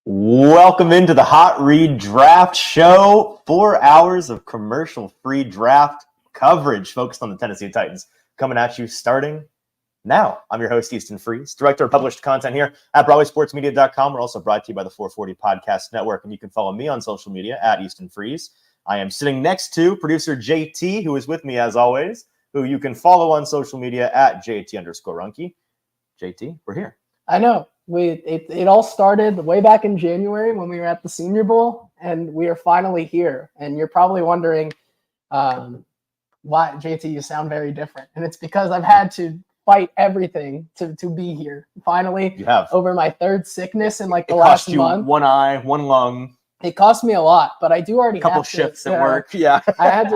Welcome into the Hot Read Draft Show. 4 hours of commercial-free draft coverage focused on the Tennessee Titans. Coming at you starting now. I'm your host, Easton Freeze, director of published content here at BroadwaySportsMedia.com. We're also brought to you by the 440 Podcast Network, and you can follow me on social media at Easton Freeze. I am sitting next to producer JT, who is with me as always, who you can follow on social media at JT_Ruhnke. JT, we're here. I know. It all started way back in January when we were at the Senior Bowl, and we are finally here. And you're probably wondering why, JT, you sound very different. And it's because I've had to fight everything to be here. Finally, You have. Over my third sickness in like the last month. It cost you one eye, one lung. It cost me a lot, but I do already A couple have shifts to, at work. Yeah. I have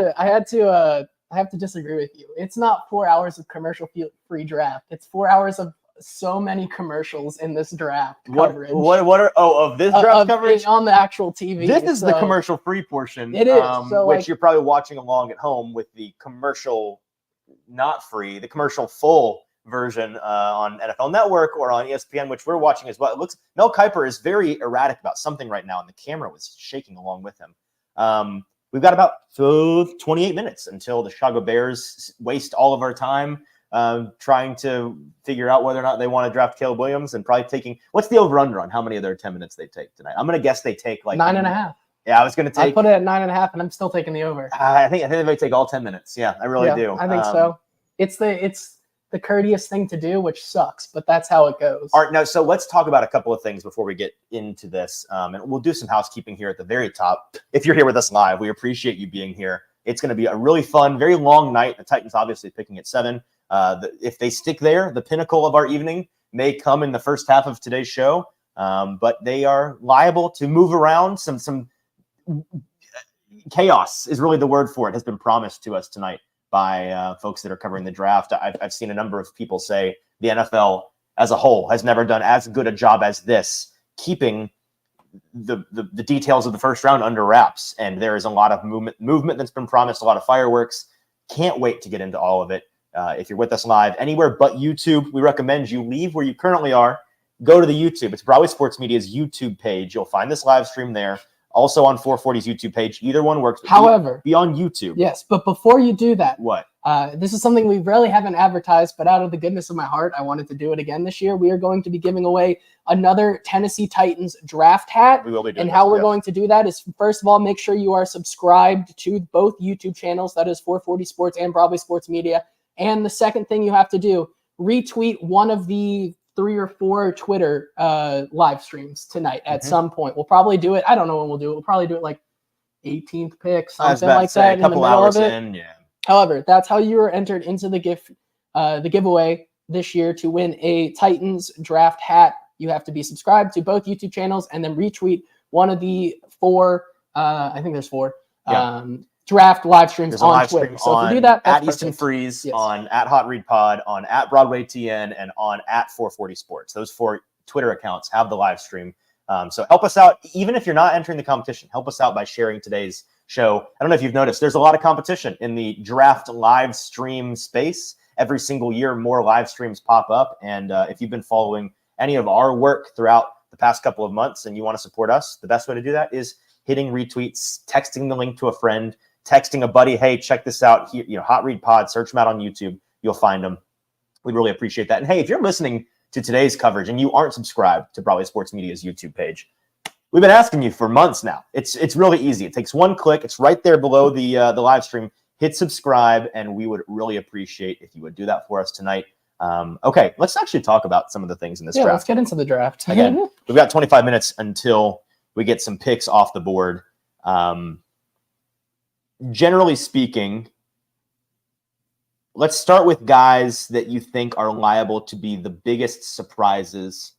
to disagree with you. It's not 4 hours of commercial-free draft. It's 4 hours of so many commercials in this draft coverage. Of this draft coverage? On the actual TV. This is the commercial-free portion. It is. Which you're probably watching along at home with the commercial not free, the commercial full version on NFL Network or on ESPN, which we're watching as well. It looks Mel Kiper is very erratic about something right now, and the camera was shaking along with him. We've got about 28 minutes until the Chicago Bears waste all of our time trying to figure out whether or not they want to draft Caleb Williams, and probably taking – what's the over-under on how many of their 10 minutes they take tonight? I'm going to guess they take like – 9.5. Yeah, I was going to take – I put it at 9.5, and I'm still taking the over. I think they might take all 10 minutes. Yeah, I really do. I think so. It's the courteous thing to do, which sucks, but that's how it goes. All right, now, so let's talk about a couple of things before we get into this, and we'll do some housekeeping here at the very top. If you're here with us live, we appreciate you being here. It's going to be a really fun, very long night. The Titans obviously picking at 7. If they stick there, the pinnacle of our evening may come in the first half of today's show, but they are liable to move around. Some chaos is really the word for it, has been promised to us tonight by folks that are covering the draft. I've seen a number of people say the NFL as a whole has never done as good a job as this, keeping the details of the first round under wraps. And there is a lot of movement that's been promised, a lot of fireworks. Can't wait to get into all of it. If you're with us live anywhere but YouTube, we recommend you leave where you currently are. Go to the YouTube. It's Broadway Sports Media's YouTube page. You'll find this live stream there. Also on 440's YouTube page. Either one works. However, be on YouTube. Yes, but before you do that, what? This is something we really haven't advertised, but out of the goodness of my heart, I wanted to do it again this year. We are going to be giving away another Tennessee Titans draft hat. We will be doing and how we're going to do that is, first of all, make sure you are subscribed to both YouTube channels. That is 440 Sports and Broadway Sports Media. And the second thing you have to do, retweet one of the 3 or 4 Twitter live streams tonight at some point. We'll probably do it. I don't know when we'll do it. We'll probably do it like 18th pick, something like that in the middle of it. Yeah. However, that's how you are entered into the giveaway this year to win a Titans draft hat. You have to be subscribed to both YouTube channels and then retweet one of the 4, I think there's 4, draft live streams on Twitter. So if you do that, at Easton Freeze, on at Hot Read Pod, on at Broadway TN, and on at 440 Sports. Those 4 Twitter accounts have the live stream. So help us out, even if you're not entering the competition. Help us out by sharing today's show. I don't know if you've noticed, there's a lot of competition in the draft live stream space. Every single year, more live streams pop up. And if you've been following any of our work throughout the past couple of months and you want to support us, the best way to do that is hitting retweets, texting the link to a friend, texting a buddy, hey, check this out. Here, Hot Read Pod, search them out on YouTube. You'll find them. We'd really appreciate that. And hey, if you're listening to today's coverage and you aren't subscribed to Broadway Sports Media's YouTube page, we've been asking you for months now. It's really easy. It takes one click. It's right there below the live stream. Hit subscribe, and we would really appreciate if you would do that for us tonight. Okay, let's actually talk about some of the things in this draft. Let's get into the draft. Again, we've got 25 minutes until we get some picks off the board. Generally speaking, let's start with guys that you think are liable to be the biggest surprises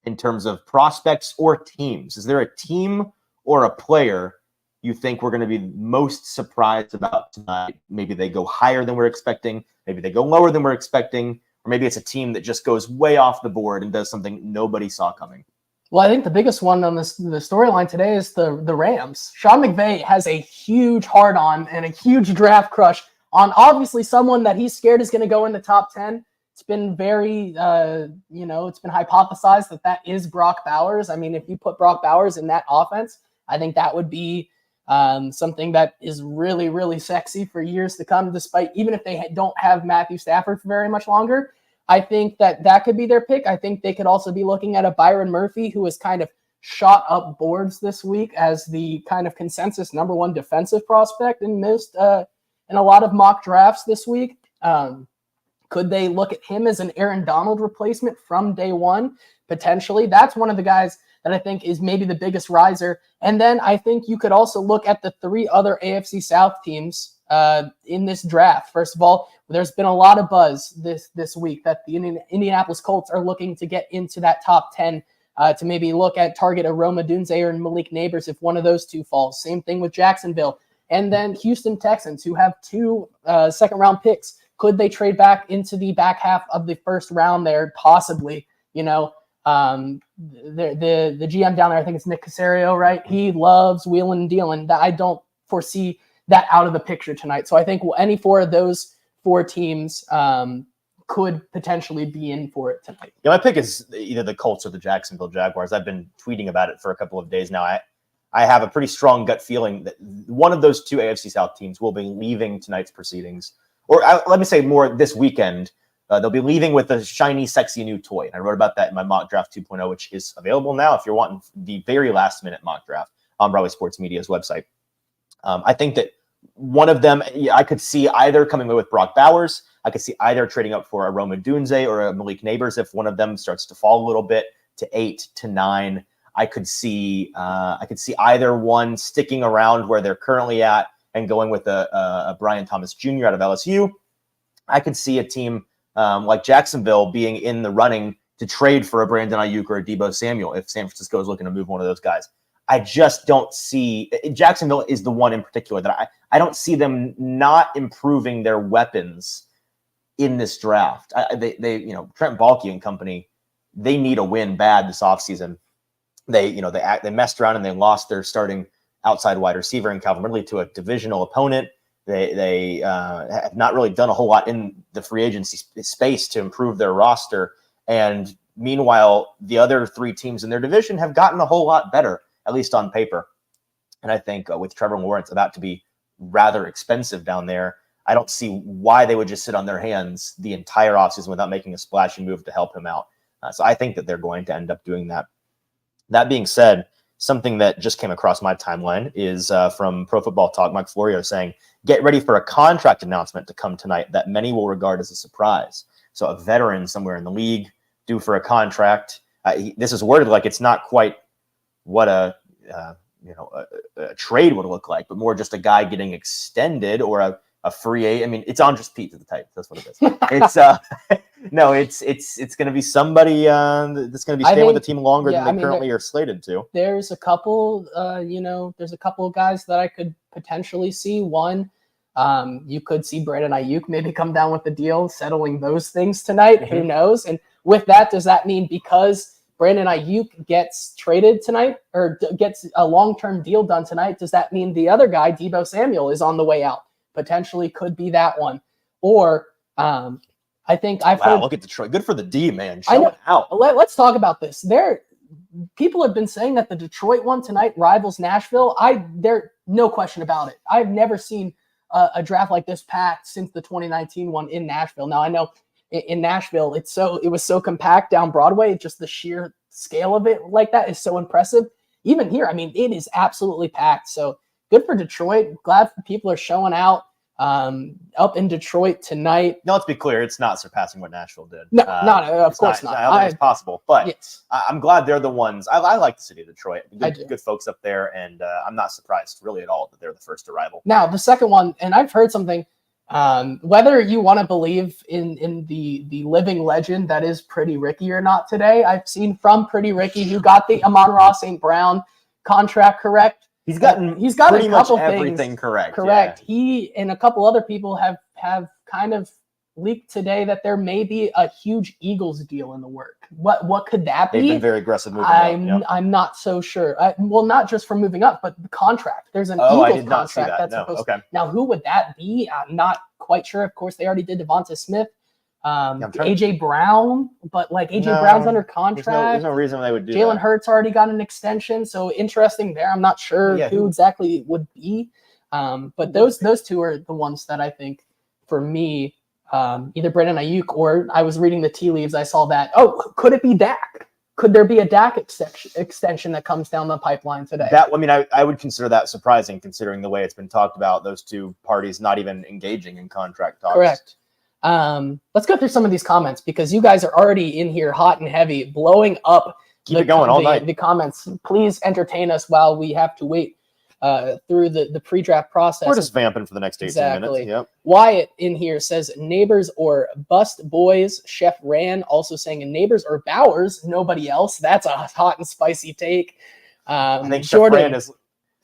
in terms of prospects or teams. Is there a team or a player you think we're going to be most surprised about tonight? Maybe they go higher than we're expecting. Maybe they go lower than we're expecting. Or maybe it's a team that just goes way off the board and does something nobody saw coming. Well, I think the biggest one on the storyline today is the Rams. Sean McVay has a huge hard-on and a huge draft crush on obviously someone that he's scared is going to go in the top 10 it's been very, it's been hypothesized that is Brock Bowers. I mean, if you put Brock Bowers in that offense, I think that would be something that is really, really sexy for years to come, even if they don't have Matthew Stafford for very much longer. I think that could be their pick. I think they could also be looking at a Byron Murphy, who has kind of shot up boards this week as the kind of consensus number one defensive prospect in a lot of mock drafts this week. Could they look at him as an Aaron Donald replacement from day one? Potentially. That's one of the guys that I think is maybe the biggest riser. And then I think you could also look at the 3 other AFC South teams in this draft. First of all, there's been a lot of buzz this week that the Indianapolis Colts are looking to get into that top 10 to maybe target a Rome Odunze or Malik Neighbors if one of those two falls. Same thing with Jacksonville. And then Houston Texans, who have 2 second-round picks. Could they trade back into the back half of the first round there? Possibly. The GM down there, I think it's Nick Caserio, right? He loves wheeling and dealing. I don't foresee that out of the picture tonight. So I think any 4 of those 4 teams could potentially be in for it tonight. Yeah, my pick is either the Colts or the Jacksonville Jaguars. I've been tweeting about it for a couple of days now. I have a pretty strong gut feeling that one of those 2 AFC South teams will be leaving tonight's proceedings. Or let me say more this weekend. They'll be leaving with a shiny, sexy new toy. And I wrote about that in my mock draft 2.0, which is available now if you're wanting the very last minute mock draft on Broadway Sports Media's website. I think that one of them, I could see either coming away with Brock Bowers. I could see either trading up for a Rome Odunze or a Malik Neighbors if one of them starts to fall a little bit to 8 to 9. I could see either one sticking around where they're currently at and going with a Brian Thomas Jr. out of LSU. I could see a team like Jacksonville being in the running to trade for a Brandon Ayuk or a Deebo Samuel if San Francisco is looking to move one of those guys. I just don't see – Jacksonville is the one in particular that I don't see them not improving their weapons in this draft. Trent Baalke and company, they need a win bad this offseason. They messed around and they lost their starting outside wide receiver in Calvin Ridley to a divisional opponent. They have not really done a whole lot in the free agency space to improve their roster. And meanwhile, the other 3 teams in their division have gotten a whole lot better, at least on paper. And I think with Trevor Lawrence about to be rather expensive down there, I don't see why they would just sit on their hands the entire offseason without making a splashy move to help him out. So I think that they're going to end up doing that. That being said, something that just came across my timeline is from Pro Football Talk, Mike Florio saying, get ready for a contract announcement to come tonight that many will regard as a surprise. So a veteran somewhere in the league due for a contract. This is worded like it's not quite what a trade would look like, but more just a guy getting extended or a free agent. I mean, it's Andres Pete to the Titans. That's what it is. It's no, it's going to be somebody that's going to be staying with the team longer than they currently are slated to. There's a couple, there's a couple of guys that I could potentially see. One, you could see Brandon Ayuk maybe come down with the deal, settling those things tonight. Mm-hmm. Who knows? And with that, does that mean because Brandon Ayuk gets traded tonight or gets a long-term deal done tonight, does that mean the other guy, Deebo Samuel, is on the way out? Potentially could be that one. Or I think I've heard. Look at Detroit. Good for the D, man. Show it out. Let's talk about this. People have been saying that the Detroit one tonight rivals Nashville. There's no question about it. I've never seen a draft like this packed since the 2019 one in Nashville. Now I know in Nashville it was so compact down Broadway. Just the sheer scale of it like that is so impressive. Even here, I mean, it is absolutely packed. So good for Detroit. Glad people are showing out up in Detroit tonight. Now, let's be clear. It's not surpassing what Nashville did. No, of course not. I don't think it's possible, but yes. I'm glad they're the ones. I like the city of Detroit. Good folks up there, and I'm not surprised really at all that they're the first arrival. Now, the second one, and I've heard something, whether you want to believe in the living legend that is Pretty Ricky or not today, I've seen from Pretty Ricky who got the Amon-Ra St. Brown contract correct. He's gotten pretty much everything correct. Correct. Yeah. He and a couple other people have kind of leaked today that there may be a huge Eagles deal in the work. What could that be? They've been very aggressive moving up. I'm not so sure. Not just for moving up, but the contract. There's an Eagles contract that's supposed. Okay. Now, who would that be? I'm not quite sure. Of course, they already did Devonta Smith. AJ Brown, but like AJ Brown's under contract. There's no reason they would do Jalen that. Hurts already got an extension, so interesting there. I'm not sure who exactly it would be, but those two are the ones that I think for me, either Brandon Ayuk or I was reading the tea leaves. I saw that. Oh, could it be Dak? Could there be a Dak extension that comes down the pipeline today? I would consider that surprising, considering the way it's been talked about. Those two parties not even engaging in contract talks. Correct. Let's go through some of these comments because you guys are already in here hot and heavy, blowing up. Keep it going all night. The comments. Please entertain us while we have to wait through the pre-draft process. We're just vamping for the next 18 minutes. Yep. Wyatt in here says neighbors or bust boys. Chef Ran also saying neighbors or Bowers, nobody else. That's a hot and spicy take. I think Jordan Chef Ran is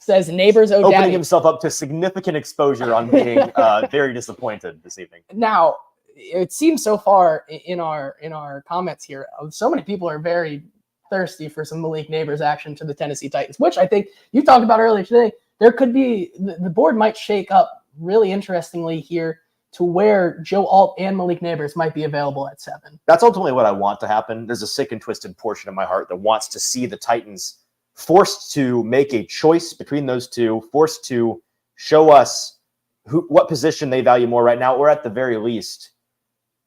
says neighbors opening himself up to significant exposure on being very disappointed this evening. Now, it seems so far in our comments here, so many people are very thirsty for some Malik Neighbors action to the Tennessee Titans, which I think you talked about earlier today. There could be the board might shake up really interestingly here to where Joe Alt and Malik Neighbors might be available at 7. That's ultimately what I want to happen. There's a sick and twisted portion of my heart that wants to see the Titans forced to make a choice between those two, forced to show us what position they value more right now, or at the very least,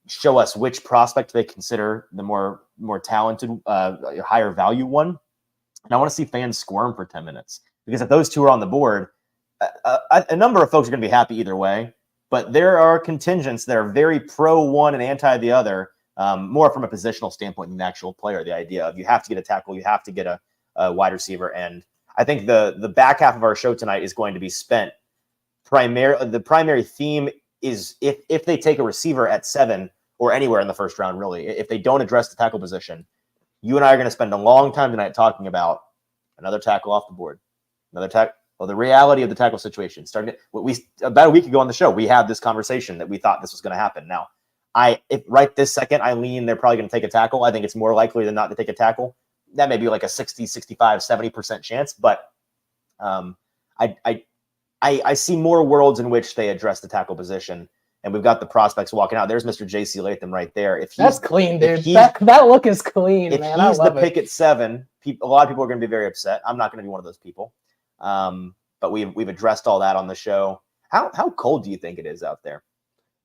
show us which prospect they consider the more talented, higher value one. And I want to see fans squirm for 10 minutes because if those two are on the board, a number of folks are going to be happy either way. But there are contingents that are very pro one and anti the other, more from a positional standpoint than the actual player. The idea of you have to get a tackle, you have to get a wide receiver. And I think the back half of our show tonight is going to be spent the primary theme is if they take a receiver at 7 or anywhere in the first round, really, if they don't address the tackle position, you and I are going to spend a long time tonight talking about another tackle off the board, another tackle. Well, the reality of the tackle situation. About a week ago on the show, we had this conversation that we thought this was going to happen. Now, if right this second I lean they're probably going to take a tackle. I think it's more likely than not to take a tackle. That may be like a 60, 65, 70% chance, but I see more worlds in which they address the tackle position, and we've got the prospects walking out. There's Mr. J.C. Latham right there. That's clean, dude. That look is clean, man. If he's the pick at 7, a lot of people are going to be very upset. I'm not going to be one of those people. But we've addressed all that on the show. How cold do you think it is out there?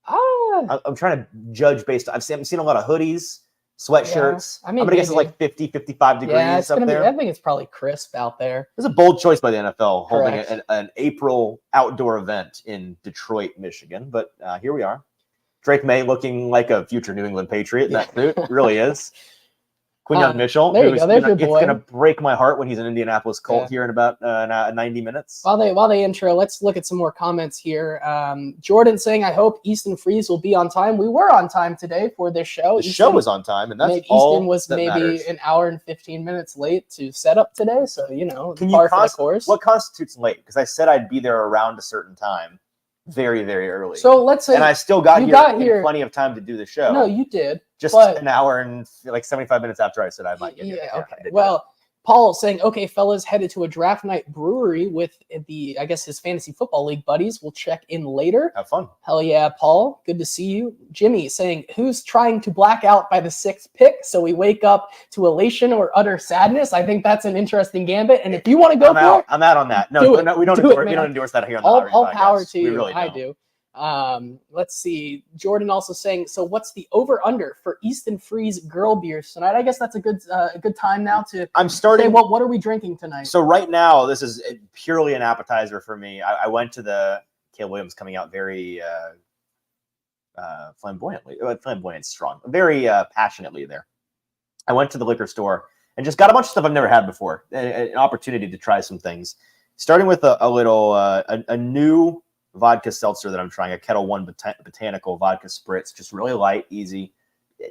I'm trying to judge based on, I've seen a lot of hoodies, sweatshirts. Yeah. I'm going to guess it's like 50, 55 degrees up there. I think it's probably crisp out there. It's a bold choice by the NFL holding an April outdoor event in Detroit, Michigan. But here we are. Drake May looking like a future New England Patriot in that suit. It really is. Quinyon Mitchell. There you go. There's your boy. It's going to break my heart when he's an Indianapolis Colt here in about 90 minutes. While they intro, let's look at some more comments here. Jordan saying, I hope Easton Freeze will be on time. We were on time today for this show. The show was on time, and that's all Easton was that maybe matters. an hour and 15 minutes late to set up today, so, Can par you for the course. What constitutes late? Because I said I'd be there around a certain time. Very, very early. So let's say, and I still got here in plenty of time to do the show. No, you did. Just an hour and like 75 minutes after I said I might get here. Yeah, okay. Well, Paul saying, okay, fellas, headed to a draft night brewery with his fantasy football league buddies. We'll check in later. Have fun. Hell yeah, Paul. Good to see you. Jimmy saying, who's trying to black out by the 6th pick so we wake up to elation or utter sadness? I think that's an interesting gambit. And if you want to go for it, I'm out on that. No, we don't endorse that here on the all power to you. Really I do. Let's see. Jordan also saying, so what's the over/under for Easton Freeze girl beers tonight? I guess that's a good time now to. I'm starting. Say, what are we drinking tonight? So right now, this is purely an appetizer for me. I went to the Caleb Williams coming out very flamboyantly. Flamboyant, strong, very passionately there. I went to the liquor store and just got a bunch of stuff I've never had before. An opportunity to try some things, starting with a new vodka seltzer that I'm trying, a Kettle One botanical vodka spritz, just really light, easy,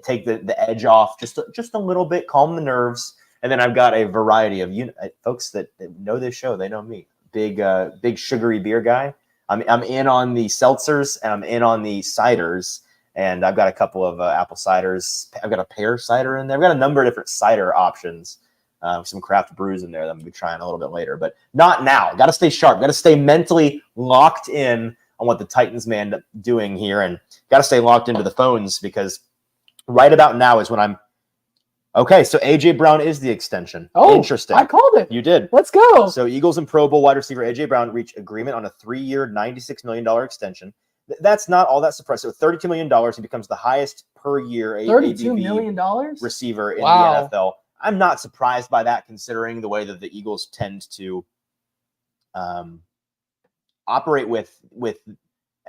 take the edge off just a little bit, calm the nerves. And then I've got a variety of folks that know this show, they know me, big sugary beer guy. I'm in on the seltzers and I'm in on the ciders, and I've got a couple of apple ciders. I've got a pear cider in there. I've got a number of different cider options. Some craft brews in there that I'm going to be trying a little bit later, but not now. Got to stay sharp. Got to stay mentally locked in. I on what the Titans may end up doing here, and got to stay locked into the phones because right about now is when I'm okay. So AJ Brown is the extension. Oh, interesting. I called it. You did. Let's go. So Eagles and Pro Bowl wide receiver AJ Brown reached agreement on a 3-year, $96 million extension. That's not all that surprising. So $32 million, he becomes the highest per year $32 million receiver in wow. the NFL. I'm not surprised by that, considering the way that the Eagles tend to operate with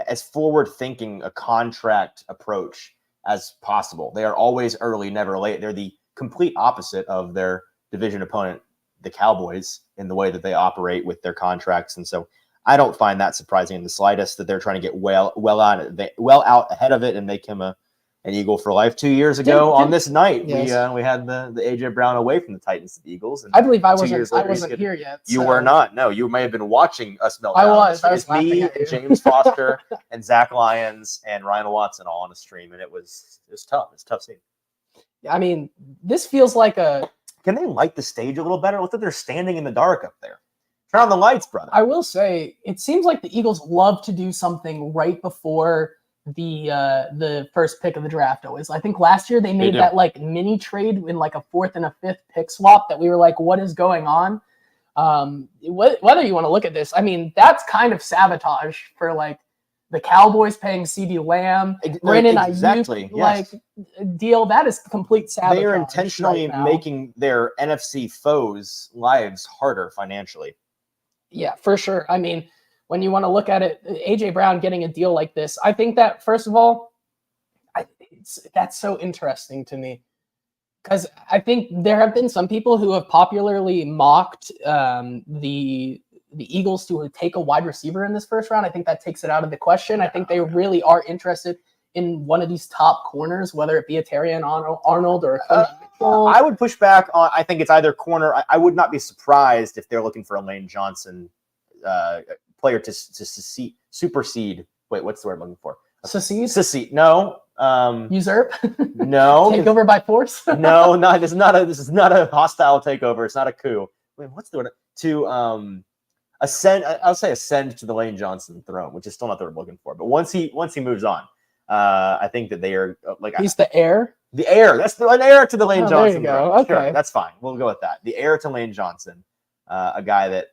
as forward-thinking a contract approach as possible. They are always early, never late. They're the complete opposite of their division opponent, the Cowboys, in the way that they operate with their contracts. And so I don't find that surprising in the slightest that they're trying to get well out ahead of it and make him an Eagle for life. 2 years ago on this night, yes. we had the AJ Brown away from the Titans to the Eagles. And I believe I wasn't here yet. You were not. No, you may have been watching us melt down. I was me, and James Foster, and Zach Lyons, and Ryan Watson all on a stream, and it was tough. It's a tough scene. I mean, this feels like a. Can they light the stage a little better? Look like they're standing in the dark up there. Turn on the lights, brother. I will say, it seems like the Eagles love to do something right before the first pick of the draft always. I think last year they made that like mini trade in like a 4th and a 5th pick swap that we were like, what is going on? Whether you want to look at this, I mean, that's kind of sabotage for like the Cowboys paying CeeDee Lamb, Brandon Ayuk, like deal. That is complete sabotage. They are intentionally making their NFC foes' lives harder financially. Yeah, for sure. I mean, when you want to look at it, AJ Brown getting a deal like this, I think that, first of all, that's so interesting to me, because I think there have been some people who have popularly mocked the Eagles to take a wide receiver in this first round. I think that takes it out of the question. I think they really are interested in one of these top corners, whether it be a Terrion Arnold or a I would push back on. I think it's either corner. I would not be surprised if they're looking for a Lane Johnson player to supersede. Wait, what's the word I'm looking for? Secede. No. Usurp. No. Take over by force. No, this is not a hostile takeover. It's not a coup. Wait, what's the word? To ascend. I'll say ascend to the Lane Johnson throne, which is still not the word I'm looking for. But once he moves on, I think that they are like he's the heir. The heir. That's an heir to the Lane Johnson. There you go. Okay. Sure, that's fine. We'll go with that. The heir to Lane Johnson, a guy that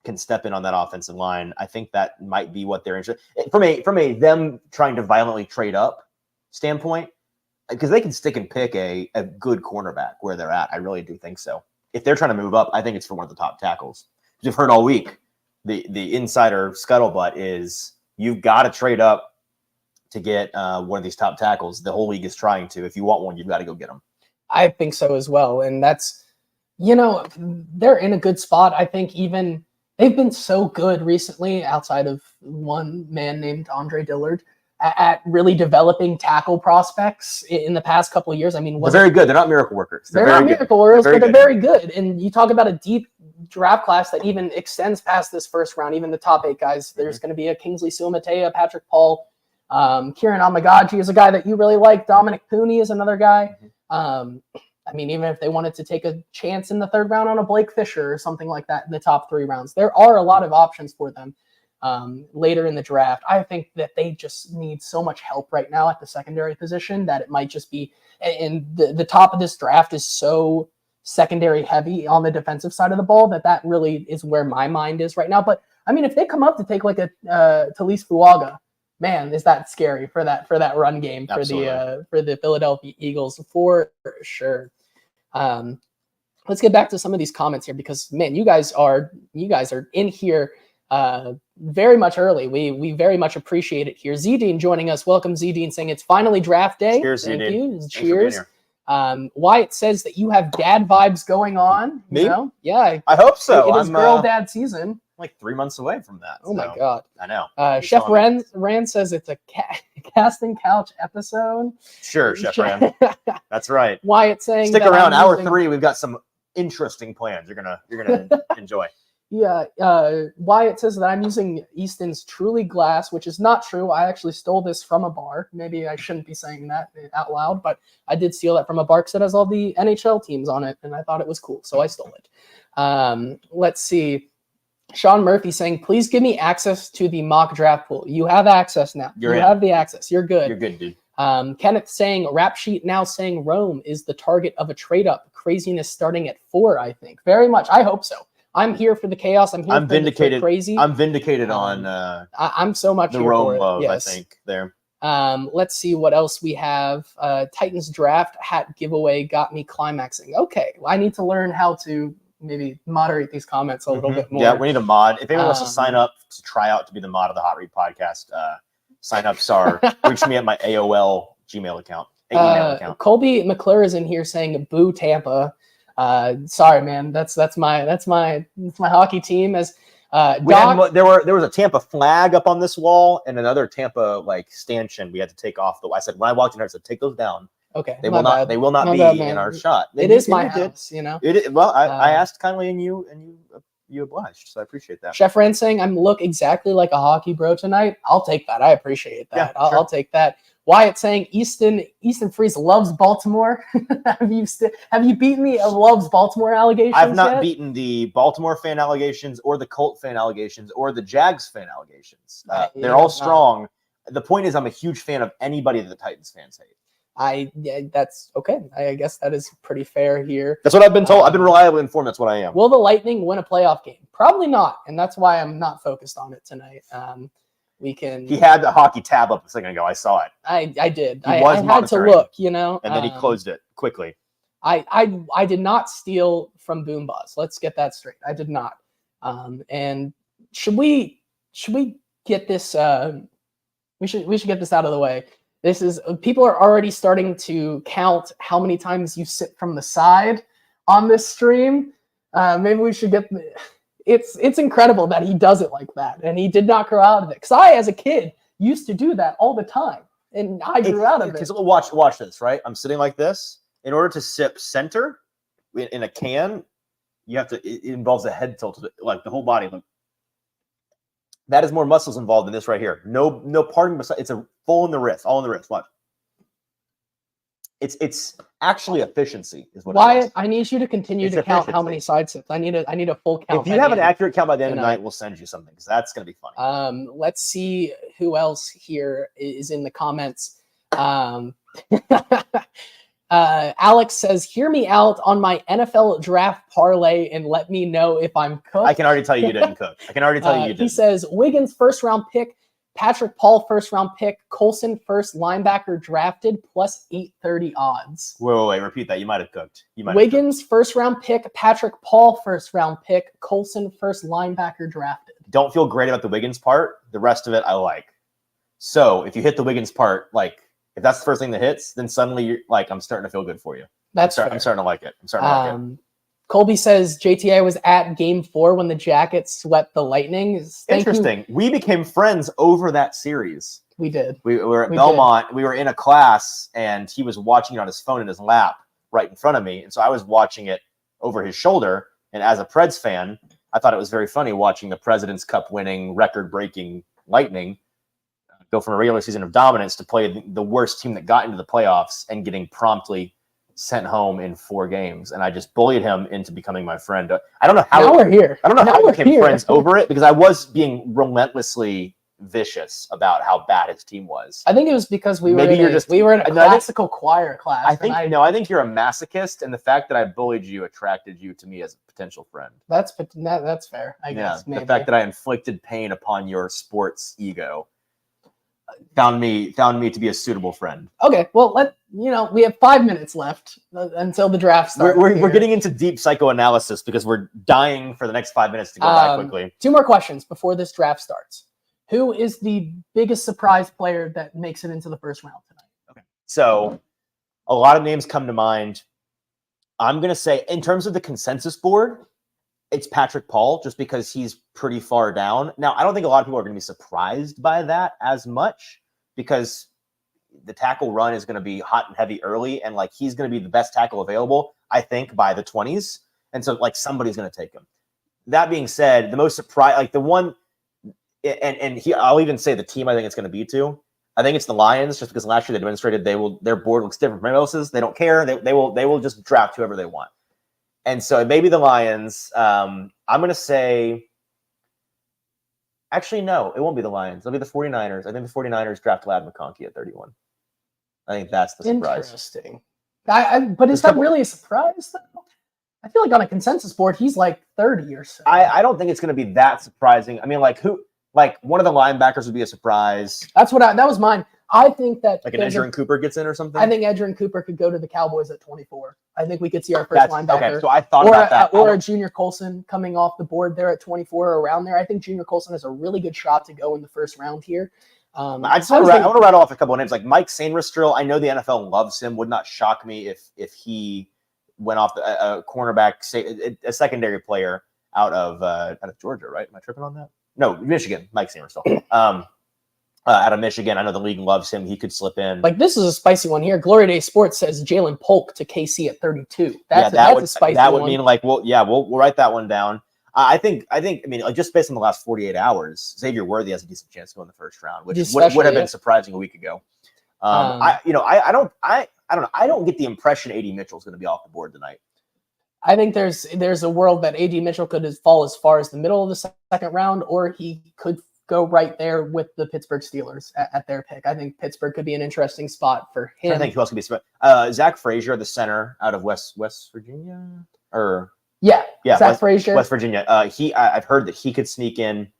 can step in on that offensive line. I think that might be what they're interested from a them trying to violently trade up standpoint, because they can stick and pick a good cornerback where they're at. I really do think so. If they're trying to move up, I think it's for one of the top tackles. As you've heard all week, the insider scuttlebutt is you've got to trade up to get one of these top tackles. The whole league is trying to. If you want one, you've got to go get them. I think so as well. And that's, they're in a good spot. I think even they've been so good recently, outside of one man named Andre Dillard, at really developing tackle prospects in the past couple of years. I mean, they're very good. They're not miracle workers. They're not miracle workers, but they're very good. And you talk about a deep draft class that even extends past this first round, even the top 8 guys. There's going to be a Kingsley Suamatea, Patrick Paul, Kieran Amagaji is a guy that you really like. Dominic Pooney is another guy. I mean, even if they wanted to take a chance in the 3rd round on a Blake Fisher or something like that in the top 3 rounds, there are a lot of options for them later in the draft. I think that they just need so much help right now at the secondary position that it might just be, and the top of this draft is so secondary heavy on the defensive side of the ball that really is where my mind is right now. But I mean, if they come up to take like a Talise Fuaga, man, is that scary for that run game for the Philadelphia Eagles for sure. Let's get back to some of these comments here, because man, you guys are in here very much early. We very much appreciate it here. Z-Dean joining us. Welcome, Z-Dean, saying it's finally draft day. Cheers, Thank Z-Dean. you. Cheers. Wyatt says that you have dad vibes going on. Me? Yeah. I hope so. It is girl dad season. Like 3 months away from that. Oh my God. I know. Chef Rand says it's a casting couch episode. Sure, Chef Rand. That's right. Wyatt saying stick around. Hour 3, we've got some interesting plans. You're gonna enjoy. Yeah. Wyatt says that I'm using Easton's Truly Glass, which is not true. I actually stole this from a bar. Maybe I shouldn't be saying that out loud, but I did steal that from a bar because it has all the NHL teams on it, and I thought it was cool, so I stole it. Let's see. Sean Murphy saying, please give me access to the mock draft pool. You have access now. You have the access. You're good. You're good, dude. Kenneth saying, rap sheet now saying Rome is the target of a trade up. Craziness starting at 4, I think. Very much. I hope so. I'm here for the chaos. I'm here for the crazy. I'm vindicated on I'm so much the here Rome for it. love, Yes. I think, there. Let's see what else we have. Titans draft hat giveaway got me climaxing. Okay. Well, I need to learn how to maybe moderate these comments a little bit more. Yeah, we need a mod. If anyone wants to sign up to try out to be the mod of the Hot Read podcast, sign-ups are reach me at my AOL Gmail account. Email account. Colby McClure is in here saying boo Tampa. Sorry, man. That's my hockey team. As Doc, there was a Tampa flag up on this wall and another Tampa like stanchion we had to take off. I said when I walked in here, I said take those down. Okay, they will not be in our shot. It is my house, you know. Well, I asked kindly and you obliged, so I appreciate that. Chef Rand saying I'm look exactly like a hockey bro tonight. I'll take that. I appreciate that. Yeah, I'll take that. Wyatt saying Easton Freeze loves Baltimore. have you beaten the loves Baltimore allegations? I've not yet? beaten the Baltimore fan allegations or the Colt fan allegations or the Jags fan allegations. They're all strong. The point is, I'm a huge fan of anybody that the Titans fans hate. That's okay. I guess that is pretty fair here. That's what I've been told. I've been reliably informed. That's what I am. Will the Lightning win a playoff game? Probably not, and that's why I'm not focused on it tonight. We can. He had the hockey tab up a second ago. I saw it. I did. I had to look, you know. And then he closed it quickly. I did not steal from Boom Buzz. Let's get that straight. I did not. And should we get this? We should get this out of the way. This is people are already starting to count how many times you sit from the side on this stream. Maybe we should get. It's incredible that he does it like that, and he did not grow out of it. Because I, as a kid, used to do that all the time, and I grew out of it. Watch this, right? I'm sitting like this. In order to sip center in a can, you have to. It involves a head tilt, like the whole body. Look, that is more muscles involved in this right here. No parting. It's a full in the wrist, all in the wrist. Watch. It's actually efficiency, is what. Wyatt, I need you to continue to count how many side sips. I need a full count. If you have an accurate count by the end of the night, we'll send you something because that's going to be funny. Let's see who else here is in the comments. Alex says, "Hear me out on my NFL draft parlay and let me know if I'm cooked." I can already tell you didn't cook. I can already tell you didn't. He says, "Wiggins first round pick, Patrick Paul first round pick, Colson first linebacker drafted plus 830 odds." Wait, repeat that. You might have cooked. Wiggins first round pick, Patrick Paul first round pick, Colson first linebacker drafted. Don't feel great about the Wiggins part. The rest of it I like. So if you hit the Wiggins part, like if that's the first thing that hits, then suddenly you're like, I'm starting to feel good for you. I'm starting to like it. I'm starting to like it. Colby says JTA was at Game 4 when the Jackets swept the Lightning. Interesting. We became friends over that series. We did. We were at Belmont. We were in a class, and he was watching it on his phone in his lap right in front of me. And so I was watching it over his shoulder. And as a Preds fan, I thought it was very funny watching the President's Cup winning, record-breaking Lightning go from a regular season of dominance to play the worst team that got into the playoffs and getting promptly sent home in 4 games. And I just bullied him into becoming my friend. I don't know how we're here. I don't know how we became friends over it because I was being relentlessly vicious about how bad his team was. I think it was because we were in a classical choir class. I think you're a masochist, and the fact that I bullied you attracted you to me as a potential friend. That's fair, I guess. Maybe. The fact that I inflicted pain upon your sports ego found me to be a suitable friend. Okay, well, we have 5 minutes left until the draft starts. We're getting into deep psychoanalysis because we're dying for the next 5 minutes to go back quickly. 2 more questions before this draft starts. Who is the biggest surprise player that makes it into the first round tonight? Okay, so a lot of names come to mind. I'm going to say, in terms of the consensus board, it's Patrick Paul, just because he's pretty far down. Now, I don't think a lot of people are going to be surprised by that as much because the tackle run is going to be hot and heavy early, and like he's going to be the best tackle available, I think, by the 20s. And so like somebody's going to take him. That being said, the most surprise, like the one, I'll even say the team I think it's going to be to. I think it's the Lions, just because last year they demonstrated their board looks different from everybody else's. They don't care. They will just draft whoever they want. And so maybe the Lions. I'm going to say Actually, no, it won't be the Lions. It'll be the 49ers. I think the 49ers draft Ladd McConkey at 31. I think that's the surprise. Interesting. But is that really a surprise, though? I feel like on a consensus board, he's like 30 or so. I don't think it's going to be that surprising. I mean, like one of the linebackers would be a surprise. That was mine. I think that like an Edgerrin Cooper gets in or something. I think Edgerrin Cooper could go to the Cowboys at 24. I think we could see our first linebacker. Okay, so I thought about that. Or a Junior Colson coming off the board there at 24 or around there. I think Junior Colson has a really good shot to go in the first round here. I want to rattle off a couple of names like Mike Sainristil. I know the NFL loves him. Would not shock me if he went off a cornerback, a secondary player out of Georgia, right? Am I tripping on that? No, Michigan. Mike Sainristil. Out of Michigan. I know the league loves him. He could slip in. Like, this is a spicy one here. Glory Day Sports says Jalen Polk to KC at 32. That's a spicy one. That would mean like, we'll write that one down. I mean, like just based on the last 48 hours, Xavier Worthy has a decent chance to go in the first round, which would have been surprising a week ago. I don't know. I don't get the impression AD Mitchell is going to be off the board tonight. I think there's a world that AD Mitchell could fall as far as the middle of the second round, or he could go right there with the Pittsburgh Steelers at their pick. I think Pittsburgh could be an interesting spot for him. I think who else could be Zach Frazier, the center out of West Virginia, or Zach Frazier, West Virginia. I've heard that he could sneak in.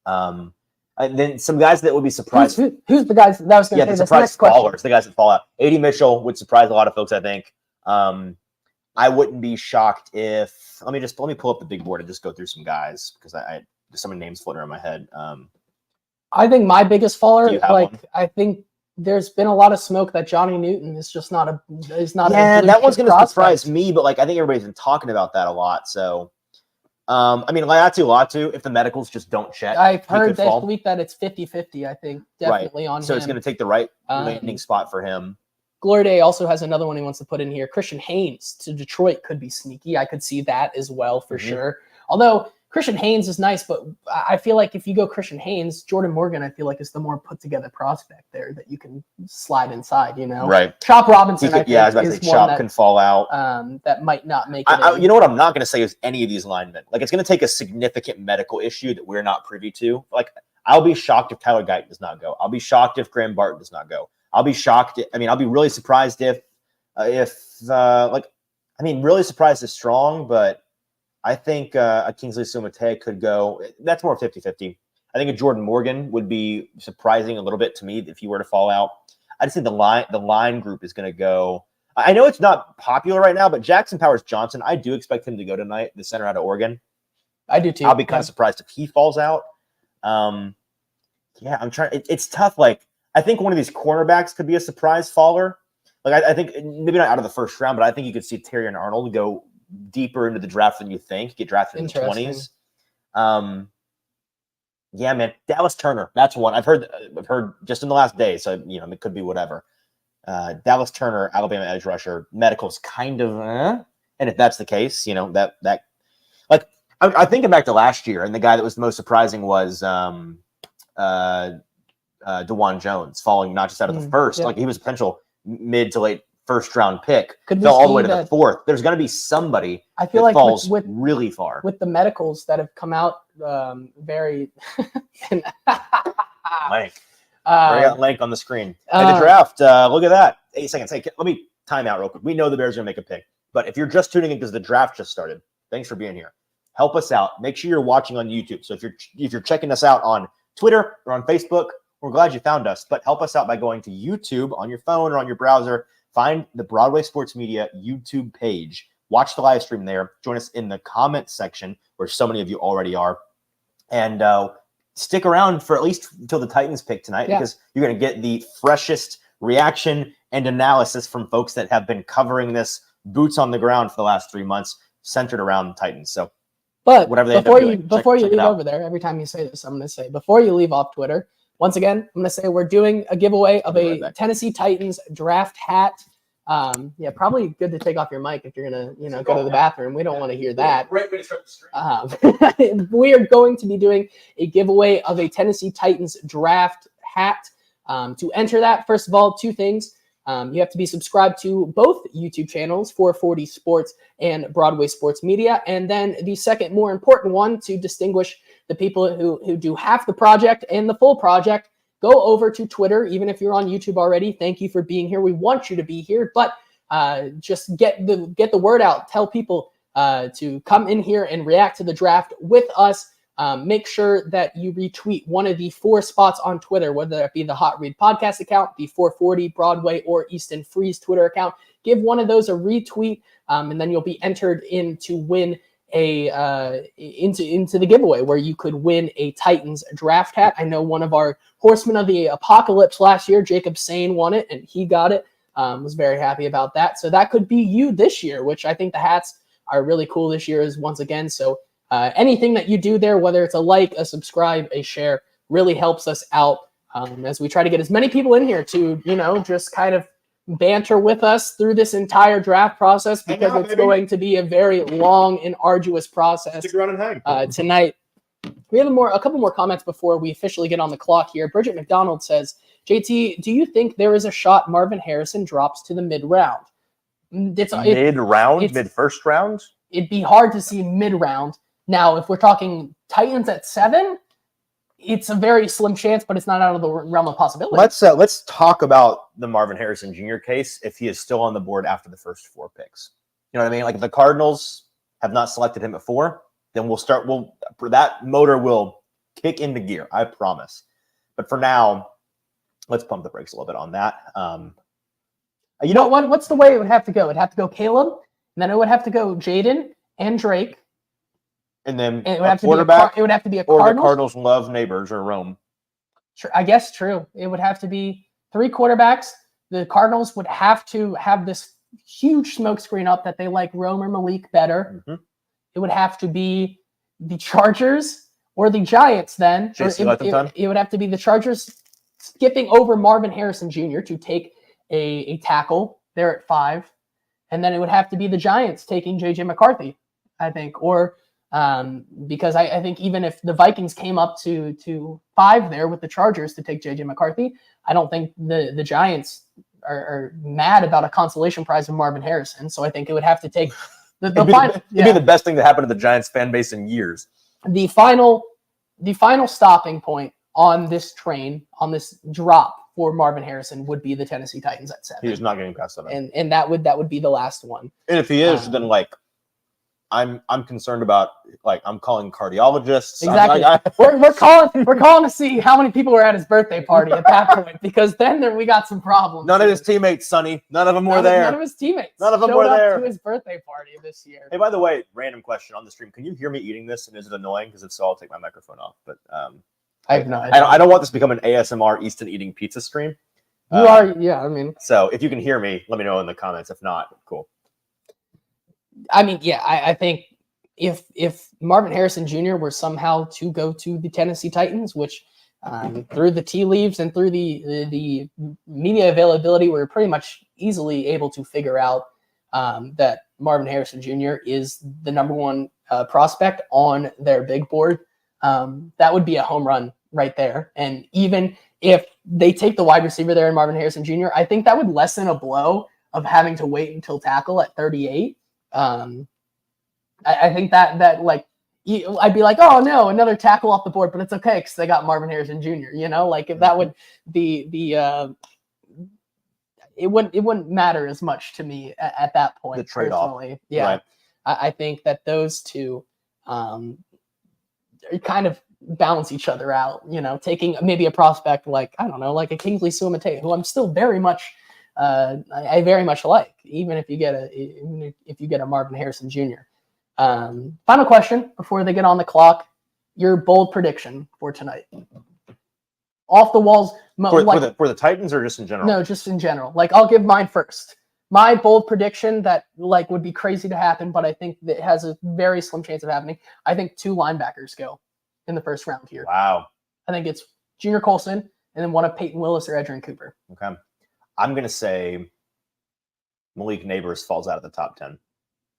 And then some guys that would be surprised. Who's the guys that was going to say this next question? Fallers, the guys that fall out. AD Mitchell would surprise a lot of folks, I think. I wouldn't be shocked if let me pull up the big board and just go through some guys because there's so many names floating around my head. I think my biggest faller, one? I think there's been a lot of smoke that Johnny Newton is just not a that one's going to surprise me, but like I think everybody's been talking about that a lot. So, I mean, Latu, if the medicals just don't check, I've heard this week that it's 50-50. I think definitely on him. So it's going to take the right landing spot for him. Glory Day also has another one he wants to put in here. Christian Haynes to Detroit could be sneaky. I could see that as well for sure. Although Christian Haynes is nice, but I feel like if you go Christian Haynes, Jordan Morgan, I feel like is the more put together prospect there that you can slide inside, you know? Right. Chop Robinson, I was about to say Chop can fall out. That might not make it. You know what I'm not going to say is any of these linemen. Like, it's going to take a significant medical issue that we're not privy to. Like, I'll be shocked if Tyler Guyton does not go. I'll be shocked if Graham Barton does not go. I'll be shocked. I'll be really surprised if really surprised is strong, but I think a Kingsley Sumate could go. That's more 50-50. I think a Jordan Morgan would be surprising a little bit to me if he were to fall out. I just think the line group is going to go. I know it's not popular right now, but Jackson Powers Johnson, I do expect him to go tonight, the center out of Oregon. I do too. I'll be kind of surprised if he falls out. I'm trying. It's tough. Like, I think one of these cornerbacks could be a surprise faller. Like, I think maybe not out of the first round, but I think you could see Terry and Arnold go deeper into the draft than you think. Get drafted in the 20s. Yeah, man. Dallas Turner. That's one. I've heard just in the last day. So, it could be whatever. Dallas Turner, Alabama edge rusher. Medical's kind of, and if that's the case, that like I'm thinking back to last year, and the guy that was most surprising was DeJuan Jones falling not just out of the first, like he was a potential mid to late first round pick, fell all the way to the fourth. There's going to be somebody I feel that like falls with really far with the medicals that have come out very Lank. I got Lank on the screen. Hey, the draft, look at that. 8 seconds. Hey, let me time out real quick. We know the Bears are going to make a pick, but if you're just tuning in because the draft just started, thanks for being here. Help us out. Make sure you're watching on YouTube. So if you're checking us out on Twitter or on Facebook, we're glad you found us. But help us out by going to YouTube on your phone or on your browser. Find the Broadway Sports Media YouTube page. Watch the live stream there. Join us in the comment section, where so many of you already are. And stick around for at least until the Titans pick tonight, because you're going to get the freshest reaction and analysis from folks that have been covering this boots on the ground for the last 3 months, centered around the Titans. So, but whatever they before you leave over there, every time you say this, I'm going to say, before you leave off Twitter, once again, I'm going to say we're doing a giveaway of a Tennessee Titans draft hat. Probably good to take off your mic if you're going to, go to the bathroom. We don't want to hear that. Right way to start the stream. We are going to be doing a giveaway of a Tennessee Titans draft hat. To enter that, first of all, two things. You have to be subscribed to both YouTube channels, 440 Sports and Broadway Sports Media. And then the second more important one to distinguish the people who do half the project and the full project, go over to Twitter. Even if you're on YouTube already, thank you for being here. We want you to be here, but just get the word out. Tell people to come in here and react to the draft with us. Make sure that you retweet one of the 4 spots on Twitter, whether that be the Hot Read Podcast account, the 440 Broadway or Easton Freeze Twitter account. Give one of those a retweet, and then you'll be entered in to win into the giveaway where you could win a Titans draft hat. I know one of our Horsemen of the Apocalypse last year, Jacob Sane, won it, and he got it. Was very happy about that. So that could be you this year, which I think the hats are really cool this year is once again. So anything that you do there, whether it's a like, a subscribe, a share, really helps us out as we try to get as many people in here to, just kind of banter with us through this entire draft process, because it's going to be a very long and arduous process. Stick around and hang. Tonight. We have a couple more comments before we officially get on the clock here. Bridget McDonald says, JT, do you think there is a shot Marvin Harrison drops to the mid-round? Mid-round? Mid-first round? It'd be hard to see mid-round. Now, if we're talking Titans at 7, it's a very slim chance, but it's not out of the realm of possibility. Let's talk about the Marvin Harrison Jr. case if he is still on the board after the first 4 picks. You know what I mean? Like if the Cardinals have not selected him at 4, then that motor will kick into gear. I promise. But for now, let's pump the brakes a little bit on that. What's the way it would have to go? It'd have to go Caleb, and then it would have to go Jaden and Drake. And then it would have to quarterback, it would have to be a or Cardinals. the Cardinals love neighbors or Rome. I guess true. It would have to be 3 quarterbacks. The Cardinals would have to have this huge smoke screen up that they like Rome or Malik better. Mm-hmm. It would have to be the Chargers or the Giants then. It would have to be the Chargers skipping over Marvin Harrison Jr. to take a tackle there at 5. And then it would have to be the Giants taking J.J. McCarthy, I think. Or because I think even if the Vikings came up to 5 there with the Chargers to take J.J. McCarthy, I don't think the Giants are mad about a consolation prize of Marvin Harrison. So I think it would have to take it'd be the best thing to happen to the Giants fan base in years. The final stopping point on this train, on this drop for Marvin Harrison would be the Tennessee Titans at 7. He's not getting past 7. And that would be the last one. And if he is, then I'm concerned about I'm calling cardiologists. Exactly. We're calling to see how many people were at his birthday party at that point, because then we got some problems. None of his teammates, Sonny. None of them were there. None of his teammates. None of them were there to his birthday party this year. Hey, by the way, random question on the stream: can you hear me eating this, and is it annoying? Because if so, I'll take my microphone off. But I have no idea. I don't want this to become an ASMR Easton eating pizza stream. You are, yeah. I mean, so if you can hear me, let me know in the comments. If not, cool. I mean, yeah, I think if Marvin Harrison Jr. were somehow to go to the Tennessee Titans, which through the tea leaves and through the media availability, we're pretty much easily able to figure out that Marvin Harrison Jr. is the number 1 prospect on their big board. That would be a home run right there. And even if they take the wide receiver there in Marvin Harrison Jr., I think that would lessen a blow of having to wait until tackle at 38. I think that I'd be like, oh no, another tackle off the board, but it's okay because they got Marvin Harrison Jr. If that would it wouldn't matter as much to me at that point. The trade-off, yeah. Right. I think that those two kind of balance each other out. Taking maybe a prospect like a Kingsley Suamatae, who I'm still very much I very much like, even if you get a Marvin Harrison Jr. Final question before they get on the clock. Your bold prediction for tonight. Off the walls. For the Titans or just in general? No, just in general. I'll give mine first. My bold prediction that would be crazy to happen, but I think that has a very slim chance of happening. I think 2 linebackers go in the first round here. Wow. I think it's Junior Colson and then one of Peyton Willis or Edgerrin Cooper. Okay. I'm going to say Malik Neighbors falls out of the top 10.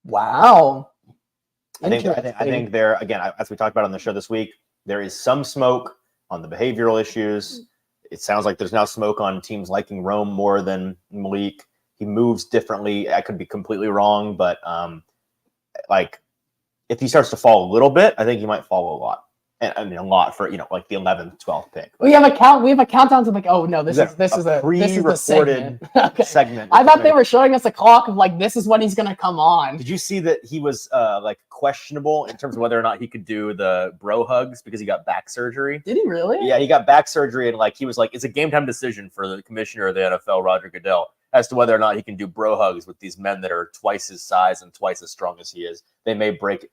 Wow. I think there, again, as we talked about on the show this week, there is some smoke on the behavioral issues. It sounds like there's now smoke on teams liking Rome more than Malik. He moves differently. I could be completely wrong, but like if he starts to fall a little bit, I think he might fall a lot. And I mean a lot for like the 11th, 12th pick. We have a countdown to like, oh no, this is the segment. Okay. segment. I thought they were showing us a clock of like this is when he's gonna come on. Did you see that he was like questionable in terms of whether or not he could do the bro hugs because he got back surgery? Did he really? Yeah, he got back surgery, and like he was like, it's a game time decision for the commissioner of the NFL, Roger Goodell, as to whether or not he can do bro hugs with these men that are twice his size and twice as strong as he is. They may break.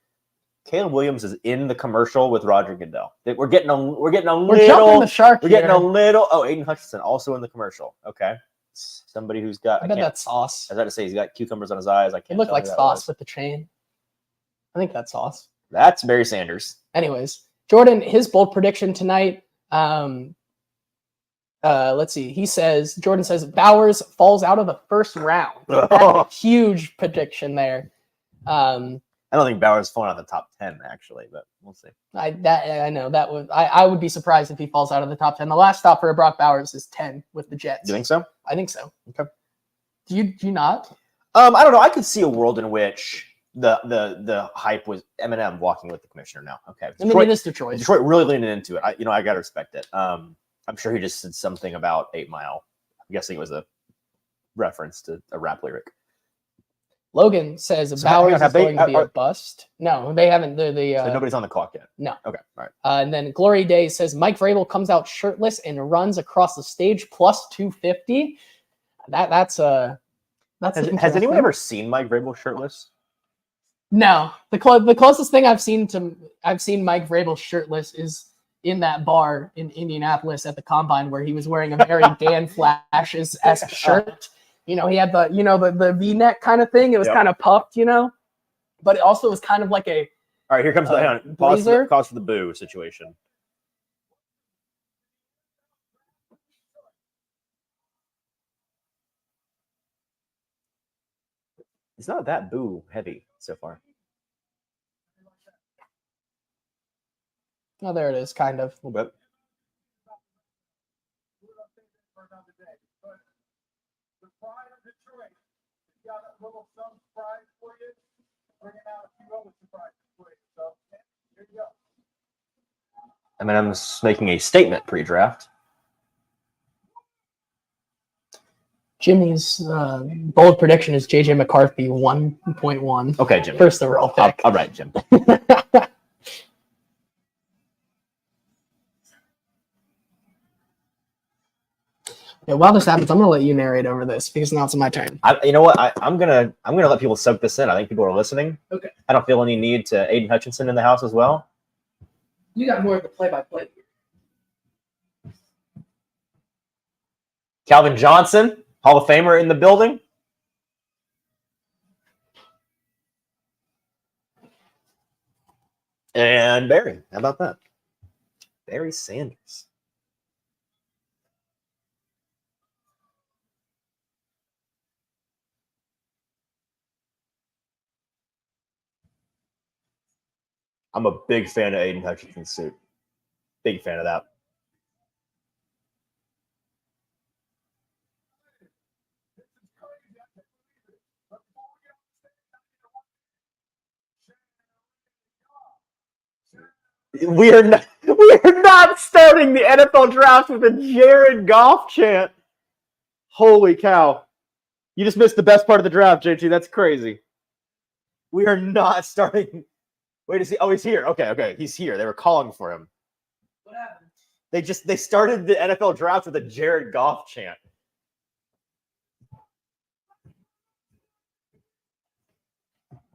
Caleb Williams is in the commercial with Roger Goodell. We're getting a little. Jumping the shark. We're getting a little. Oh, Aiden Hutchinson also in the commercial. Okay, somebody who's got. I bet that's Sauce. I was about to say he's got cucumbers on his eyes. I can't. It looked like tell who that Sauce was. with the chain. I think that's Sauce. That's Barry Sanders. Anyways, Jordan, his bold prediction tonight. Let's see. Jordan says Bowers falls out of the first round. That's a huge prediction there. I don't think Bowers falling out of the top 10 actually, but we'll see. I know that would I would be surprised if he falls out of the top 10. The last stop for Brock Bowers is 10 with the Jets. You think so? I think so. Okay. Do you not? I don't know. I could see a world in which the hype was Eminem walking with the commissioner now. Okay. I mean, it is Detroit. Detroit really leaning into it. I gotta respect it. I'm sure he just said something about 8 Mile. I'm guessing it was a reference to a rap lyric. Logan says Bowers is going to be a bust. No, they haven't. So nobody's on the clock yet. No. Okay. All right. And then Glory Day says Mike Vrabel comes out shirtless and runs across the stage plus 250. That's Has anyone ever seen Mike Vrabel shirtless? No. The closest thing I've seen Mike Vrabel shirtless is in that bar in Indianapolis at the Combine where he was wearing a very Dan Flashes-esque shirt. He had the V-neck kind of thing. It was kind of puffed, but it also was kind of like a. All right, here comes the pause for the boo situation. It's not that boo heavy so far. Oh, there it is, kind of. A little bit. I mean, I'm making a statement pre-draft. Jimmy's bold prediction is JJ McCarthy 1.1. Okay, Jim. First overall pick. All right, Jim. Yeah, while this happens, I'm gonna let you narrate over this because now it's my turn. You know what? I'm gonna let people soak this in. I think people are listening. Okay. I don't feel any need to Aiden Hutchinson in the house as well. You got more of the play-by-play. Calvin Johnson, Hall of Famer in the building. And Barry. How about that? Barry Sanders. I'm a big fan of Aiden Hutchinson's suit. Big fan of that. We are not starting the NFL draft with a Jared Goff chant. Holy cow. You just missed the best part of the draft, JT. That's crazy. We are not starting. Wait, is he? Oh, he's here. Okay. He's here. They were calling for him. What happened? They started the NFL draft with a Jared Goff chant.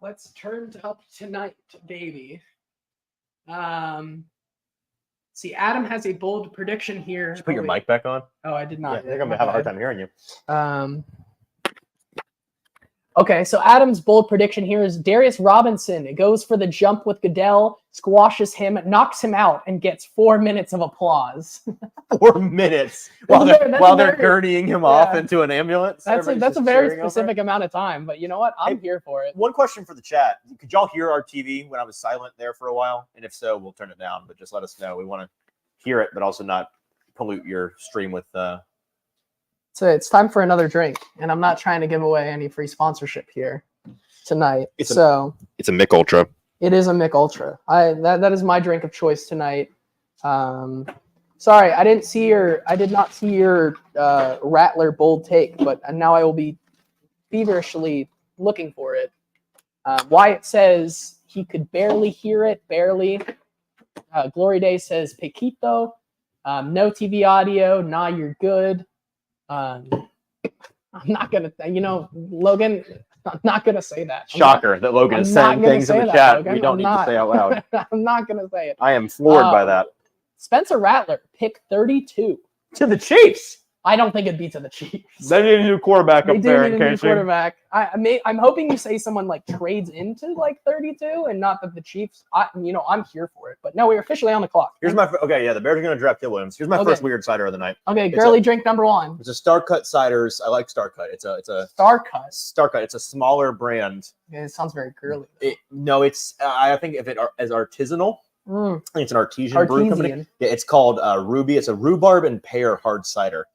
Let's turn up tonight, baby. See, Adam has a bold prediction here. Did you put your mic back on? Oh, I did not. Yeah, they're gonna have a hard time hearing you. Okay, so Adam's bold prediction here is Darius Robinson. It goes for the jump with Goodell, squashes him, knocks him out, and gets 4 minutes of applause. 4 minutes while they're gurneying him off into an ambulance. That's a very specific amount of time, but you know what? I'm here for it. One question for the chat: could y'all hear our TV when I was silent there for a while? And if so, we'll turn it down. But just let us know. We want to hear it, but also not pollute your stream with. So it's time for another drink, and I'm not trying to give away any free sponsorship here tonight. It's a Mick Ultra. It is a Mick Ultra. That is my drink of choice tonight. Sorry, I did not see your Rattler bold take, but now I will be feverishly looking for it. Wyatt says he could barely hear it, barely. Glory Day says Pequito. No TV audio. Nah, you're good. I'm not gonna, Logan. I'm not gonna say that. Shocker that Logan is saying things in the chat Logan. We don't need to say out loud. I'm not gonna say it. I am floored by that. Spencer Rattler, pick 32 to the Chiefs. I don't think it'd be to the Chiefs. They need a new quarterback up there. They do need a new quarterback. I'm hoping you say someone like trades into like 32, and not that the Chiefs. I'm here for it. But no, we're officially on the clock. Here's my the Bears are going to draft Caleb Williams. Here's my first weird cider of the night. Okay, girly drink number one. It's a Star Cut ciders. I like Star Cut. It's a Star Cut. Star Cut. It's a smaller brand. Yeah, it sounds very girly. It's I think if it is artisanal. I think it's an artesian brew company. Yeah, it's called Ruby. It's a rhubarb and pear hard cider.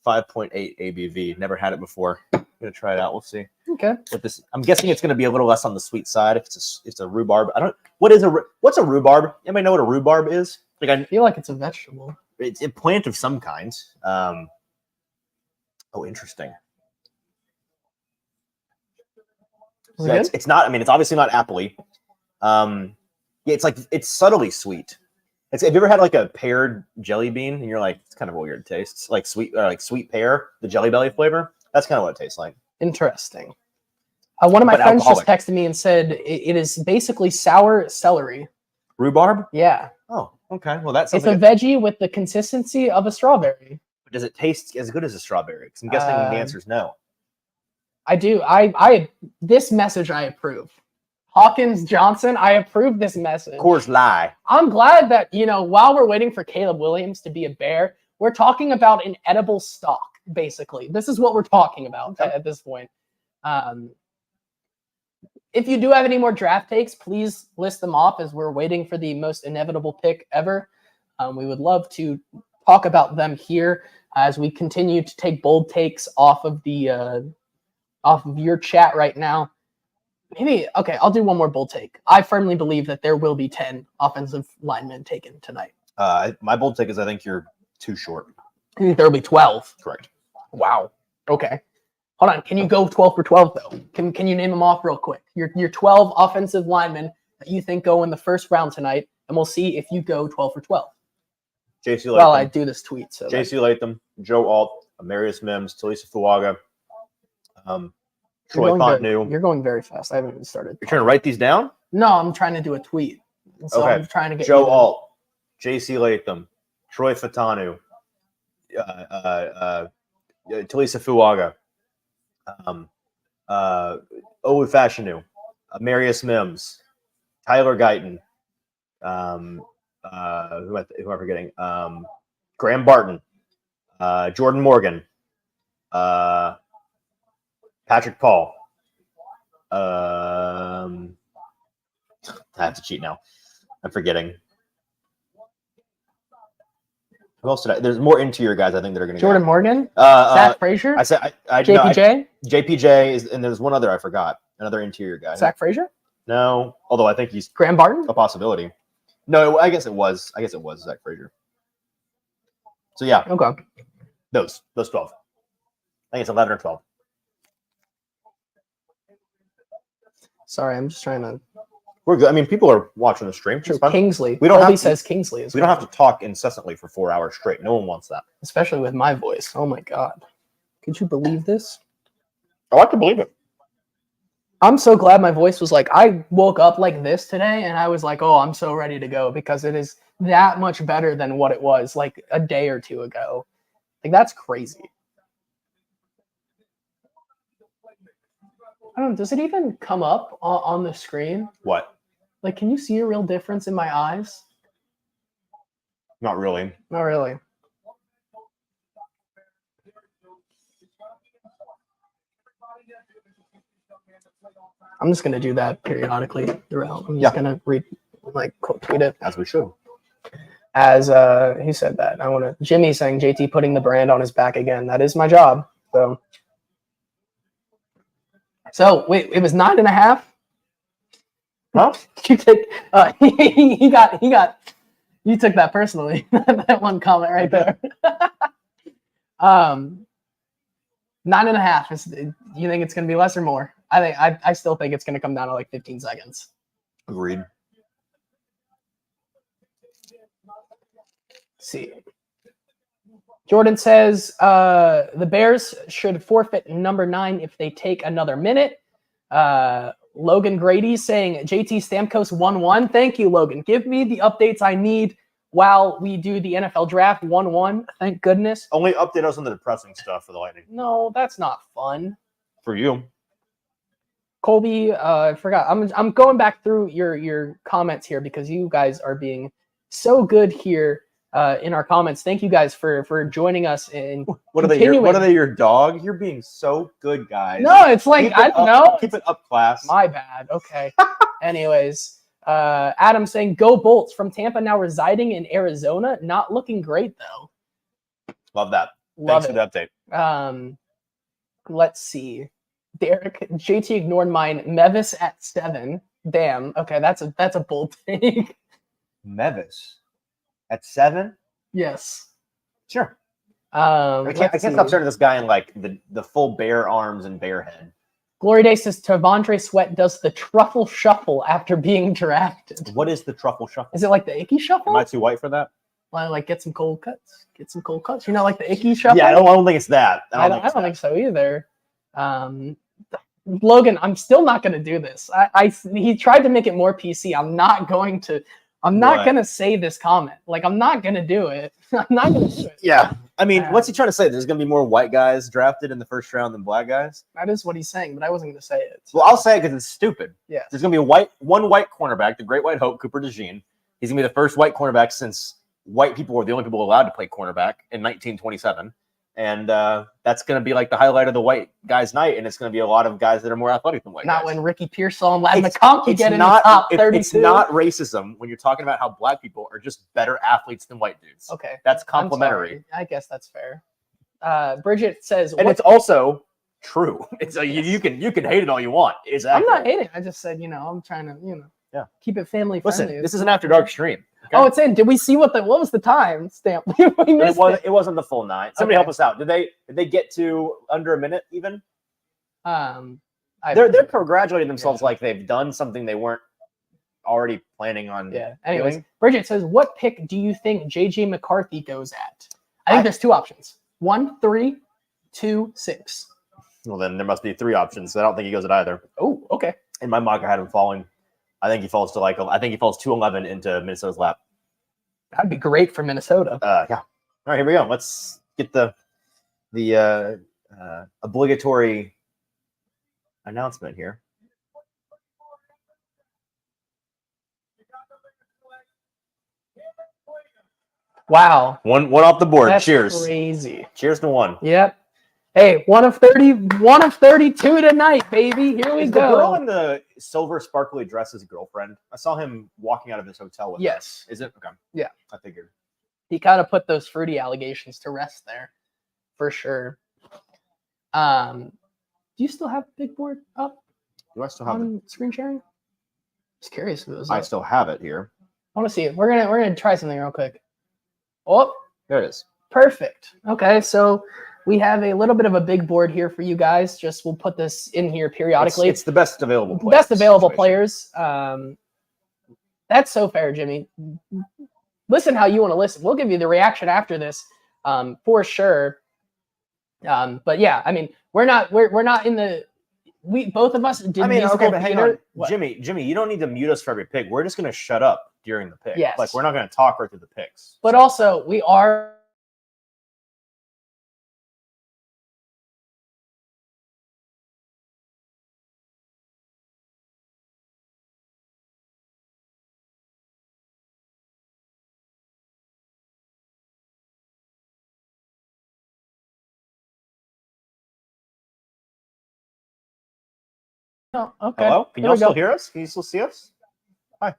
5.8 ABV. Never had it before. I'm gonna try it out. We'll see. Okay. With this, I'm guessing it's gonna be a little less on the sweet side. If it's a rhubarb. What's a rhubarb? Anybody know what a rhubarb is? Like I feel like it's a vegetable. It's a plant of some kind. Oh, interesting. So it's not. I mean, it's obviously not appley. Yeah, it's subtly sweet. Have you ever had like a paired jelly bean and you're like, it's kind of a weird taste, like sweet pear, the Jelly Belly flavor? That's kind of what it tastes like. Interesting. One of my friends just texted me and said it is basically sour celery. Rhubarb? Yeah. Oh, okay. Well, that's it's a veggie with the consistency of a strawberry. But does it taste as good as a strawberry? Because I'm guessing the answer is no. I do. This message I approve. Hawkins Johnson, I approve this message. Coors lie. I'm glad that, while we're waiting for Caleb Williams to be a Bear, we're talking about an edible stock, basically. This is what we're talking about at this point. If you do have any more draft takes, please list them off as we're waiting for the most inevitable pick ever. We would love to talk about them here as we continue to take bold takes off of your chat right now. I'll do one more bold take. I firmly believe that there will be 10 offensive linemen taken tonight. My bold take is I think you're too short. I think there will be 12. Correct. Wow. Okay. Hold on. Can you go 12 for 12 though? Can you name them off real quick? Your 12 offensive linemen that you think go in the first round tonight, and we'll see if you go 12 for 12. JC Latham. Well, I do this tweet. So JC Latham, Joe Alt, Amarius Mims, Talisa Fuaga, Troy Fontenot. You're going very fast. I haven't even started. You're trying to write these down? No, I'm trying to do a tweet. So I'm trying to get Joe Alt, JC Latham, Troy Fontenot, Talisa Fuaga, Olu Fashanu, Amarius Mims, Tyler Guyton, who am I forgetting? Graham Barton, Jordan Morgan, Patrick Paul. I have to cheat now. I'm forgetting. Who else did I? There's more interior guys I think that are going to Jordan Morgan, Zach Frazier. I said JPJ. JPJ is, and there's one other I forgot. Another interior guy. Zach Frazier. No, although I think he's Graham Barton. A possibility. No, I guess it was Zach Frazier. So yeah. Okay. Those 12. I think it's 11 or 12. Sorry, I'm just trying to. We're good. I mean, people are watching the stream. True. Kingsley. Says Kingsley. We don't have to talk incessantly for 4 hours straight. No one wants that. Especially with my voice. Oh my God. Could you believe this? I like to believe it. I'm so glad my voice was like, I woke up like this today and I was like, oh, I'm so ready to go because it is that much better than what it was like a day or two ago. Like, that's crazy. I don't know. Does it even come up on the screen? What? Like, can you see a real difference in my eyes? Not really. Not really. I'm just going to do that periodically throughout. I'm just going to tweet it. As we should. As he said that. I want to. Jimmy saying JT putting the brand on his back again. That is my job. So wait, it was 9.5. Huh? You take. He got. You took that personally. That one comment right there. 9.5 is. You think it's going to be less or more? I still think it's going to come down to like 15 seconds. Agreed. Let's see. Jordan says the Bears should forfeit number 9 if they take another minute. Logan Grady saying JT Stamkos 1-1. Thank you, Logan. Give me the updates I need while we do the NFL draft 1-1. Thank goodness. Only update us on the depressing stuff for the Lightning. No, that's not fun. For you. Colby, I forgot. I'm going back through your comments here because you guys are being so good here in our comments. Thank you guys for joining us and what are they? Your dog? You're being so good, guys. No, it's like I don't know. Keep it up, class. My bad. Okay. Anyways, Adam saying go Bolts from Tampa now residing in Arizona. Not looking great though. Love that. Love Thanks for the update. Let's see. Derek JT ignored mine. Mevis at 7. Damn. Okay, that's a bold take. Mevis at 7. Yes. Sure. I can't stop staring at this guy in like the full bear arms and bear head. Glory Day says Tavondre Sweat does the truffle shuffle after being drafted. What is the truffle shuffle? Is it like the icky shuffle? Am I too white for that? Like get some cold cuts. Get some cold cuts. You know, like the icky shuffle? Yeah, I don't think it's that. I don't think so either. Logan, I'm still not going to do this. He tried to make it more PC. I'm not going to say this comment. Like, I'm not going to do it. I'm not going to do it. Yeah. I mean, what's he trying to say? There's going to be more white guys drafted in the first round than black guys? That is what he's saying, but I wasn't going to say it. So. Well, I'll say it because it's stupid. Yeah. There's going to be one white cornerback, the Great White Hope, Cooper DeJean. He's going to be the first white cornerback since white people were the only people allowed to play cornerback in 1927. And that's going to be like the highlight of the white guys' night, and it's going to be a lot of guys that are more athletic than white guys. Not when Ricky Pearsall and Ladd McConkey get in the top 32. It's not racism when you're talking about how black people are just better athletes than white dudes. Okay. That's complimentary. I guess that's fair. Bridget says... And it's also true. It's you can hate it all you want. It's accurate. I'm not hating. I just said, I'm trying to, keep it family friendly. Listen, this is an After Dark stream. Okay? Oh, it's in. Did we see what was the time stamp? We missed it wasn't the full 9. Somebody help us out. Did they get to under a minute even? They're congratulating themselves like they've done something they weren't already planning on. Yeah. Anyways, doing. Bridget says, "What pick do you think JJ McCarthy goes at?" I think there's 2 options: 1, 3, 2, 6. Well, then there must be 3 options. I don't think he goes at either. Oh, okay. In my mock, I had him falling. I think he falls to 211 into Minnesota's lap. That'd be great for Minnesota. Yeah. All right, here we go. Let's get the obligatory announcement here. Wow. One off the board. That's Cheers. Crazy. Cheers to 1. Yep. Hey, 1 of 32 tonight, baby. Here we Is go. the girl in the silver sparkly dress his girlfriend? I saw him walking out of his hotel with her. Yes. Is it? Okay. Yeah. I figured. He kind of put those fruity allegations to rest there, for sure. Do you still have Big Board up? Do I still have on screen sharing? Just curious if it was. I still have it here. I want to see it. We're gonna try something real quick. Oh, there it is. Perfect. Okay, so we have a little bit of a big board here for you guys. Just we'll put this in here periodically. It's the best available players. Players. That's so fair, Jimmy. Listen how you want to listen. We'll give you the reaction after this, for sure. But yeah, I mean, we're not in the. We both of us did. I mean, okay, but hang on, What? Jimmy, you don't need to mute us for every pick. We're just gonna shut up during the pick. Yes. Like we're not gonna talk right through the picks. But also, we are. Oh, okay. Hello? Can Here y'all we go. still hear us? Can you still see us? Hi.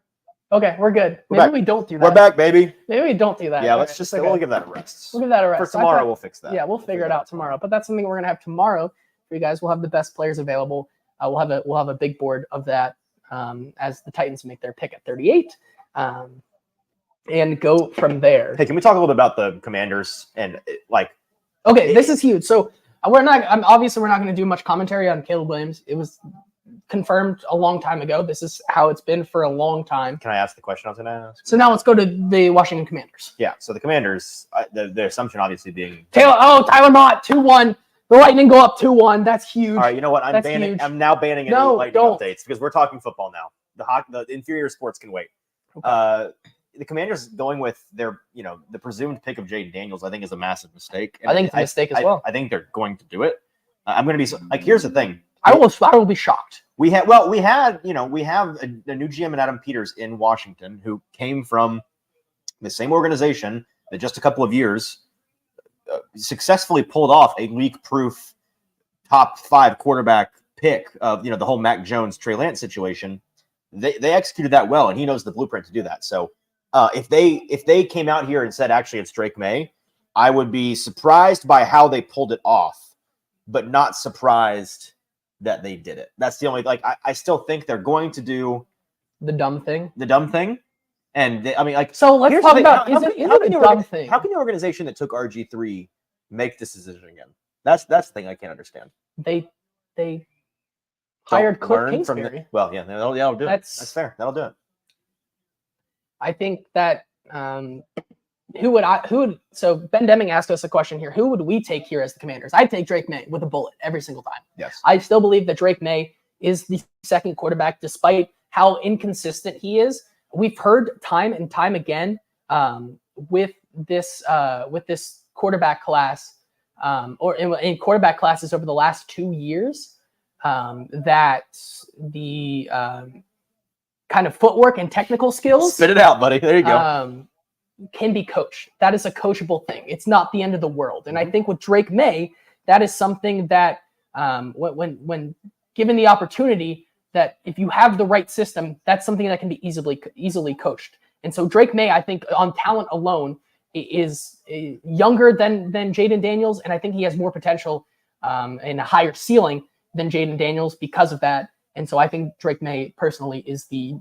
Okay, we're good. We're Maybe back. we don't do that. We're back, baby. Maybe we don't do that. Yeah, All let's right, just it's okay. we'll give that a rest. We'll give that a rest. For tomorrow, we'll fix that. Yeah, we'll figure it out tomorrow. But that's something we're gonna have tomorrow for you guys. We'll have the best players available. We'll have a big board of that as the Titans make their pick at 38, and go from there. Hey, can we talk a little bit about the Commanders and like? Okay, this is huge. So we're not going to do much commentary on Caleb Williams. It was confirmed a long time ago. This is how it's been for a long time. Can I ask the question I was going to ask? So now let's go to the Washington Commanders. Yeah. So the Commanders, the assumption obviously being Tyler Mott 2-1. The Lightning go up 2-1. That's huge. All right. You know what? That's huge. I'm now banning any Lightning updates because we're talking football now. The inferior sports can wait. Okay. The Commanders going with their, the presumed pick of Jaden Daniels, I think is a massive mistake. And I think it's a mistake as well. I think they're going to do it. I'm going to be like, here's the thing. I will be shocked. We have a new GM in Adam Peters in Washington who came from the same organization that just a couple of years successfully pulled off a leak-proof top 5 quarterback pick of the whole Mac Jones, Trey Lance situation. They executed that well, and he knows the blueprint to do that. So if they came out here and said actually it's Drake May, I would be surprised by how they pulled it off, but not surprised that they did it. That's the only I still think they're going to do the dumb thing. And so let's talk about is it a dumb thing? How can the organization that took RG3 make this decision again? That's the thing I can't understand. They hired Cliff Kingsbury. That'll do it. That's fair. That'll do it. I think that so Ben Deming asked us a question here. Who would we take here as the Commanders? I'd take Drake May with a bullet every single time. Yes. I still believe that Drake May is the second quarterback, despite how inconsistent he is. We've heard time and time again with this quarterback class or in quarterback classes over the last 2 years that the kind of footwork and technical skills. Spit it out, buddy. There you go. Can be coached. That is a coachable thing. It's not the end of the world. And I think with Drake May, that is something that when given the opportunity, that if you have the right system, that's something that can be easily coached. And so Drake May, I think on talent alone, is younger than Jaden Daniels. And I think he has more potential and a higher ceiling than Jaden Daniels because of that. And so I think Drake May personally is the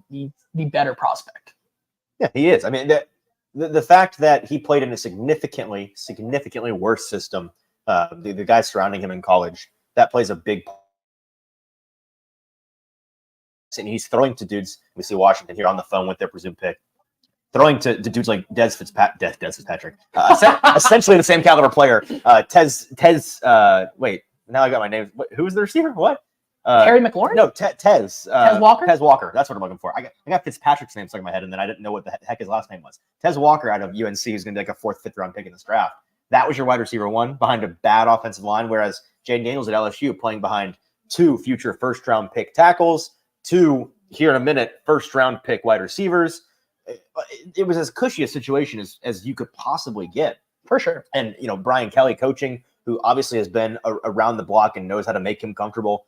better prospect. Yeah, he is. I mean, the fact that he played in a significantly worse system, the guys surrounding him in college, that plays a big part. And he's throwing to dudes. We see Washington here on the phone with their presumed pick, throwing to dudes like Des Fitzpatrick, essentially the same caliber player. Wait, now I got my name. Who was the receiver? What? Terry McLaurin? No, Tez Walker? Tez Walker. That's what I'm looking for. I got Fitzpatrick's name stuck in my head, and then I didn't know what the heck his last name was. Tez Walker out of UNC, who's going to be like a 4th, 5th round pick in this draft. That was your wide receiver 1 behind a bad offensive line, whereas Jaden Daniels at LSU playing behind 2 future 1st round pick tackles, 2 here in a minute 1st round pick wide receivers. It was as cushy a situation as you could possibly get. For sure. And Brian Kelly coaching, who obviously has been around the block and knows how to make him comfortable.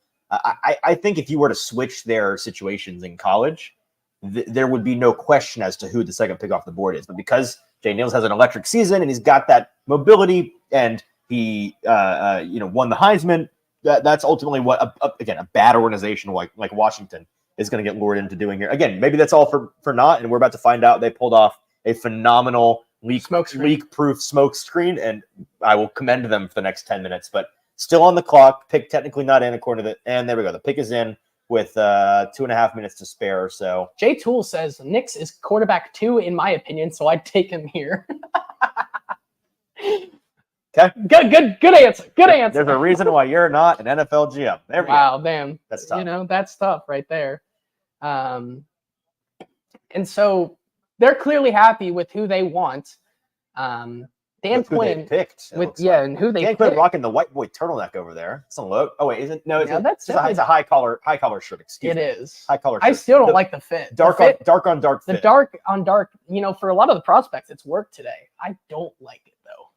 I think if you were to switch their situations in college, there would be no question as to who the second pick off the board is. But because Jay Niels has an electric season and he's got that mobility and he won the Heisman, that's ultimately what a bad organization like Washington is going to get lured into doing here. Again, maybe that's all for naught, and we're about to find out they pulled off a phenomenal leak-proof smoke screen, and I will commend them for the next 10 minutes. But still on the clock, pick technically not in according to the, and there we go. The pick is in with 2.5 minutes to spare or so. Jay Toole says Nix is quarterback 2 in my opinion, so I'd take him here. Okay. Good answer. Good answer. There's a reason why you're not an NFL GM. There we go. Wow, damn. That's tough. That's tough right there. And so they're clearly happy with who they want. Dan Quinn picked. And who they Dan Quinn rocking the white boy turtleneck over there. It's a look. Oh wait, isn't no? It's a high collar shirt. Excuse me. It is high collar shirt. I still don't like the fit. Dark on dark. The dark on dark. For a lot of the prospects, it's worked today. I don't like it though.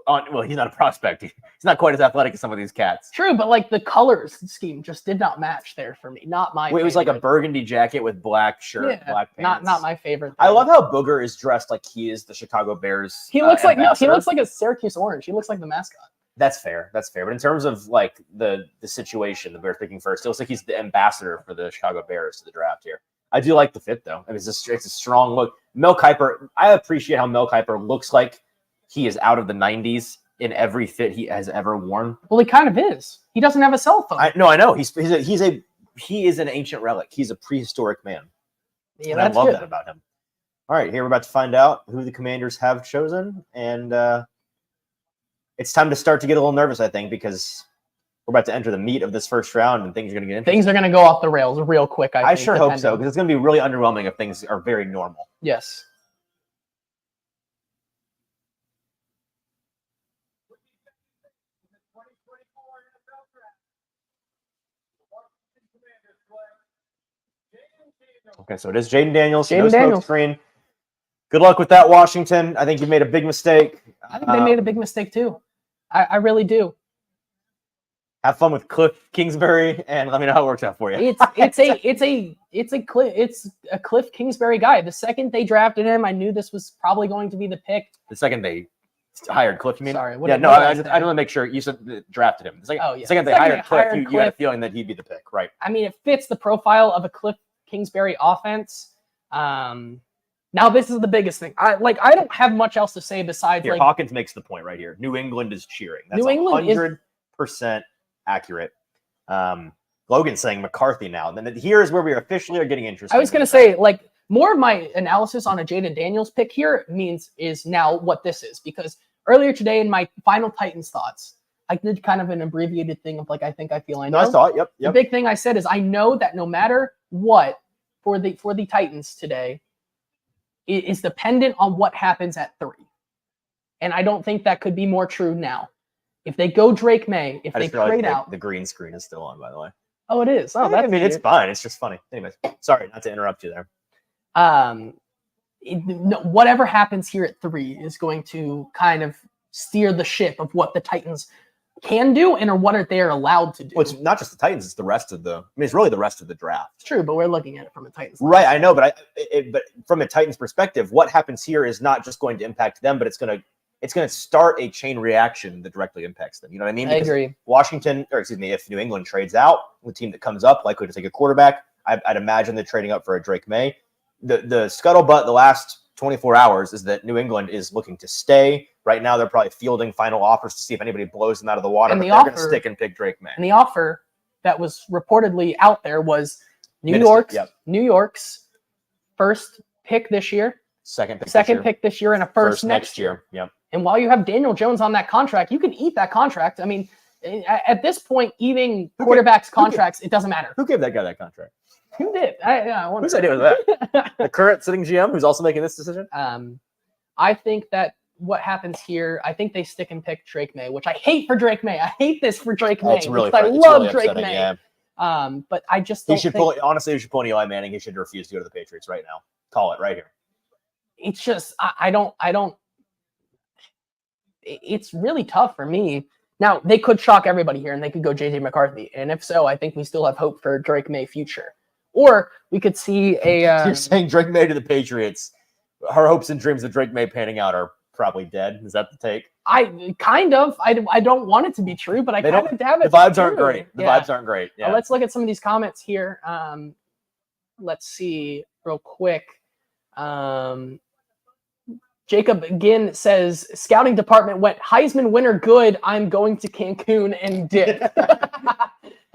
Well, he's not a prospect. He's not quite as athletic as some of these cats. True, but like the colors scheme just did not match there for me. Not my. Wait, it was like a favorite. burgundy jacket with black shirt, Yeah, black pants. not my favorite. I love how Booger is dressed like he is the Chicago Bears. He looks like ambassador. he looks like a Syracuse orange. He looks like the mascot. That's fair. That's fair. But in terms of like the situation, the Bears picking first, it looks like he's the ambassador for the Chicago Bears to the draft here. I do like the fit though. I mean, it's a strong look. Mel Kiper, I appreciate how Mel Kiper looks like he is out of the 90s in every fit he has ever worn. Well, he kind of is. He doesn't have a cell phone. I know. He is an ancient relic. He's a prehistoric man. Yeah, and I that's love good. that about him. All right, here we're about to find out who the Commanders have chosen, and it's time to start to get a little nervous, I think, because we're about to enter the meat of this first round, and things are going to get interesting. Things are going to go off the rails real quick. I sure hope so, because it's going to be really underwhelming if things are very normal. Yes. Okay, so it is Jaden Daniels. Jaden no smoke Daniels. screen. Good luck with that, Washington. I think you made a big mistake. I think they made a big mistake too. I really do. Have fun with Cliff Kingsbury, and let me know how it works out for you. It's a Cliff Kingsbury guy. The second they drafted him, I knew this was probably going to be the pick. The second they hired Cliff, you mean? Sorry, I what did want I to make sure you said drafted him. Oh, yeah. The second they hired Cliff, you had a feeling that he'd be the pick, right? I mean, it fits the profile of a Cliff Kingsbury offense. Now this is the biggest thing. I don't have much else to say besides Here, Hawkins makes the point right here. New England is cheering. That's New England 100% accurate. Logan's saying McCarthy now. Then here's where we officially are getting interested. I was going to say, like, more of my analysis on a Jaden Daniels pick here is now what this is, because earlier today in my final Titans thoughts, I did kind of an abbreviated thing of like, I think, I feel, I know. No, I saw it. Yep. The big thing I said is I know that no matter what for the Titans today, it is dependent on what happens at 3. And I don't think that could be more true now. If they go Drake May, if they trade out. The green screen is still on, by the way. Oh, it is. Oh, that's it's fine. It's just funny. Anyways, sorry not to interrupt you there. Whatever happens here at 3 is going to kind of steer the ship of what the Titans can do and or what they are allowed to do. Well, it's not just the Titans; it's the rest of the. I mean, it's really the rest of the draft. It's true, but we're looking at it from a Titans. Right, I know, but but from a Titans perspective, what happens here is not just going to impact them, but it's going to start a chain reaction that directly impacts them. You know what I mean? I agree. If New England trades out, the team that comes up likely to take a quarterback, I'd imagine they're trading up for a Drake May. The scuttlebutt the last 24 hours is that New England is looking to stay. Right now, they're probably fielding final offers to see if anybody blows them out of the water, but they're going to stick and pick Drake May. And the offer that was reportedly out there was New York's first pick this year, second pick this year, and a first next year. Yep. And while you have Daniel Jones on that contract, you can eat that contract. I mean, at this point, eating quarterbacks' contracts, it doesn't matter. Who gave that guy that contract? Who did? Whose idea was that? The current sitting GM who's also making this decision? I think that what happens here, I think they stick and pick Drake May, which I hate for Drake May. I hate this for Drake May. It's really I love Drake upsetting, May. Yeah. But I just don't honestly, you should pull an Eli Manning. He should refuse to go to the Patriots right now. Call it right here. It's just, I don't, it's really tough for me. Now, they could shock everybody here and they could go JJ McCarthy. And if so, I think we still have hope for Drake May future. Or we could see a... You're saying Drake May to the Patriots. Our hopes and dreams of Drake May panning out are probably dead. Is that the take? I don't want it to be true, but I kind of have it. The vibes aren't great. The vibes aren't great. Yeah. Let's look at some of these comments here. Let's see real quick. Jacob again says, scouting department went Heisman winner good. I'm going to Cancun and dip.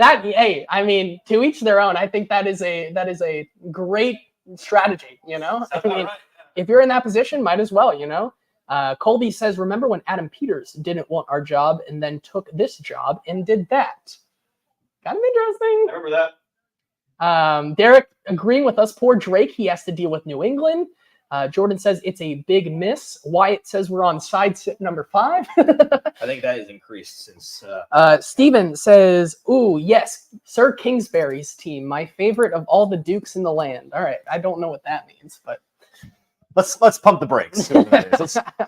Hey, I mean, to each their own. I think that is a great strategy, you know? I mean, if you're in that position, might as well, you know? Colby says, remember when Adam Peters didn't want our job and then took this job and did that? Kind of interesting. I remember that. Derek agreeing with us. Poor Drake. He has to deal with New England. Jordan says it's a big miss. Wyatt says we're on side sit number 5. I think that has increased since. Steven says, ooh, yes, Sir Kingsbury's team, my favorite of all the Dukes in the land. All right. I don't know what that means, but. let's pump the brakes.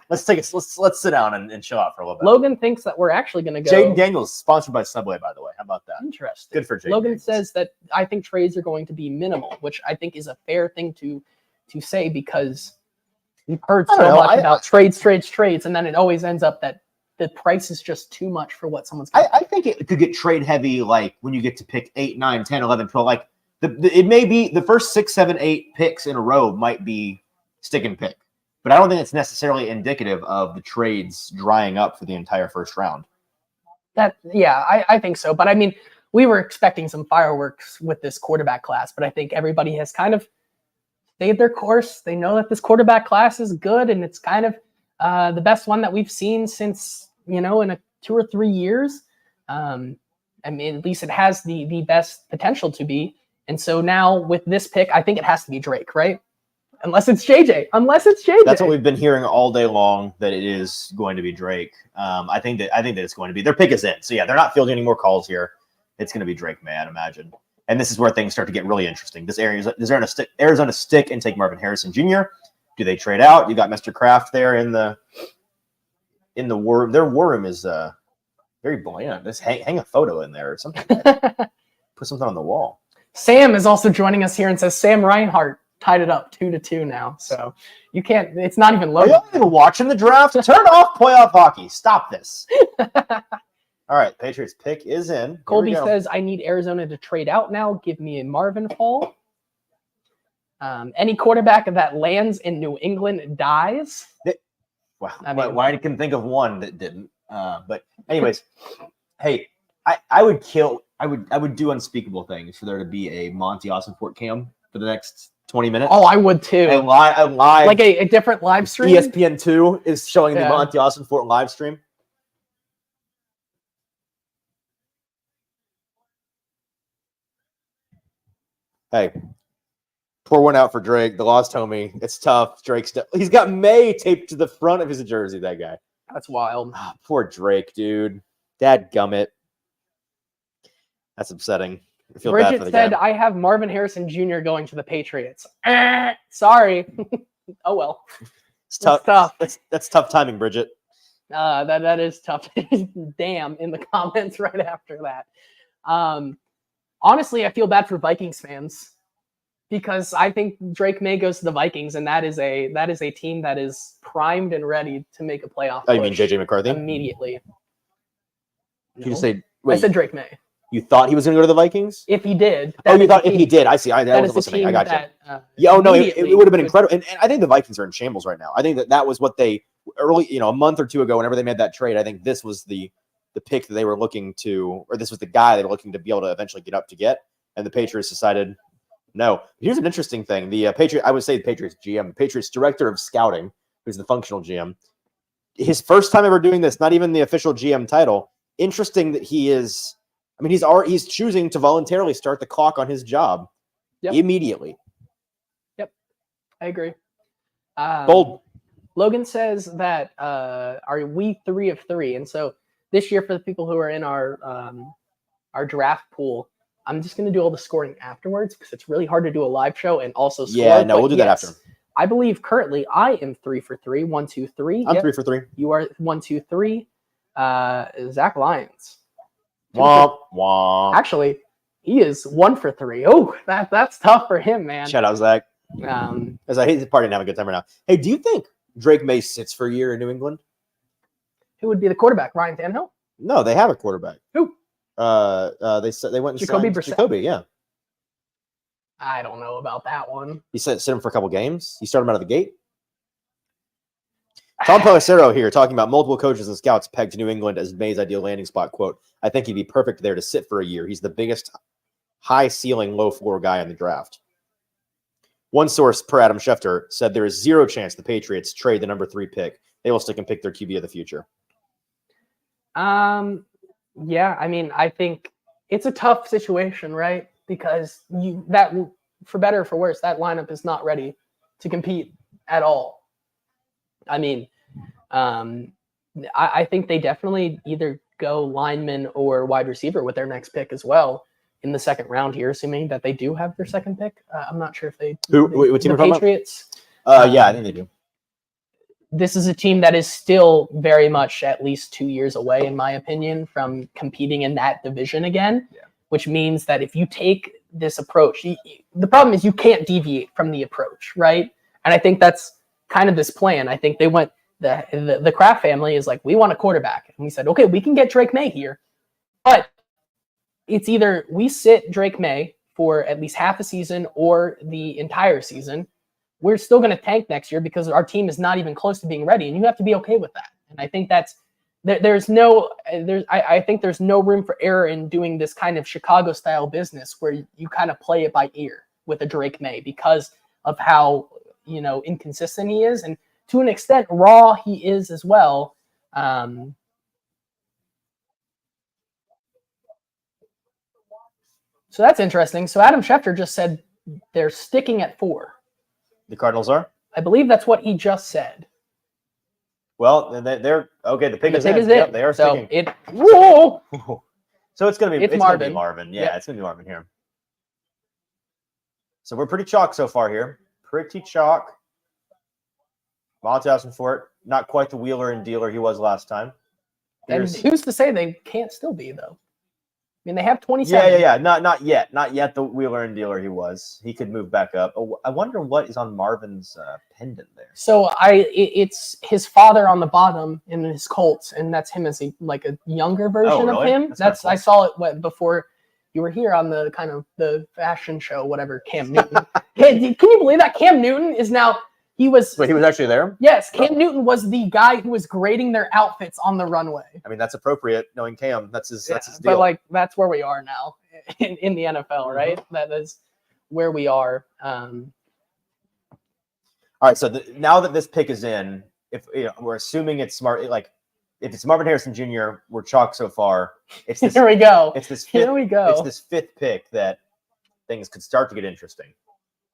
Let's sit down and chill out for a little bit. Logan thinks that we're actually going to go. Jaden Daniels, sponsored by Subway, by the way. How about that? Interesting. Good for Jaden. Logan Daniels. says that I think trades are going to be minimal, which I think is a fair thing to say because we've heard so much about trades, and then it always ends up that the price is just too much for what someone's going to I think it could get trade heavy, like when you get to pick 8, 9, 10, 11, 12. Like it may be the first 6, 7, 8 picks in a row might be stick and pick, but I don't think it's necessarily indicative of the trades drying up for the entire first round. I think so. But I mean, we were expecting some fireworks with this quarterback class, but I think everybody has kind of stayed their course. They know that this quarterback class is good, and it's kind of the best one that we've seen since, in a 2 or 3 years. I mean, at least it has the best potential to be. And so now with this pick, I think it has to be Drake, right? Unless it's JJ. That's what we've been hearing all day long, that it is going to be Drake. I think that it's going to be. Their pick is in. So yeah, they're not fielding any more calls here. It's going to be Drake, man, imagine. And this is where things start to get really interesting. Does Arizona stick and take Marvin Harrison Jr.? Do they trade out? You got Mr. Kraft there in the war room. Their war room is very bland. Just hang a photo in there or something. Put something on the wall. Sam is also joining us here and says Sam Reinhart tied it up 2-2 now. So you can't. It's not even low. Are you even watching the draft? Turn off playoff hockey. Stop this. All right, Patriots pick is in. Colby says I need Arizona to trade out now. Give me a Marvin Fall. Any quarterback that lands in New England dies. Wow. I can think of one that didn't. But anyways, hey, I would do unspeakable things for there to be a Monty Austin-Fort cam for the next 20 minutes. Oh, I would too. A live like a different live stream. ESPN2 is showing the Monty Austin-Fort live stream. Hey, pour one out for Drake. The lost homie. It's tough. He's got May taped to the front of his jersey, that guy. That's wild. Oh, poor Drake, dude. Dadgummit. That's upsetting. I feel bad for the Bridget said, guy. I have Marvin Harrison Jr. going to the Patriots. Sorry. Oh, well. It's tough. That's tough timing, Bridget. That is tough. Damn, in the comments right after that. Honestly, I feel bad for Vikings fans because I think Drake May goes to the Vikings, and that is a team that is primed and ready to make a playoff. Oh, you mean JJ McCarthy? Immediately. No. You say? Wait, I said Drake May. You thought he was going to go to the Vikings? If he did. Oh, you thought if he did. I see. I wasn't listening. I got you. It would have been incredible. And I think the Vikings are in shambles right now. I think that was what they early, a month or two ago, whenever they made that trade, I think this was the pick that they were looking to, or this was the guy they were looking to be able to eventually get up to get. And the Patriots decided, no. Here's an interesting thing. The Patriots GM, Patriots director of scouting, who's the functional GM, his first time ever doing this, not even the official GM title. Interesting that he's choosing to voluntarily start the clock on his job immediately. Yep, I agree. Bold. Logan says that are we 3 of 3, and so this year for the people who are in our draft pool, I'm just going to do all the scoring afterwards because it's really hard to do a live show and also score. Yeah, no, we'll do that after. I believe currently I am 3 for 3. 1, 2, 3. I'm 3 for 3. You are 1, 2, 3. Zach Lyons. Womp, womp. Actually, he is 1 for 3. Oh, that's tough for him, man. Shout out, Zach. As I hate the party and have a good time right now. Hey, do you think Drake May sits for a year in New England? Who would be the quarterback? Ryan Tannehill? No, they have a quarterback. Who? They went and Jacoby signed Brissett? Jacoby, yeah. I don't know about that one. He sit him for a couple games. You start him out of the gate. Tom Pelissero here talking about multiple coaches and scouts pegged to New England as May's ideal landing spot. Quote, I think he'd be perfect there to sit for a year. He's the biggest high ceiling, low floor guy in the draft. One source, per Adam Schefter, said there is zero chance the Patriots trade the number 3 pick. They will stick and pick their QB of the future. Yeah, I mean, I think it's a tough situation, right? Because for better or for worse, that lineup is not ready to compete at all. I mean, I think they definitely either go lineman or wide receiver with their next pick as well in the second round here, assuming that they do have their second pick. I'm not sure if they. What team the Patriots. Yeah, I think they do. This is a team that is still very much at least 2 years away, in my opinion, from competing in that division again, which means that if you take this approach, the problem is you can't deviate from the approach, right? And I think that's kind of this plan. I think they went, the Kraft family is like, we want a quarterback. And we said, okay, we can get Drake May here, but it's either we sit Drake May for at least half a season or the entire season. We're still going to tank next year because our team is not even close to being ready, and you have to be okay with that. And I think I think there's no room for error in doing this kind of Chicago style business where you kind of play it by ear with a Drake May because of how, inconsistent he is. And to an extent, raw he is as well. So that's interesting. So Adam Schefter just said they're sticking at 4. The Cardinals are? I believe that's what he just said. Well, they're okay. The pick is in. Yep, they are so sticking. Whoa! So it's gonna be Marvin. Gonna be Marvin. Yeah, Yep. It's gonna be Marvin here. So we're pretty chalk so far here. Pretty chalk. Montas and Fort, not quite the wheeler and dealer he was last time. And who's to say they can't still be though? I mean, they have 27. Yeah. Not yet the wheeler and dealer he was. He could move back up. Oh, I wonder what is on Marvin's pendant there. So it's his father on the bottom in his Colts, and that's him as a younger version of him. That's I saw it before you were here on the kind of the fashion show, whatever. Cam Newton. Can you believe that Cam Newton is now? He was actually there? Yes, Cam Newton was the guy who was grading their outfits on the runway. I mean, that's appropriate, knowing Cam. That's his deal. But that's where we are now in the NFL, right? Mm-hmm. That is where we are. All right, so now that this pick is in, if we're assuming it's smart, if it's Marvin Harrison Jr., we're chalk so far. It's this, here we go. It's this. Here we go. It's this 5th pick that things could start to get interesting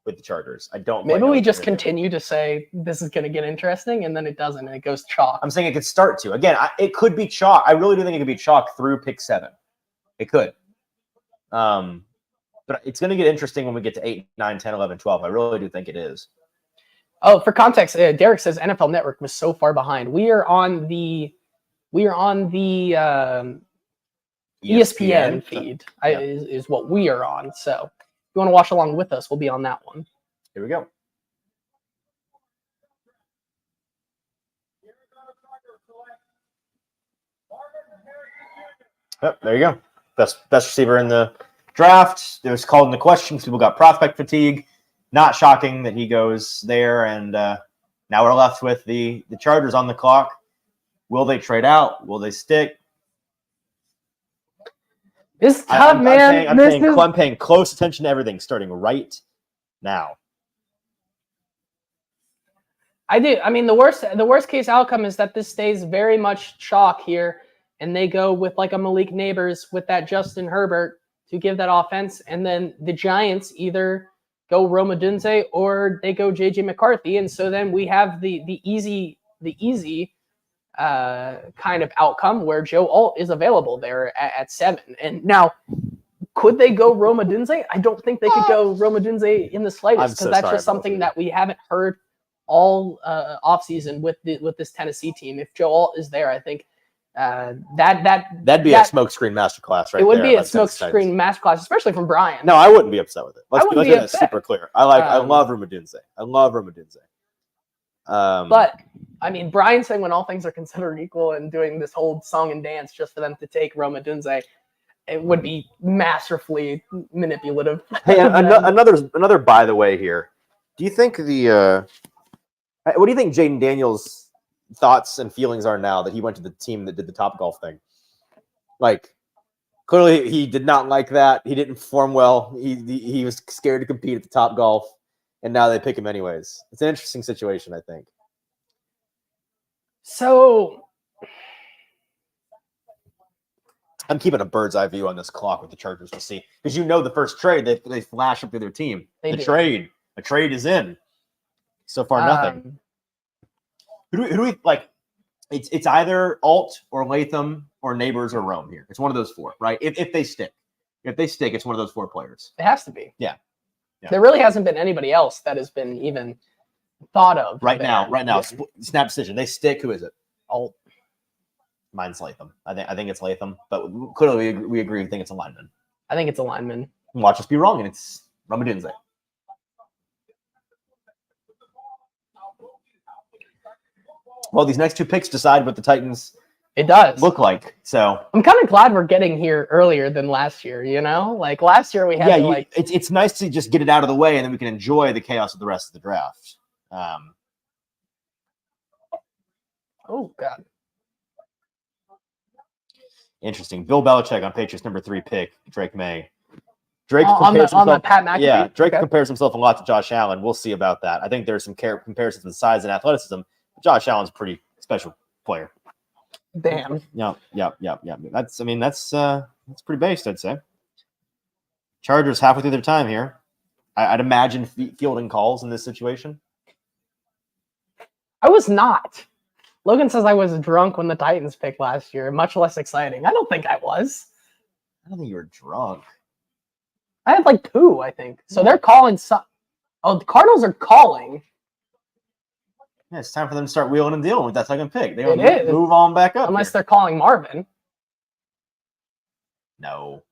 with the Chargers. Maybe we just continue to say this is going to get interesting, and then it doesn't, and it goes chalk. I'm saying it could start to. Again, it could be chalk. I really do think it could be chalk through pick 7. It could. But it's going to get interesting when we get to 8, 9, 10, 11, 12. I really do think it is. Oh, for context, Derek says NFL Network was so far behind. We are on the ESPN feed. Is what we are on. So if you want to watch along with us, we'll be on that one. Here we go. Yep, there you go. Best receiver in the draft. It was called into question. People got prospect fatigue. Not shocking that he goes there. And now we're left with the Chargers on the clock. Will they trade out? Will they stick? It's tough, man. I'm paying close attention to everything starting right now. I do. I mean, the worst case outcome is that this stays very much chalk here, and they go with a Malik Neighbors with that Justin Herbert to give that offense, and then the Giants either go Rome Odunze or they go JJ McCarthy, and so then we have the easy kind of outcome where Joe Alt is available there at 7. And now, could they go Rome Odunze? I don't think they could go Rome Odunze in the slightest, because that's just something that we haven't heard all offseason with this Tennessee team. If Joe Alt is there, I think that'd be a smokescreen masterclass, right? It would be a smokescreen masterclass, especially from Brian. No, I wouldn't be upset with it. Let's be get that super clear. I love Rome Odunze. But I mean, Brian saying when all things are considered equal and doing this whole song and dance just for them to take Rome Odunze, it would be masterfully manipulative. Hey, another by the way here. Do you think what do you think Jaden Daniels' thoughts and feelings are now that he went to the team that did the Topgolf thing? Clearly he did not like that. He didn't perform well. He was scared to compete at the Topgolf, and now they pick him anyways. It's an interesting situation, I think. So I'm keeping a bird's eye view on this clock with the Chargers to see, because the first trade they flash up to their team. A trade is in. So far, nothing. Who do we like? It's either Alt or Latham or Neighbors or Rome here. It's one of those 4, right? If they stick, it's one of those 4 players. It has to be. Yeah. There really hasn't been anybody else that has been even thought of right now. Yeah. Snap decision. They stick. Who is it? Oh, Mine's Latham. I think it's Latham, but clearly we agree. We think it's a lineman. I think it's a lineman. Watch us be wrong, and it's Ramadunze. Well, these next two picks decide what the Titans It does look like. So I'm kind of glad we're getting here earlier than last year. You know, like last year we had it's nice to just get it out of the way, and then we can enjoy the chaos of the rest of the draft. Oh God. Interesting. Bill Belichick on Patriots #3 pick, Drake May. Drake on the Pat McAfee? Yeah, Drake Okay. compares himself a lot to Josh Allen. We'll see about that. I think there's some comparisons with size and athleticism. But Josh Allen's a pretty special player. Damn. Yeah. That's pretty based, I'd say. Chargers halfway through their time here. I'd imagine fielding calls in this situation. I was not. Logan says I was drunk when the Titans picked last year. Much less exciting. I don't think I was. I don't think you were drunk. I had like 2, I think. So they're calling some. Oh, the Cardinals are calling. Yeah, it's time for them to start wheeling and dealing with that second pick. They It want to is. move on back up. Unless here. they're calling Marvin. No.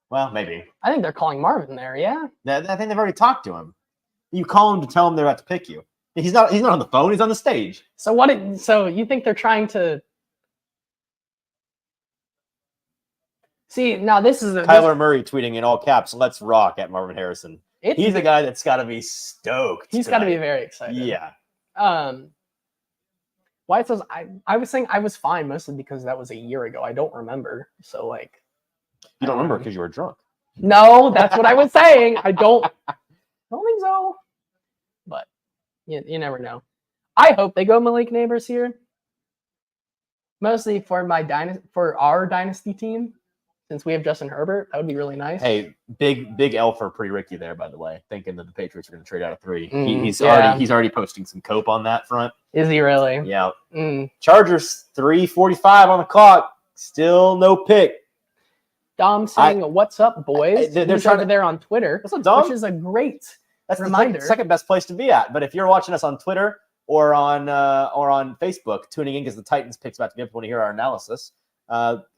Well, maybe. I think they're calling Marvin there, yeah. I think they've already talked to him. You call him to tell him they're about to pick you. He's not on the phone. He's on the stage. So you think they're trying to see now? This is Kyler Murray tweeting in all caps, "Let's rock" at Marvin Harrison. He's a guy that's got to be stoked. He's got to be very excited. Yeah. Wyatt says I was saying I was fine mostly because that was a year ago. I don't remember. So like, you don't remember because you were drunk. No, that's what I was saying. I don't think so. But you never know. I hope they go Malik Neighbors here. Mostly for our dynasty team, since we have Justin Herbert, that would be really nice. Hey, big L for Pretty Ricky there, by the way, thinking that the Patriots are going to trade out of 3. He's already posting some cope on that front. Is he really? Yeah. Chargers 3:45 on the clock. Still no pick. Dom saying, "What's up, boys?" They're He's trying over there on Twitter, What's up, Dom? which is a great That's reminder. the second best place to be at. But if you're watching us on Twitter or on Facebook, tuning in because the Titans pick's about to be up, want to hear our analysis,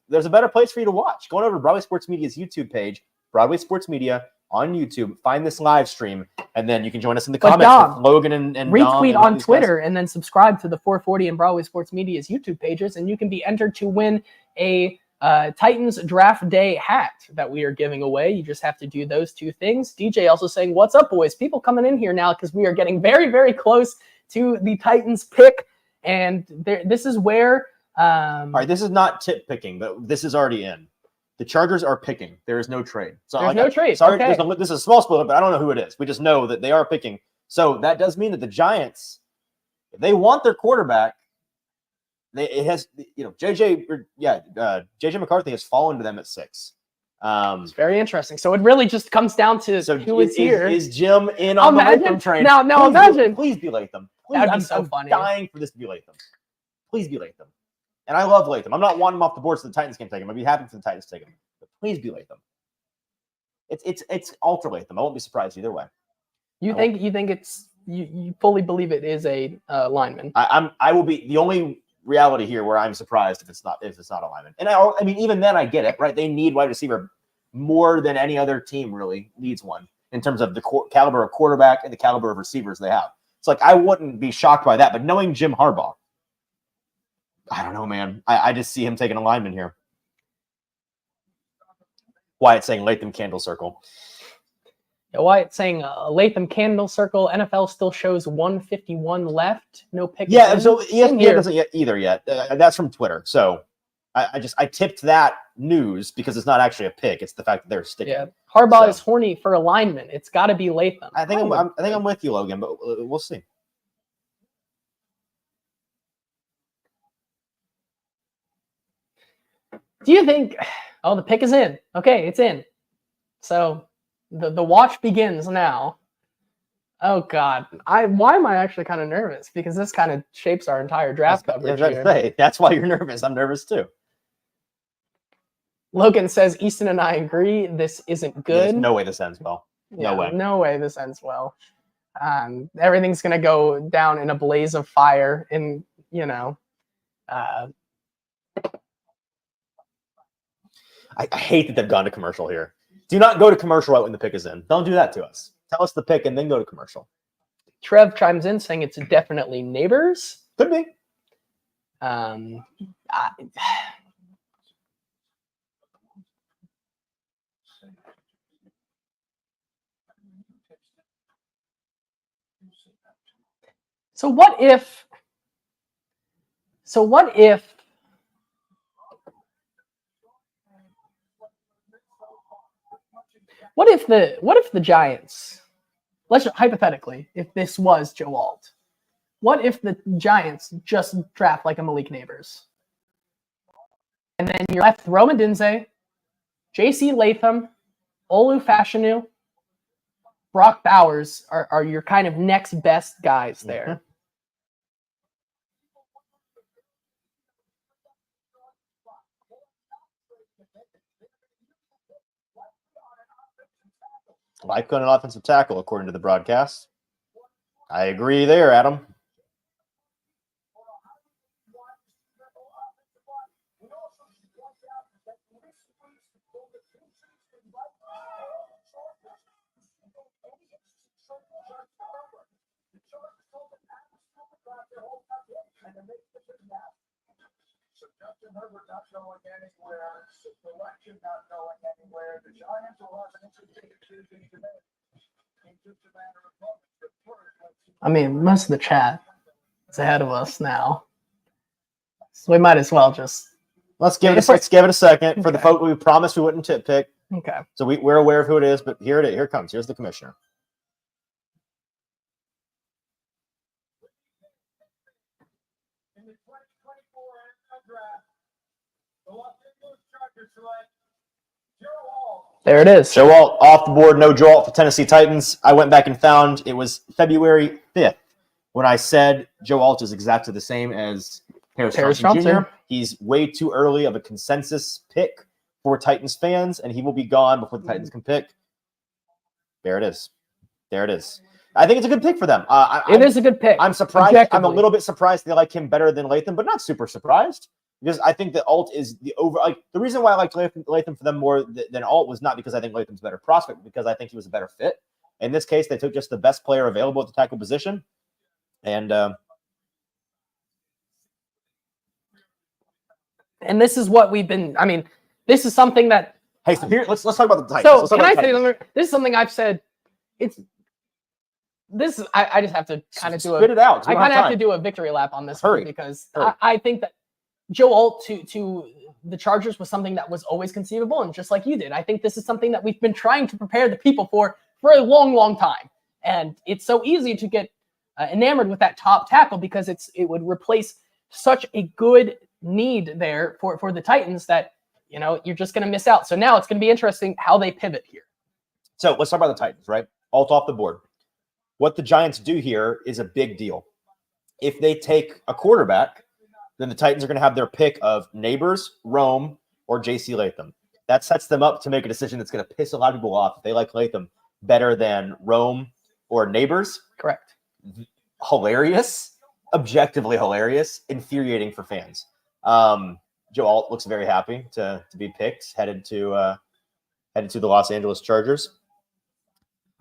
there's a better place for you to watch. Going over to Broadway Sports Media's YouTube page, Broadway Sports Media on YouTube. Find this live stream, and then you can join us in the comments Dom, with Logan and retweet Dom on Twitter, and then subscribe to the 440 and Broadway Sports Media's YouTube pages, and you can be entered to win a Titans Draft Day hat that we are giving away. You just have to do those 2 things. DJ also saying, "What's up, boys?" People coming in here now because we are getting very, very close to the Titans pick, and this is where. All right, this is not tip picking, but this is already in. The Chargers are picking. There is no trade. So there's no trade. Sorry, okay. This is a small spoiler, but I don't know who it is. We just know that they are picking. So that does mean that the Giants, if they want their quarterback, JJ McCarthy has fallen to them at 6. It's very interesting. So it really just comes down to who is here. Is Jim in on the Latham train? Now imagine. Please be Latham. That'd be so funny. I'm dying for this to be Latham. Please be Latham. And I love Latham. I'm not wanting him off the board so the Titans can take him. I'd be happy for the Titans to take him. But please be Latham. It's ultra Latham. I won't be surprised either way. You think it's you fully believe it is a lineman? I will be the only reality here where I'm surprised if it's not a lineman. And I mean even then I get it, right? They need wide receiver more than any other team really needs one in terms of the caliber of quarterback and the caliber of receivers they have. It's like I wouldn't be shocked by that, but knowing Jim Harbaugh, I don't know, man. I just see him taking a lineman here. Wyatt saying Latham Candle Circle. Yeah, Wyatt saying Latham Candle Circle. NFL still shows 151 left. No pick. Yeah, so ESPN doesn't yet either yet. That's from Twitter. So I tipped that news because it's not actually a pick. It's the fact that they're sticking. Yeah, Harbaugh is horny for a lineman. It's got to be Latham. I think I'm with you, Logan, but we'll see. Do you think? Oh, the pick is in. Okay, it's in. So the watch begins now. Oh God, why am I actually kind of nervous? Because this kind of shapes our entire draft coverage here. That's why you're nervous. I'm nervous too. Logan says Easton and I agree. This isn't good. There's no way this ends well. No way. No way this ends well. Everything's going to go down in a blaze of fire. And, I hate that they've gone to commercial here. Do not go to commercial right when the pick is in. Don't do that to us. Tell us the pick and then go to commercial. Trev chimes in saying it's definitely Neighbors. Could be. So what if the Giants, let's hypothetically, if this was Joe Alt, what if the Giants just draft like a Malik Neighbors? And then you're left Rome Odunze, JC Latham, Olu Fashanu, Brock Bowers are your kind of next best guys there. Mm-hmm. Like on an offensive tackle, according to the broadcast. I agree there, Adam. Herbert not going anywhere, selection not going anywhere. The Giants will have an interesting decision to make in just a matter of moments. I mean, most of the chat is ahead of us now, so we might as well just let's give it a second for the folk we promised we wouldn't tip pick. Okay. So we're aware of who it is, but here it is. Here it comes. Here's the commissioner. In the 2024 NFL draft, the Los Angeles Chargers select Joe Alt. There it is. Joe Alt off the board. No Joe Alt for Tennessee Titans. I went back and found it was February 5th when I said Joe Alt is exactly the same as Paris Johnson Jr. He's way too early of a consensus pick for Titans fans, and he will be gone before the Titans can pick. There it is. There it is. I think it's a good pick for them. It is a good pick. I'm surprised. I'm a little bit surprised they like him better than Latham, but not super surprised because I think that Alt is the reason why I liked Latham for them more than Alt was not because I think Latham's a better prospect, but because I think he was a better fit. In this case, they took just the best player available at the tackle position, and this is what we've been. I mean, this is something that. Hey, so here let's talk about the Titans. So can I say something? This is something I've said. I just have to kind of spit it out. I kind of have to do a victory lap on this one because I think that Joe Alt to the Chargers was something that was always conceivable, and just like you did, I think this is something that we've been trying to prepare the people for a long, long time. And it's so easy to get enamored with that top tackle because it would replace such a good need there for the Titans that you're just going to miss out. So now it's going to be interesting how they pivot here. So let's talk about the Titans, right? Alt off the board. What the Giants do here is a big deal. If they take a quarterback, then the Titans are going to have their pick of Neighbors, Rome, or JC Latham. That sets them up to make a decision that's going to piss a lot of people off if they like Latham better than Rome or Neighbors. Correct. Hilarious, objectively hilarious, infuriating for fans. Joe Alt looks very happy to be picked, headed to the Los Angeles Chargers.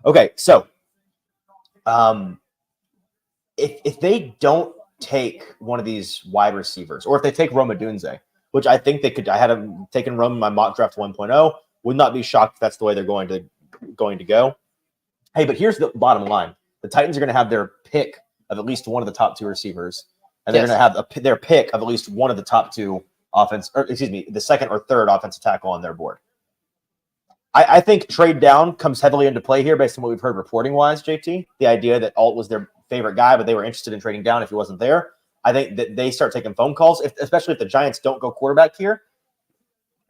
Okay, so if they don't take one of these wide receivers, or if they take Rome Odunze, which I think they could, I had them taken Rome in my mock draft 1.0, would not be shocked if that's the way they're going to go. Hey, but here's the bottom line: the Titans are going to have their pick of at least one of the top two receivers, and they're going to have their pick of at least one of the top two the second or third offensive tackle on their board. I think trade down comes heavily into play here based on what we've heard reporting-wise, JT. The idea that Alt was their favorite guy, but they were interested in trading down if he wasn't there. I think that they start taking phone calls, especially if the Giants don't go quarterback here.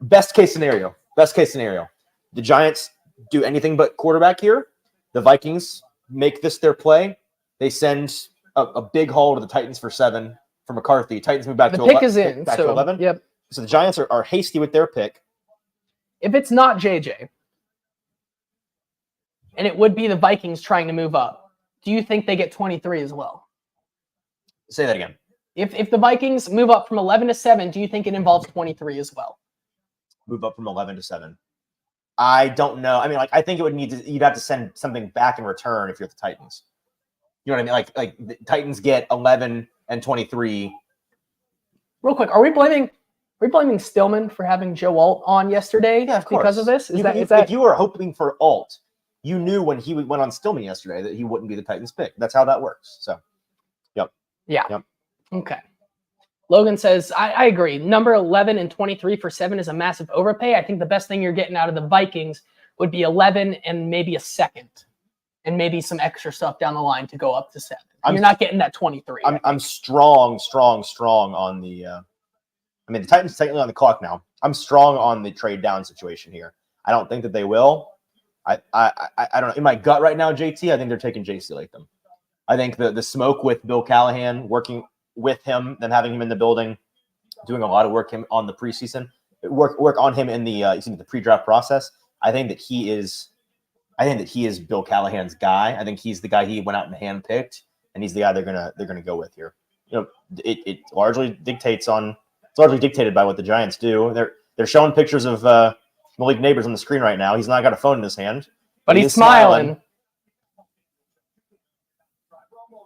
Best case scenario. The Giants do anything but quarterback here. The Vikings make this their play. They send a big haul to the Titans for 7 for McCarthy. Titans move back to 11. The pick is in. To 11. Yep. So the Giants are hasty with their pick. If it's not JJ, and it would be the Vikings trying to move up, do you think they get 23 as well? Say that again. If the Vikings move up from 11 to 7, do you think it involves 23 as well? Move up from 11 to 7. I don't know. I mean, like, I think it would you'd have to send something back in return if you're the Titans. You know what I mean? Like the Titans get 11 and 23. Real quick, are we blaming Stillman for having Joe Alt on yesterday because of this? Is that if you were hoping for Alt, you knew when he went on Stillman yesterday that he wouldn't be the Titans pick. That's how that works. So, yep. Yeah. Yep. Okay. Logan says, I agree. Number 11 and 23 for 7 is a massive overpay. I think the best thing you're getting out of the Vikings would be 11 and maybe a second and maybe some extra stuff down the line to go up to 7. You're not getting that 23. I'm strong on the I mean, the Titans technically on the clock now. I'm strong on the trade down situation here. I don't think that they will. I don't know. In my gut right now, JT, I think they're taking JC Latham. I think the smoke with Bill Callahan, working with him, then having him in the building, doing a lot of work on the preseason, work on him in the pre-draft process. I think that he is Bill Callahan's guy. I think he's the guy he went out and handpicked, and he's the guy they're gonna go with here. You know, it largely it's largely dictated by what the Giants do. They're showing pictures of Malik Neighbors on the screen right now. He's not got a phone in his hand, but he's smiling.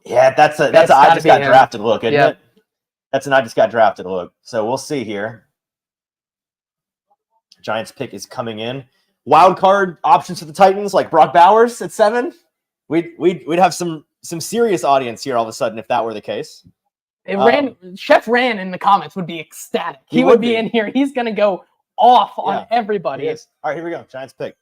Yeah, that's I just got drafted look, isn't it? That's an I just got drafted look. So we'll see here. Giants pick is coming in. Wild card options for the Titans, like Brock Bowers at 7. We'd have some serious audience here all of a sudden if that were the case. Chef Ran in the comments would be ecstatic. He would be in here. He's gonna go off on everybody. All right, here we go. Giants pick.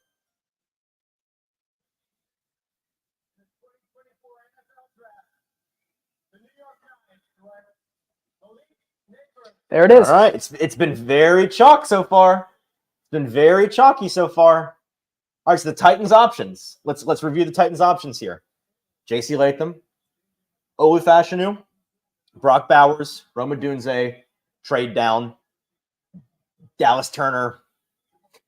There it is. All right, it's been very chalk so far. It's been very chalky so far. All right, so the Titans options. Let's review the Titans options here. JC Latham, Olu Fashanu, Brock Bowers, Rome Odunze, trade down, Dallas Turner.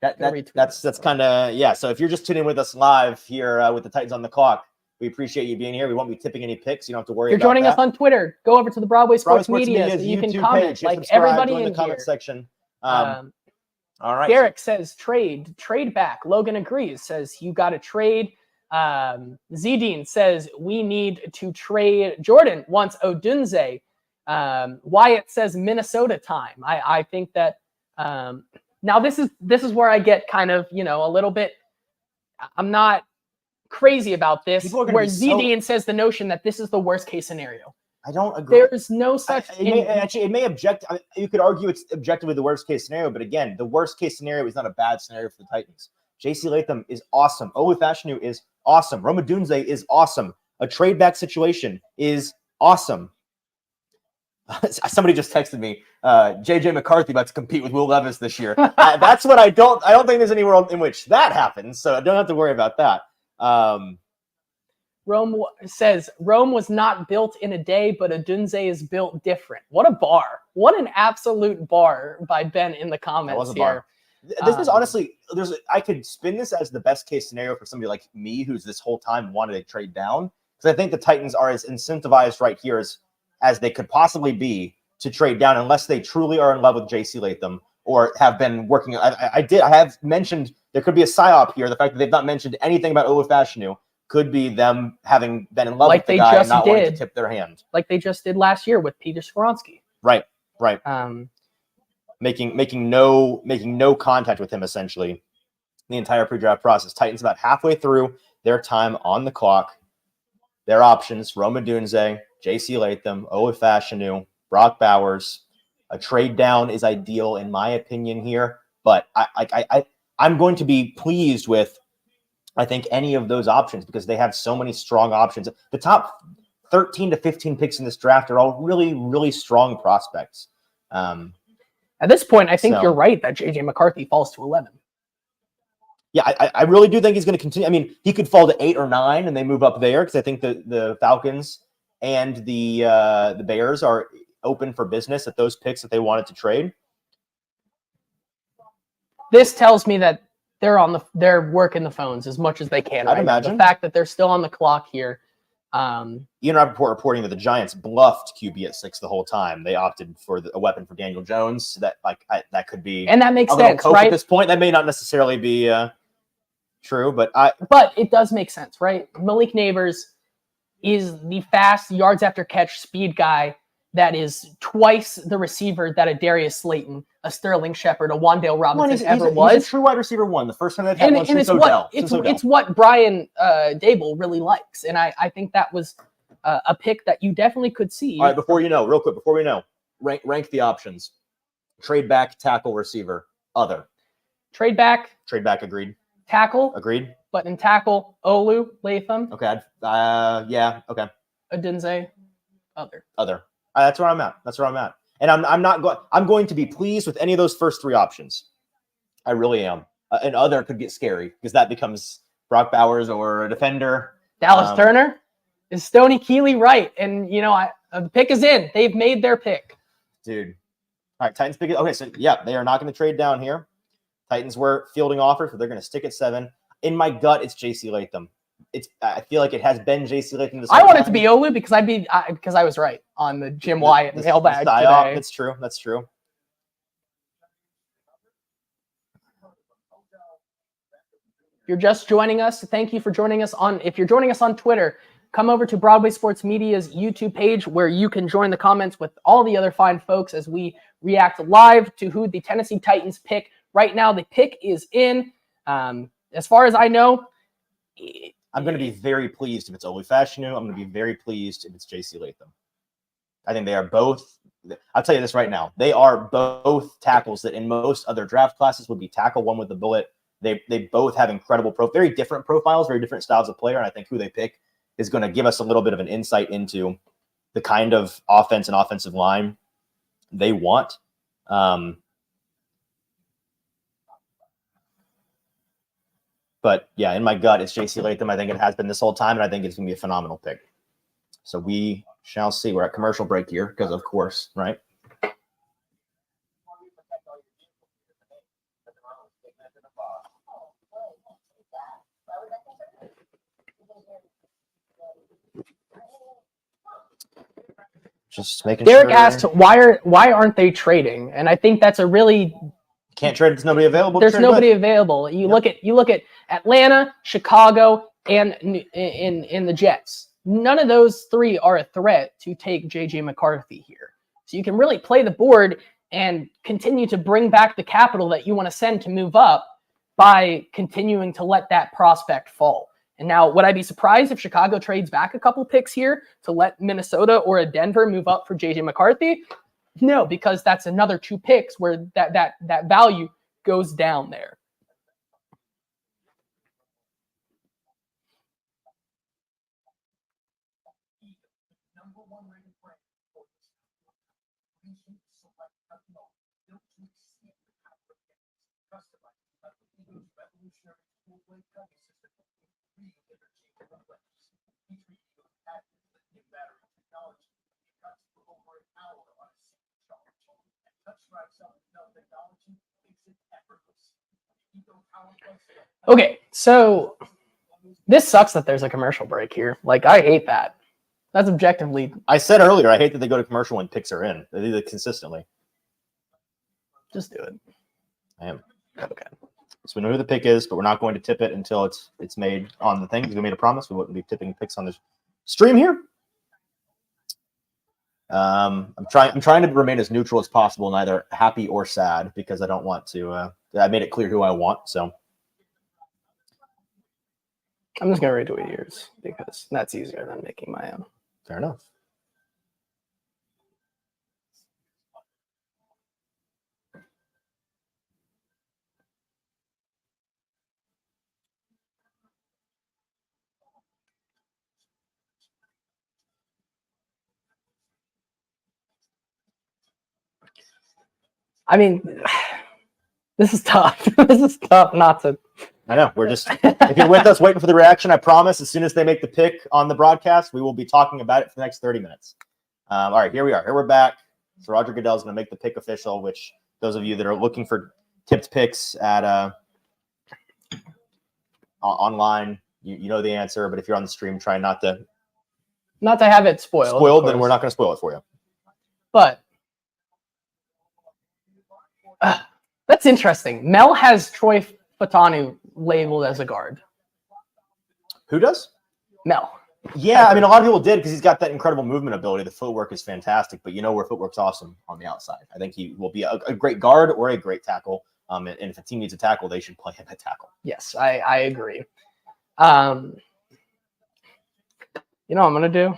That's kind of So if you're just tuning in with us live here with the Titans on the clock, we appreciate you being here. We won't be tipping any picks. You don't have to worry. If you're joining us on Twitter, go over to the Broadway Sports Media so you can comment page. like everybody in the comment here. Section. All right. Derek says trade back. Logan agrees. Says you got to trade. Zedine says we need to trade. Jordan wants Odunze. Wyatt says Minnesota time. I think that now this is where I get kind of a little bit. I'm not crazy about this. Where Zedine says the notion that this is the worst case scenario. I don't agree. There's no such. It may object. I mean, you could argue it's objectively the worst case scenario, but again, the worst case scenario is not a bad scenario for the Titans. JC Latham is awesome. Olu Fashanu is awesome. Rome Odunze is awesome. A trade back situation is awesome. Somebody just texted me, JJ McCarthy about to compete with Will Levis this year. That's what I don't think there's any world in which that happens, so I don't have to worry about that. Rome says Rome was not built in a day, but Odunze is built different. What a bar! What an absolute bar by Ben in the comments here. This is honestly, I could spin this as the best case scenario for somebody like me, who's this whole time wanted to trade down, because I think the Titans are as incentivized right here as they could possibly be to trade down, unless they truly are in love with JC Latham or have been working. I have mentioned there could be a psyop here. The fact that they've not mentioned anything about Olu Fashanu could be them having been in love with the guy and not wanting to tip their hand, like they just did last year with Peter Skoronski. Right. Making no contact with him essentially the entire pre-draft process. Titans about halfway through their time on the clock. Their options: Rome Odunze, JC Latham, Olu Fashanu, Brock Bowers. A trade down is ideal in my opinion here, but I'm going to be pleased with, I think, any of those options because they have so many strong options. The top 13 to 15 picks in this draft are all really, really strong prospects. At this point, I think you're right that JJ McCarthy falls to 11. Yeah, I really do think he's going to continue. I mean, he could fall to 8 or 9 and they move up there because I think the Falcons and the Bears are open for business at those picks that they wanted to trade. This tells me that they're working the phones as much as they can. I'd imagine. The fact that they're still on the clock here Ian Rappaport reporting that the Giants bluffed QB at 6 the whole time. They opted for a weapon for Daniel Jones. That that could be, and that makes a little sense, poke right? At this point, that may not necessarily be true, but it does make sense, right? Malik Neighbors is the fast yards after catch speed guy that is twice the receiver that a Darius Slayton, a Sterling Shepard, a Wandale Robinson ever was. He's a true wide receiver one. The first time they've had one since Odell. It's what Brian Dable really likes, and I think that was a pick that you definitely could see. All right, real quick, before we know, rank the options: trade back, tackle, receiver, other. Trade back, agreed. Tackle, agreed. But in tackle, Olu, Latham. Okay. Yeah. Okay. Adinze, other. That's where I'm at. And I'm going to be pleased with any of those first 3 options. I really am. And other could get scary because that becomes Brock Bowers or a defender. Dallas Turner. Is Stoney Keeley right? And the pick is in. They've made their pick. Dude. All right, Titans pick it. Okay, so yeah, they are not going to trade down here. Titans were fielding offers, but they're going to stick at 7. In my gut, it's J.C. Latham. I feel like it has been J.C. Latham this whole time. I want it to be Olu because I was right on the Jim Wyatt mailbag today. That's true. If you're just joining us, thank you for joining us if you're joining us on Twitter, come over to Broadway Sports Media's YouTube page where you can join the comments with all the other fine folks as we react live to who the Tennessee Titans pick. Right now, the pick is in. As far as I know, I'm going to be very pleased if it's Olu Fashanu. I'm going to be very pleased if it's J.C. Latham. I think they are both. I'll tell you this right now. They are both tackles that in most other draft classes would be tackle one with the bullet. They both have incredible very different profiles, very different styles of player. And I think who they pick is going to give us a little bit of an insight into the kind of offense and offensive line they want. But yeah, in my gut, it's J.C. Latham. I think it has been this whole time, and I think it's going to be a phenomenal pick. So we shall see. We're at commercial break here because, of course, right? Just making Derek asked, why aren't they trading? And I think that's a really can't trade. There's nobody available. There's nobody available. You look at Atlanta, Chicago, and in the Jets. None of those 3 are a threat to take JJ McCarthy here. So you can really play the board and continue to bring back the capital that you want to send to move up by continuing to let that prospect fall. And now, would I be surprised if Chicago trades back a couple picks here to let Minnesota or a Denver move up for JJ McCarthy? No, because that's another 2 picks where that value goes down there. Okay, so this sucks that there's a commercial break here. Like, I hate that. That's objectively. I said earlier, I hate that they go to commercial when picks are in. They do that consistently. Just do it. I am. Okay. So we know who the pick is, but we're not going to tip it until it's made on the thing. We made a promise we wouldn't be tipping picks on this stream here. I'm trying to remain as neutral as possible, neither happy or sad, because I don't want to. I made it clear who I want, so I'm just gonna retweet yours because that's easier than making my own. Fair enough. I mean, this is tough. This is tough not to. I know. We're just, if you're with us waiting for the reaction, I promise as soon as they make the pick on the broadcast, we will be talking about it for the next 30 minutes. All right, here we are. Here we're back. So Roger Goodell's going to make the pick official, which those of you that are looking for tipped picks at online, you know the answer. But if you're on the stream, try not to Not to have it spoiled. Spoiled, then we're not going to spoil it for you. But that's interesting. Mel has Troy Fatanu labeled as a guard. Who does? Mel. Yeah, I mean, a lot of people did because he's got that incredible movement ability. The footwork is fantastic, but you know where footwork's awesome on the outside. I think he will be a great guard or a great tackle. And if a team needs a tackle, they should play him at tackle. Yes, I agree. You know what I'm gonna do?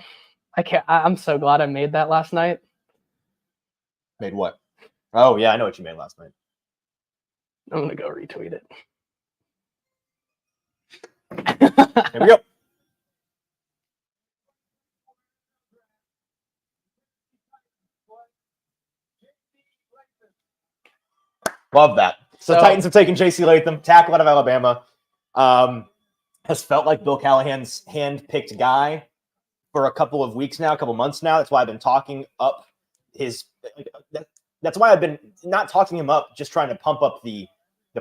I'm so glad I made that last night. Made what? Oh yeah, I know what you made last night. I'm gonna go retweet it. Here we go. Love that. So Titans have taken J.C. Latham, tackle out of Alabama. Has felt like Bill Callahan's hand-picked guy for a couple of weeks now, a couple months now. That's why I've been talking up his. That's why I've been not talking him up, just trying to pump up the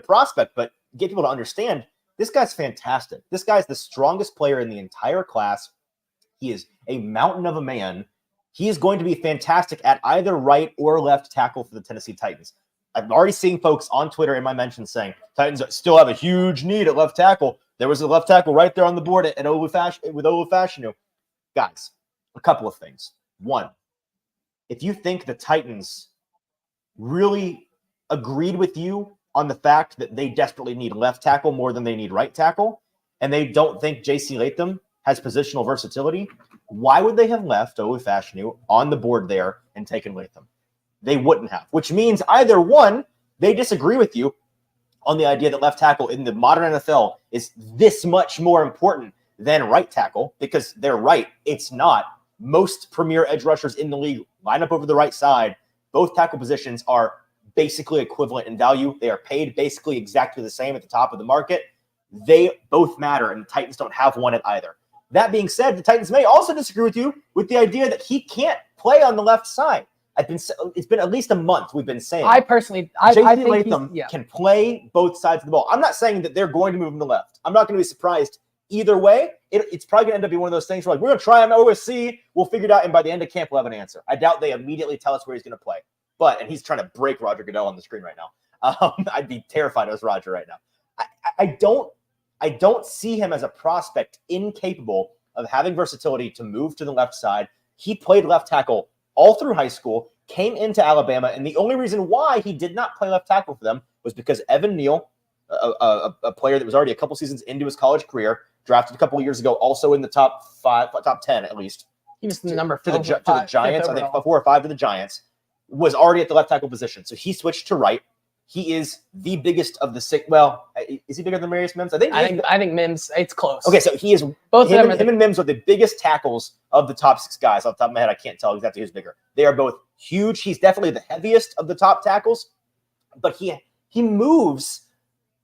prospect, but get people to understand this guy's fantastic. This guy's the strongest player in the entire class. He is a mountain of a man. He is going to be fantastic at either right or left tackle for the Tennessee Titans. I'm already seeing folks on Twitter in my mentions saying Titans still have a huge need at left tackle. There was a left tackle right there on the board with Oluwafashinu. Guys, a couple of things. One, if you think the Titans really agreed with you on the fact that they desperately need left tackle more than they need right tackle, and they don't think J.C. Latham has positional versatility, why would they have left Oluwafashinu on the board there and taken Latham? They wouldn't have, which means either one, they disagree with you on the idea that left tackle in the modern NFL is this much more important than right tackle because they're right. It's not. Most premier edge rushers in the league line up over the right side. Both tackle positions are basically equivalent in value. They are paid basically exactly the same at the top of the market. They both matter, and the Titans don't have one at either. That being said, the Titans may also disagree with you with the idea that he can't play on the left side. It's been at least a month we've been saying. I think Latham can play both sides of the ball. I'm not saying that they're going to move him to left. I'm not going to be surprised either way. It's probably going to end up being one of those things where we're going to try him out. We're going to see. We'll figure it out. And by the end of camp, we'll have an answer. I doubt they immediately tell us where he's going to play. And he's trying to break Roger Goodell on the screen right now. I'd be terrified as Roger right now. I don't see him as a prospect incapable of having versatility to move to the left side. He played left tackle all through high school, came into Alabama, and the only reason why he did not play left tackle for them was because Evan Neal, a player that was already a couple seasons into his college career, drafted a couple of years ago, also in the top 10 at least. He was the number to the Giants, I think 4 or 5 to the Giants, was already at the left tackle position. So he switched to right. He is the biggest of the six. Well, is he bigger than Marius Mims? I think Mims. It's close. Okay, so he is both him and Mims are the biggest tackles of the top 6 guys. Off the top of my head, I can't tell exactly who's bigger. They are both huge. He's definitely the heaviest of the top tackles, but he moves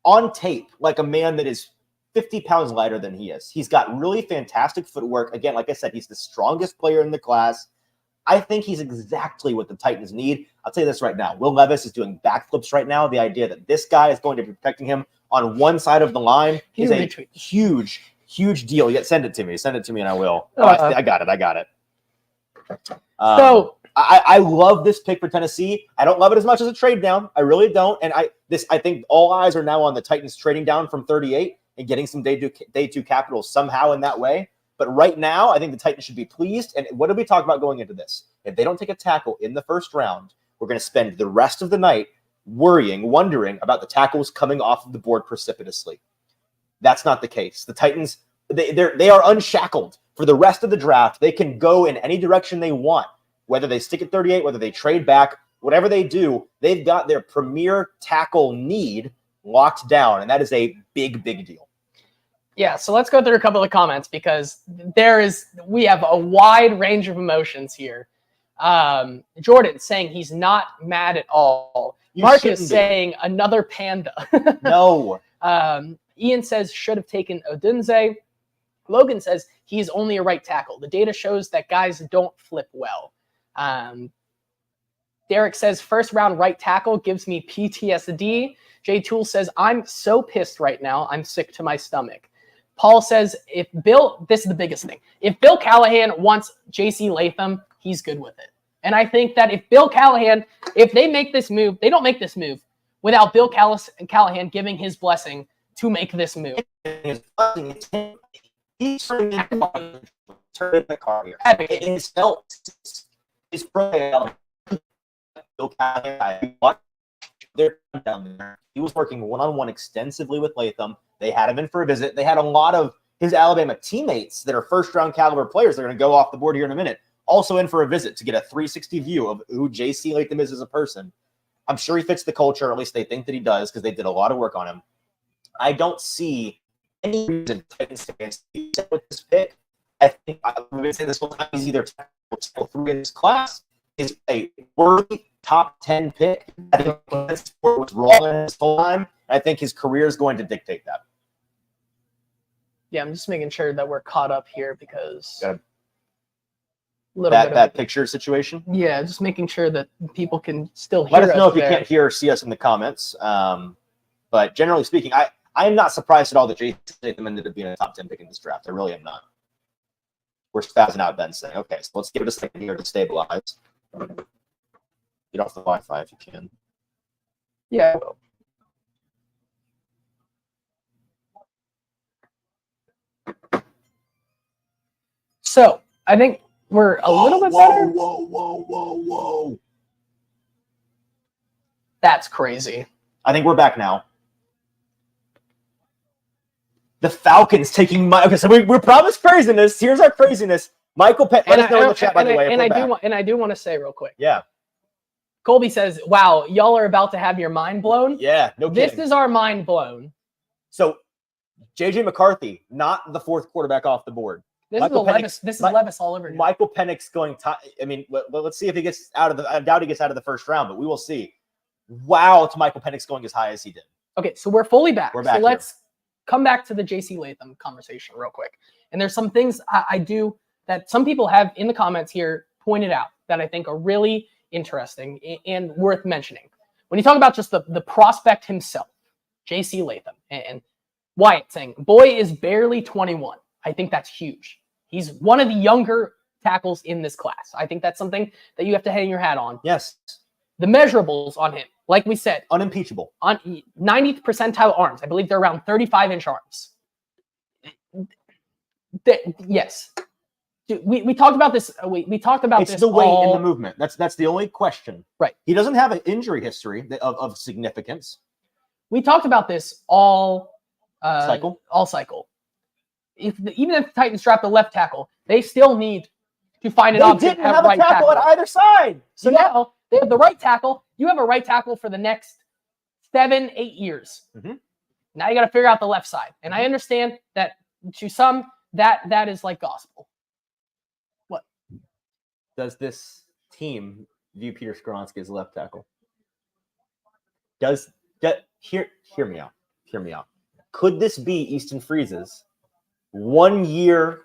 on tape like a man that is 50 pounds lighter than he is. He's got really fantastic footwork. Again, like I said, he's the strongest player in the class. I think he's exactly what the Titans need. I'll tell you this right now. Will Levis is doing backflips right now. The idea that this guy is going to be protecting him on one side of the line is a huge, huge deal. Yet send it to me. Send it to me and I will. I got it. I love this pick for Tennessee. I don't love it as much as a trade down. I really don't. And I think all eyes are now on the Titans trading down from 38 and getting some day two capital somehow in that way. But right now, I think the Titans should be pleased. And what did we talk about going into this? If they don't take a tackle in the first round, we're going to spend the rest of the night wondering about the tackles coming off of the board precipitously. That's not the case. The Titans, they are unshackled for the rest of the draft. They can go in any direction they want, whether they stick at 38, whether they trade back, whatever they do, they've got their premier tackle need locked down. And that is a big, big deal. Yeah, so let's go through a couple of comments because we have a wide range of emotions here. Jordan saying he's not mad at all. Marcus saying another panda. No. Ian says should have taken Odunze. Logan says he's only a right tackle. The data shows that guys don't flip well. Derek says first round right tackle gives me PTSD. Jay Toole says I'm so pissed right now. I'm sick to my stomach. Paul says, this is the biggest thing. If Bill Callahan wants J.C. Latham, he's good with it. And I think that if Bill Callahan, if they make this move, they don't make this move without Bill Callahan giving his blessing to make this move. His blessing is he's turning the car here. His felt his pro Bill Callahan. They're down there. He was working one-on-one extensively with Latham. They had him in for a visit. They had a lot of his Alabama teammates that are first-round caliber players. They're going to go off the board here in a minute. Also in for a visit to get a 360 view of who J.C. Latham is as a person. I'm sure he fits the culture, or at least they think that he does, because they did a lot of work on him. I don't see any reason Titans fans with this pick. I think I've been saying this whole time. He's either tackle 3 in this class, is a worthy top 10 pick. I think that sport was rolling his whole time. I think his career is going to dictate that. Yeah, I'm just making sure that we're caught up here because that picture situation. Yeah, just making sure that people can still hear Let us know if you there. can't hear or see us in the comments. But generally speaking, I am not surprised at all that J.C. Latham ended up being a top 10 pick in this draft. I really am not. We're spazzing out Ben saying, okay, so let's give it a second here to stabilize. Get off the Wi-Fi if you can. Yeah. So I think we're a little bit better. Whoa. That's crazy. I think we're back now. The Falcons taking okay, so we're promised craziness. Here's our craziness. Michael Penix. Let us know in the chat, by the way. I do want to say real quick. Yeah. Colby says, "Wow, y'all are about to have your mind blown." Yeah, no kidding. This is our mind blown. So, J.J. McCarthy, not the 4th quarterback off the board. This is Levis all over. Michael Penix going. I mean, let's see if he gets out of the. I doubt he gets out of the first round, but we will see. Wow, to Michael Penix going as high as he did. Okay, so we're fully back. We're back. So let's come back to the J.C. Latham conversation real quick. And there's some things I do that some people have in the comments here pointed out that I think are really interesting and worth mentioning. When you talk about just the prospect himself, J.C. Latham, and Wyatt saying, boy is barely 21. I think that's huge. He's one of the younger tackles in this class. I think that's something that you have to hang your hat on. Yes. The measurables on him, like we said, unimpeachable. On 90th percentile arms. I believe they're around 35-inch arms. Yes. We talked about this. We talked about it's this. It's the weight and the movement. That's the only question. Right. He doesn't have an injury history of significance. We talked about this all cycle. Even if the Titans draft the left tackle, they still need to find an option. They didn't have a right tackle at either side. So now they have the right tackle. You have a right tackle for the next 7-8 years. Mm-hmm. Now you got to figure out the left side. And I understand that to some that is like gospel. What? Does this team view Peter Skoronski as a left tackle? Hear me out. Hear me out. Could this be Easton Freeze's 1-year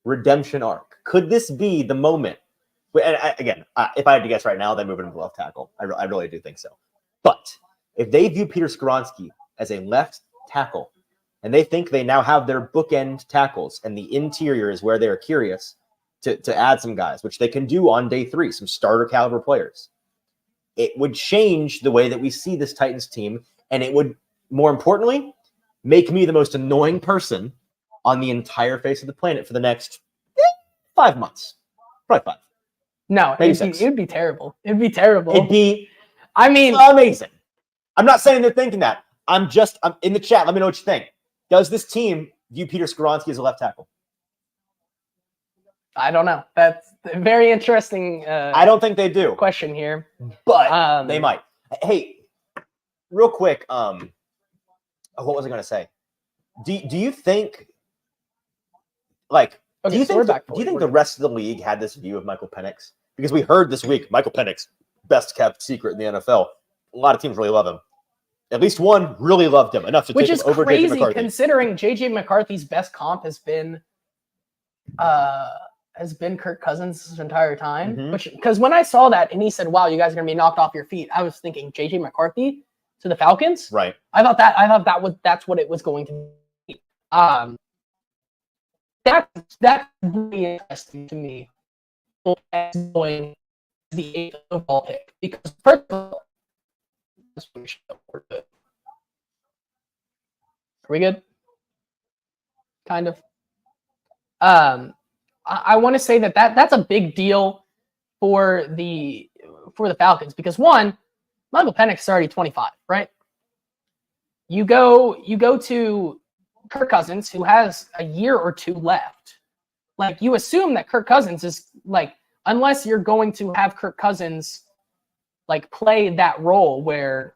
redemption arc? Could this be the moment? And again, if I had to guess right now, they move him to left tackle. I really do think so. But if they view Peter Skoronski as a left tackle, and they think they now have their bookend tackles, and the interior is where they're curious to add some guys, which they can do on day 3, some starter caliber players, it would change the way that we see this Titans team, and it would, more importantly, make me the most annoying person on the entire face of the planet for the next 5 months. Probably 5. No, it'd be terrible. It'd be terrible. It'd be, amazing. I'm not saying they're thinking that. I'm in the chat. Let me know what you think. Does this team view Peter Skoronski as a left tackle? I don't know. That's a very interesting. I don't think they do. Question here, but they might. Hey, real quick. What was I going to say? Do you think, like, okay, do you think the rest of the league had this view of Michael Penix? Because we heard this week, Michael Penix, best kept secret in the NFL. A lot of teams really love him. At least one really loved him enough to take him over J.J. McCarthy. Considering J.J. McCarthy's best comp has been Kirk Cousins his entire time. Mm-hmm. Because when I saw that and he said, "Wow, you guys are gonna be knocked off your feet," I was thinking J.J. McCarthy to the Falcons. Right. I thought that's what it was going to be. That's really interesting to me. Going the 8th overall pick, because first of all, are we good? Kind of. I want to say that's a big deal for the Falcons, because one, Michael Penix is already 25, right? You go to Kirk Cousins, who has a year or two left. Like, you assume that Kirk Cousins is, like, unless you're going to have Kirk Cousins like play that role where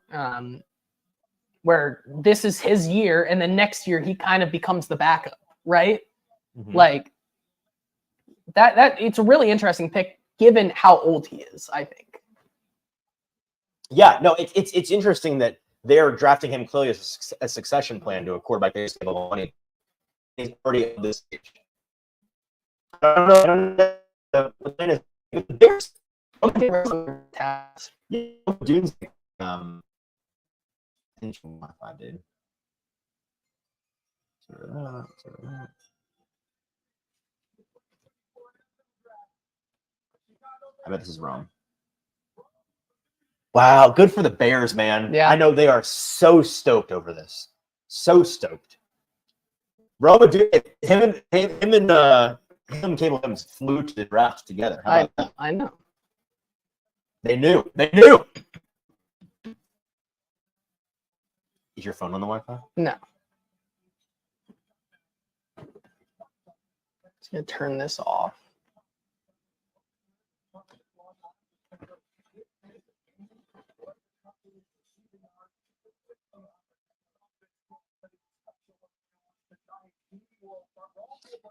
this is his year and then next year he kind of becomes the backup, right? Mhm. Like that it's a really interesting pick given how old he is, I think. Yeah, no, it's interesting that they're drafting him clearly as a succession plan to a quarterback based on money. He's already at this stage. I don't know. The plan is the Bears. Dude's Wi-Fi, dude. I bet this is wrong. Wow, good for the Bears, man. Yeah. I know they are so stoked over this. So stoked. Roma, dude, him and Cable Williams flew to the draft together. How about that? I know. They knew. They knew. Is your phone on the Wi-Fi? No. Just gonna turn this off.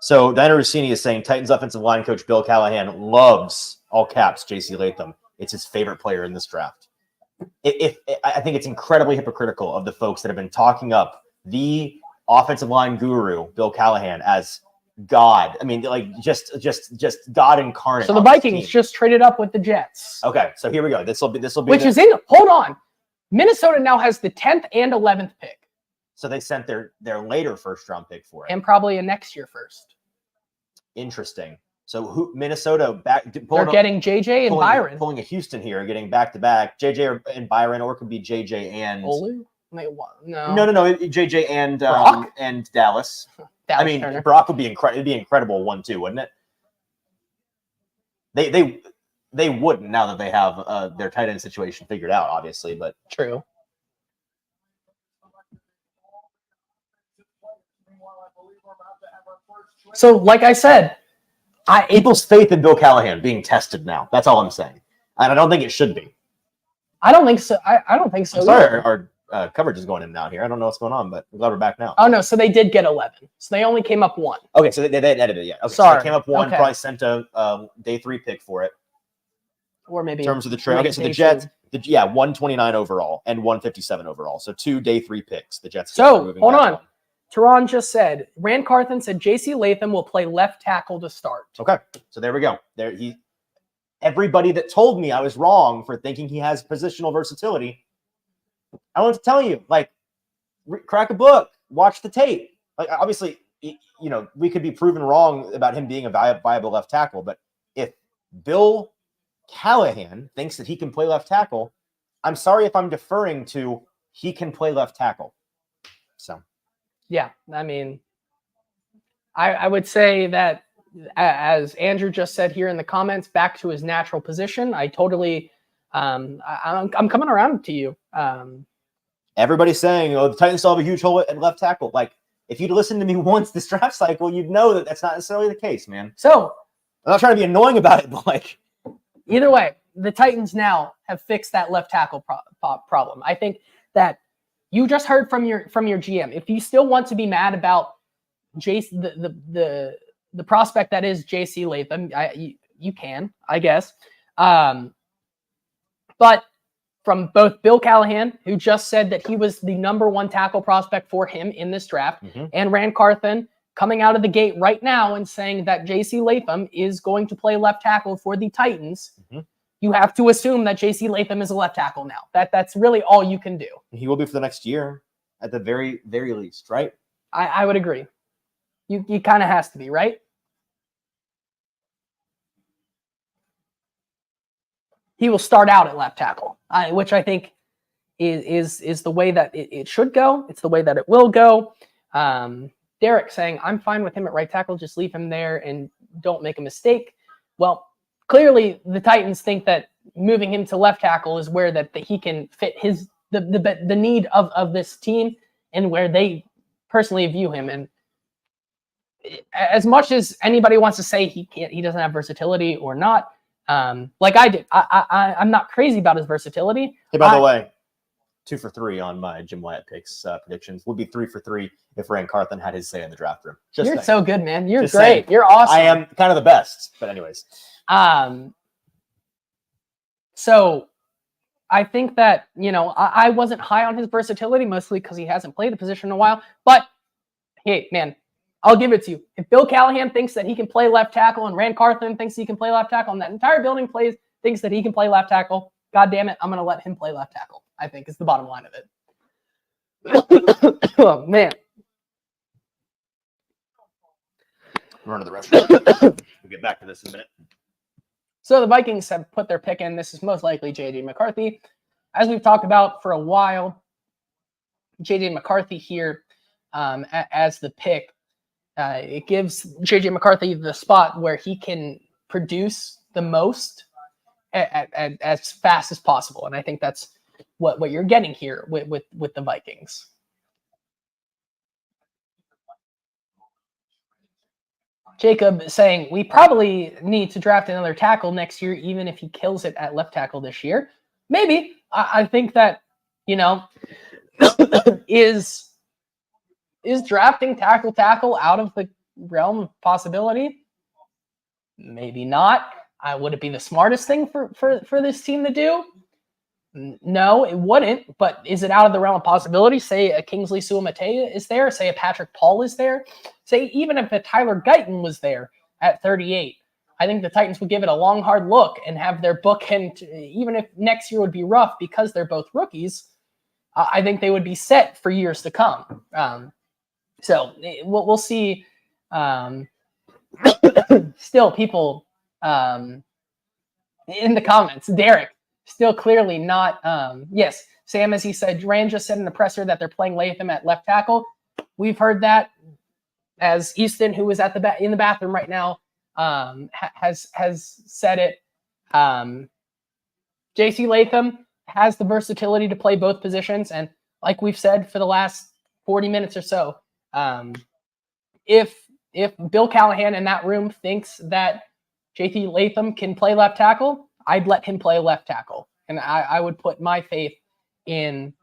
So Diner Rossini is saying Titans offensive line coach Bill Callahan loves, all caps, J.C. Latham. It's his favorite player in this draft. I think it's incredibly hypocritical of the folks that have been talking up the offensive line guru Bill Callahan as God. I mean, like just God incarnate. So the Vikings just traded up with the Jets. Okay, so here we go. This will be which is in. Hold on, Minnesota now has the 10th and 11th pick. So they sent their later first round pick for it, and probably a next year first. Interesting. So who Minnesota back? They're getting JJ and Byron. Pulling a Houston here, getting back to back JJ and Byron, or it could be JJ and Olu. No. JJ and and Dallas. I mean, Turner. Brock would be incredible. It'd be incredible 1-2, wouldn't it? They wouldn't now that they have their tight end situation figured out, obviously, but true. So, like I said, people's faith in Bill Callahan being tested now. That's all I'm saying, and I don't think it should be. I don't think so. I don't think so. I'm sorry, our coverage is going in and out here. I don't know what's going on, but I'm glad we're back now. Oh no, so they did get 11. So they only came up 1. Okay, so they edited it. Yeah, okay, sorry, so they came up 1. Okay. Probably sent a day 3 pick for it, or maybe in terms of the trade. Okay, so the Jets, 129 overall and 157 overall. So 2 day 3 picks. The Jets. So hold on. Teron just said, Rand Carthen said J.C. Latham will play left tackle to start. Okay, so there we go. Everybody that told me I was wrong for thinking he has positional versatility, I want to tell you, like, crack a book, watch the tape. Like, obviously, we could be proven wrong about him being a viable left tackle, but if Bill Callahan thinks that he can play left tackle, I'm sorry if I'm deferring to he can play left tackle. So. Yeah, I mean, I would say that, as Andrew just said here in the comments, back to his natural position. I totally, I'm coming around to you. Everybody's saying, the Titans still have a huge hole at left tackle. Like, if you'd listened to me once this draft cycle, you'd know that that's not necessarily the case, man. So, I'm not trying to be annoying about it, but like, either way, the Titans now have fixed that left tackle problem. I think that you just heard from your GM. If you still want to be mad about the prospect that is J.C. Latham, you can, I guess. But from both Bill Callahan, who just said that he was the number 1 tackle prospect for him in this draft, and Rand Carthen coming out of the gate right now and saying that J.C. Latham is going to play left tackle for the Titans, you have to assume that J.C. Latham is a left tackle now. That's really all you can do. He will be for the next year, at the very, very least, right? I would agree. You kind of has to be, right? He will start out at left tackle, which I think is the way that it should go. It's the way that it will go. Derek saying, I'm fine with him at right tackle. Just leave him there and don't make a mistake. Well, clearly the Titans think that moving him to left tackle is where that he can fit the need of this team and where they personally view him. And as much as anybody wants to say he doesn't have versatility or not, like I did, I'm not crazy about his versatility. Hey, by the way, 2 for 3 on my Jim Wyatt picks predictions. Would be 3 for 3 if Rand Carthen had his say in the draft room. You're so good, man. You're Just great. saying. You're awesome. I am kind of the best, but anyways. So I think that, I wasn't high on his versatility, mostly because he hasn't played the position in a while. But hey, man, I'll give it to you. If Bill Callahan thinks that he can play left tackle and Rand Carthen thinks he can play left tackle and that entire building thinks that he can play left tackle, God damn it, I'm going to let him play left tackle, I think is the bottom line of it. Oh, man. Run to the restroom. We'll get back to this in a minute. So the Vikings have put their pick in. This is most likely J.J. McCarthy. As we've talked about for a while, J.J. McCarthy here as the pick. It gives J.J. McCarthy the spot where he can produce the most as fast as possible. And I think that's what you're getting here with the Vikings. Jacob saying, we probably need to draft another tackle next year, even if he kills it at left tackle this year. Maybe. I think that, is drafting tackle out of the realm of possibility? Maybe not. Would it be the smartest thing for this team to do? No, it wouldn't. But is it out of the realm of possibility? Say a Kingsley Suamataia is there. Say a Patrick Paul is there. Say even if a Tyler Guyton was there at 38. I think the Titans would give it a long, hard look and have their bookend, even if next year would be rough because they're both rookies, I think they would be set for years to come. So we'll see. Still, people in the comments, Derek, still clearly not. Yes, Sam, as he said, Rand just said in the presser that they're playing Latham at left tackle. We've heard that. As Easton, who is at in the bathroom right now, has said it. J.C. Latham has the versatility to play both positions, and like we've said for the last 40 minutes or so, if Bill Callahan in that room thinks that J.C. Latham can play left tackle, I'd let him play left tackle, and I would put my faith in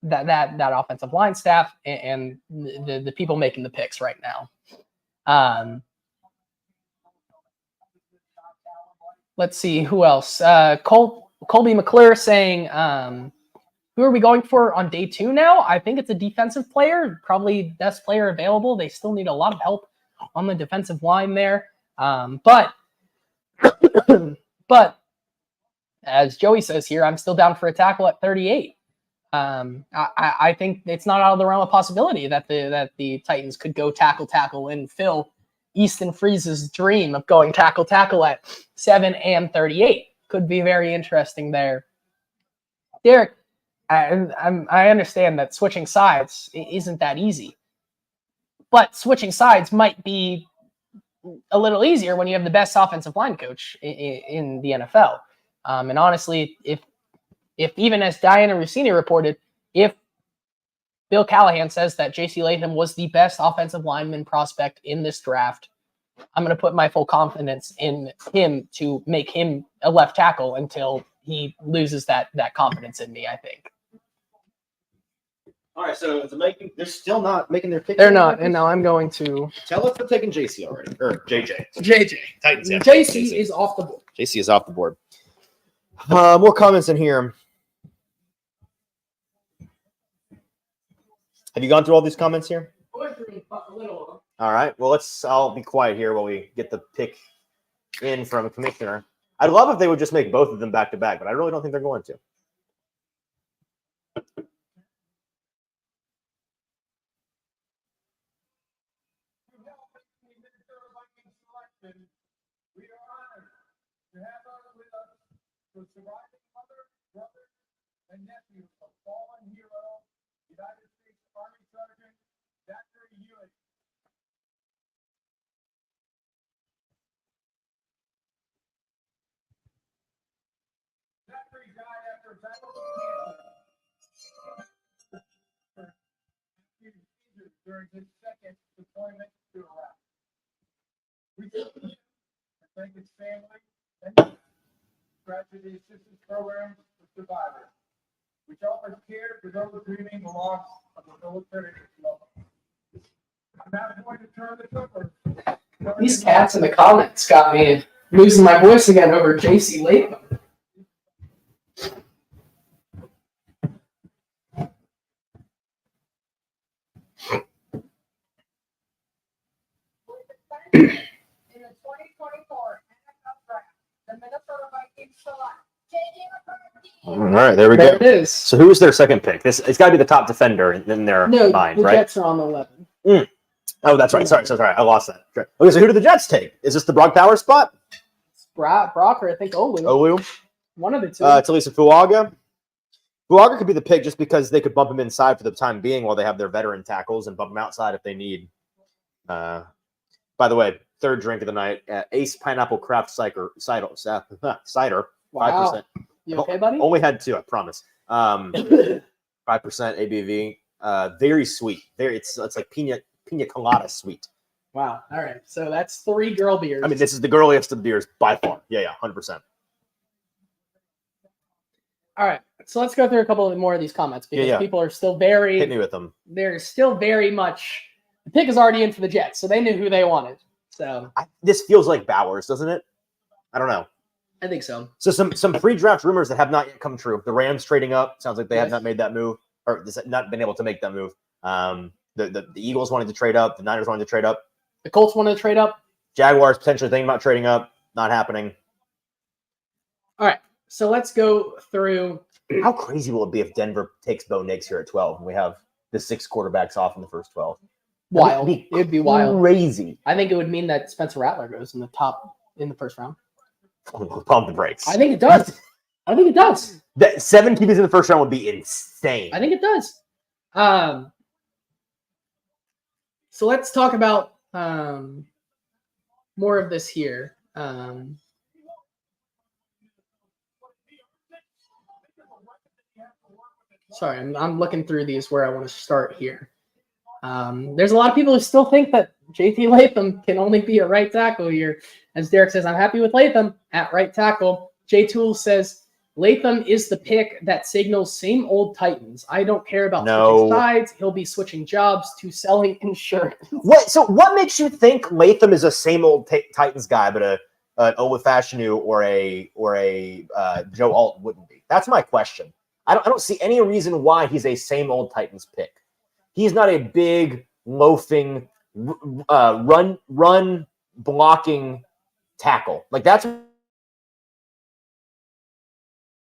that offensive line staff and the people making the picks right now. Let's see who else. Colby McClure saying, who are we going for on day 2 now? I think it's a defensive player, probably best player available. They still need a lot of help on the defensive line there. But as Joey says here, I'm still down for a tackle at 38. I think it's not out of the realm of possibility that the Titans could go tackle and fill Easton Freeze's dream of going tackle at 7 and 38. Could be very interesting there. Derek, I understand that switching sides isn't that easy, but switching sides might be a little easier when you have the best offensive line coach in the NFL. And honestly, if even as Diana Rossini reported, if Bill Callahan says that J.C. Latham was the best offensive lineman prospect in this draft, I'm going to put my full confidence in him to make him a left tackle until he loses that confidence in me, I think. All right, so they're still not making their picks. They're not, and now I'm going to tell us they're taking JC already, or JJ. Titans. Yeah, JC is off the board. JC is off the board. More comments in here. Have you gone through all these comments here? All right. Well, I'll be quiet here while we get the pick in from a commissioner. I'd love if they would just make both of them back to back, but I really don't think they're going to. Easton, we are honored to have with us the surviving mother, brother, and nephew of fallen hero, United States Army Sergeant Zachary Hewitt. Zachary died after a battle with cancer during his second deployment to Iraq. We thank his family and tragedy assistance programs for survivors, which offers care to those grieving the loss of a military loved one. I'm now going to turn this over. These cats in the comments got me losing my voice again over JC Latham. In the 2024 NFL Draft, the Minnesota Vikings select All right, there we There go. it is. So who was their second pick? It's got to be the top defender in their No, mind, the right? Jets are on the 11. Oh, that's right. Sorry. I lost that. Okay, so who did the Jets take? Is this the Brock Powers spot? It's Brock or I think Olu. Olu? One of the two. Talisa Fuaga? Fuaga could be the pick just because they could bump him inside for the time being while they have their veteran tackles and bump him outside if they need. By the way, third drink of the night, Ace Pineapple Craft Cider. 5%. Wow. You okay, buddy? Only had two, I promise. 5% ABV. Very sweet. It's like pina colada sweet. Wow. All right. So that's 3 girl beers. I mean, this is the girliest of beers by far. Yeah, 100%. All right. So let's go through a couple more of these comments because people are still very. Hit me with them. They're still very much. The pick is already in for the Jets, so they knew who they wanted. So this feels like Bowers, doesn't it? I don't know. I think so. So some pre-draft rumors that have not yet come true. The Rams trading up. Sounds like they have not made that move, or not been able to make that move. The Eagles wanted to trade up. The Niners wanted to trade up. The Colts wanted to trade up. Jaguars potentially thinking about trading up. Not happening. All right. So let's go through. How crazy will it be if Denver takes Bo Nix here at 12 and we have the 6 quarterbacks off in the first 12? Wild. It would be wild. Crazy. I think it would mean that Spencer Rattler goes in the first round. Pump the brakes. I think it does. That 7 QBs in the first round would be insane. I think it does. So let's talk about more of this here. Sorry, I'm looking through these where I want to start here. There's a lot of people who still think that JT Latham can only be a right tackle here. As Derek says, I'm happy with Latham at right tackle. J Tool says, Latham is the pick that signals same old Titans. I don't care about switching sides. He'll be switching jobs to selling insurance. What makes you think Latham is a same old Titans guy, but an Olufashinu or a Joe Alt wouldn't be? That's my question. I don't see any reason why he's a same old Titans pick. He's not a big loafing run blocking tackle. Like that's what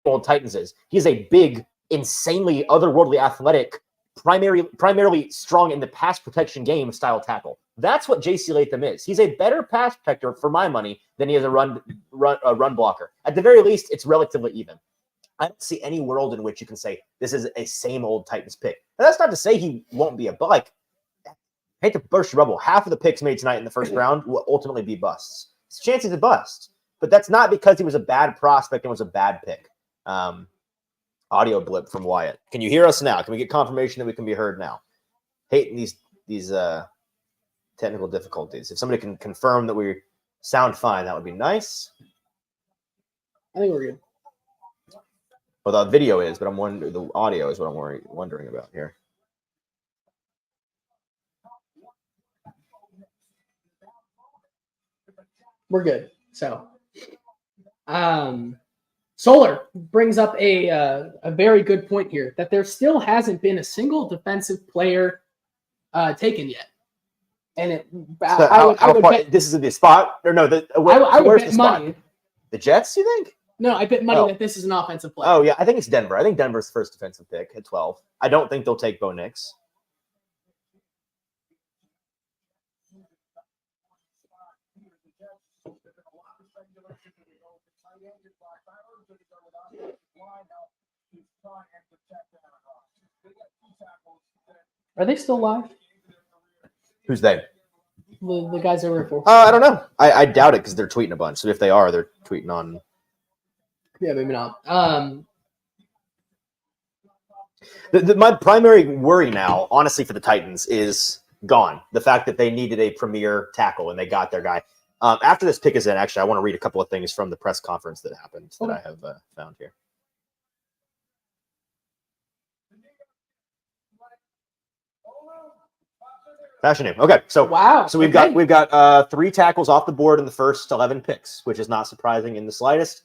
old Titans is. He's a big, insanely otherworldly athletic, primarily strong in the pass protection game style tackle. That's what JC Latham is. He's a better pass protector for my money than he is a run blocker. At the very least, it's relatively even. I don't see any world in which you can say this is a same old Titans pick. And that's not to say he won't be I hate to burst your bubble. Half of the picks made tonight in the first round will ultimately be busts. It's a chance he's a bust. But that's not because he was a bad prospect and was a bad pick. Audio blip from Wyatt. Can you hear us now? Can we get confirmation that we can be heard now? Hating these technical difficulties. If somebody can confirm that we sound fine, that would be nice. I think we're good. Well, the video is, but the audio is what I'm wondering about here. We're good. So, Solar brings up a very good point here that there still hasn't been a single defensive player taken yet. And this is the spot or no? I would where's bet the spot? money. The Jets, you think? No, I bet money that this is an offensive player. Oh yeah, I think it's Denver. I think Denver's the first defensive pick at 12. I don't think they'll take Bo Nix. speculation, do we go with the tight end and Black Bauer, or do we go with offensive line now to try and protect that? They got two tackles that Are they still live? Who's they? The guys that were for. I don't know. I doubt it because they're tweeting a bunch. So if they are, they're tweeting on. Yeah, maybe not. My primary worry now, honestly, for the Titans is gone. The fact that they needed a premier tackle and they got their guy. After this pick is in, actually, I want to read a couple of things from the press conference that happened that I have found here. Fascinating. Okay, so wow. So we've got 3 tackles off the board in the first 11 picks, which is not surprising in the slightest.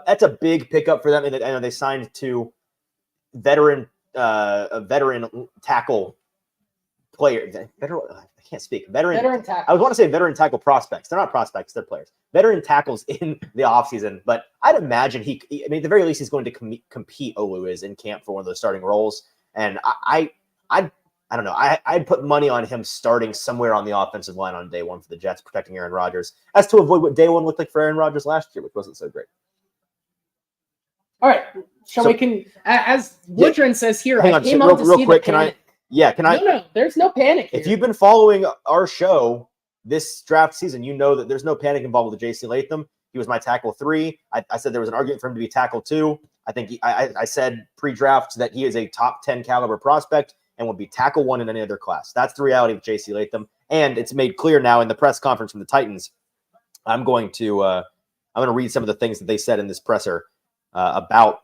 That's a big pickup for them. And I know they signed 2 veteran tackle player. I can't speak. Veteran tackle. I would want to say veteran tackle prospects. They're not prospects. They're players. Veteran tackles in the offseason. But I'd imagine at the very least, he's going to compete. Olu is in camp for one of those starting roles. And I don't know. I'd put money on him starting somewhere on the offensive line on day 1 for the Jets, protecting Aaron Rodgers, as to avoid what day 1 looked like for Aaron Rodgers last year, which wasn't so great. All right. As Woodron says here, I came on to real see quick, the panic. No, there's no panic here. If you've been following our show this draft season, you know that there's no panic involved with J.C. Latham. He was my tackle 3. I said there was an argument for him to be tackle 2. I think I said pre-draft that he is a top 10 caliber prospect and would be tackle 1 in any other class. That's the reality of J.C. Latham. And it's made clear now in the press conference from the Titans. I'm going to read some of the things that they said in this presser about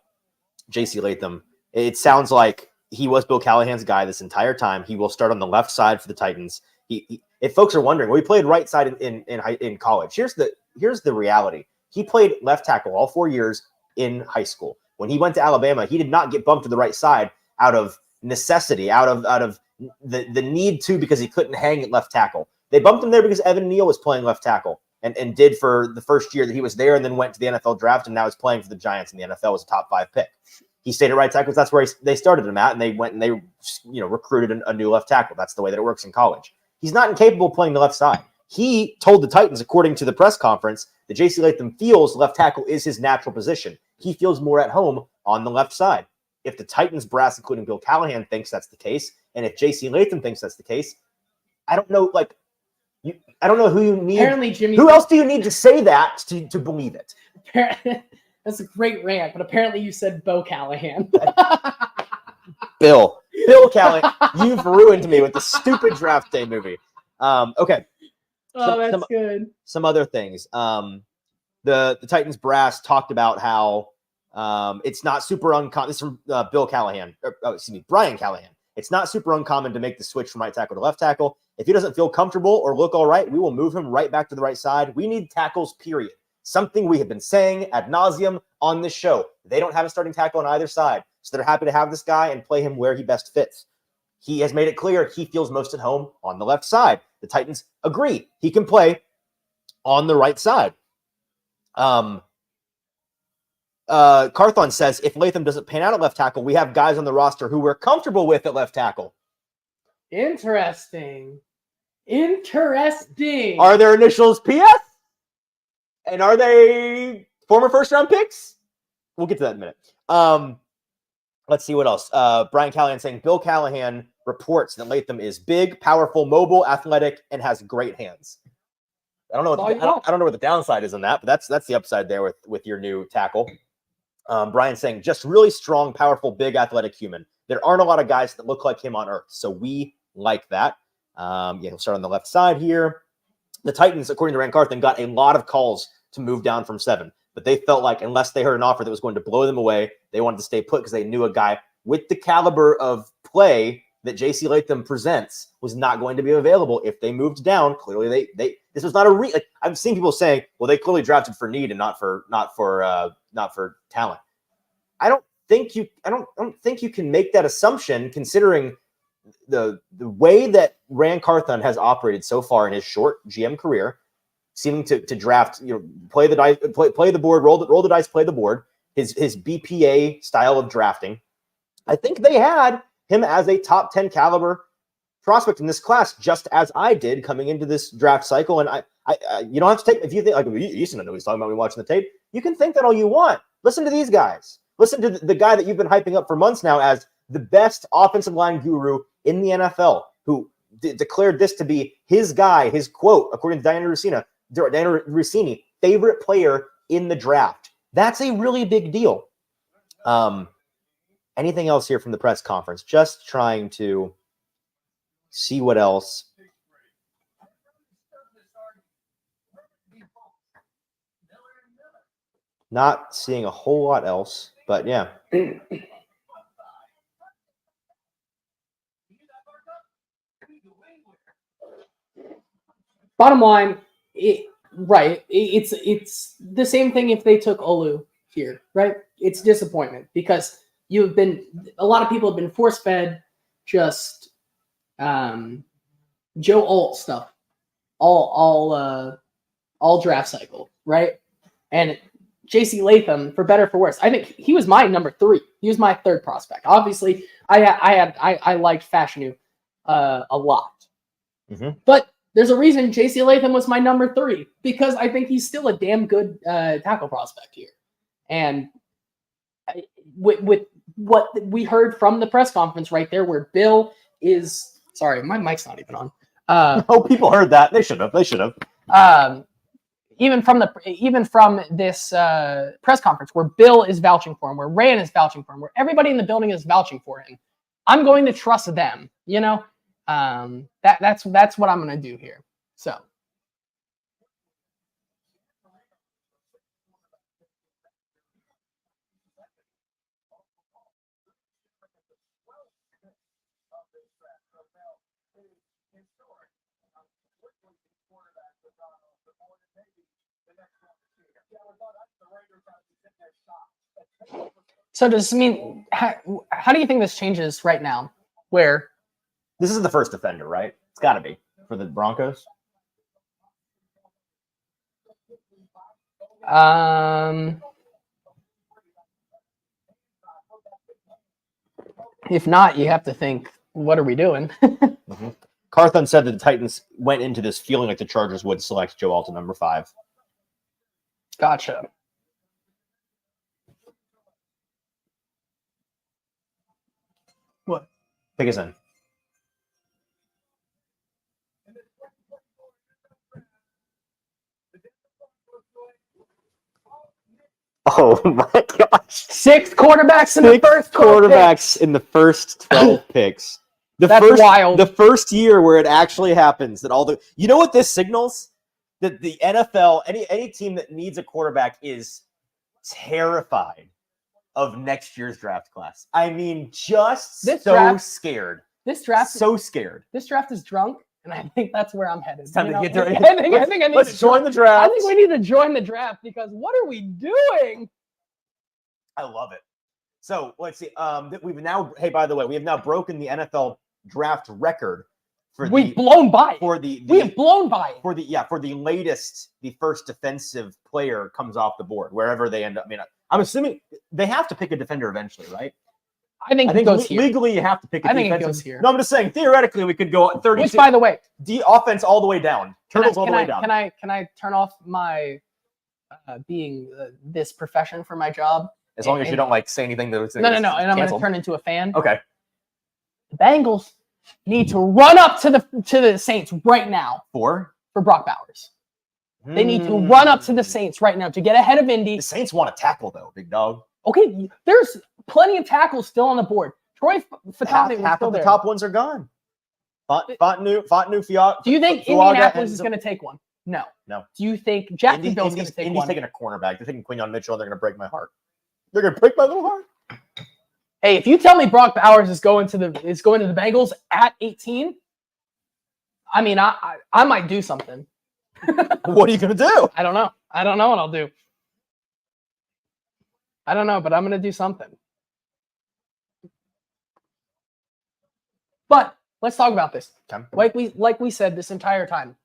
J.C. Latham. It sounds like he was Bill Callahan's guy this entire time. He will start on the left side for the Titans. If folks are wondering, well, he played right side in college. Here's the reality. He played left tackle all 4 years in high school. When he went to Alabama, he did not get bumped to the right side out of necessity, out of the need to, because he couldn't hang at left tackle. They bumped him there because Evan Neal was playing left tackle and did for the first year that he was there, and then went to the NFL draft and now is playing for the Giants in the NFL as a top 5 pick. He stayed at right tackle because that's where they started him at, and they went and they recruited a new left tackle. That's the way that it works in college. He's not incapable of playing the left side. He told the Titans, according to the press conference, that J.C. Latham feels left tackle is his natural position. He feels more at home on the left side. If the Titans brass, including Bill Callahan, thinks that's the case, and if J.C. Latham thinks that's the case, I don't know. I don't know who you need. Apparently, Jimmy. Who else do you need to say that to believe it? That's a great rant, but apparently you said Bo Callahan. Bill Callahan, you've ruined me with the stupid draft day movie. Okay. Oh, that's good. Some other things. The Titans brass talked about how it's not super uncommon. This is from Brian Callahan. It's not super uncommon to make the switch from right tackle to left tackle. If he doesn't feel comfortable or look all right, we will move him right back to the right side. We need tackles, period. Something we have been saying ad nauseum on this show. They don't have a starting tackle on either side, so they're happy to have this guy and play him where he best fits. He has made it clear he feels most at home on the left side. The Titans agree he can play on the right side. Carthon says if Latham doesn't pan out at left tackle, we have guys on the roster who we're comfortable with at left tackle. Interesting. Are their initials PS? And are they former first-round picks? We'll get to that in a minute. Let's see what else. Brian Callahan saying Bill Callahan reports that Latham is big, powerful, mobile, athletic, and has great hands. I don't know what the downside is on that, but that's the upside there with your new tackle. Brian saying just really strong, powerful, big, athletic human. There aren't a lot of guys that look like him on earth, so we like that. He'll start on the left side here. The Titans, according to Rand Carthen, got a lot of calls to move down from 7, but they felt like unless they heard an offer that was going to blow them away, they wanted to stay put because they knew a guy with the caliber of play that J.C. Latham presents was not going to be available if they moved down. Clearly, this was not I've seen people saying, well, they clearly drafted for need and not for talent. I don't think you can make that assumption considering the way that Rand Carthon has operated so far in his short GM career, seeming to draft, play the dice, play the board, roll the dice, play the board. His BPA style of drafting. I think they had him as a top 10 caliber prospect in this class, just as I did coming into this draft cycle. And I you don't have to take, if you think, like, Easton know what he's talking about when watching the tape, you can think that all you want. Listen to these guys. Listen to the guy that you've been hyping up for months now as the best offensive line guru in the NFL, who declared this to be his guy, his quote, according to Diana Rossini, favorite player in the draft. That's a really big deal. Anything else here from the press conference? Just trying to see what else. Not seeing a whole lot else, but yeah. Bottom line, it's the same thing if they took Olu here, right? It's disappointment because a lot of people have been force-fed just Joe Alt stuff all draft cycle, right? And J.C. Latham, for better or for worse, I think he was my number 3. He was my 3rd prospect. Obviously, I liked Fashanu a lot, but there's a reason J.C. Latham was my number 3 because I think he's still a damn good tackle prospect here. And with what we heard from the press conference right there, where Bill is sorry, my mic's not even on. Oh, people heard that. They should have. Even from this press conference where Bill is vouching for him, where Ryan is vouching for him, where everybody in the building is vouching for him, I'm going to trust them. You know, that's what I'm going to do here. So. So does this mean, how do you think this changes right now? Where this is the first defender, right? It's got to be for the Broncos. If not, you have to think, what are we doing? Carthon said that the Titans went into this feeling like the Chargers would select Joe Alton number 5. Gotcha. What? Take us in. Oh my gosh! 6 quarterbacks in the first quarterbacks in the first 12 picks. That's wild. The first year where it actually happens that you know what this signals? That the NFL, any team that needs a quarterback is terrified of next year's draft class. I mean, just scared. This draft so scared. This draft is drunk, and I think that's where I'm headed. It's time to get I think I need to join the draft. I think we need to join the draft because what are we doing? I love it. So let's see. We've now. Hey, by the way, we have now broken the NFL draft record for we have blown by for the latest. The first defensive player comes off the board wherever they end up. I mean, I'm assuming they have to pick a defender eventually, right? I think it goes here. Legally, you have to pick a defensive. I think it goes here. No, I'm just saying, theoretically, we could go 32. Which, by the way, offense all the way down. Turtles all the way down. Can I turn off my being this profession for my job? As long as you don't say anything that was no. And I'm going to turn into a fan. Okay. The Bengals need to run up to the Saints right now. For Brock Bowers. They need to run up to the Saints right now to get ahead of Indy. The Saints want to tackle, though, big dog. Okay, there's plenty of tackles still on the board. Troy Fatale half of the top ones are gone. Fontenot, Fiat. Do you think Indianapolis is going to take one? No. No. Do you think Jacksonville is going to take Indy's one? Taking a cornerback. They're taking Quinyon Mitchell. They're going to break my heart. They're going to break my little heart. Hey, if you tell me Brock Bowers is going to the Bengals at 18, I mean, I might do something. What are you going to do? I don't know. I don't know what I'll do. I don't know, but I'm going to do something. But let's talk about this. Okay. Like we said this entire time,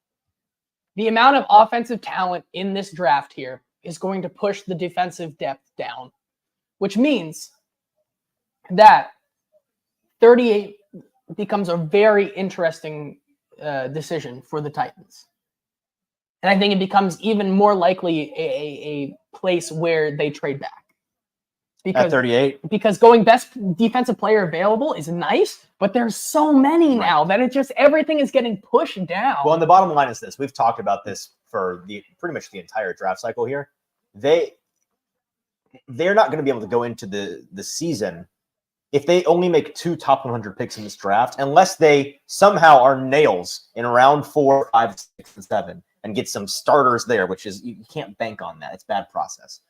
the amount of offensive talent in this draft here is going to push the defensive depth down, which means that 38 becomes a very interesting decision for the Titans. And I think it becomes even more likely a place where they trade back. At 38. Because going best defensive player available is nice, but there's so many now that it just everything is getting pushed down. Well, and the bottom line is this. We've talked about this for pretty much the entire draft cycle here. They're not going to be able to go into the season if they only make 2 top 100 picks in this draft, unless they somehow are nails in round 4, 5, 6, and 7 and get some starters there, which is you can't bank on that. It's bad process.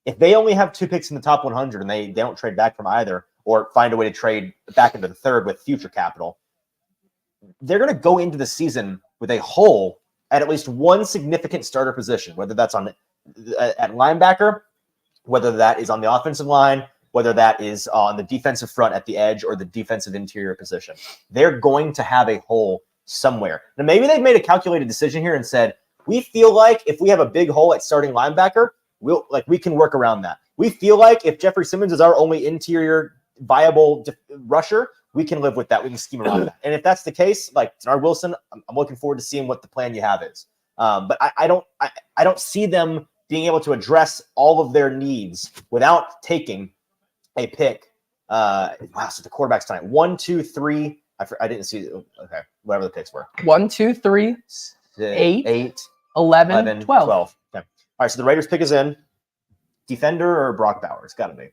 If they only have 2 picks in the top 100 and they don't trade back from either or find a way to trade back into the third with future capital, they're going to go into the season with a hole at least one significant starter position, whether that's at linebacker, whether that is on the offensive line, whether that is on the defensive front at the edge or the defensive interior position. They're going to have a hole somewhere. Now, maybe they've made a calculated decision here and said, we feel like if we have a big hole at starting linebacker, we can work around that. We feel like if Jeffrey Simmons is our only interior viable rusher, we can live with that. We can scheme around that. And if that's the case, like Denard Wilson, I'm looking forward to seeing what the plan you have is. But I don't see them being able to address all of their needs without taking a pick. Wow, so the quarterbacks tonight. 1, 2, 3. I didn't see. Okay, whatever the picks were. 1, 2, 3, 8, 11, 12. Okay. All right, so the Raiders pick is in. Defender or Brock Bowers? It's got to be.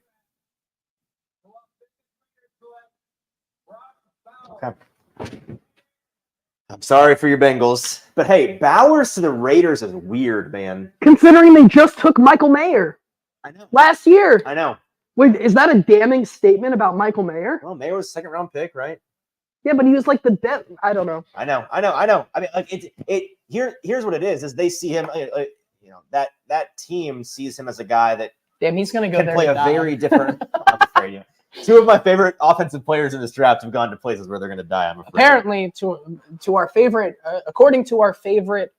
Okay. I'm sorry for your Bengals. But hey, Bowers to the Raiders is weird, man. Considering they just took Michael Mayer I know. last year. I know. Wait, is that a damning statement about Michael Mayer? Well, Mayer was a second-round pick, right? Yeah, but he was like the best. I don't know. I know. I mean, like here's what it is they see him, that team sees him as a guy that Damn, he's gonna go can there. play a very different. I'm afraid, yeah. 2 of my favorite offensive players in this draft have gone to places where they're going to die. I'm afraid. Apparently, to our favorite, according to our favorite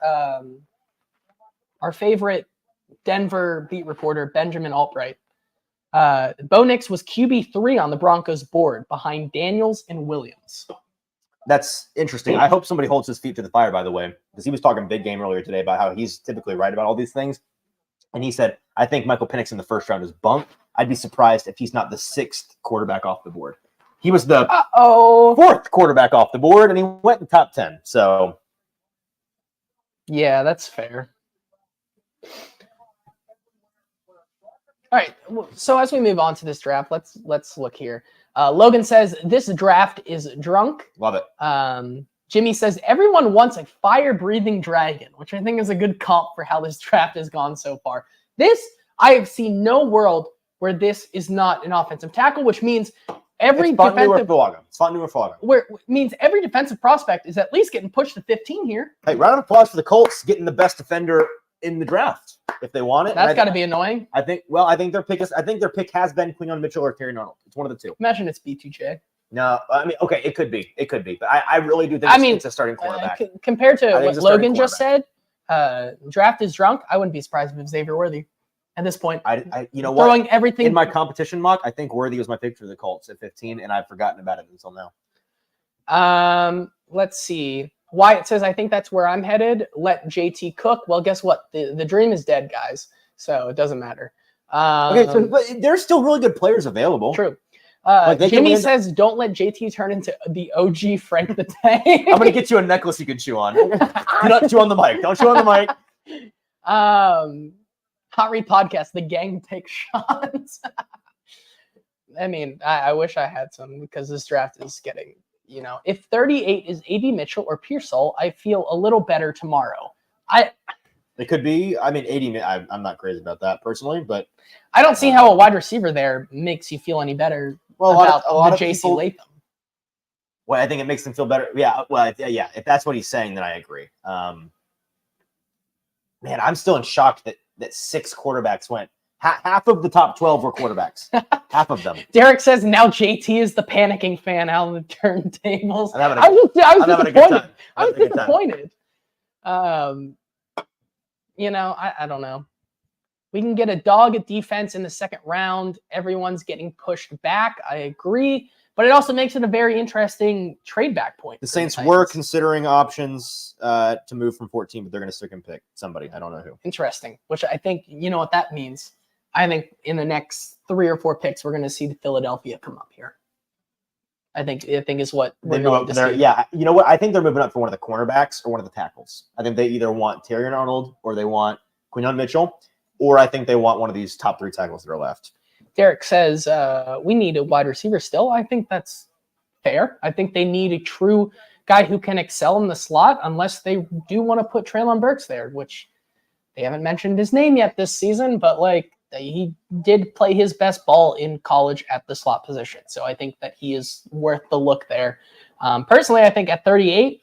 Denver beat reporter Benjamin Albright, Bo Nix was QB3 on the Broncos board behind Daniels and Williams. That's interesting. I hope somebody holds his feet to the fire, by the way, because he was talking big game earlier today about how he's typically right about all these things. And he said, I think Michael Penix in the first round is bunk. I'd be surprised if he's not the 6th quarterback off the board. He was the 4th quarterback off the board, and he went in the top 10. So, yeah, that's fair. All right. So as we move on to this draft, let's look here. Logan says this draft is drunk. Love it. Jimmy says everyone wants a fire-breathing dragon, which I think is a good comp for how this draft has gone so far. I have seen no world where this is not an offensive tackle, which means every means every defensive prospect is at least getting pushed to 15 here. Hey, round of applause for the Colts getting the best defender in the draft if they want it. That's got to be annoying. I think their pick has been Quinyon Mitchell or Terry Arnold. It's one of the two. Imagine it's B2J. No, I mean, okay, it could be, but I really do think it's a starting quarterback. Compared to what Logan just said, draft is drunk. I wouldn't be surprised if it's Xavier Worthy at this point. Throwing everything in my competition mock. I think Worthy was my pick for the Colts at 15, and I've forgotten about it until now. Let's see. Wyatt says, I think that's where I'm headed. Let JT cook. Well, guess what? The dream is dead, guys. So it doesn't matter. But there's still really good players available. True. Jimmy says, don't let JT turn into the OG Frank the Tank. I'm going to get you a necklace you can chew on. Do not chew on the mic. Don't chew on the mic. Hot Read Podcast, the gang takes shots. I mean, I wish I had some because this draft is getting, if 38 is A.D. Mitchell or Pearsall, I feel a little better tomorrow. It could be. I mean, 80. I'm not crazy about that personally, but I don't see how a wide receiver there makes you feel any better about a lot of J.C. Latham. Well, I think it makes them feel better. Yeah. Well, yeah. If that's what he's saying, then I agree. Man, I'm still in shock that 6 quarterbacks went. Half of the top 12 were quarterbacks. Half of them. Derek says now JT is the panicking fan out of the turntables. I was disappointed. I was disappointed. I don't know. We can get a dog at defense in the 2nd round. Everyone's getting pushed back. I agree. but it also makes it a very interesting trade back point. The for Saints Titans. were considering options to move from 14, but they're going to stick and pick somebody. I don't know who. Interesting, which I think, you know what that means. I think in the next 3 or 4 picks, we're going to see the Philadelphia come up here. I think is what we're going to see. Yeah, you know what? I think they're moving up for one of the cornerbacks or one of the tackles. I think they either want Terry Arnold or they want Quinyon Mitchell, or I think they want one of these top 3 tackles that are left. Derek says we need a wide receiver still. I think that's fair. I think they need a true guy who can excel in the slot, unless they do want to put Treylon Burks there, which they haven't mentioned his name yet this season, but like he did play his best ball in college at the slot position. So I think that he is worth the look there. Personally, I think at 38,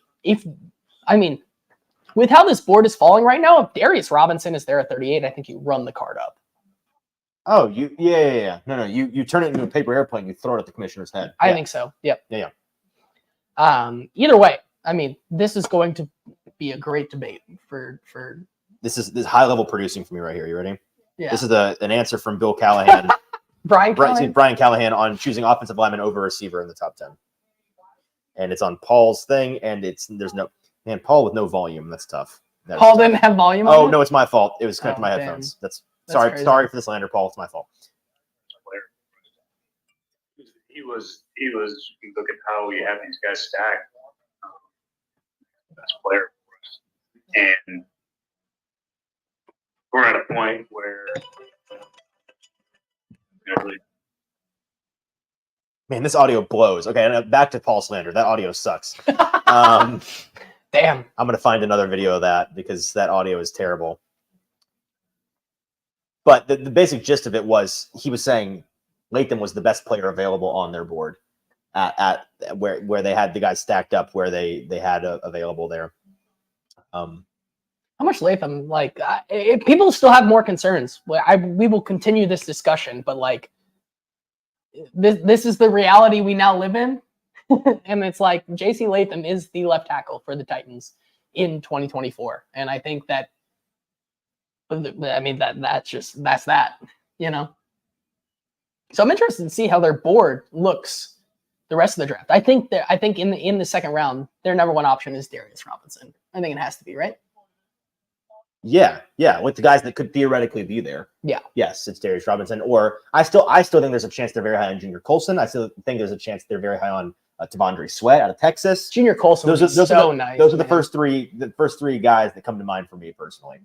with how this board is falling right now, if Darius Robinson is there at 38, I think you run the card up. Oh, yeah. No, you turn it into a paper airplane. You throw it at the commissioner's head. I think so. Yep. Yeah. Either way, I mean, this is going to be a great debate for. This high level producing for me right here. You ready? Yeah. This is an answer from Bill Callahan. Brian Callahan on choosing offensive lineman over receiver in the top 10. And it's on Paul's thing, and there's no Paul with no volume. That's tough. Paul didn't have volume. Oh no, it's my fault. It was connected to my headphones. That's sorry crazy. Sorry for the slander, Paul. It's my fault. He was look at how we have these guys stacked. Best player for us. And we're at a point where really. Man, this audio blows. Okay, and back to Paul slander. That audio sucks. Damn. I'm gonna find another video of that because that audio is terrible. But the basic gist of it was he was saying Latham was the best player available on their board at where they had the guys stacked up where they had available there. How much Latham? Like, people still have more concerns. We will continue this discussion, but like, this is the reality we now live in, and it's like J.C. Latham is the left tackle for the Titans in 2024, and I think that. I mean that's that, you know. So I'm interested to see how their board looks the rest of the draft. I think in the second round, their number 1 option is Darius Robinson. I think it has to be, right? Yeah, with the guys that could theoretically be there. Yeah. Yes, it's Darius Robinson. Or I still think there's a chance they're very high on Junior Colson. I still think there's a chance they're very high on Tavondre Sweat out of Texas. Junior Colson those nice. Those are the first three guys that come to mind for me personally.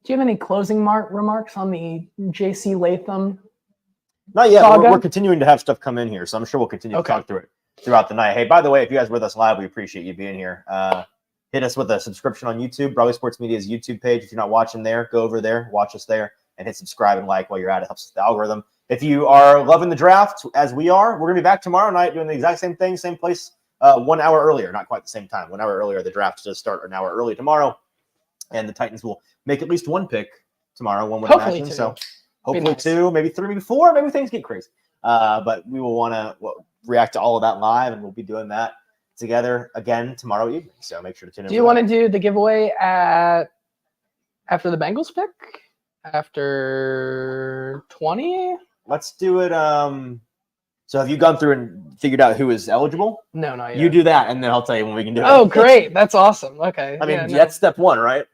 Do you have any closing remarks on the J.C. Latham? Not yet. Saga? We're continuing to have stuff come in here, so I'm sure we'll continue to talk through it throughout the night. Hey, by the way, if you guys were with us live, we appreciate you being here. Hit us with a subscription on YouTube, Broadway Sports Media's YouTube page. If you're not watching there, go over there, watch us there, and hit subscribe and like while you're at it. It helps with the algorithm. If you are loving the draft, as we are, we're going to be back tomorrow night doing the exact same thing, same place, 1 hour earlier. Not quite the same time. 1 hour earlier. The draft does start an hour early tomorrow, and the Titans will make at least 1 pick tomorrow. One would imagine. So hopefully nice. 2, maybe 3, maybe 4. Maybe things get crazy. But we will want to react to all of that live, and we'll be doing that together again tomorrow evening. So make sure to tune in. Do you want to do the giveaway after the Bengals pick? After 20? Let's do it. So have you gone through and figured out who is eligible? No, not yet. You do that, and then I'll tell you when we can do it. Oh, great. That's awesome. Okay. I mean, that's step 1, right?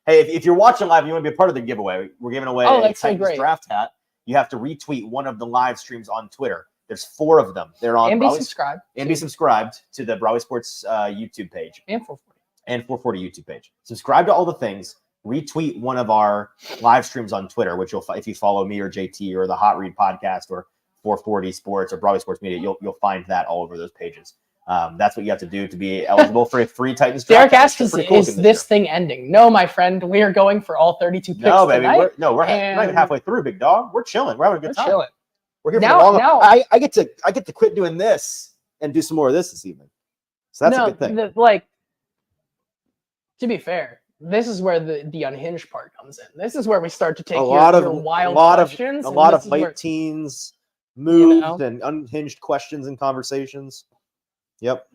Hey, if you're watching live and you want to be a part of the giveaway, we're giving away a Titans draft hat. You have to retweet one of the live streams on Twitter. There's 4 of them. They're on and be subscribed. And be subscribed to the Broadway Sports YouTube page. And 440. And 440 YouTube page. Subscribe to all the things. Retweet one of our live streams on Twitter, which if you follow me or JT or the Hot Read podcast or 440 Sports or Broadway Sports Media, you'll find that all over those pages. That's what you have to do to be eligible for a free Titans draft. Derek asks, is this thing ending? No, my friend. We are going for all 32 picks No, baby. tonight. We're not even halfway through, big dog. We're chilling. We're having a good time. Chilling. We're here for the long haul. I get to quit doing this and do some more of this evening. So that's a good thing. To be fair, this is where the unhinged part comes in. This is where we start to take your wild questions. A lot of late teens moves and unhinged questions and conversations. Yep.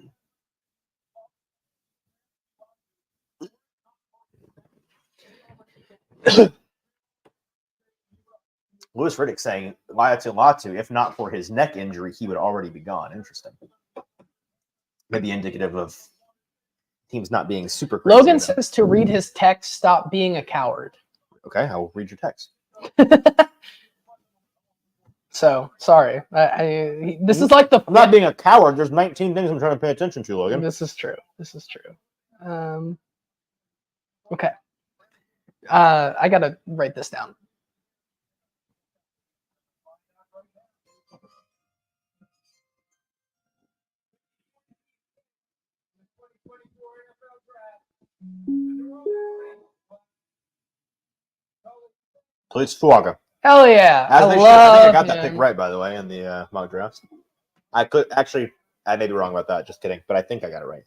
Louis Riddick saying Latu, if not for his neck injury, he would already be gone. Interesting. Maybe indicative of teams not being super crazy. Logan says to read his text, stop being a coward. Okay, I will read your text. So, sorry. This is like the... I'm not being a coward. There's 19 things I'm trying to pay attention to, Logan. This is true. Okay. I got to write this down. Please, Fuaga. Hell yeah. As they should. I think I got that pick him. right, by the way, in the mock drafts. I may be wrong about that. Just kidding. But I think I got it right.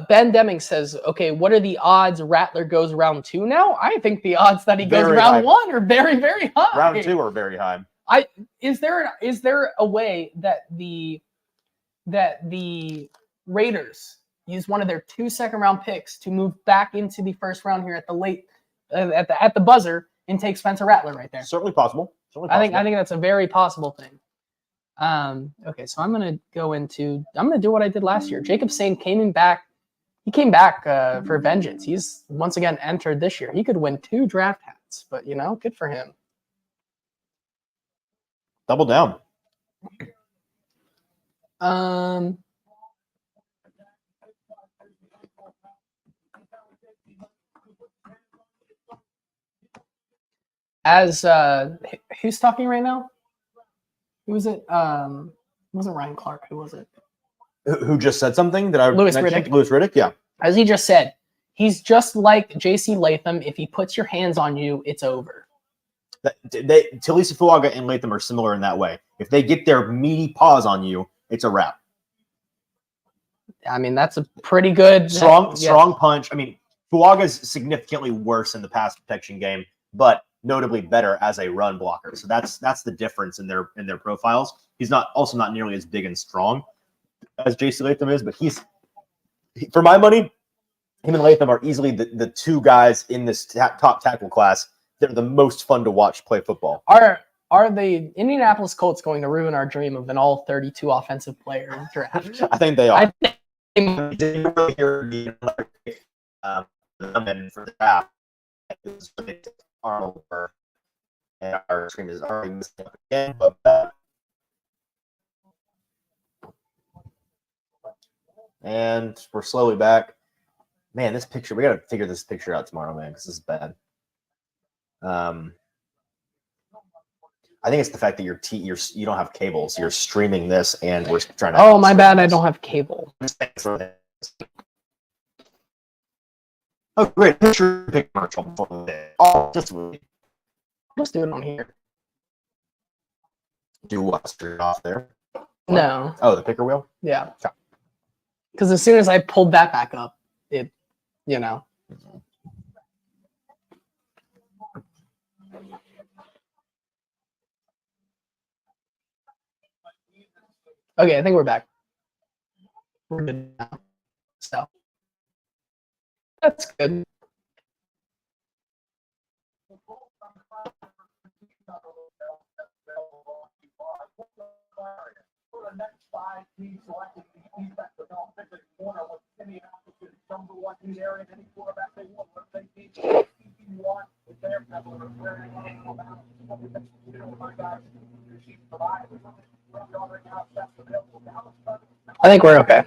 Ben Deming says, okay, what are the odds Rattler goes round 2 now? I think the odds that he goes Very round high. 1 are very, very high. Round 2 are very high. Is there a way that the Raiders use one of their 2 second-round picks to move back into the first round here at the the buzzer and take Spencer Rattler right there? Certainly possible. I think that's a very possible thing. Okay, so I'm gonna do what I did last year. Jacob Sane came back for vengeance. He's once again entered this year. He could win 2 draft hats, but good for him. Double down. As who's talking right now? Who was it? It wasn't Ryan Clark. Who was it? Who just said something that I Louis mentioned? Riddick. Louis Riddick, yeah. As he just said, he's just like J.C. Latham. If he puts your hands on you, it's over. Talisa Fuaga and Latham are similar in that way. If they get their meaty paws on you, it's a wrap. I mean, that's a pretty good strong punch. I mean, Fuaga's significantly worse in the pass protection game, but notably better as a run blocker. So that's the difference in their profiles. He's not nearly as big and strong as J.C. Latham is, but for my money, him and Latham are easily the 2 guys in this top tackle class that are the most fun to watch play football. Are the Indianapolis Colts going to ruin our dream of an all 32 offensive player draft? I think they are. I didn't really hear the for the draft. Arnold and our screen is already messing up again, but and we're slowly back. Man, this picture, we got to figure this picture out tomorrow, man, because this is bad. I think it's the fact that you don't have cable, so you're streaming this, and we're trying to. Oh, my bad, I don't have cable. Oh, great! Picture commercial. Oh, just wait. Let's do it on here. Do what? Straight off there? No. Oh, the picker wheel. Yeah. Because as soon as I pulled that back up, it. Okay, I think we're back. We're good now. So that's good. For the next 5 teams selected in the defense, they're going to pick a corner with Indianapolis is number 1 in the area, and any quarterback they want, what they need, you want, with their pebble, very I think we're okay.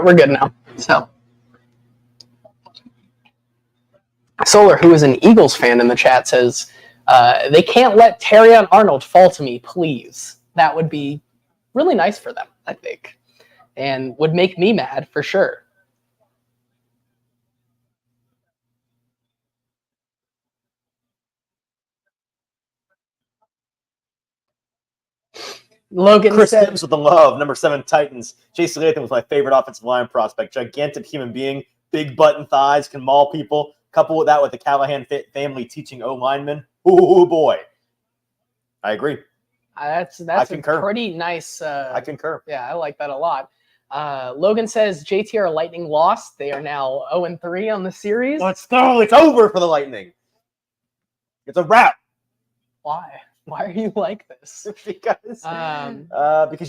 We're good now. So, Solar, who is an Eagles fan in the chat, says, they can't let Terrion Arnold fall to me, please. That would be really nice for them, I think, and would make me mad for sure. Logan Chris said, Sims with the love. Number 7 Titans. Jason Latham was my favorite offensive line prospect. Gigantic human being, big button thighs, can maul people. Couple with that with the Callahan family teaching O linemen. Oh boy, I agree. that's I a concur. pretty nice. I concur. Yeah, I like that a lot. Logan says JTR Lightning lost. They are now 0-3 on the series. Let's go. It's over for the Lightning. It's a wrap. Why? Why are you like this? Because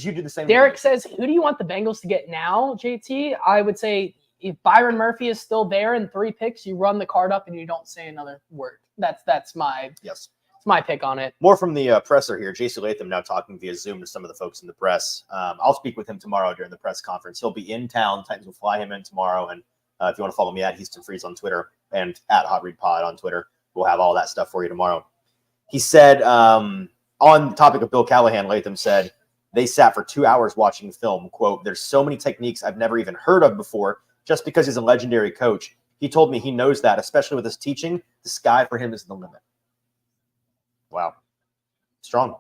you do the same. Derek says, who do you want the Bengals to get now, JT? I would say if Byron Murphy is still there in 3 picks, you run the card up and you don't say another word. That's my my pick on it. More from the presser here. Jason Latham now talking via Zoom to some of the folks in the press. I'll speak with him tomorrow during the press conference. He'll be in town. Titans will fly him in tomorrow. And if you want to follow me at Easton Freeze on Twitter and at Hot Read Pod on Twitter, we'll have all that stuff for you tomorrow. He said, on the topic of Bill Callahan, Latham said, they sat for 2 hours watching film. Quote, there's so many techniques I've never even heard of before just because he's a legendary coach. He told me he knows that, especially with his teaching, the sky for him is the limit. Wow. Strong.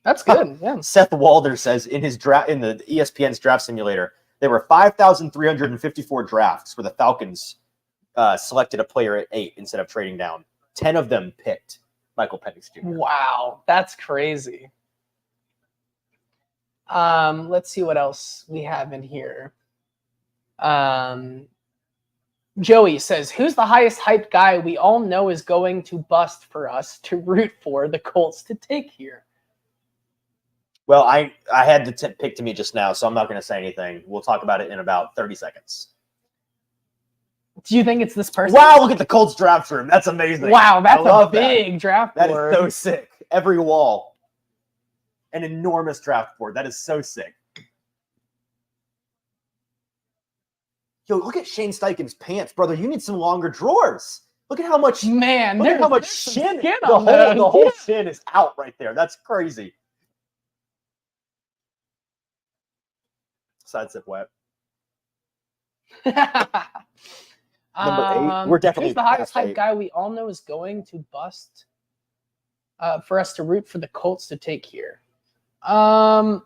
That's good. Yeah. Seth Walder says in his draft in the ESPN's draft simulator, there were 5,354 drafts where the Falcons selected a player at 8 instead of trading down. 10 of them picked Michael Penix Jr. Wow, that's crazy. Let's see what else we have in here. Joey says, who's the highest hyped guy we all know is going to bust for us to root for the Colts to take here? Well, I had to pick to me just now, so I'm not going to say anything. We'll talk about it in about 30 seconds. Do you think it's this person? Wow, look at the Colts draft room. That's amazing. Wow, that's a big draft board. That is so sick. Every wall. An enormous draft board. That is so sick. Yo, look at Shane Steichen's pants, brother. You need some longer drawers. Look at how much Look at how much shin. Skin The on that. whole shin is out right there. That's crazy. Side sip wet. Number 8. We're definitely who's the highest past hype 8. guy we all know is going to bust for us to root for the Colts to take here? Personally,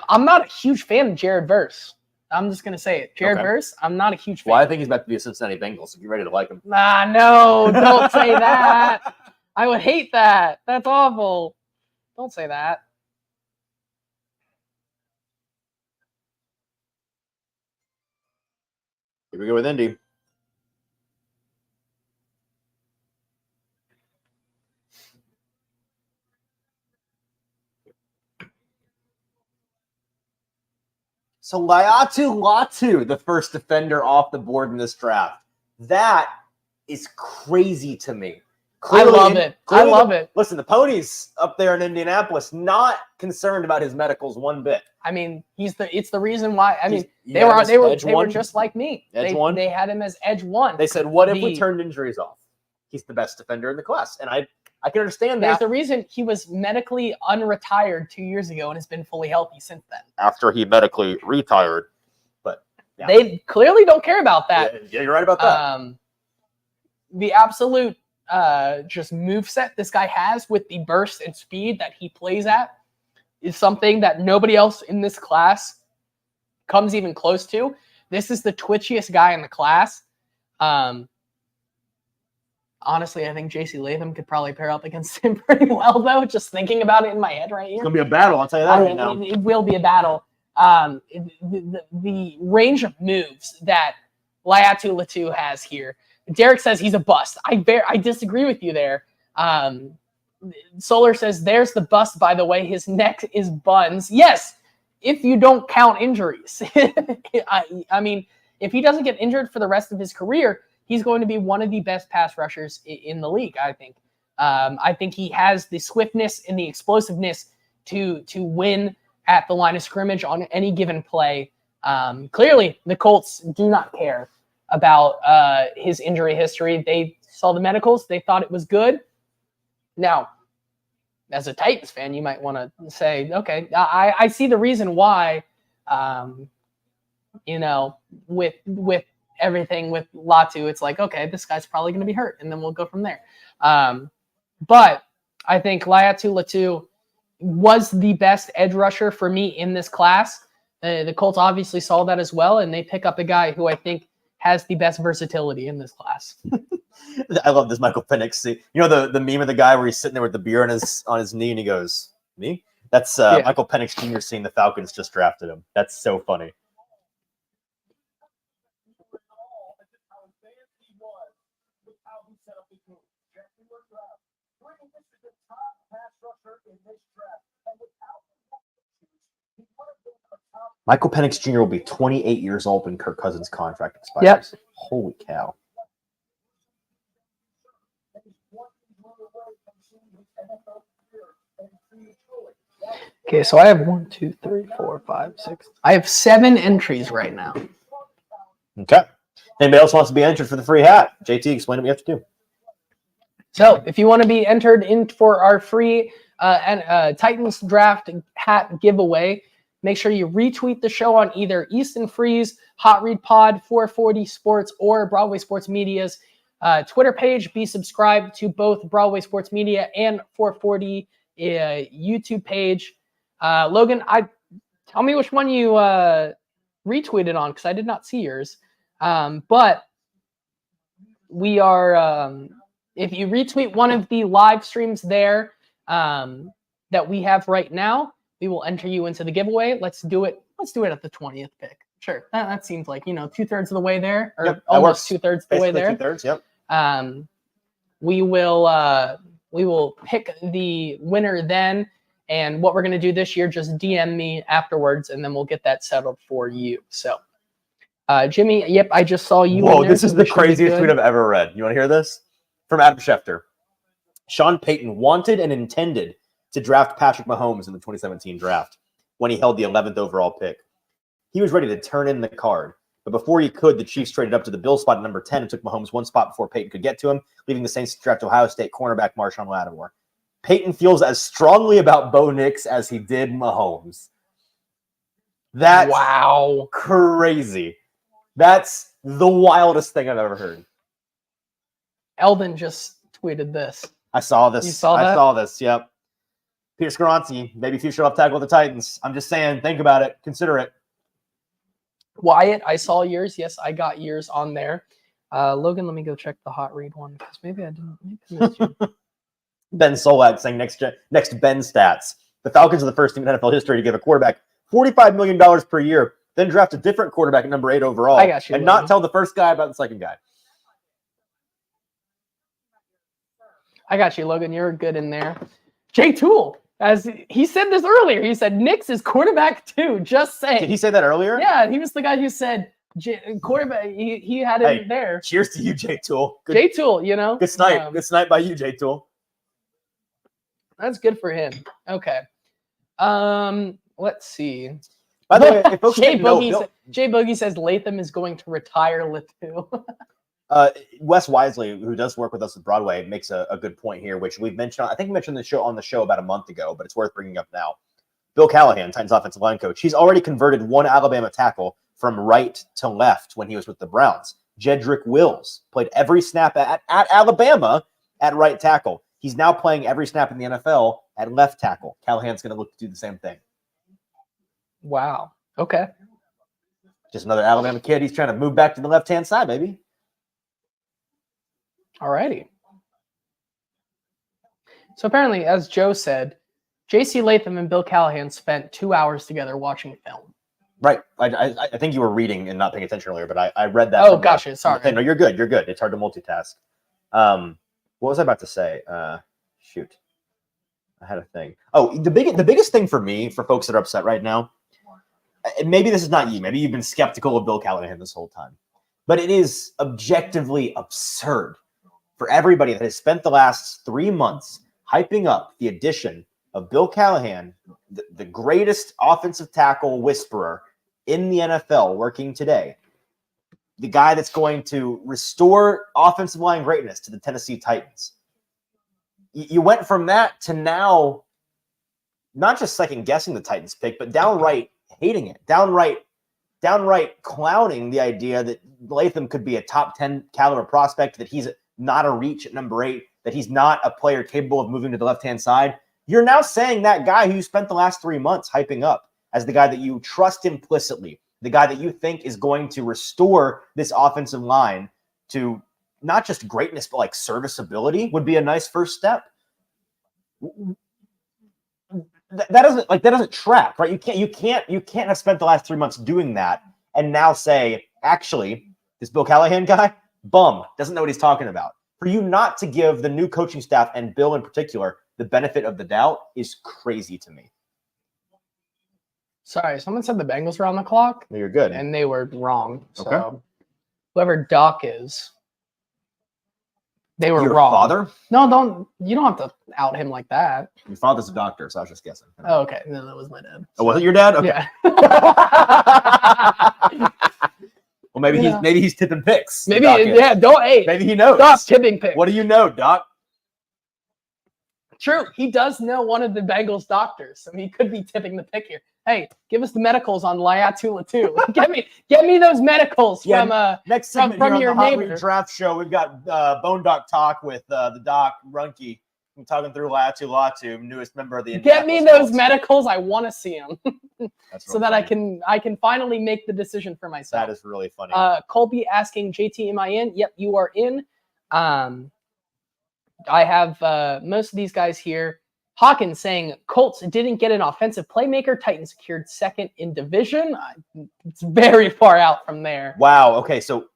I'm not a huge fan of Jared Verse. I'm just gonna say it. Jared Verse, I'm not a huge fan. Well, I think he's about to be a Cincinnati Bengals. So get ready to like him. Nah, no, don't say that. I would hate that. That's awful. Don't say that. Here we go with Indy. So Latu, the first defender off the board in this draft. That is crazy to me. I love it. Listen, the Ponies up there in Indianapolis not concerned about his medicals one bit. I mean, it's the reason why. I mean, they were just like me. They had him as edge 1. They said, "What if we turned injuries off? He's the best defender in the class." And I can understand that. There's the reason he was medically unretired 2 years ago and has been fully healthy since then. After he medically retired, but yeah. They clearly don't care about that. Yeah, you're right about that. The absolute just moveset this guy has with the burst and speed that he plays at is something that nobody else in this class comes even close to. This is the twitchiest guy in the class. Honestly, I think J.C. Latham could probably pair up against him pretty well, though, just thinking about it in my head right here. It's going to be a battle, I'll tell you that right now. It will be a battle. The range of moves that Latu has here. Derek says he's a bust. I disagree with you there. Solar says there's the bust, by the way. His neck is buns. Yes, if you don't count injuries. I mean, if he doesn't get injured for the rest of his career, he's going to be one of the best pass rushers in the league, I think. I think he has the swiftness and the explosiveness to win at the line of scrimmage on any given play. Clearly, the Colts do not care about his injury history. They saw the medicals. They thought it was good. Now, as a Titans fan, you might want to say, okay, I see the reason why, with everything with Latu, it's like, okay, this guy's probably going to be hurt, and then we'll go from there. But I think Laiatu Latu was the best edge rusher for me in this class. The Colts obviously saw that as well, and they pick up a guy who I think has the best versatility in this class. I love this Michael Penix. See, you know the meme of the guy where he's sitting there with the beer on his knee and he goes, "Me?" That's Michael Penix Jr. seeing the Falcons just drafted him. That's so funny. Michael Penix Jr. will be 28 years old when Kirk Cousins' contract expires. Yep. Holy cow. Okay, so I have 1, 2, 3, 4, 5, 6. I have 7 entries right now. Okay. Anybody else wants to be entered for the free hat? JT, explain what you have to do. So if you want to be entered in for our free Titans draft hat giveaway, make sure you retweet the show on either Easton Freeze, Hot Read Pod, 440 Sports, or Broadway Sports Media's Twitter page. Be subscribed to both Broadway Sports Media and 440 YouTube page. Logan, tell me which one you retweeted on, because I did not see yours. But we are, if you retweet one of the live streams there that we have right now, we will enter you into the giveaway. Let's do it. Let's do it at the 20th pick. Sure. That seems like, 2/3 of the way there, or almost 2/3 of the way there. 2/3, yep. We will pick the winner then. And what we're going to do this year, just DM me afterwards, and then we'll get that settled for you. So, Jimmy, yep, I just saw you. Whoa, this is the craziest tweet I've ever read. You want to hear this? From Adam Schefter. Sean Payton wanted and intended to draft Patrick Mahomes in the 2017 draft when he held the 11th overall pick. He was ready to turn in the card, but before he could, the Chiefs traded up to the Bills spot at number 10 and took Mahomes one spot before Payton could get to him, leaving the Saints to draft Ohio State cornerback Marshawn Lattimore. Payton feels as strongly about Bo Nix as he did Mahomes. That's wow, crazy. That's the wildest thing I've ever heard. Eldon just tweeted this. I saw this. You saw that? I saw this, yep. Peter Scarronti, maybe future left tackle with the Titans. I'm just saying, think about it. Consider it. Wyatt, I saw yours. Yes, I got yours on there. Logan, let me go check the hot read one, because maybe I didn't. Maybe I missed you. Ben Solak saying next Ben stats. The Falcons are the first team in NFL history to give a quarterback $45 million per year, then draft a different quarterback at number 8 overall, I got you, and Logan. not tell the first guy about the second guy. I got you, Logan. You're good in there. Jay Toole, as he said this earlier, he said Nix is quarterback too. Just saying. Did he say that earlier? Yeah, he was the guy who said quarterback. He had it there. Cheers to you, Jay Toole. Jay Toole, Good snipe. Good snipe by you, Jay Toole. That's good for him. Okay. Let's see. By the way, if folks Jay didn't know, Boogie says Latham is going to retire Latu. Wes Wisely, who does work with us at Broadway, makes a good point here, which we've mentioned. I think we mentioned on the show about a month ago, but it's worth bringing up now. Bill Callahan, Titans offensive line coach, he's already converted one Alabama tackle from right to left when he was with the Browns. Jedrick Wills played every snap at Alabama at right tackle. He's now playing every snap in the NFL at left tackle. Callahan's going to look to do the same thing. Wow. Okay. Just another Alabama kid. He's trying to move back to the left-hand side, baby. Alrighty. So apparently, as Joe said, J.C. Latham and Bill Callahan spent 2 hours together watching film. Right. I think you were reading and not paying attention earlier, but I read that. Oh, gotcha. Sorry. No, you're good. You're good. It's hard to multitask. What was I about to say? Shoot. I had a thing. Oh, the biggest thing for me, for folks that are upset right now, and maybe this is not you. Maybe you've been skeptical of Bill Callahan this whole time. But it is objectively absurd for everybody that has spent the last 3 months hyping up the addition of Bill Callahan, the greatest offensive tackle whisperer in the NFL working today, the guy that's going to restore offensive line greatness to the Tennessee Titans. You went from that to now not just second-guessing the Titans pick, but downright hating it, downright clowning the idea that Latham could be a top 10 caliber prospect, that he's not a reach at number 8, that he's not a player capable of moving to the left-hand side, you're now saying that guy who you spent the last 3 months hyping up as the guy that you trust implicitly, the guy that you think is going to restore this offensive line to not just greatness, but like serviceability would be a nice first step. That doesn't track, right? You can't have spent the last 3 months doing that and now say, actually, this Bill Callahan guy, bum, doesn't know what he's talking about. For you not to give the new coaching staff and Bill in particular the benefit of the doubt is crazy to me. Sorry, someone said the Bengals were on the clock, No, you're good. and they were wrong. So Okay. whoever Doc is, they were Your wrong. father? No, you don't have to out him like that. Your father's a doctor, so I was just guessing. Oh, okay. No, that was my dad. Oh, was it your dad? Okay. Yeah. Well, maybe he's tipping picks. Maybe, Doc is. yeah, Maybe he knows. Stop tipping picks. What do you know, Doc? True. He does know one of the Bengals doctors, so he could be tipping the pick here. Hey, give us the medicals on Laiatu Latu. Get me those medicals from next segment from here your on the Hot neighbor. League Draft Show. We've got Bone Doc Talk with the Doc Ruhnke. I'm talking through Laiatu Latu, newest member of the. Get me those medicals. I want to see them, That's so that I can finally make the decision for myself. That is really funny. Colby asking JT, am I in? Yep, you are in. I have most of these guys here. Hawkins saying Colts didn't get an offensive playmaker. Titans secured second in division. It's very far out from there. Wow. Okay. So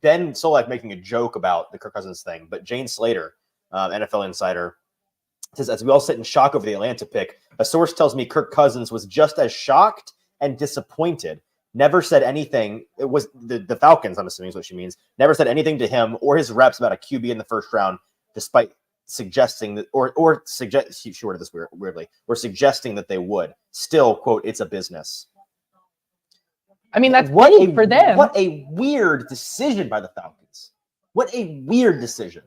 Ben Solak making a joke about the Kirk Cousins thing, but Jane Slater, NFL insider, says, as we all sit in shock over the Atlanta pick, a source tells me Kirk Cousins was just as shocked and disappointed. Never said anything. It was the Falcons, I'm assuming is what she means. Never said anything to him or his reps about a QB in the first round, despite suggesting that, or suggest, she worded this weirdly, or suggesting that they would. Still, quote, it's a business. I mean, that's big for them. What a weird decision by the Falcons. What a weird decision.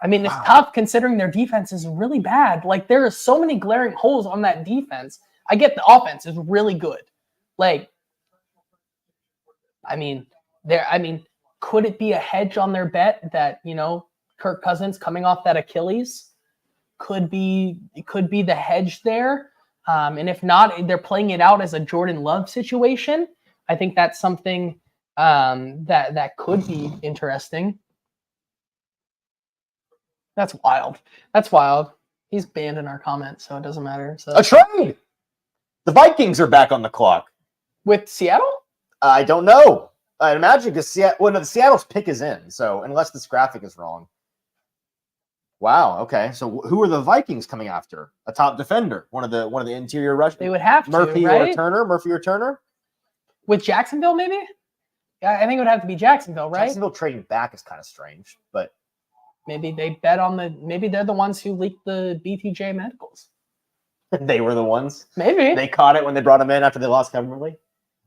I mean, it's tough considering their defense is really bad. Like, there are so many glaring holes on that defense. I get the offense is really good. Like, could it be a hedge on their bet that, Kirk Cousins coming off that Achilles could be the hedge there? And if not, they're playing it out as a Jordan Love situation. I think that's something that could be interesting. That's wild. That's wild. He's banned in our comments, so it doesn't matter. So a trade. The Vikings are back on the clock. With Seattle? I don't know. I'd imagine because Seattle's pick is in. So unless this graphic is wrong. Wow. Okay. So who are the Vikings coming after? A top defender, one of the interior rush. They would have to, Murphy right? Murphy or Turner. With Jacksonville, maybe. Yeah, I think it would have to be Jacksonville, right? Jacksonville trading back is kind of strange, but maybe they bet on maybe they're the ones who leaked the BTJ medicals. They were the ones. Maybe they caught it when they brought him in after they lost Kimberly.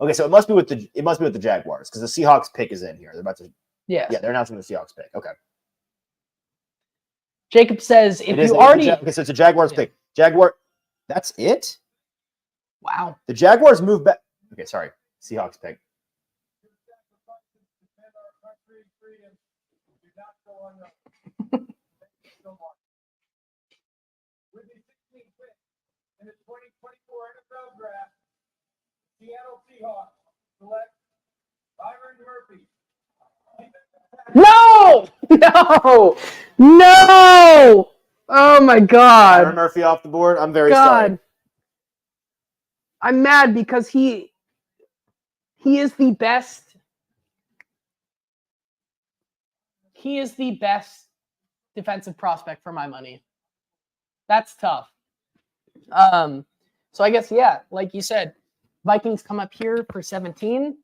Okay, so it must be with the Jaguars because the Seahawks pick is in here. They're about to. Yes. Yeah, they're announcing the Seahawks pick. Okay. Jacob says, if you already... Okay, so it's a Jaguars pick. Jaguar... That's it? Wow. The Jaguars move back... Okay, sorry. Seahawks pick. With the 16th pick in the 2024 NFL Draft, Seattle Seahawks select Byron Murphy. No! Oh my God! Byron Murphy off the board. I'm very sorry. I'm mad because he is the best. He is the best defensive prospect for my money. That's tough. So I guess, yeah, like you said, Vikings come up here for 17.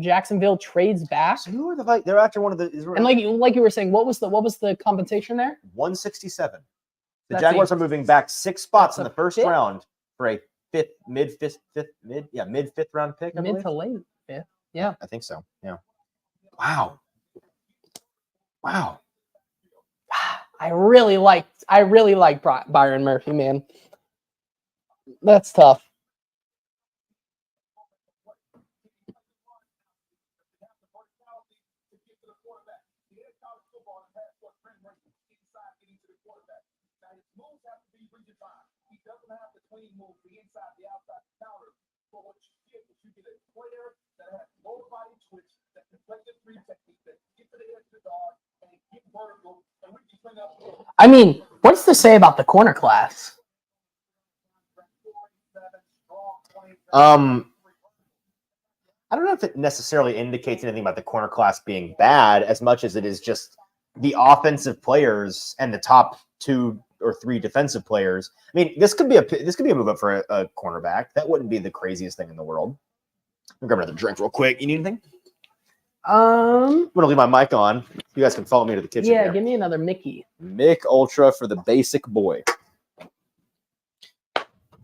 Jacksonville trades back. So who are the Vikings? They're after one of the. And like you were saying, what was the compensation there? 167. The That's Jaguars are moving back 6 spots in the first fifth? round for a mid fifth round pick. I Mid believe. to late fifth. Yeah. I think so. Yeah. Wow. I really like Byron Murphy, man. That's tough. clean move, the inside, the outside counter. But what you get is you get a player that has low body twitch, that can play the three technique, that can get to the edge of the dog, and get vertical, and we can bring up. I mean, what's to say about the corner class? I don't know if it necessarily indicates anything about the corner class being bad as much as it is just the offensive players and the top 2 or 3 defensive players. I mean, this could be a move up for a cornerback. That wouldn't be the craziest thing in the world. I'll grab another drink real quick. You need anything? I'm gonna leave my mic on. You guys can follow me to the kitchen. Yeah, here. give me another Mickey. Mick Ultra for the basic boy.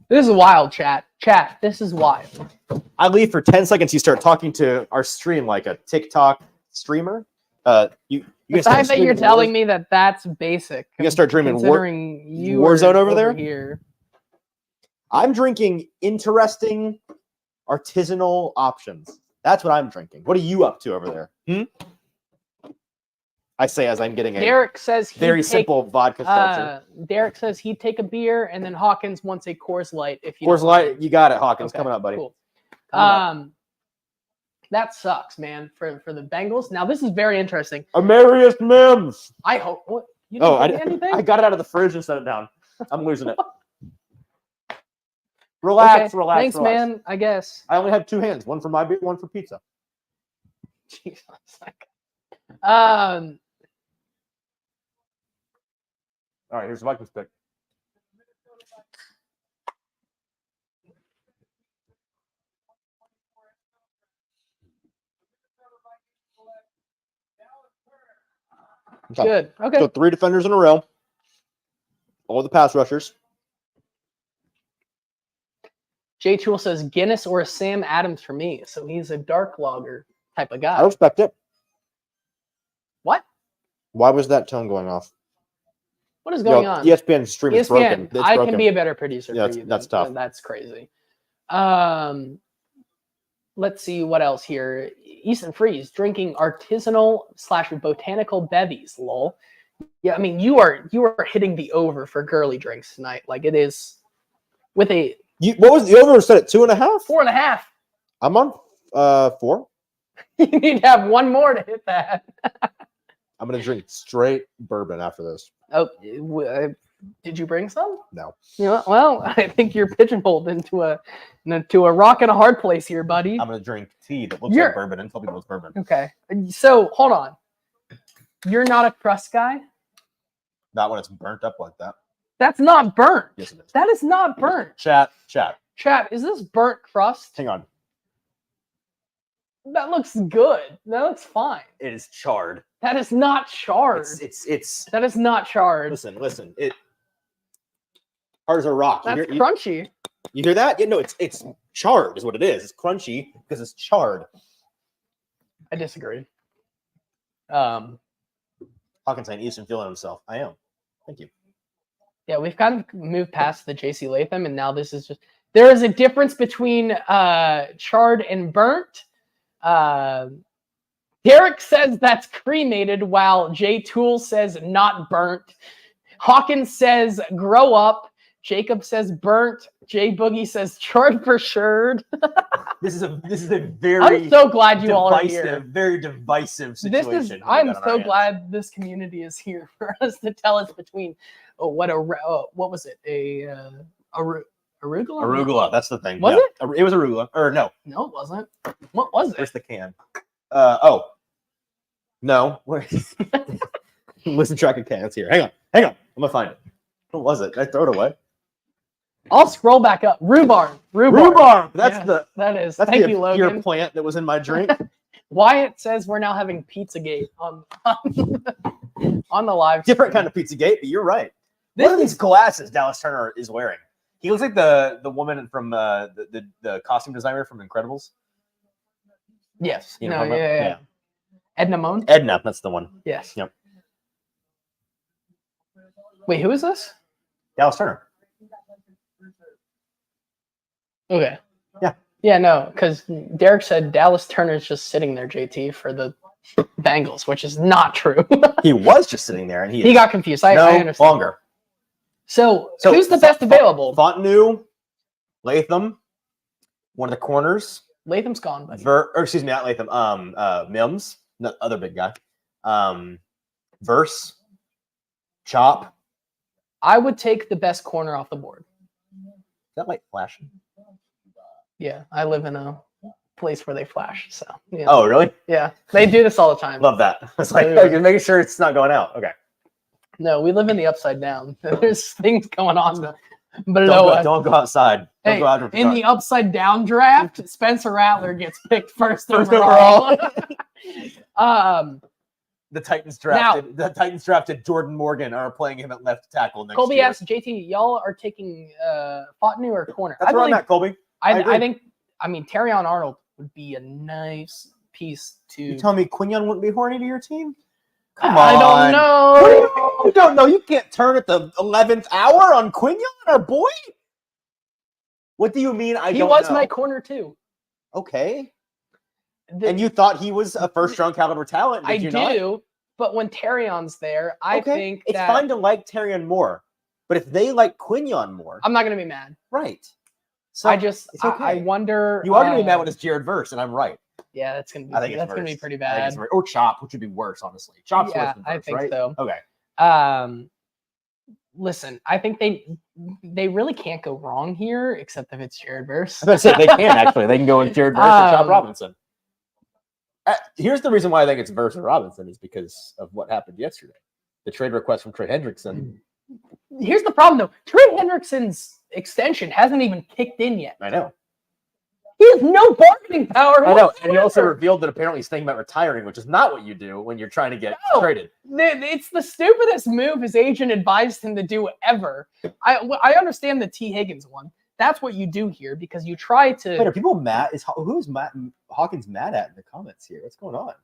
This is wild, chat. Chat, this is wild. I leave for 10 seconds. You start talking to our stream like a TikTok streamer. You The fact that you're telling me that that's basic. You gonna start dreaming considering you Warzone are over there? Here. I'm drinking interesting artisanal options. That's what I'm drinking. What are you up to over there? I say as I'm getting a Derek says very simple vodka seltzer. Derek says he'd take a beer, and then Hawkins wants a Coors Light. If you Coors Light, you got it, Hawkins. Okay, Coming up, buddy. Cool. Coming up. That sucks, man. For the Bengals. Now this is very interesting. Amarius Mims. I hope. What? You didn't get anything? I got it out of the fridge and set it down. I'm losing it. Relax, Okay, relax. Thanks, relax. man. I guess. I only have 2 hands. One for my beer, one for pizza. Jesus. Um. All right, here's the Vikings pick. Okay. Good. Okay. So 3 defenders in a row. All the pass rushers. Jay Tool says Guinness or a Sam Adams for me. So he's a dark lager type of guy. I respect it. What? Why was that tone going off? What is going on? ESPN stream is broken. ESPN, It's I broken. can be a better producer Yeah, for you. that's tough. That's crazy. Let's see what else here. Easton Freeze drinking artisanal/botanical bevies. Lol. Yeah, I mean you are hitting the over for girly drinks tonight. Like it is with a What was the over set at 2.5? 4.5. I'm on 4. You need to have one more to hit that. I'm gonna drink straight bourbon after this. Oh, did you bring some? No. Yeah. Well, I think you're pigeonholed into a rock and a hard place here, buddy. I'm gonna drink tea that looks like bourbon and tell people it's bourbon. Okay. So hold on. You're not a crust guy? Not when it's burnt up like that. That's not burnt. Yes, it is. That is not burnt. Chat. Chat, is this burnt crust? Hang on. That looks good. That looks fine. It is charred. That is not charred. It's. That is not charred. Listen. It hard as a rock. That's crunchy. You hear that? Yeah, no, it's charred is what it is. It's crunchy because it's charred. I disagree. Hawkins saying Easton feeling himself. I am. Thank you. Yeah, we've kind of moved past the JC Latham, and now this is just there is a difference between charred and burnt. Derek says that's cremated, while Jay Tool says not burnt. Hawkins says grow up. Jacob says burnt. Jay Boogie says charred for sure. This is a very I'm so glad you all are here. Very divisive situation. I'm so glad this community is here for us to tell us between what was it? Arugula? Arugula, that's the thing. Was it? It was arugula. Or no. No, it wasn't. What was it? Where's the can? No. Listen track of cans here. Hang on. I'm gonna find it. What was it? Did I throw it away? I'll scroll back up. Rhubarb. That's Thank you, Logan. Pure plant that was in my drink. Wyatt says we're now having Pizzagate on the live. Different kind of Pizzagate, but you're right. What are these glasses Dallas Turner is wearing? He looks like the woman from the costume designer from Incredibles. Yes. You know yeah. Edna Moan? Edna, that's the one. Yes. Yep. Wait, who is this? Dallas Turner. Okay. Yeah. Yeah, no, because Derek said Dallas Turner's just sitting there, JT, for the Bengals, which is not true. He was just sitting there, and he got confused. I understand. Longer. So who's the best available? Fontenot, Latham, one of the corners. Latham's gone, buddy. Excuse me, not Latham. Mims, the other big guy. Verse, Chop. I would take the best corner off the board. Is that light flashing? Yeah, I live in a place where they flash. So yeah. Oh, really? Yeah, they do this all the time. Love that. It's like making sure it's not going out. Okay. No, we live in the upside down. There's things going on below us. Don't go outside. Don't Hey, go out in the upside down draft, Spencer Rattler gets picked first overall. The Titans drafted Jordan Morgan, are playing him at left tackle next Colby year. asked JT, y'all are taking Fontenot or corner? That's where I'm at, Colby. I think, Terrion Arnold would be a nice piece to. You tell me Quignon wouldn't be horny to your team? Come I on. don't know. You don't know. You can't turn at the 11th hour on Quignon, our boy. What do you mean? He was my corner too. Okay. And you thought he was a first-round caliber talent? Did you not? But when Terrion's there, I think it's fine to like Terrion more, but if they like Quignon more, I'm not going to be mad. Right. So it's okay. I wonder. You are going to be mad when it's Jared Verse, and I'm right. Yeah, that's going to be. I think that's going to be pretty bad. Or Chop, which would be worse, honestly. Chop's worse than Verse, I think right? so. Okay. Listen, I think they really can't go wrong here, except if it's Jared Verse. That's it. They can actually. They can go with Jared Verse or Chop Robinson. Here's the reason why I think it's Verse or Robinson is because of what happened yesterday. The trade request from Trey Hendrickson. Here's the problem, though. Trey Hendrickson's extension hasn't even kicked in yet. I know. He has no bargaining power. I know. And he also revealed that apparently he's thinking about retiring, which is not what you do when you're trying to get traded. It's the stupidest move his agent advised him to do ever. I understand the T. Higgins one. That's what you do here because you try to. Wait, are people mad? Who's Hawkins mad at in the comments here? What's going on?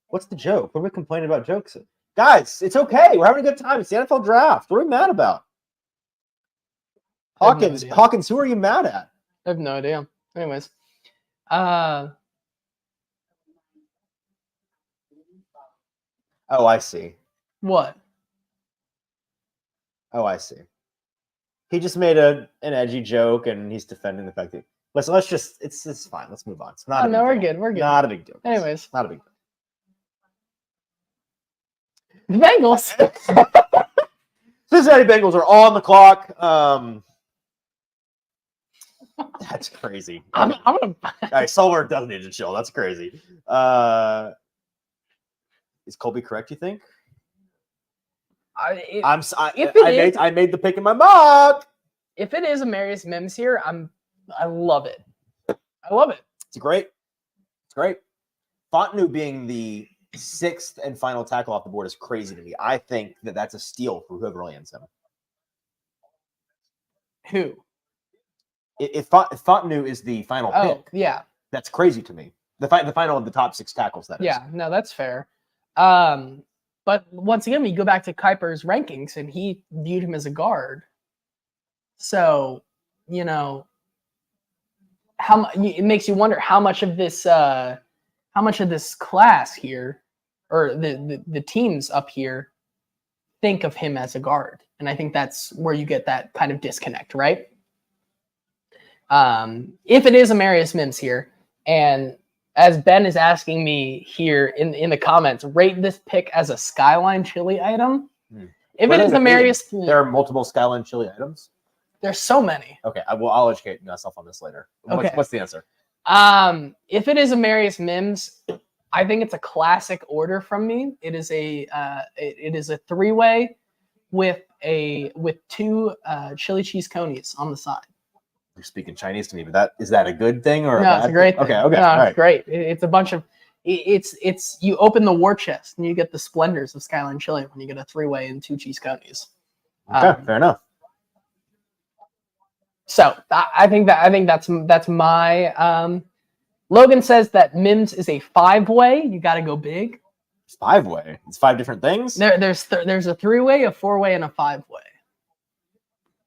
What's the joke? What are we complaining about jokes? Guys, it's okay. We're having a good time. It's the NFL draft. What are we mad about? Hawkins, who are you mad at? I have no idea. Anyways. Oh, I see. What? Oh, I see. He just made an edgy joke, and he's defending the fact that. Listen, it's fine. Let's move on. It's not. We're good. We're good. Not a big deal. Anyways, not a big deal. The Bengals. Cincinnati Bengals are on the clock. That's crazy. I'm gonna. All right, Sullivan does need to chill. That's crazy. Is Colby correct? You think? I made the pick in my mock. If it is Amarius Mims here, I love it. I love it. It's great. Fontenot being the 6th and final tackle off the board is crazy to me. I think that's a steal for whoever lands him. Who? If Fontenot is the final pick, yeah, that's crazy to me. The final of the top 6 tackles. That is. Yeah, no, that's fair. But once again, we go back to Kuiper's rankings, and he viewed him as a guard. So, it makes you wonder how much of this class here, or the teams up here, think of him as a guard, and I think that's where you get that kind of disconnect, right? If it is Amarius Mims here, and as Ben is asking me here in the comments, rate this pick as a Skyline chili item. If it is Amarius, there are multiple Skyline chili items. There's so many. Okay, I'll educate myself on this later. Okay. What's the answer? If it is Amarius Mims, I think it's a classic order from me. It is a 3-way with 2 chili cheese conies on the side. You're speaking Chinese to me, but is that a good thing or no? It's a great thing. Okay, no, all right. It's great. It's a bunch of it's you open the war chest and you get the splendors of Skyline chili when you get a 3-way and 2 cheese conies. Okay, fair enough. So I think that's my. Logan says that Mims is a 5-way. You got to go big. It's 5-way. It's 5 different things. There's a 3-way, a 4-way, and a 5-way.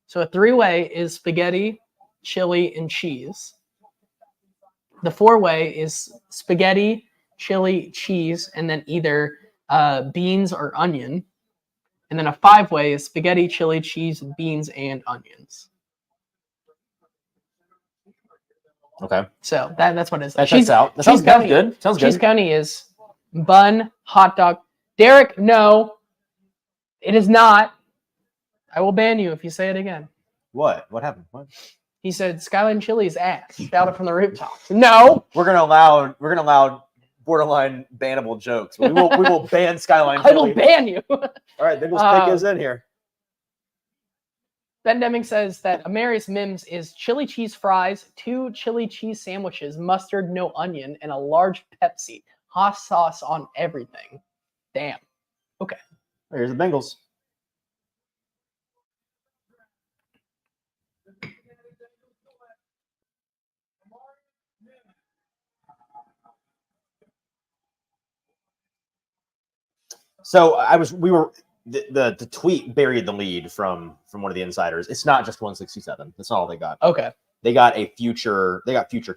So a 3-way is spaghetti, chili, and cheese. The 4-way is spaghetti, chili, cheese, and then either beans or onion. And then a 5-way is spaghetti, chili, cheese, beans, and onions. Okay. So that's what it is. That checks out. That sounds good. Sounds Cheese good. coney is bun, hot dog. Derek, no, it is not. I will ban you if you say it again. What? What happened? What? He said Skyline Chili's ass. Shout it from the rooftops. No. We're gonna allow borderline bannable jokes. We will ban Skyline I will Chili. ban you. All right, then we'll pick his in here. Ben Deming says that Amarius Mims is chili cheese fries, 2 chili cheese sandwiches, mustard, no onion, and a large Pepsi. Hot sauce on everything. Damn. Okay. Here's the Bengals. So the tweet buried the lead from one of the insiders. It's not just 167. That's not all they got. Okay. They got future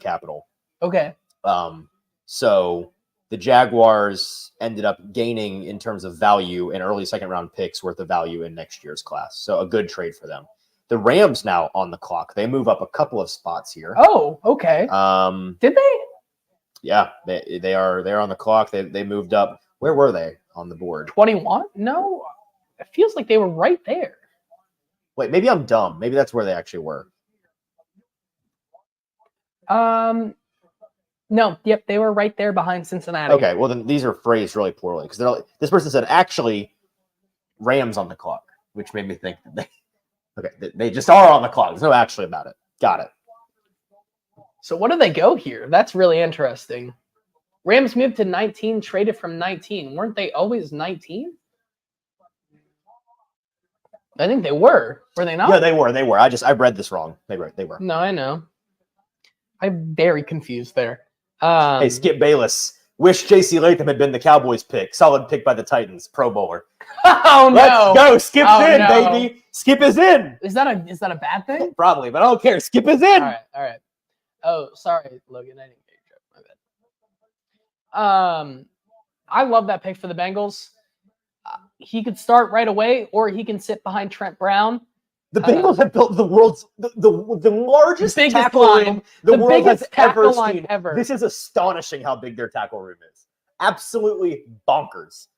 capital. Okay. So the Jaguars ended up gaining in terms of value in early second round picks worth of value in next year's class. So a good trade for them. The Rams now on the clock. They move up a couple of spots here. Oh, okay. Did they? Yeah, they are on the clock. They moved up. Where were they on the board? 21? No, it feels like they were right there. Wait, maybe I'm dumb. Maybe that's where they actually were. No, yep, they were right there behind Cincinnati. Okay, well then these are phrased really poorly because this person said actually Rams on the clock, which made me think that they just are on the clock. There's no actually about it. Got it. So what do they go here? That's really interesting. Rams moved to 19, traded from 19. Weren't they always 19? I think they were. Were they not? Yeah, they were. I read this wrong. They were. No, I know. I'm very confused there. Hey, Skip Bayless. Wish J.C. Latham had been the Cowboys pick. Solid pick by the Titans. Pro Bowler. Oh no! Let's go. Skip's in, no. baby. Skip is in. Is that a bad thing? Probably, but I don't care. Skip is in. All right. Oh, sorry, Logan. I didn't get your joke. My bad. I love that pick for the Bengals. He could start right away, or he can sit behind Trent Brown. The Bengals have built the world's the largest tackle room the world has ever seen. This is astonishing how big their tackle room is. Absolutely bonkers.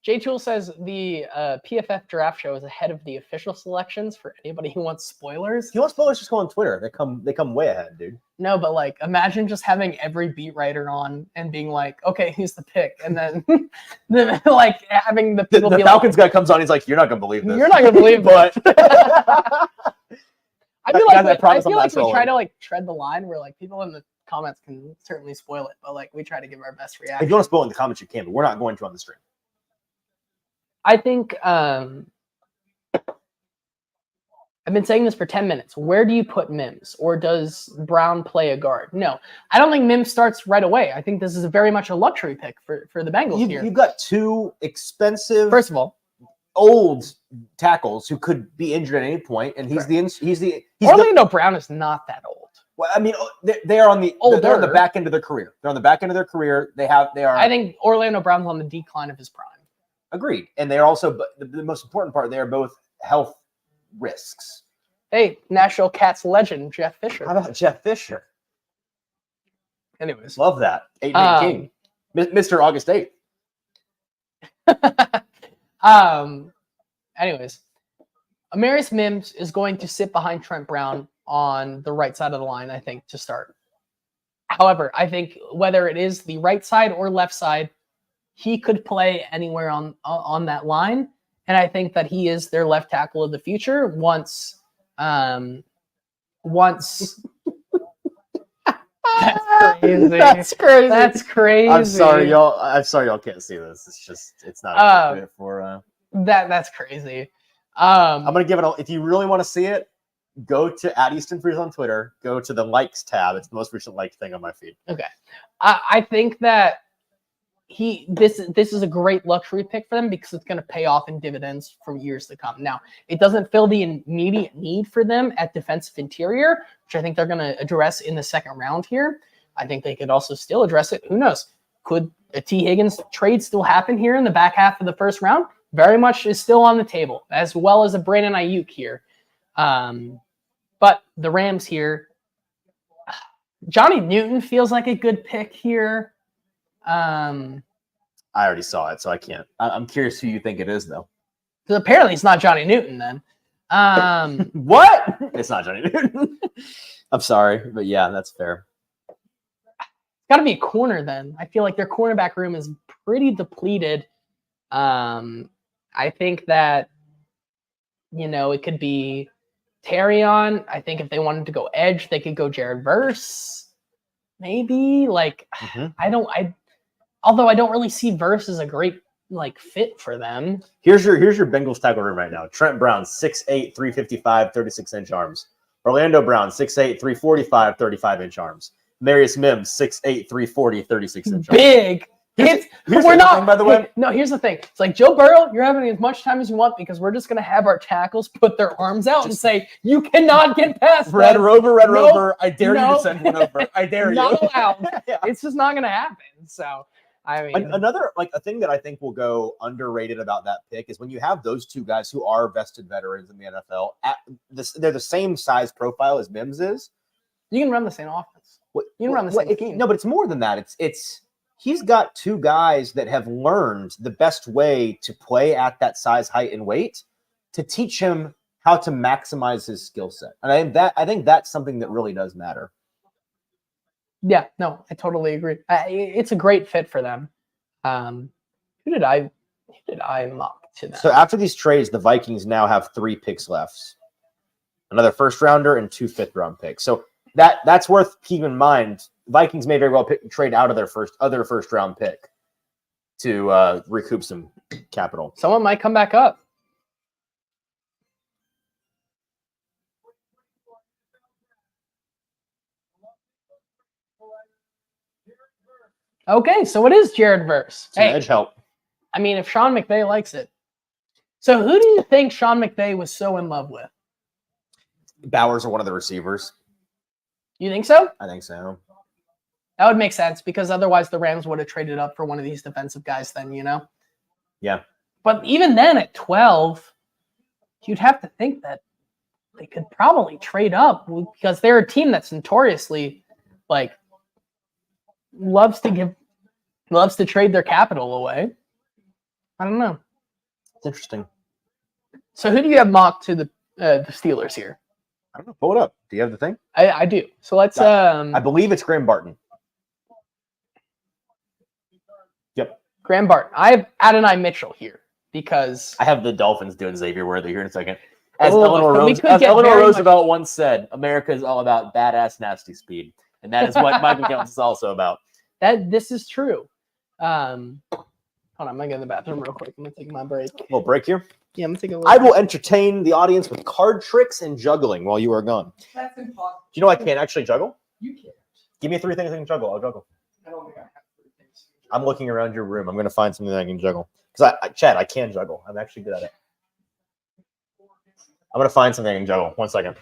J Tool says the PFF draft show is ahead of the official selections for anybody who wants spoilers. If you want spoilers, just go on Twitter. They come way ahead, dude. No, but like imagine just having every beat writer on and being like, okay, who's the pick? And then like having the people the be Falcons guy comes on, he's like, you're not gonna believe this. You're not gonna believe but I feel like we try to like tread the line where like people in the comments can certainly spoil it, but like we try to give our best reaction. If you want to spoil in the comments, you can, but we're not going to on the stream. I think I've been saying this for 10 minutes. Where do you put Mims? Or does Brown play a guard? No, I don't think Mims starts right away. I think this is very much a luxury pick for the Bengals here. You've got two expensive, first of all, old tackles who could be injured at any point, and he's Orlando Brown is not that old. Well, I mean, they are on the they're on the back end of their career. They're on the back end of their career. They are. I think Orlando Brown's on the decline of his prime. Agreed. And they're also, but the most important part, they are both health risks. Hey, Nashville Cats legend, Jeff Fisher. How about Jeff Fisher? Anyways. Love that. 8-man king. Mr. August 8th. Anyways. Amarius Mims is going to sit behind Trent Brown on the right side of the line, I think, to start. However, I think whether it is the right side or left side, he could play anywhere on that line, and I think that he is their left tackle of the future once. That's crazy. That's crazy. I'm sorry, y'all can't see this. It's not appropriate for. That's crazy. I'm gonna give it. If you really want to see it, go to @Easton Freeze on Twitter. Go to the likes tab. It's the most recent liked thing on my feed. Okay, I think that. This is a great luxury pick for them because it's going to pay off in dividends for years to come. Now, it doesn't fill the immediate need for them at defensive interior, which I think they're going to address in the second round here. I think they could also still address it. Who knows? Could a T. Higgins trade still happen here in the back half of the first round? very much is still on the table, as well as a Brandon Ayuk here. But the Rams here, Johnny Newton feels like a good pick here. I already saw it, so I can't. I'm curious who you think it is, though. So apparently it's not Johnny Newton then. What? It's not Johnny Newton. I'm sorry, but yeah, that's fair. It's got to be a corner then. I feel like their cornerback room is pretty depleted. I think that, it could be Terrion. I think if they wanted to go edge, they could go Jared Verse. Maybe although I don't really see Verse as a great fit for them. Here's your Bengals tackle room right now. Trent Brown, 6'8", 355, 36-inch arms. Orlando Brown, 6'8", 345, 35-inch arms. Marius Mims, 6'8", 340, 36-inch arms. Big. We're not, by the way. No, here's the thing. It's like, Joe Burrow, you're having as much time as you want because we're just going to have our tackles put their arms out and say, you cannot get past Red that. Rover, I dare you to send one over. I dare you. Not allowed. Yeah. It's just not going to happen. So, I mean. Another, a thing that I think will go underrated about that pick is when you have those two guys who are vested veterans in the NFL, they're the same size profile as Mims is. You can run the same offense. You can run the same scheme. No, but it's more than that. He's got two guys that have learned the best way to play at that size, height, and weight to teach him how to maximize his skill set. And I think that's something that really does matter. Yeah, no, I totally agree. It's a great fit for them. Who did I mock to them? So after these trades, the Vikings now have 3 picks left. Another first rounder and 2 fifth-round picks. So that's worth keeping in mind. Vikings may very well trade out of their first round pick to recoup some capital. Someone might come back up. Okay, so it is Jared Verse. Some edge help. I mean, if Sean McVay likes it. So who do you think Sean McVay was so in love with? Bowers are one of the receivers. You think so? I think so. That would make sense because otherwise the Rams would have traded up for one of these defensive guys then, Yeah. But even then at 12, you'd have to think that they could probably trade up because they're a team that's notoriously loves to trade their capital away. I don't know. It's interesting. So who do you have mocked to the Steelers here? I don't know. Pull it up. Do you have the thing? I do. So let's. I believe it's Graham Barton. Yep. Graham Barton. I have Adonai Mitchell here because I have the Dolphins doing Xavier Worthy here in a second. As Eleanor Roosevelt once said, America is all about badass nasty speed. And that is what Michael Jones is also about. This is true. Hold on, I'm gonna go to the bathroom real quick. I'm gonna take my break. A little break here. Yeah, I'm gonna take a little I will entertain the audience with card tricks and juggling while you are gone. That's impossible. Do you know I can't actually juggle? You can't. Give me 3 things I can juggle. I'll juggle. I don't think I have 3 things. I'm looking around your room. I'm going to find something that I can juggle. Because Chad, I can juggle. I'm actually good at it. I'm going to find something I can juggle. 1 second.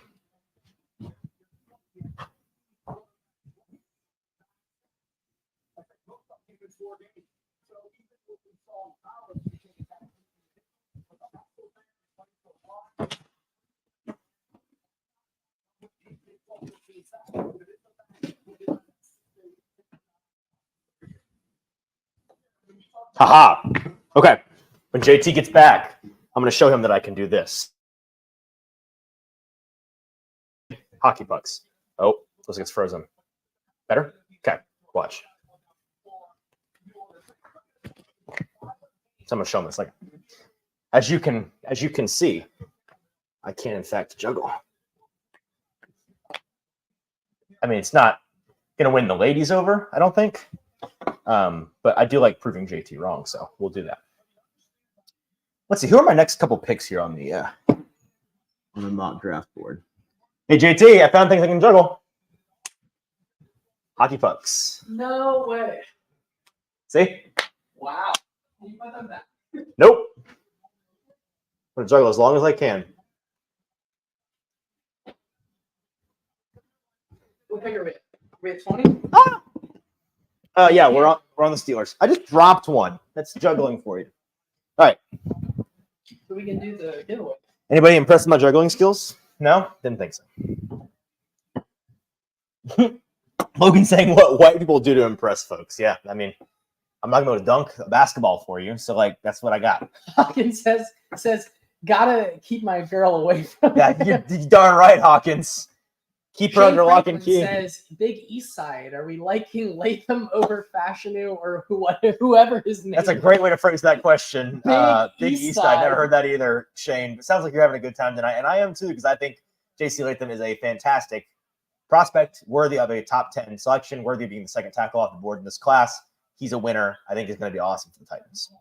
Haha. Okay. When JT gets back, I'm going to show him that I can do this. Hockey pucks. Oh, looks like it's frozen. Better? Okay. Watch. So I'm going to show him this. As you can see, I can in fact juggle. I mean, it's not going to win the ladies over, I don't think. But I do like proving JT wrong, so we'll do that. Let's see. Who are my next couple picks here on the mock draft board? Hey, JT, I found things I can juggle. Hockey pucks. No way. See? Wow. You put them back. Nope. I'm going to juggle as long as I can. What pick are we at? Are we at 20? Ah! Yeah, we're on the Steelers. I just dropped one. That's juggling for you. All right. So we can do the giveaway. Anybody impressed with my juggling skills? No? Didn't think so. Logan saying what white people do to impress folks. Yeah, I mean, I'm not going to dunk a basketball for you, so like that's what I got. Hawkins says gotta keep my girl away from Yeah, you're darn right, Hawkins. Keep her Shane under lock and Franklin key. says Big East Side. Are we liking Latham over Fashanu or whoever his name? That's a great way to phrase that question. Big East East Side. Never Side. heard that either, Shane. It sounds like you're having a good time tonight, and I am too, because I think J.C. Latham is a fantastic prospect, worthy of a top 10 selection, worthy of being the second tackle off the board in this class. He's a winner. I think he's going to be awesome for the Titans.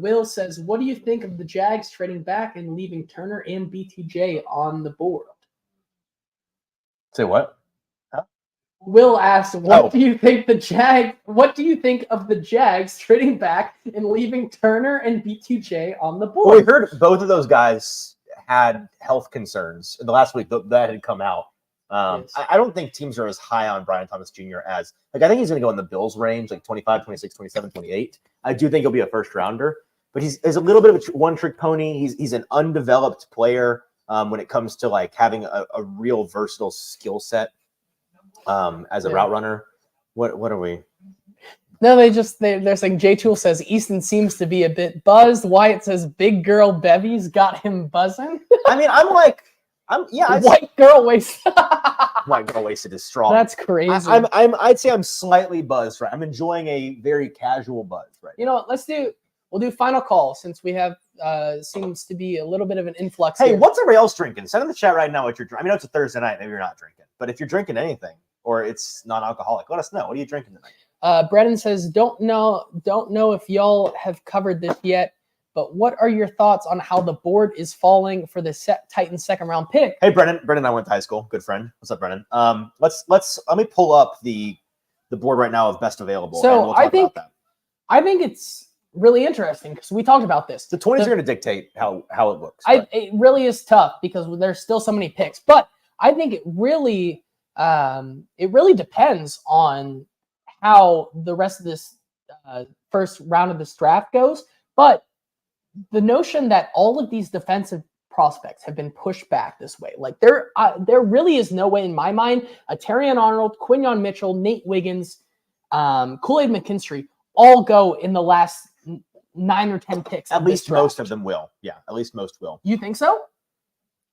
Will says, what do you think of the Jags trading back and leaving Turner and BTJ on the board? Say what? Will asks, what do you think of the Jags trading back and leaving Turner and BTJ on the board? Well, we heard both of those guys had health concerns in the last week that had come out. Yes. I don't think teams are as high on Brian Thomas Jr. as, like, I think he's going to go in the Bills range, like 25, 26, 27, 28. I do think he'll be a first rounder, but he's a little bit of a one-trick pony. He's an undeveloped player when it comes to like having a real versatile skill set as a route runner. What are we? No, they're saying J Tool says Easton seems to be a bit buzzed. Wyatt says big girl Bevy's got him buzzing. I mean, White girl wasted. White girl wasted is strong. That's crazy. I'd say I'm slightly buzzed, right? I'm enjoying a very casual buzz, right? You know what? We'll do final call since we have seems to be a little bit of an influx. Hey, here. what's everybody else drinking? Send in the chat right now what you're drinking. I mean, it's a Thursday night. Maybe you're not drinking, but if you're drinking anything or it's non-alcoholic, let us know. What are you drinking tonight? Brennan says, don't know if y'all have covered this yet, but what are your thoughts on how the board is falling for the Titans second round pick? Hey, Brennan. Brennan and I went to high school. Good friend. What's up, Brennan? Let me pull up the board right now of best available. So and we'll talk about that. I think it's really interesting because we talked about this. The 20s are going to dictate how it looks. It really is tough because there's still so many picks, but I think it really depends on how the rest of this first round of this draft goes. But the notion that all of these defensive prospects have been pushed back this way, like there really is no way in my mind a Terrion Arnold, Quinyon Mitchell, Nate Wiggins, Kool-Aid McKinstry all go in the last 9 or 10 picks. At least most of them will. Yeah, at least most will. You think so?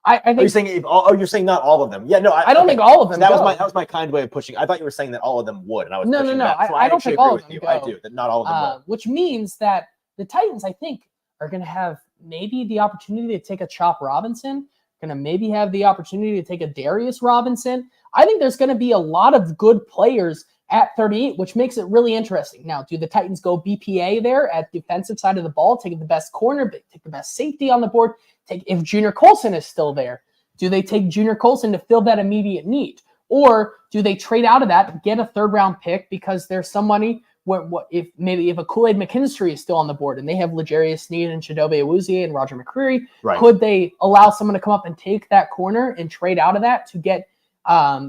I think. Are you saying you're saying not all of them? Yeah, no, I don't think all of them. That was my kind way of pushing. I thought you were saying that all of them would, and I was no. back. So I don't think all of them you. go. I do that. Not all of them will. Which means that the Titans, I think, are going to have maybe the opportunity to take a Chop Robinson. Going to maybe have the opportunity to take a Darius Robinson. I think there's going to be a lot of good players at 38, which makes it really interesting. Now, do the Titans go BPA there at defensive side of the ball, take the best corner, take the best safety on the board, take if Junior Colson is still there? Do they take Junior Colson to fill that immediate need? Or do they trade out of that, get a third-round pick because there's some money if a Kool-Aid McKinstry is still on the board and they have L'Jarius Sneed and Chidobe Awuzie and Roger McCreary, right. Could they allow someone to come up and take that corner and trade out of that to get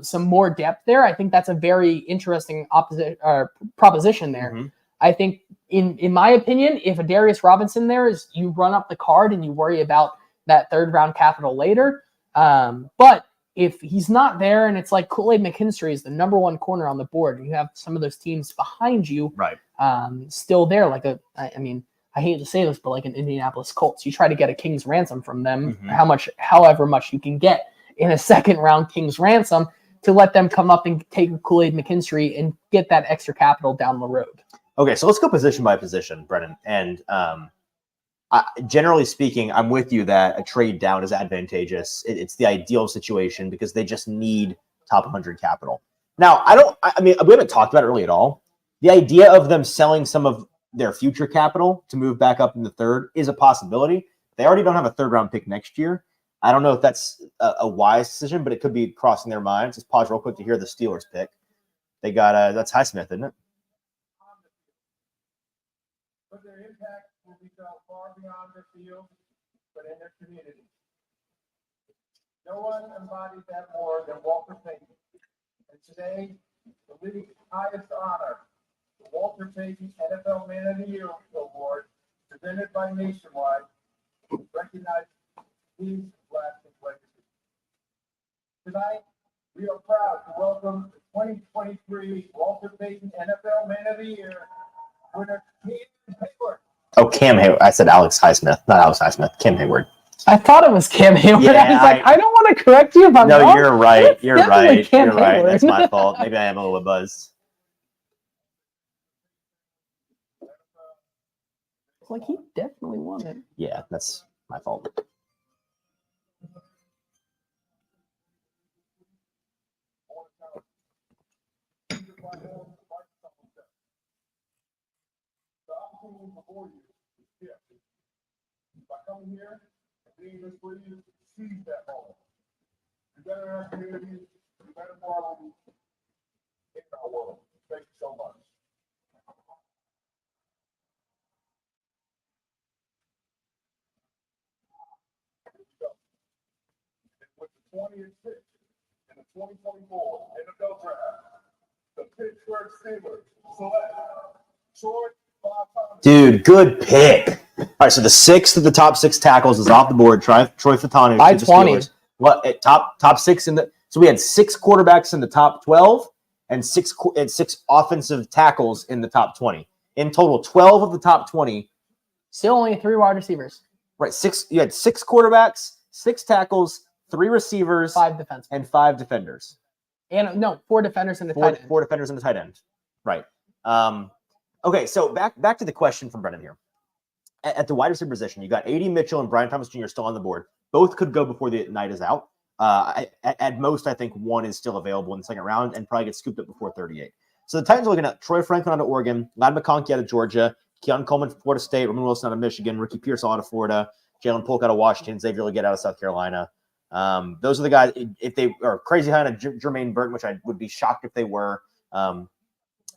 some more depth there? I think that's a very interesting proposition there. Mm-hmm. I think, in my opinion, if a Darius Robinson there is, you run up the card and you worry about that third-round capital later. But if he's not there and it's like Kool-Aid McKinstry is the number one corner on the board, and you have some of those teams behind you, right? Still there, like I hate to say this, but like an Indianapolis Colts, you try to get a king's ransom from them, mm-hmm. however much you can get in a second round king's ransom to let them come up and take Kool-Aid McKinstry and get that extra capital down the road. Okay, so let's go position by position, Brennan. And generally speaking, I'm with you that a trade down is advantageous. It's the ideal situation because they just need top 100 capital. Now, we haven't talked about it really at all. The idea of them selling some of their future capital to move back up in the third is a possibility. They already don't have a third round pick next year. I don't know if that's a wise decision, but it could be crossing their minds. Let's pause real quick to hear the Steelers pick. They got that's Highsmith, isn't it? But their impact will be felt far beyond the field, but in their community. No one embodied that more than Walter Payton. And today, the league's highest honor, the Walter Payton NFL Man of the Year Award, to presented by Nationwide, recognize teams lasting legacy. Tonight, we are proud to welcome the 2023 Walter Payton NFL Man of the Year winner, Cam Hayward. Oh, Cam Hayward. I said Alex Highsmith, not Alex Highsmith. Cam Hayward. I thought it was Cam Hayward. Yeah, I was like, I don't want to correct you if I'm No, wrong. you're right. It's You're definitely right. Cam You're right. Hayward. That's my fault. Maybe I am a little bit buzzed. Like, he definitely won it. Yeah, that's my fault. The opportunity before you is gift. By coming here and being this for you, seize that moment. You better our community, you better quality in our world. Thank you so much. With the 20th pick in the 2024 NFL Draft, the Pittsburgh Steelers select Troy Fautanu. Dude, good pick. All right, so the sixth of the top six tackles is off the board. Troy Fautanu. By to the 20. Steelers. What top six in the? So we had 6 quarterbacks in the top 12 and six offensive tackles in the top 20. In total, 12 of the top 20. Still only 3 wide receivers. Right, you had 6 quarterbacks, 6 tackles, 3 receivers, 5 defense. and 5 defenders. And no, 4 defenders and the tight end. 4 defenders and the tight end. Right. Okay, so back to the question from Brennan here. At the wide receiver position, you got A.D. Mitchell and Brian Thomas Jr. still on the board. Both could go before the night is out. At most, I think one is still available in the second round and probably gets scooped up before 38. So the Titans are looking at Troy Franklin out of Oregon, Ladd McConkey out of Georgia, Keon Coleman from Florida State, Roman Wilson out of Michigan, Ricky Pearsall out of Florida, Jalen Polk out of Washington, Xavier Legette out of South Carolina. Those are the guys. If they are crazy high on Jermaine Burton, which I would be shocked if they were. I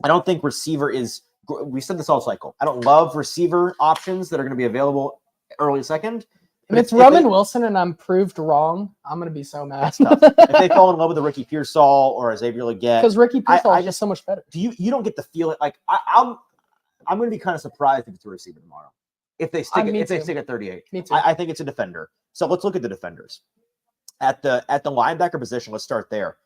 don't think receiver is. We said this all cycle. I don't love receiver options that are going to be available early second. If it's Roman Wilson and I'm proved wrong, I'm going to be so mad. If they fall in love with a Ricky Pearsall or a Xavier Legette, because Ricky Pearsall is just so much better. You don't get the feel like I'm going to be kind of surprised if it's a receiver tomorrow. If they stick at 38. Me too. I think it's a defender. So let's look at the defenders. At the linebacker position, let's start there.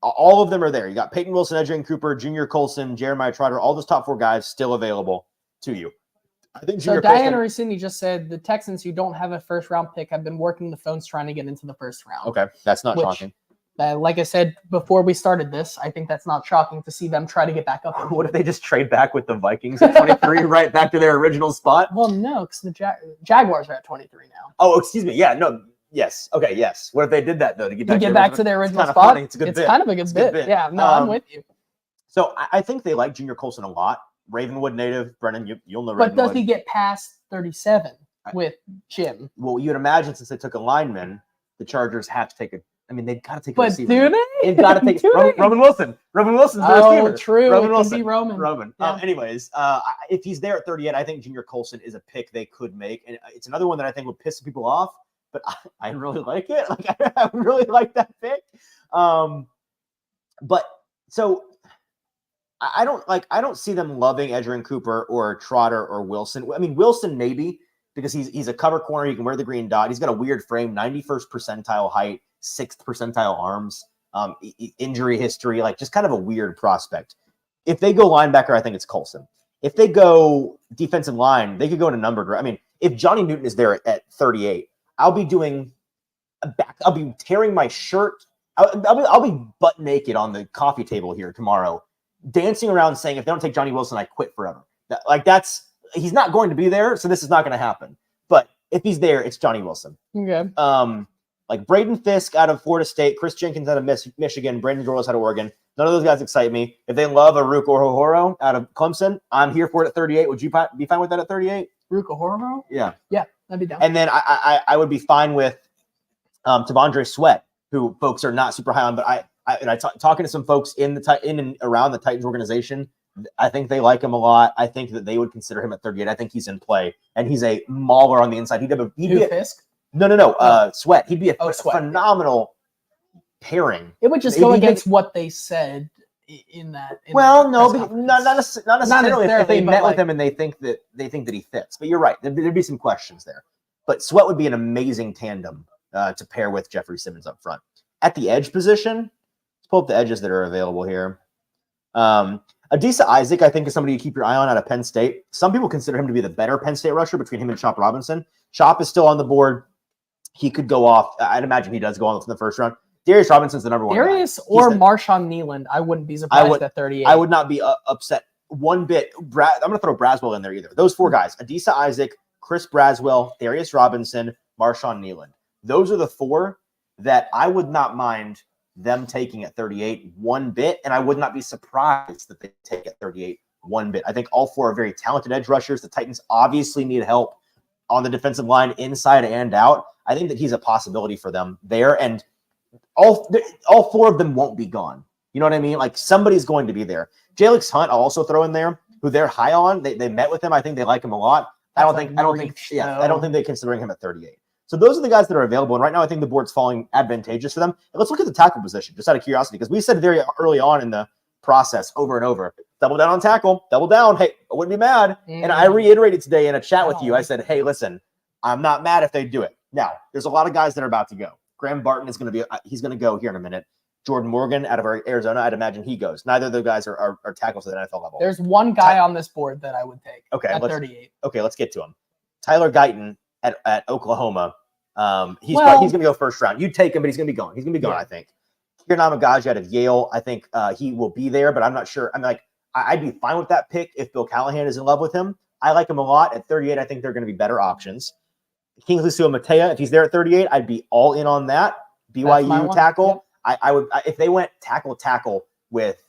All of them are there. You got Peyton Wilson, Adrian Cooper, Junior Colson, Jeremiah Trotter, all those top 4 guys still available to you. I think so Diana Rossini just said the Texans who don't have a first round pick have been working the phones trying to get into the first round. Okay, that's not shocking. Like I said before we started this, I think that's not shocking to see them try to get back up. What if they just trade back with the Vikings at 23, right back to their original spot? Well, no, because the Jaguars are at 23 now. Oh, excuse me. Yeah, no. Yes. Okay. Yes. What if they did that though to get back to their original spot? Funny. It's a good it's bit. kind of a good bit. Yeah. No, I'm with you. So I think they like Junior Colson a lot. Ravenwood native, Brennan. You'll know. But does he get past 37 with Jim? Well, you'd imagine since they took a lineman, the Chargers have to take a. I mean, they've got to take a But receiver. do they? They've got to take Roman Wilson. Roman Wilson's the receiver. Oh, true. Roman it Wilson. Could be Roman. Roman. Yeah. Anyways, if he's there at 38, I think Junior Colson is a pick they could make, and it's another one that I think would piss people off. But I really like it. Like I really like that pick. But so I don't see them loving Adrian Cooper or Trotter or Wilson. I mean, Wilson maybe because he's a cover corner. He can wear the green dot. He's got a weird frame, 91st percentile height, 6th percentile arms, injury history, like just kind of a weird prospect. If they go linebacker, I think it's Colson. If they go defensive line, they could go in a numbered. I mean, if Johnny Newton is there at 38, I'll be doing I'll be tearing my shirt. I'll be butt naked on the coffee table here tomorrow, dancing around saying, if they don't take Johnny Wilson, I quit forever. He's not going to be there, so this is not going to happen. But if he's there, it's Johnny Wilson. Okay. Like Braden Fisk out of Florida State, Chris Jenkins out of Michigan, Brandon Dorles out of Oregon. None of those guys excite me. If they love a Ruke Orhoro out of Clemson, I'm here for it at 38. Would you be fine with that at 38? Ruke Orhoro? Yeah. Yeah, that'd be down. And then I would be fine with Tavondre Sweat, who folks are not super high on, but talking to some folks in and around the Titans organization, I think they like him a lot. I think that they would consider him at 38. I think he's in play, and he's a mauler on the inside. Fisk? No. Sweat. He'd be a Sweat, phenomenal pairing. It would just go against what they said in that. Well, no, press but conference. not necessarily. If they but met like, with him and they think that he fits. But you're right. There'd be some questions there. But Sweat would be an amazing tandem to pair with Jeffrey Simmons up front. At the edge position, let's pull up the edges that are available here. Adisa Isaac, I think, is somebody you keep your eye on out of Penn State. Some people consider him to be the better Penn State rusher between him and Chop Robinson. Chop is still on the board. He could go off. I'd imagine he does go off in the first round. Darius Robinson's the number one Darius guy. or Marshawn Nealand, I wouldn't be surprised at 38. I would not be upset one bit. I'm going to throw Braswell in there either. Those four guys, Adisa Isaac, Chris Braswell, Darius Robinson, Marshawn Nealand. Those are the four that I would not mind them taking at 38 one bit, and I would not be surprised that they take at 38 one bit. I think all four are very talented edge rushers. The Titans obviously need help on the defensive line inside and out. I think that he's a possibility for them there, and all four of them won't be gone. You know what I mean? Like somebody's going to be there. Jalix Hunt, I'll also throw in there, who they're high on. They met with him. I think they like him a lot. I don't think they're considering him at 38. So those are the guys that are available. And right now I think the board's falling advantageous for them. And let's look at the tackle position, just out of curiosity, because we said very early on in the process over and over, double down on tackle, double down. Hey, I wouldn't be mad. And I reiterated today in a chat with you. I said, hey, listen, I'm not mad if they do it. Now, there's a lot of guys that are about to go. Graham Barton is going to be, he's going to go here in a minute. Jordan Morgan out of Arizona, I'd imagine he goes. Neither of those guys are tackles at the NFL level. There's one guy on this board that I would take at 38. Okay, let's get to him. Tyler Guyton at Oklahoma. He's going to go first round. You'd take him, but he's going to be gone. He's going to be gone, I think. Kieran Amagaji out of Yale, I think he will be there, but I'm not sure. I'm like, I'd be fine with that pick if Bill Callahan is in love with him. I like him a lot. At 38, I think they're going to be better options. Kingsley Suamataia, if he's there at 38, I'd be all in on that. BYU tackle. Yep. I would if they went tackle with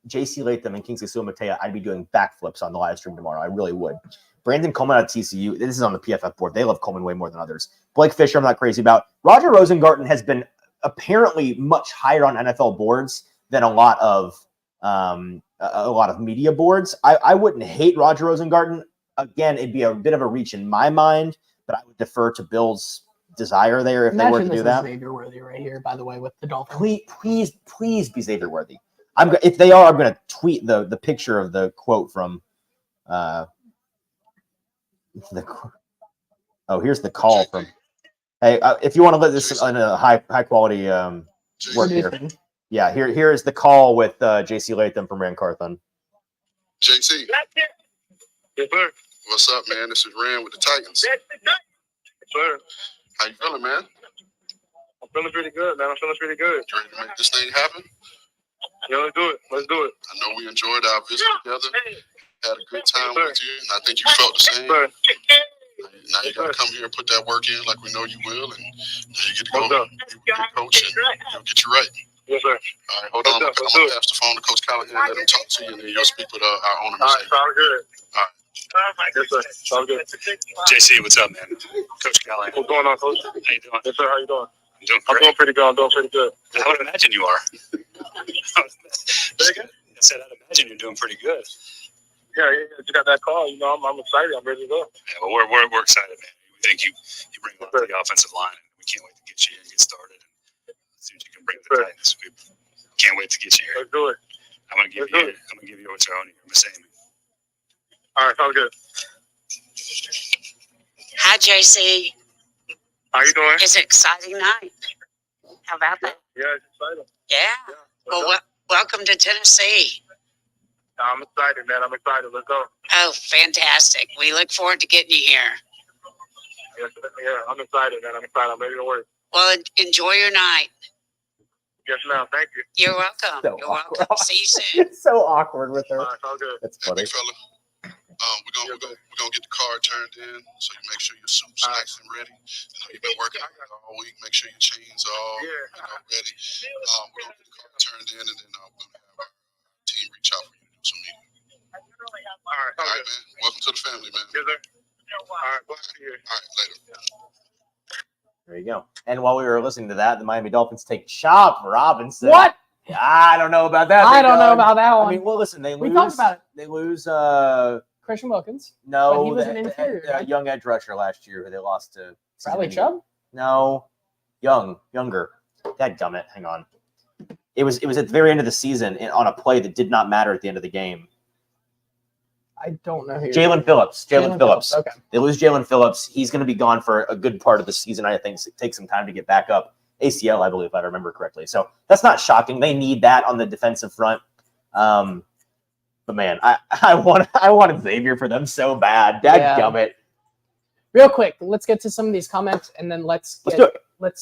J.C. Latham and Kingsley Suamataia, I'd be doing backflips on the live stream tomorrow. I really would. Brandon Coleman out of TCU. This is on the PFF board. They love Coleman way more than others. Blake Fisher, I'm not crazy about. Roger Rosengarten has been apparently much higher on NFL boards than a lot of media boards. I wouldn't hate Roger Rosengarten. Again, it'd be a bit of a reach in my mind, but I would defer to Bill's desire there if they were to do that. Xavier Worthy right here, by the way, with the Dolphins. Please be Xavier Worthy. If they are, I'm going to tweet the picture of the quote from here's the call from. Hey, if you want to let this in a high quality work here. Yeah, here is the call with J.C. Latham from Rand Carthon. JC. What's up, man? This is Rand with the Titans. Sir, how you feeling, man? I'm feeling pretty good, man. I'm feeling pretty good. You ready to make this thing happen? Yeah, let's do it. Let's do it. I know we enjoyed our visit together. Had a good time with you, and I think you felt the same. Sir. Now you got to come here and put that work in like we know you will, and now you get to go with your coach, and he'll get you right. Yes, sir. All right, hold on. I'm going to pass the phone to Coach Callahan, let him talk to you, and then you'll speak with our owner. All right, sounds good. All right. Yes, sir. Sounds good. JC, what's up, man? Coach Callahan. What's going on, Coach? How you doing? Yes, sir. How you doing? I'm doing I'm great. doing pretty good. I'm doing pretty good. I would imagine you are. I said I'd imagine you're doing pretty good. Yeah, you got that call. You know, I'm excited. I'm ready to go. Yeah, well, we're excited, man. We think you bring a lot to the offensive line, and we can't wait to get you in and get started. And as soon as you can bring the Titans, we can't wait to get you here. Let's do it. I'm gonna give you what's your own. You're Miss Amy. All right, sounds good. Hi, JC. How you doing? It's an exciting night. How about that? Yeah, it's exciting. Yeah. Well, welcome to Tennessee. I'm excited, man. I'm excited. Let's go. Oh, fantastic. We look forward to getting you here. Yes, yeah, I'm excited, man. I'm excited. I'm ready to work. Well, enjoy your night. Yes, ma'am. Thank you. You're welcome. So You're awkward. welcome. See you soon. It's so awkward with her. All right, sounds good. That's funny. Big fella. We're gonna get the card turned in, so you make sure your soup's nice and ready. I know you've been working all week. Make sure your chains are all ready. We're gonna get the card turned in, and then we're gonna have our team reach out for you to do some meeting. All right, man. Welcome to the family, man. Yes, sir. All right, glad to hear. All right, later. There you go. And while we were listening to that, the Miami Dolphins take Chop Robinson. What? I don't know about that. I don't know about that one. I mean, well, listen, they lose. We talked about it. They lose. Christian Wilkins. No, But he was an inferior, right? young edge rusher last year who they lost to. Bradley Chubb? No, younger. Dadgummit. Hang on. It was at the very end of the season on a play that did not matter at the end of the game. I don't know who. Jalen Phillips. Jalen Phillips. Okay. They lose Jalen Phillips. He's going to be gone for a good part of the season. I think it takes some time to get back up. ACL, I believe, if I remember correctly. So that's not shocking. They need that on the defensive front. But man, I wanted Xavier for them so bad. Dadgummit. Real quick, let's get to some of these comments, and then let's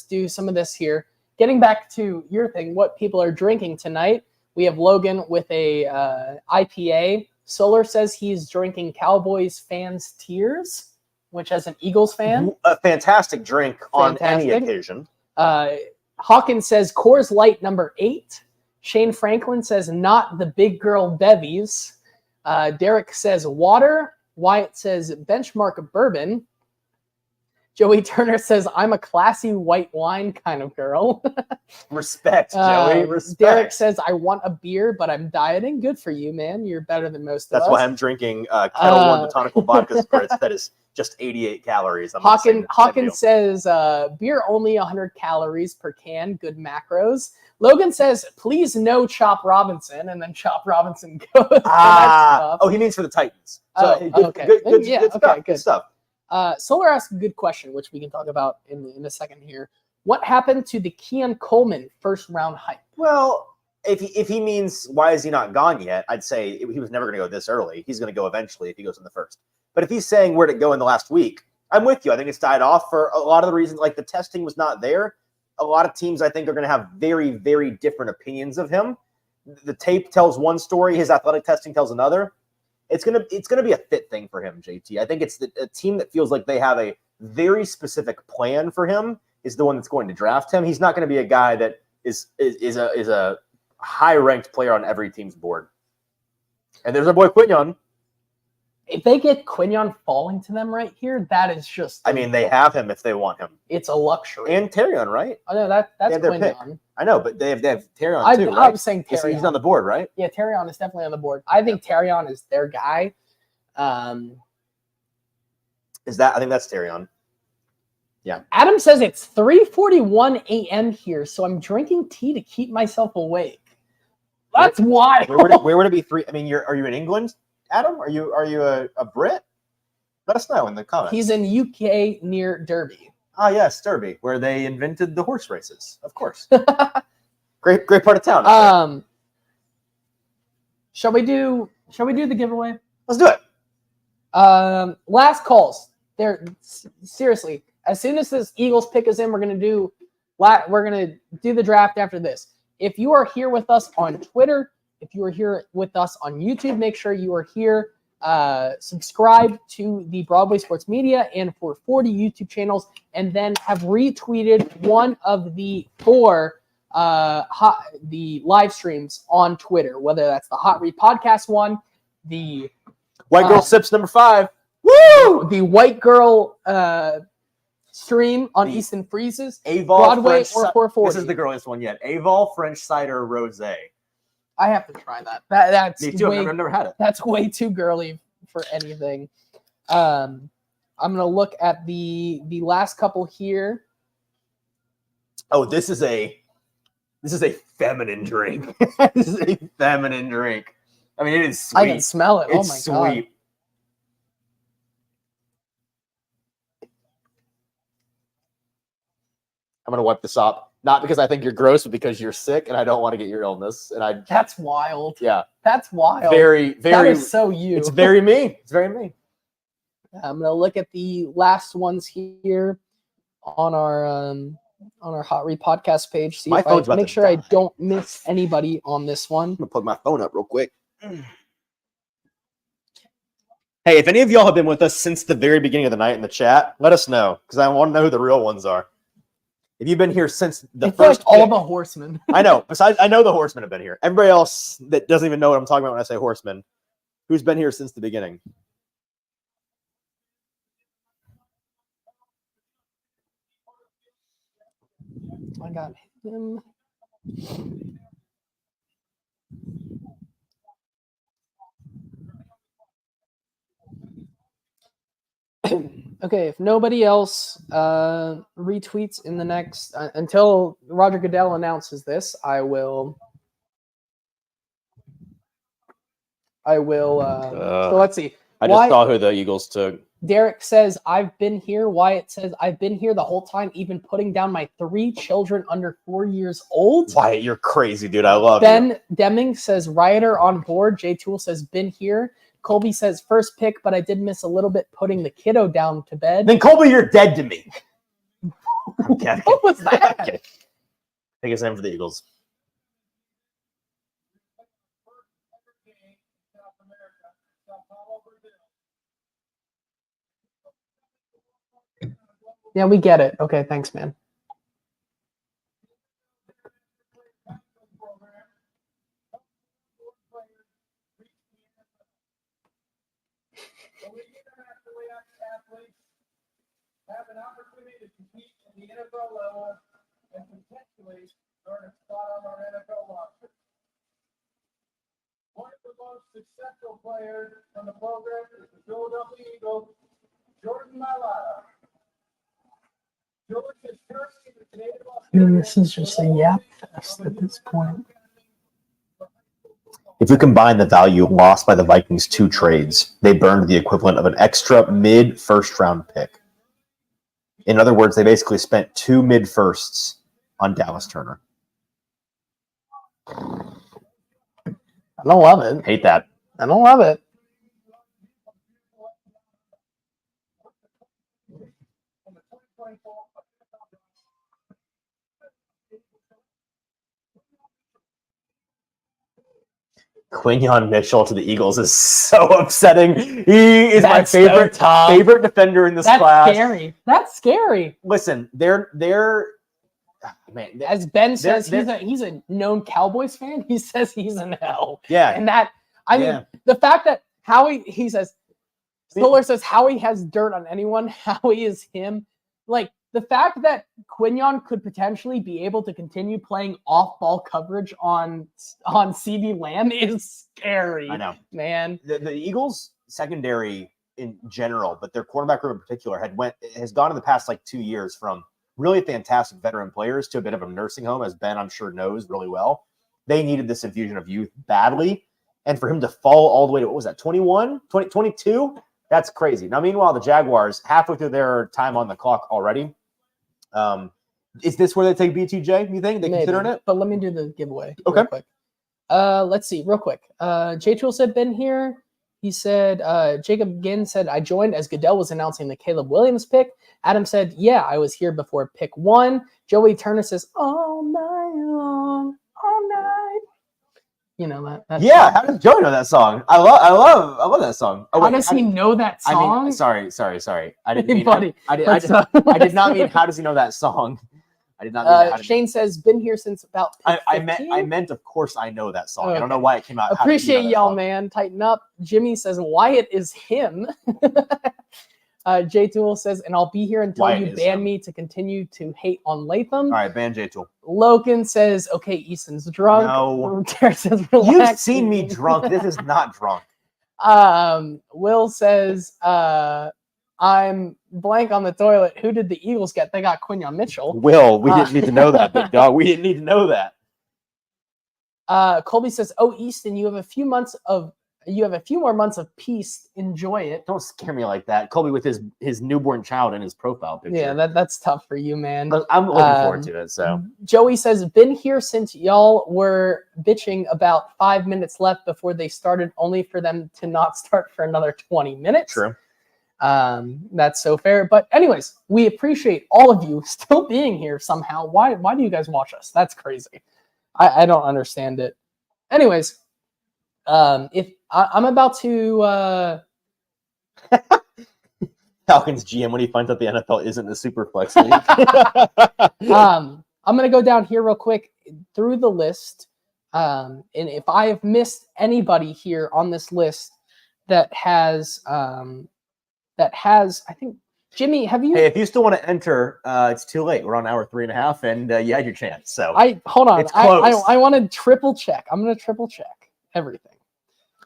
do some of this here. Getting back to your thing, what people are drinking tonight. We have Logan with a IPA. Solar says he's drinking Cowboys fans' tears, which as an Eagles fan, a fantastic drink on any occasion. Hawkins says Coors Light number 8. Shane Franklin says not the big girl bevies. Derek says water. Wyatt says benchmark bourbon. Joey Turner says I'm a classy white wine kind of girl. Respect, Joey. Respect. Derek says I want a beer, but I'm dieting. Good for you, man. You're better than most of us. That's why I'm drinking Kettle One Botanical Vodka Spritz. That is just 88 calories. Hawkins says beer only 100 calories per can. Good macros. Logan says please no Chop Robinson, and then Chop Robinson goes. He means for the Titans. So, okay. Good stuff. Solar asked a good question, which we can talk about in a second here. What happened to the Keon Coleman first round hype? Well, if he means why is he not gone yet, I'd say he was never going to go this early. He's going to go eventually if he goes in the first. But if he's saying where'd it go in the last week, I'm with you. I think it's died off for a lot of the reasons, like the testing was not there. A lot of teams, I think, are going to have very, very different opinions of him. The tape tells one story. His athletic testing tells another. It's gonna be a fit thing for him, JT. I think it's a team that feels like they have a very specific plan for him is the one that's going to draft him. He's not going to be a guy that is a high ranked player on every team's board. And there's our boy Quignon. If they get Quignon falling to them right here, that is just. I mean, they have him if they want him. It's a luxury. And Terrion, right? Oh no, that's Quignon. I know, but they have Terrion too. Right? I was saying Terrion. He's on the board, right? Yeah, Terrion is definitely on the board. I think Terrion is their guy. I think that's Terrion. Yeah. Adam says it's 3:41 a.m. here, so I'm drinking tea to keep myself awake. That's wild. Where would it be 3? I mean, are you in England, Adam? Are you a Brit? Let us know in the comments. He's in UK near Derby. Ah, yes, Derby, where they invented the horse races. Of course. Great part of town. Shall we do the giveaway? Let's do it. Last calls. Seriously. As soon as this Eagles pick us in, we're gonna do the draft after this. If you are here with us on Twitter, if you are here with us on YouTube, make sure you are here. Subscribe to the Broadway Sports Media and 440 YouTube channels, and then have retweeted one of the 4 the live streams on Twitter, whether that's the Hot Read Podcast one, the White Girl Sips number 5. Woo! The White Girl stream on Easton Freezes, Aval Broadway French, or 440. This is the girliest one yet. Aval French Cider Rosé. I have to try that. That's Me too. I've never had it. That's way too girly for anything. I'm gonna look at the last couple here. Oh, this is a feminine drink. This is a feminine drink. I mean, it is sweet. I can smell it. It's oh my sweet. God. I'm gonna wipe this up. Not because I think you're gross, but because you're sick and I don't want to get your illness. And That's wild. Yeah. That's wild. Very, very. That is so you. It's very me. It's very me. I'm gonna look at the last ones here on our Hot Read Podcast page. See if I make sure I don't miss anybody on this one. I'm gonna plug my phone up real quick. Hey, if any of y'all have been with us since the very beginning of the night in the chat, let us know because I want to know who the real ones are. If you've been here since the first, like all the horsemen. I know. Besides, I know the horsemen have been here. Everybody else that doesn't even know what I'm talking about when I say horsemen, who's been here since the beginning? I got him. Okay, if nobody else retweets in the next until Roger Goodell announces this, I will. So let's see. I just saw who the Eagles took. Derek says, I've been here. Wyatt says, I've been here the whole time, even putting down my 3 children under 4 years old. Wyatt, you're crazy, dude. I love you. Ben Deming says, Rioter on board. J Tool says, been here. Colby says, first pick, but I did miss a little bit putting the kiddo down to bed. Then Colby, you're dead to me. Okay. What was that? Okay. Take his name for the Eagles. Yeah, we get it. Okay, thanks, man. Have an opportunity to compete in the NFL level and potentially earn a spot on our NFL roster. One of the most successful players on the program is the Philadelphia Eagles, Jordan Mailata. George is currently the Canadian Australian. This is just a yap fest at this point. If we combine the value lost by the Vikings 2 trades, they burned the equivalent of an extra mid-first round pick. In other words, they basically spent 2 mid-firsts on Dallas Turner. I don't love it. Hate that. I don't love it. Quinyon Mitchell to the Eagles is so upsetting. He is my That's so favorite tough. favorite defender in this That's class. scary. That's scary. Listen, man. As Ben says, they're- he's a known Cowboys fan. He says he's an L. Yeah. And that, I Yeah. mean, the fact that he says, Stoller says Howie has dirt on anyone. Howie is him. Like, the fact that Quinyon could potentially be able to continue playing off-ball coverage on CeeDee Lamb is scary. I know. Man. The Eagles secondary in general, but their quarterback group in particular has gone in the past like 2 years from really fantastic veteran players to a bit of a nursing home, as Ben I'm sure knows really well. They needed this infusion of youth badly, and for him to fall all the way to, what was that, 21, 20, 22? That's crazy. Now, meanwhile, the Jaguars, halfway through their time on the clock already. Is this where they take BTJ, you think? They considering it? But let me do the giveaway Okay. real quick. Let's see, real quick. J Tool said been here. He said, Jacob Ginn said, I joined as Goodell was announcing the Caleb Williams pick. Adam said, yeah, I was here before pick 1. Joey Turner says, all night long, all night. You know that. Yeah, how does Joey know that song? I love that song. Oh, How wait, does he know that song? I mean, sorry. I didn't Hey, mean, buddy. I did Let's, not mean how does he know that song? I did not mean that. Shane says, been here since about pick I 15. meant, of course, I know that song. Okay. I don't know why it came out. How did you know Appreciate that y'all, song? man. Tighten up. Jimmy says Wyatt is him. J Tool says, and I'll be here until Wyatt you is ban him. me to continue to hate on Latham. All right, ban J Tool. Logan says, okay, Easton's drunk. No. Derek says, relax. You've seen me drunk. This is not drunk. Will says, I'm blank on the toilet. Who did the Eagles get? They got Quinyon Mitchell. Will, we didn't need to know that, big dog. We didn't need to know that. Colby says, oh, Easton, you have a few more months of peace. Enjoy it. Don't scare me like that. Colby with his newborn child in his profile picture. Yeah, that's tough for you, man. But I'm looking forward to it. So Joey says, been here since y'all were bitching about 5 minutes left before they started, only for them to not start for another 20 minutes. true. That's so fair. But anyways, we appreciate all of you still being here somehow. Why do you guys watch us? That's crazy. I don't understand it. Anyways, if I'm about to Falcons GM when he finds out the NFL isn't the Superflex league. I'm gonna go down here real quick through the list. And if I have missed anybody here on this list that has I think Jimmy, have you? Hey, if you still want to enter, it's too late. We're on hour 3.5, and you had your chance. So Hold on. It's close. I want to triple check. I'm gonna triple check everything.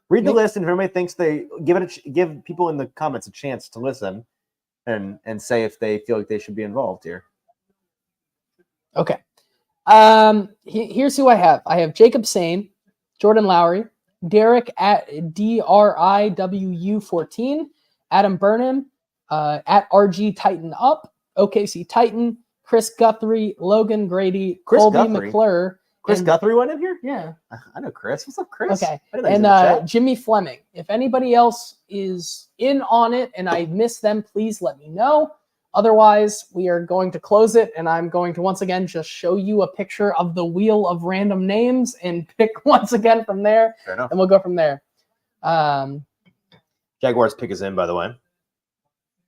read the list, and if everybody thinks they give people in the comments a chance to listen, and say if they feel like they should be involved here. Okay. Here's who I have. I have Jacob Sane, Jordan Lowry, Derek at DRIWU14, Adam Burnham, at RG Titan Up, OKC Titan, Chris Guthrie, Logan Grady, Chris Colby Guthrie? McClure. Chris and- Guthrie went in here? Yeah. I know Chris. What's up, Chris? Okay. I didn't know he was in the And chat. Jimmy Fleming. If anybody else is in on it and I miss them, please let me know. Otherwise, we are going to close it, and I'm going to once again just show you a picture of the wheel of random names and pick once again from there, Fair enough. and we'll go from there. Jaguars pick is in, by the way.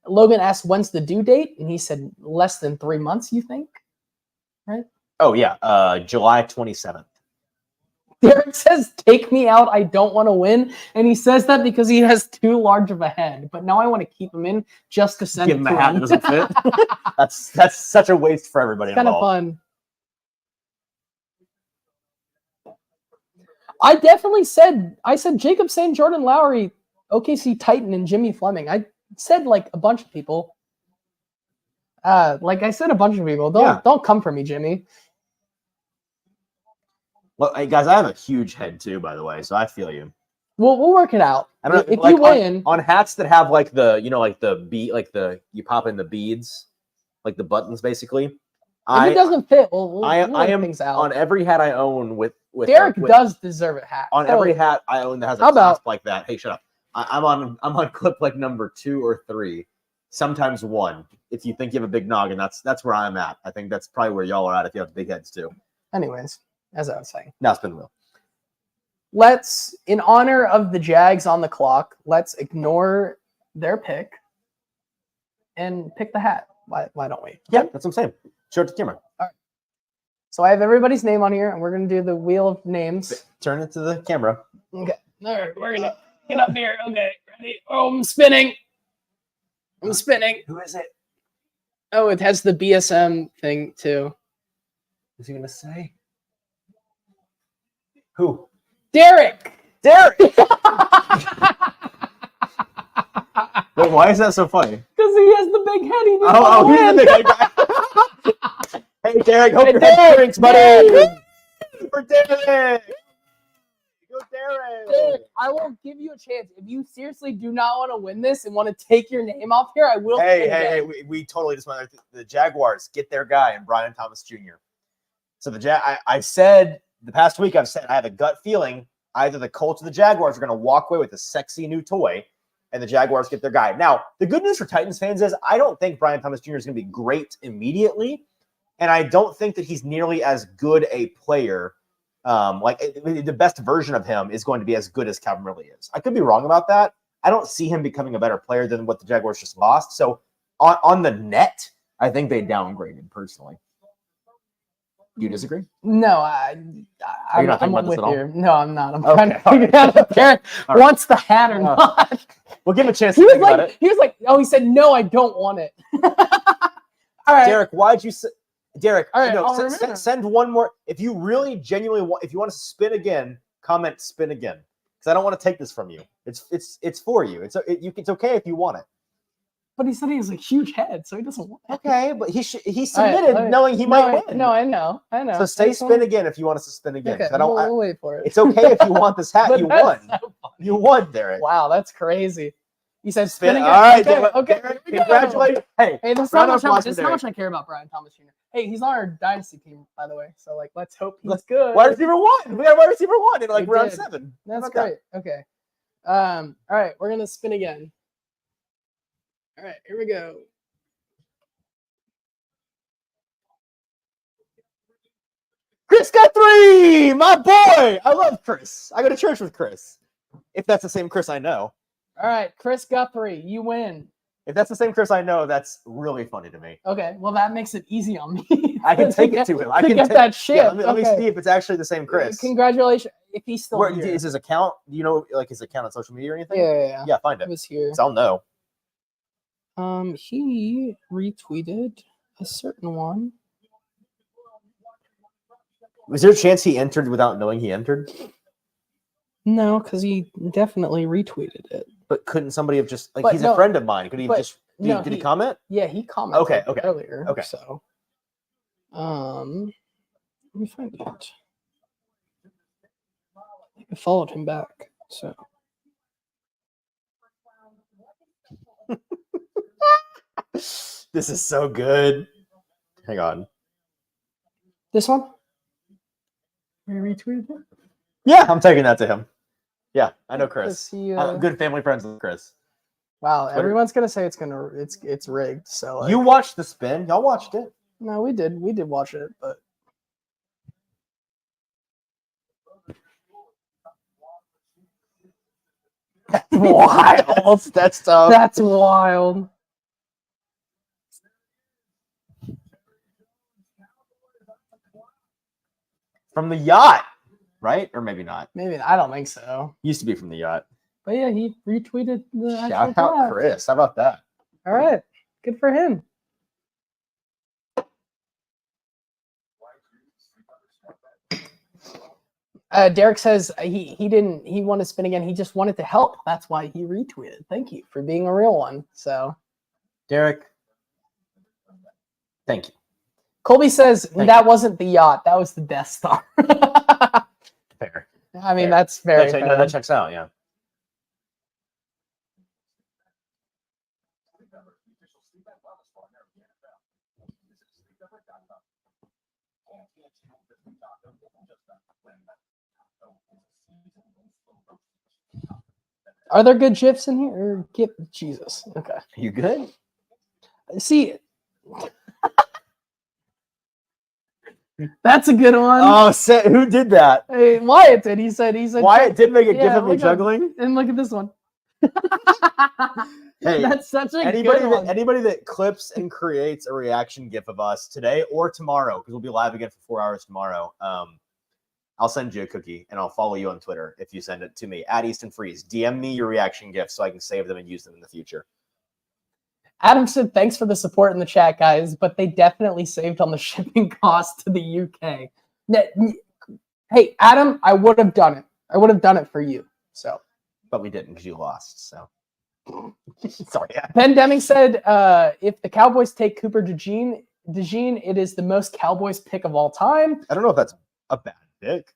Logan asked, when's the due date? And he said less than 3 months, you think? Right? Oh, yeah. July 27th. Derek says, take me out. I don't want to win. And he says that because he has too large of a head. But now I want to keep him in just to send Give it him to a hat him. that doesn't fit. That's such a waste for everybody It's kind of involved. fun. I definitely said Jacob Sane, Jordan Lowry, OKC Titan, and Jimmy Fleming. I said like a bunch of people. Like I said, a bunch of people. Don't come for me, Jimmy. Well, hey, guys, I have a huge head too, by the way, so I feel you. We'll work it out. I don't know, If like, you win, on hats that have like the, like the bead, like you pop in the beads, like the buttons, basically. if it doesn't fit, we'll I work am things out. on every hat I own with Derek does deserve a hat. on So, every hat I own that has a How about- clasp like that. Hey, shut up! I'm on clip like number 2 or 3, sometimes 1. If you think you have a big noggin, that's where I'm at. I think that's probably where y'all are at if you have big heads too. anyways, as I was saying. Now spin the wheel. Let's, in honor of the Jags on the clock, let's ignore their pick and pick the hat. Why don't we? Yeah, that's what I'm saying. Show it to the camera. So I have everybody's name on here, and we're going to do the wheel of names. Turn it to the camera. Okay. All right, we're going to get up here. Okay, ready? Oh, I'm spinning. I'm spinning. Who is it? Oh, it has the BSM thing, too. Who's he gonna say? Who? Derek! Derek! Wait, why is that so funny? Because he has the big head. He didn't Oh, want he's to the win. big guy. Hey, Derek, hope Hey, your head Derek! drinks, buddy. For Derek. Go, Derek. Derek, I will give you a chance. If you seriously do not want to win this and want to take your name off here, I will. Hey, we totally just went. The Jaguars get their guy and Brian Thomas Jr. So I said the past week, I have a gut feeling either the Colts or the Jaguars are going to walk away with a sexy new toy, and the Jaguars get their guy. Now, the good news for Titans fans is I don't think Brian Thomas Jr. is going to be great immediately, and I don't think that he's nearly as good a player. The best version of him is going to be as good as Calvin Ridley is. I could be wrong about that. I don't see him becoming a better player than what the Jaguars just lost. So on the net, I think they downgraded personally. You disagree? No, Are you not thinking I'm about this with at all? you. No, I'm not. I'm Okay, trying to figure out if Derek All right. wants the hat or not. We'll give him a chance He to was think about it. oh, he said, no, I don't want it. All right. Derek, why'd you say? Derek, All right, I'll remember. send one more. If you really genuinely want, if you want to spin again, comment spin again, because I don't want to take this from you. It's for you. It's okay if you want it. But he said he has a huge head, so he doesn't want it. Okay, but he All submitted right. knowing he might win. No, I know. So say spin again if you want us to spin again. Okay, 'cause I don't. we'll wait for it. It's okay if you want this hat. But You that's won. so funny. You won, Derek. Wow, that's crazy. He said spin again. All right, okay, Derek, okay. Derek, here we go. congratulations. Hey, Hey, this is round how of much, applause this for is how Derek. much I care about Brian Thomas Jr. Hey, he's on our dynasty team, by the way. So let's hope he's good. Wide receiver 1. We got wide receiver 1 in We round did. 7. That's How about great. Okay. All right, we're gonna spin again. All right, here we go. Chris Guthrie, my boy. I love Chris. I go to church with Chris. If that's the same Chris I know. All right, Chris Guthrie, you win. If that's the same Chris I know, that's really funny to me. Okay, well that makes it easy on me. I can take it to him. I can get take that shit. Yeah, let me Okay. see if it's actually the same Chris. Congratulations, if he's still Where here. is his account? Do you know like his account on social media or anything? Yeah. Yeah, find He it. was here. 'Cause I'll know. He retweeted a certain one. Was there a chance he entered without knowing he entered? No, because he definitely retweeted it. But couldn't somebody have just like But he's no, a friend of mine? Could he have but- just No, Did he comment? Yeah, he commented Okay. earlier. Okay. So, let me find it. I followed him back. So, This is so good. Hang on. this one. We retweeted it. Yeah, I'm taking that to him. Yeah, I know Chris. Does he, Good family friends with Chris. Wow, Twitter. everyone's gonna say it's rigged. So like, You watched the spin. Y'all watched it. no, we did watch it, but Wild. That's tough. that's wild. From the yacht, right? Or maybe not. Maybe I don't think so. Used to be from the yacht. But yeah, he retweeted the actual Shout out draft. Chris. How about that? All right, good for him. Derek says he want to spin again. He just wanted to help. That's why he retweeted. Thank you for being a real one. So Derek, thank you. Colby says Thank that wasn't the yacht. That was the Death Star. Fair. I mean, Fair. that's very No, fair. that checks out, yeah. Are there good GIFs in here? Or Jesus. Okay. You good? See, that's a good one. Oh, who did that? Hey, Wyatt did. He said. Wyatt did make a Yeah, gif of me look at- juggling. And look at this one. Hey, That's such a anybody good one. anybody that clips and creates a reaction gif of us today or tomorrow, because we'll be live again for 4 hours tomorrow. I'll send you a cookie and I'll follow you on Twitter if you send it to me at Easton Freeze. DM me your reaction gifs so I can save them and use them in the future. Adam said, thanks for the support in the chat, guys, but they definitely saved on the shipping cost to the UK. Hey, Adam, I would have done it. I would have done it for you. So, but we didn't because you lost. So, sorry. Ben Deming said, if the Cowboys take Cooper DeJean, it is the most Cowboys pick of all time. I don't know if that's a bad pick.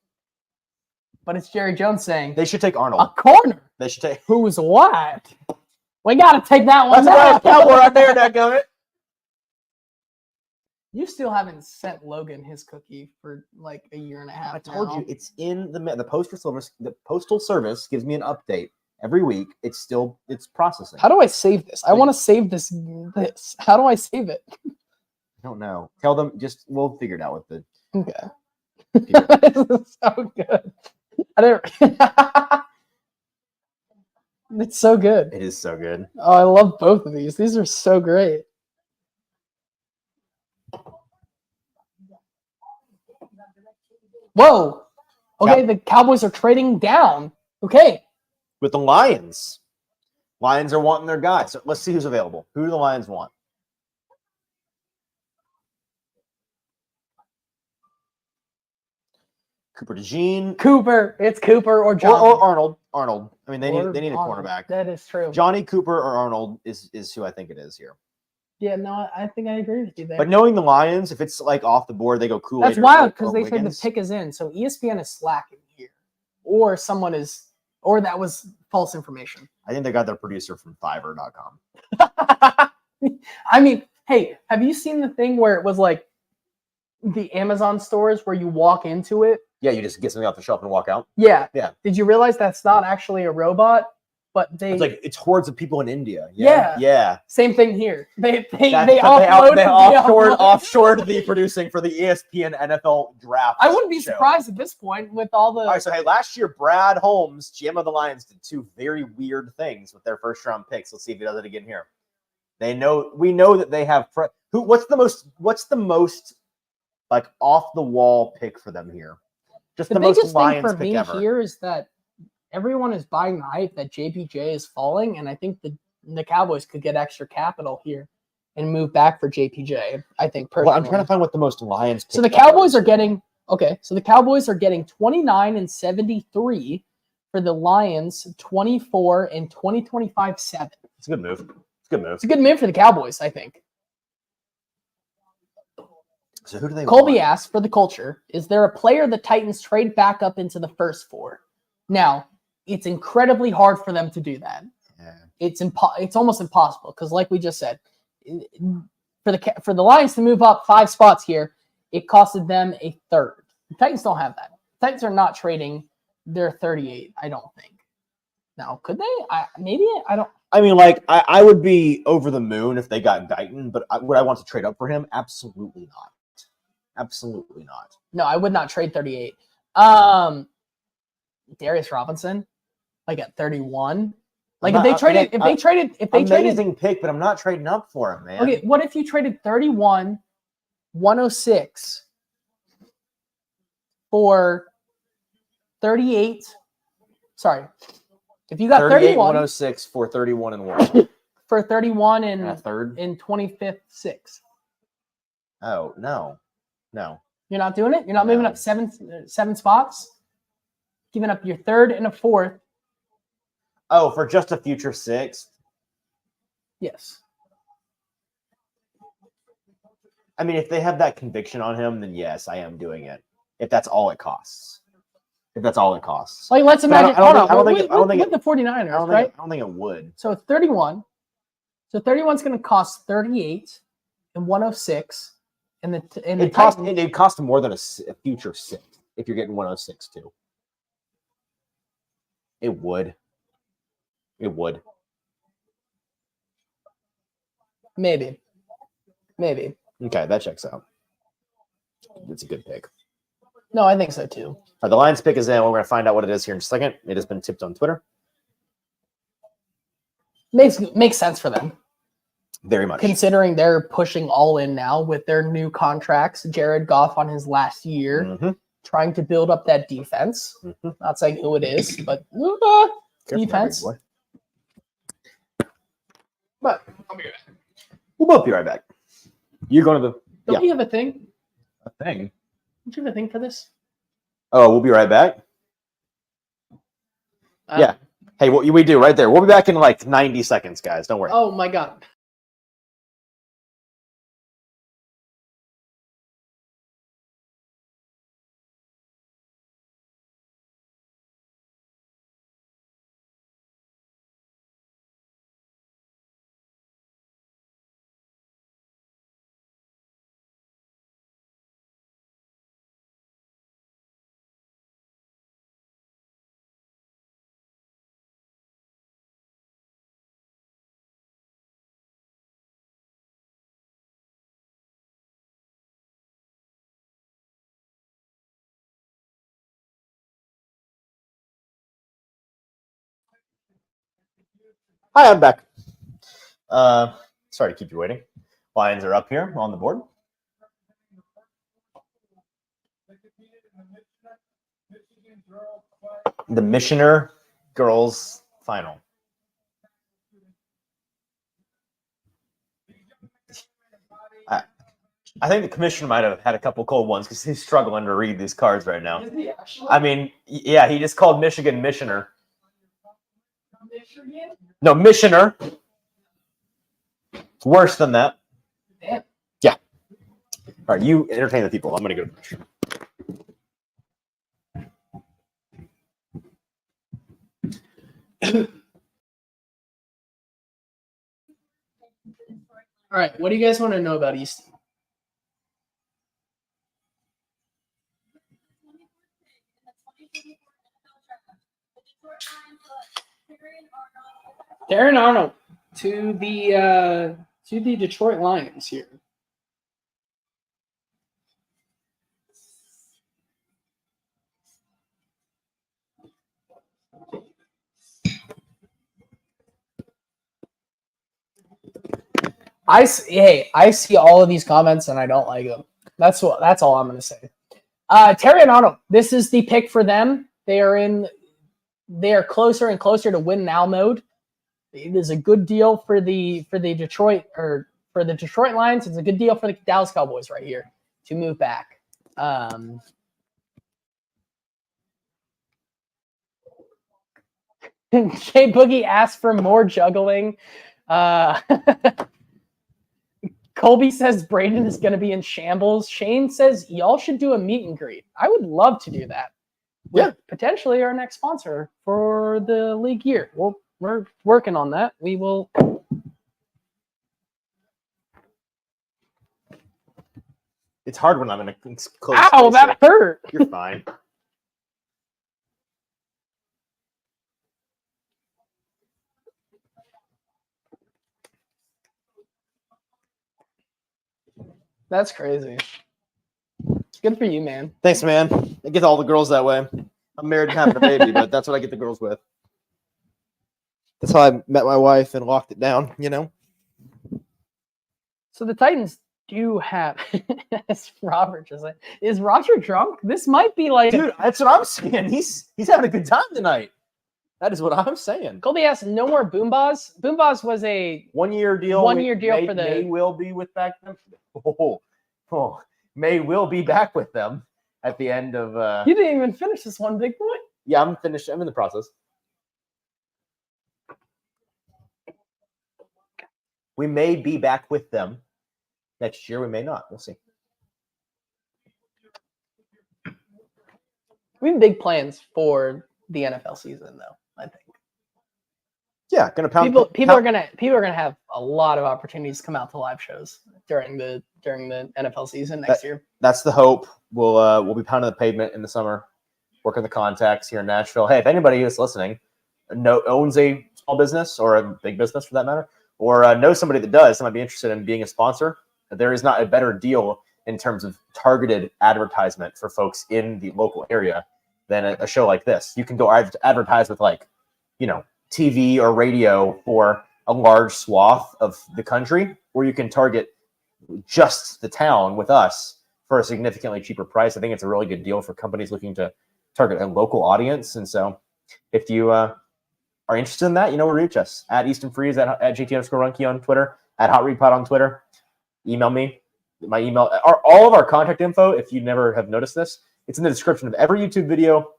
But it's Jerry Jones saying They should take Arnold. a corner. They should take. Who's what? We got to take that one. That's down. a Cowboy right there, dadgummit. You still haven't sent Logan his cookie for like a year and a half. I told now. you it's in the postal service. The postal service gives me an update every week. It's processing. How do I save this? I want to save this. How do I save it? I don't know. Tell them. We'll figure it out with the. Okay. This is so good. I didn't. It's so good. It is so good. Oh, I love both of these. These are so great. Whoa. Okay, the Cowboys are trading down. Okay. With the Lions. Lions are wanting their guy. So let's see who's available. Who do the Lions want? Cooper DeJean. Cooper. It's Cooper or John. Or Arnold. Arnold. I mean, they need a Arnold. cornerback. That is true. Johnny Cooper or Arnold is who I think it is here. Yeah, no, I think I agree with you there. But knowing the Lions, if it's like off the board, they go Kool-Aid. That's wild because or they said the Wiggins. pick is in. So ESPN is slacking here. Or someone is, or that was false information. I think they got their producer from Fiverr.com. I mean, hey, have you seen the thing where it was like the Amazon stores where you walk into it? Yeah, you just get something off the shelf and walk out. Yeah. Yeah. Did you realize that's not actually a robot, but It's hordes of people in India. Yeah. Yeah. Same thing here. They offshored the producing for the E ESPN NFL draft. I wouldn't be show. surprised at this point with all the. All right, so hey, last year Brad Holmes, GM of the Lions, did two very weird things with their first round picks. Let's see if he does it again here. We know that they have what's the most like off the wall pick for them here? Just the the most biggest thing Lions for pick me ever. here is that everyone is buying the hype that JPJ is falling, and I think the Cowboys could get extra capital here and move back for JPJ. I think personally. Well, I'm trying to find what the most Lions. So the Cowboys are getting 29 and 73 for the Lions, 24 and 2025 7. It's a good move. It's a good move. It's a good move for the Cowboys, I think. So who do they Colby want? asked for the culture, is there a player the Titans trade back up into the first 4? Now, it's incredibly hard for them to do that. Yeah. It's almost impossible because, like we just said, for the Lions to move up 5 spots here, it costed them a third. The Titans don't have that. The Titans are not trading their 38, I don't think. Now, could they? I don't. I mean, like, I would be over the moon if they got Guyton, but would I want to trade up for him? Absolutely not. Absolutely not. No, I would not trade 38. Darius Robinson, like at 31. Like if they traded, Amazing pick, but I'm not trading up for him, man. Okay, what if you traded 31, 106 for 38? Sorry, if you got 31, 106 for 31 and 1 for 31 and a third in 25th, 6th. Oh no. You're not doing it. You're not No. moving up seven spots, giving up your 3rd and a 4th. Oh, for just a future 6th. Yes. I mean, if they have that conviction on him, then yes, I am doing it. If that's all it costs. Like, let's imagine. I don't think the 49ers, right? I don't think it would. So it's 31. So 31 is going to cost 38 and 106. And It cost more than a future 6 if you're getting 106 too. It would. Maybe. Okay, that checks out. It's a good pick. No, I think so too. All right, the Lions pick is in. We're going to find out what it is here in a second. It has been tipped on Twitter. Makes sense for them. Very much. Considering they're pushing all in now with their new contracts. Jared Goff on his last year, trying to build up that defense. Not saying who it is, but defense. But I'll be right back. We'll both be right back. You're going to the Don't we have a thing? a thing. Don't you have a thing for this? Oh, we'll be right back. Yeah. Hey, what we do right there. We'll be back in like 90 seconds, guys. Don't worry. Oh my God. Hi, I'm back. Sorry to keep you waiting. Lions are up here on the board. The Missioner girls final. I think the commissioner might have had a couple cold ones because he's struggling to read these cards right now. Is he actually? I mean, yeah, he just called Michigan Missioner. Michigan? No, Missioner. Worse than that. Damn. Yeah. All right, you entertain the people. I'm going to go to Missioner. All right. What do you guys want to know about Easton? Darren Arnold to the Detroit Lions here. I see all of these comments and I don't like them. That's all I'm going to say. Terry and Arnold, this is the pick for them. They are closer and closer to win now mode. It is a good deal for the Detroit Lions. It's a good deal for the Dallas Cowboys right here to move back. Jay Boogie asked for more juggling. Colby says Braden is going to be in shambles. Shane says y'all should do a meet and greet. I would love to do that. With potentially our next sponsor for the league year. We're working on that. We will. It's hard when I'm in a close Ow, space that here. hurt. You're fine. That's crazy. Good for you, man. Thanks, man. I get all the girls that way. I'm married and having a baby, but that's what I get the girls with. That's how I met my wife and locked it down, you know? So the Titans do have, as Robert just said, is Roger drunk? This might be like, Dude, that's what I'm saying. He's having a good time tonight. That is what I'm saying. Colby asked, no more Boombas. Boombas was a 1 year deal. 1 year deal May, for the. May will be with back them. May will be back with them at the end of. You didn't even finish this one, big boy. Yeah, I'm finished. I'm in the process. We may be back with them next year. We may not. We'll see. We have big plans for the NFL season, though. I think. Yeah, gonna pound. People are gonna have a lot of opportunities to come out to live shows during the NFL season next year. That's the hope. We'll be pounding the pavement in the summer, working the contacts here in Nashville. Hey, if anybody who's listening owns a small business or a big business for that matter, or knows somebody that does, that might be interested in being a sponsor, there is not a better deal in terms of targeted advertisement for folks in the local area than a show like this. You can go advertise with TV or radio for a large swath of the country, or you can target just the town with us for a significantly cheaper price. I think it's a really good deal for companies looking to target a local audience. And so if you are interested in that, you know where to reach us. At Easton Freeze, at JT_Ruhnke on Twitter, at Hot Read Pod on Twitter. Email me. My email, all of our contact info, if you never have noticed this, it's in the description of every YouTube video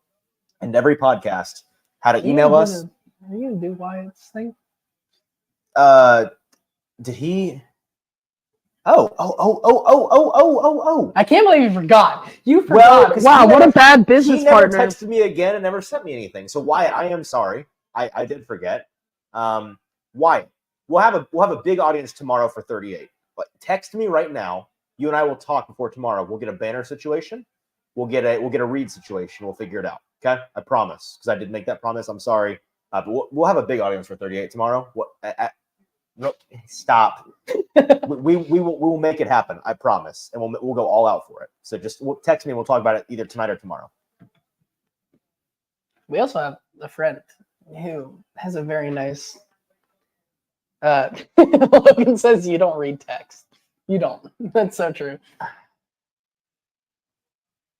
and every podcast. How to email us. Are you gonna do Wyatt's thing? Did he? Oh! I can't believe you forgot. You Well, forgot. Wow, what a bad business he never partner. texted me again and never sent me anything. So Wyatt, I am sorry. I did forget. Wyatt, we'll have a big audience tomorrow for 38. But text me right now. You and I will talk before tomorrow. We'll get a banner situation. We'll get a read situation. We'll figure it out. Okay, I promise. Because I did make that promise. I'm sorry. But we'll have a big audience for 38 tomorrow. No, stop. we will make it happen. I promise, and we'll go all out for it. So just text me. And we'll talk about it either tonight or tomorrow. We also have a friend who has a very nice. Logan says you don't read text. You don't. That's so true.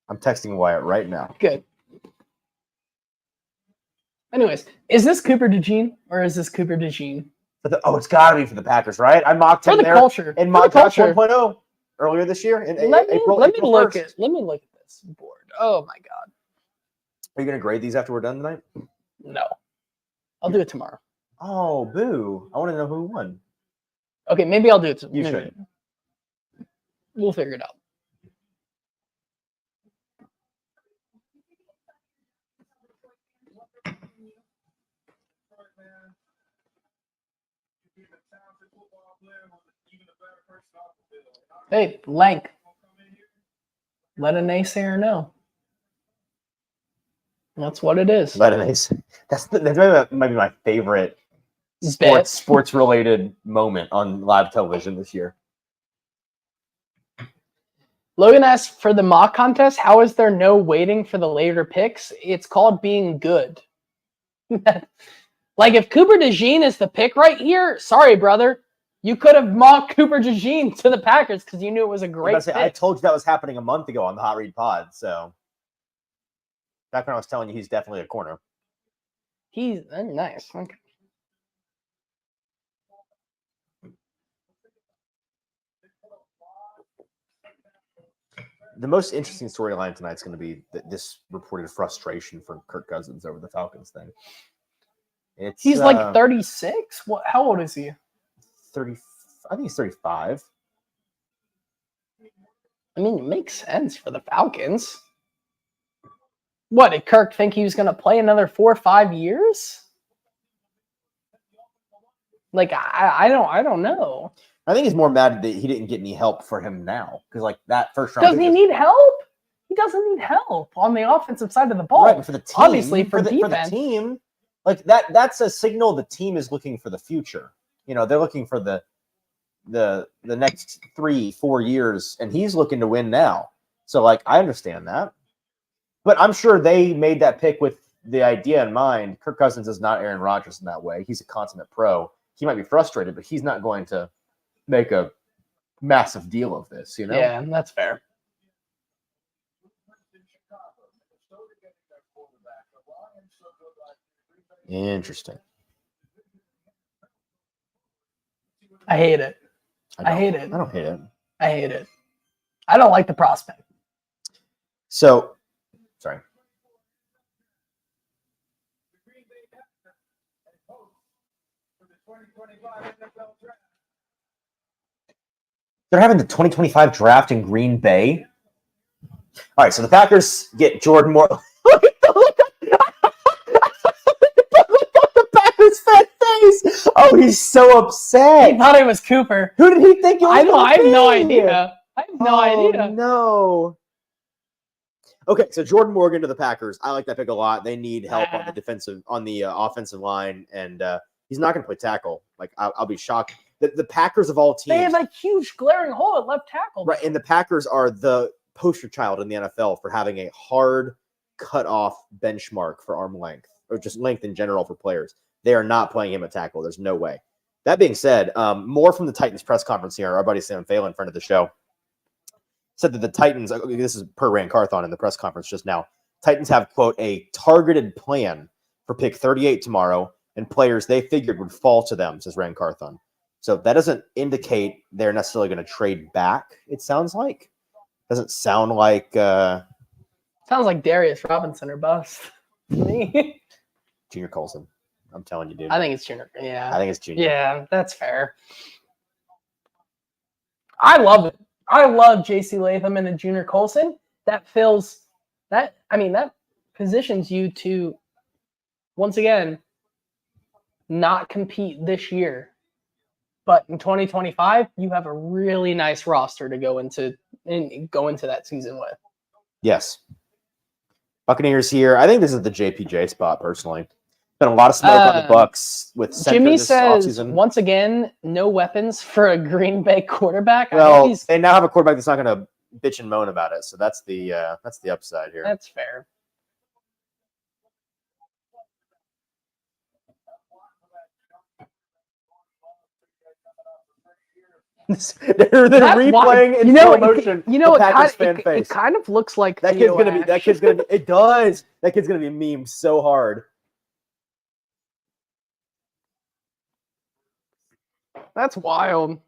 I'm texting Wyatt right now. Good. Anyways, is this Cooper DeJean or is this Cooper DeJean? It's got to be for the Packers, right? I mocked For him the there culture. in For mock the draft culture. 1.0 earlier this year. In Let me April look 1st. at this board. Oh my god. Are you going to grade these after we're done tonight? No. I'll do it tomorrow. Oh, boo. I want to know who won. Okay, maybe I'll do it tomorrow. You should. We'll figure it out. Hey, Lank. Let a naysayer know. That's what it is. But anyways, that might be my favorite Bet. sports related moment on live television this year. Logan asked for the mock contest. How is there no waiting for the later picks? It's called being good. Like if Cooper DeJean is the pick right here, sorry, brother. You could have mocked Cooper DeJean to the Packers because you knew it was a great pick. I told you that was happening a month ago on the Hot Read Pod. So back when I was telling you he's definitely a corner. He's nice. Okay. The most interesting storyline tonight is going to be this reported frustration from Kirk Cousins over the Falcons thing. He's like 36. What? How old is he? 30. I think he's 35. I mean, it makes sense for the Falcons. What, did Kirk think he was going to play another 4 or 5 years? Like, I don't know. I think he's more mad that he didn't get any help for him now because like that first round. Doesn't he need help? He doesn't need help on the offensive side of the ball. Right, but for the team, obviously for the defense. team, like that's a signal the team is looking for the future. You know, they're looking for the next 3-4 years, and he's looking to win now. So like I understand that. But I'm sure they made that pick with the idea in mind. Kirk Cousins is not Aaron Rodgers in that way. He's a consummate pro. He might be frustrated, but he's not going to make a massive deal of this, you know? Yeah, that's fair. Interesting. I hate it. I hate it. I don't hate it. I hate it. I don't like the prospect. So, sorry. They're having the 2025 draft in Green Bay. All right, so the Packers get Jordan Moore. Look at the Packers fan face. Oh, he's so upset. He thought it was Cooper. Who did he think it was? I have no idea. I have no idea. No. Okay, so Jordan Morgan to the Packers. I like that pick a lot. They need help on the offensive line, and he's not going to play tackle. Like I'll be shocked. The Packers of all teams. They have a huge glaring hole at left tackle. Right, and the Packers are the poster child in the NFL for having a hard cut-off benchmark for arm length, or just length in general for players. They are not playing him at tackle. There's no way. That being said, more from the Titans press conference here. Our buddy Sam Phelan, friend of the show, said that the Titans, this is per Rand Carthon in the press conference just now, Titans have, quote, a targeted plan for pick 38 tomorrow, and players they figured would fall to them, says Rand Carthon. So that doesn't indicate they're necessarily going to trade back, it sounds like. Doesn't sound like... Sounds like Darius Robinson or bust. Me. Junior Colson. I'm telling you, dude. I think it's Junior. Yeah. I think it's Junior. Yeah, that's fair. I love it. I love J.C. Latham and a Junior Colson. That fills that. I mean, that positions you to, once again, not compete this year. But in 2025, you have a really nice roster to go into that season with. Yes. Buccaneers here. I think this is the JPJ spot, personally. Been a lot of smoke on the Bucs with center Jimmy this says, offseason. once again, no weapons for a Green Bay quarterback. Well, they now have a quarterback that's not going to bitch and moan about it, so that's the upside here. That's fair. they're replaying in slow motion. The Packers fan face. It kind of looks like that kid's gonna be. That kid's gonna be. It does. That kid's gonna be memed so hard. That's wild.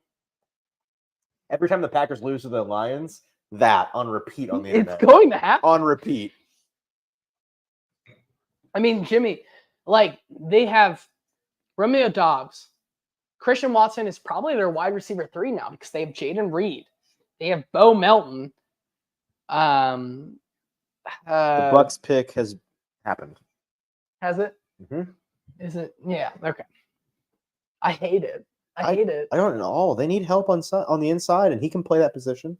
Every time the Packers lose to the Lions, that on repeat on the internet. It's going to happen. On repeat. I mean, Jimmy, like, they have Romeo Dobbs. Christian Watson is probably their wide receiver 3 now because they have Jaden Reed. They have Bo Melton. The Bucs pick has happened. Has it? Mm-hmm. Is it? Yeah. Okay. I hate it. I hate it. I don't know. They need help on the inside, and he can play that position.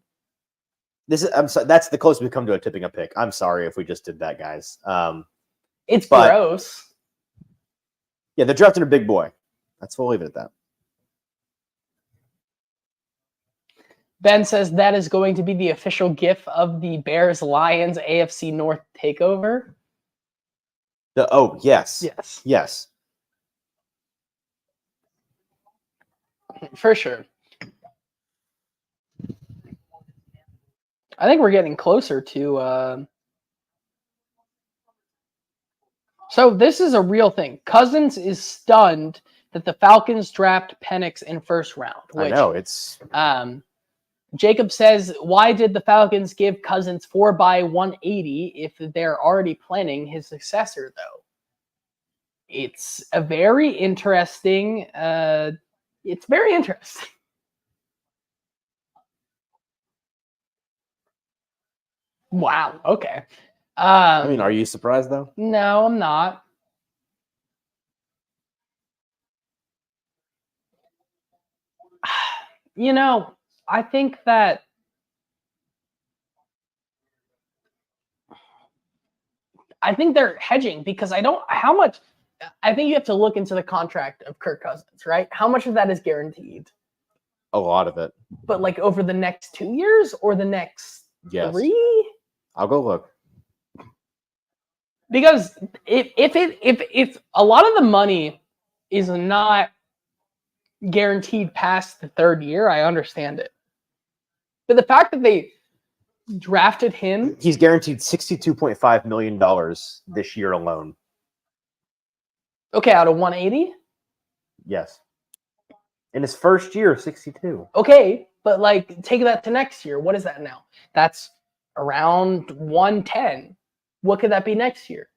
That's the closest we come to a tipping a pick. I'm sorry if we just did that, guys. It's gross. Yeah, they're drafting a big boy. We'll leave it at that. Ben says that is going to be the official GIF of the Bears-Lions AFC North takeover. Yes. Yes. Yes. For sure. I think we're getting closer to... So this is a real thing. Cousins is stunned that the Falcons draft Penix in first round. Which, I know. It's... Jacob says, why did the Falcons give Cousins 4x180 if they're already planning his successor, though? It's a very interesting It's very interesting. Wow. Okay. I mean, are you surprised though? No, I'm not. You know, I think that they're hedging because I think you have to look into the contract of Kirk Cousins, right? How much of that is guaranteed? A lot of it. But like over the next 2 years or the next Yes. 3? I'll go look. Because if a lot of the money is not guaranteed past the 3rd year, I understand it. But the fact that they drafted him, He's guaranteed $62.5 million this year alone. okay, out of 180, Yes. In his first year, 62. okay, but like take that to next year. What is that now? That's around 110. What could that be next year?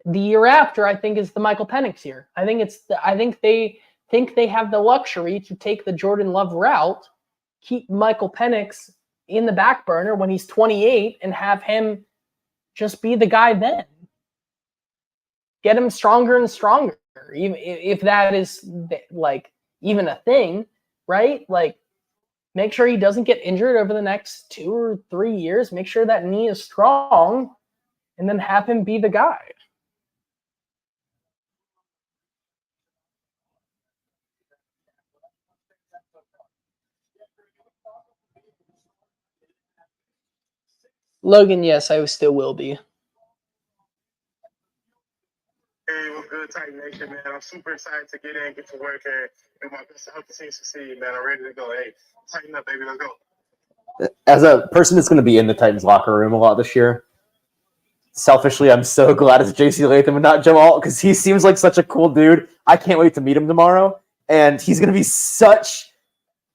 The year after, I think, is the Michael Penix year. I think they think they have the luxury to take the Jordan Love route, keep Michael Penix in the back burner when he's 28, and have him just be the guy then. Get him stronger and stronger, even if that is like even a thing, right? Like, make sure he doesn't get injured over the next 2 or 3 years. Make sure that knee is strong, and then have him be the guy. Logan, yes, I still will be. Hey, what's good, Titan Nation, man? I'm super excited to get in, get to work, and do my best to help the team succeed, man. I'm ready to go. Hey, tighten up, baby. Let's go. As a person that's going to be in the Titans locker room a lot this year, selfishly, I'm so glad it's JC Latham and not Joe Alt because he seems like such a cool dude. I can't wait to meet him tomorrow, and he's going to be such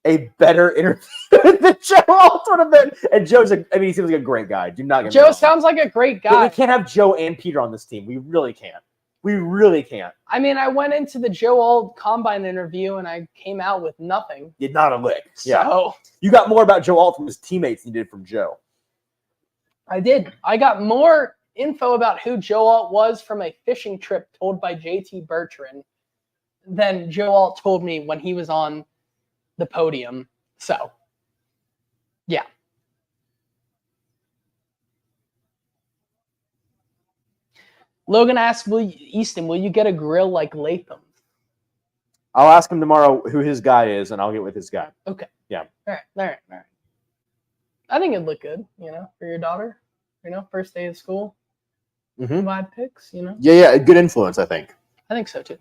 a better interview than Joe Alt would have been. And Joe's, he seems like a great guy. Do not get me Joe wrong. sounds like a great But guy. we can't have Joe and Peter on this team. We really can't. We really can't. I mean, I went into the Joe Alt combine interview and I came out with nothing. Did not a lick. Yeah. So You got more about Joe Alt from his teammates than you did from Joe. I did. I got more info about who Joe Alt was from a fishing trip told by JT Bertrand than Joe Alt told me when he was on the podium. So, yeah. Logan asks, Easton, will you get a grill like Latham? I'll ask him tomorrow who his guy is, and I'll get with his guy. Okay. Yeah. All right. I think it'd look good, for your daughter. First day of school. Mm-hmm. Vibe pics, Yeah, good influence, I think. I think so, too.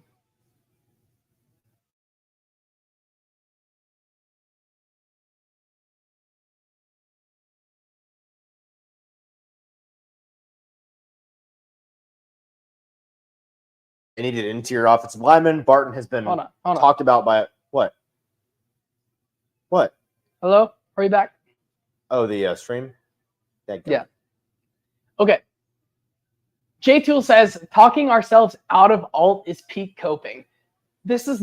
They needed an interior offensive lineman. Barton has been Hold on. talked about by what? What? Hello? Are you back? Oh, the stream? Yeah. Okay. J Tool says, talking ourselves out of alt is peak coping. This is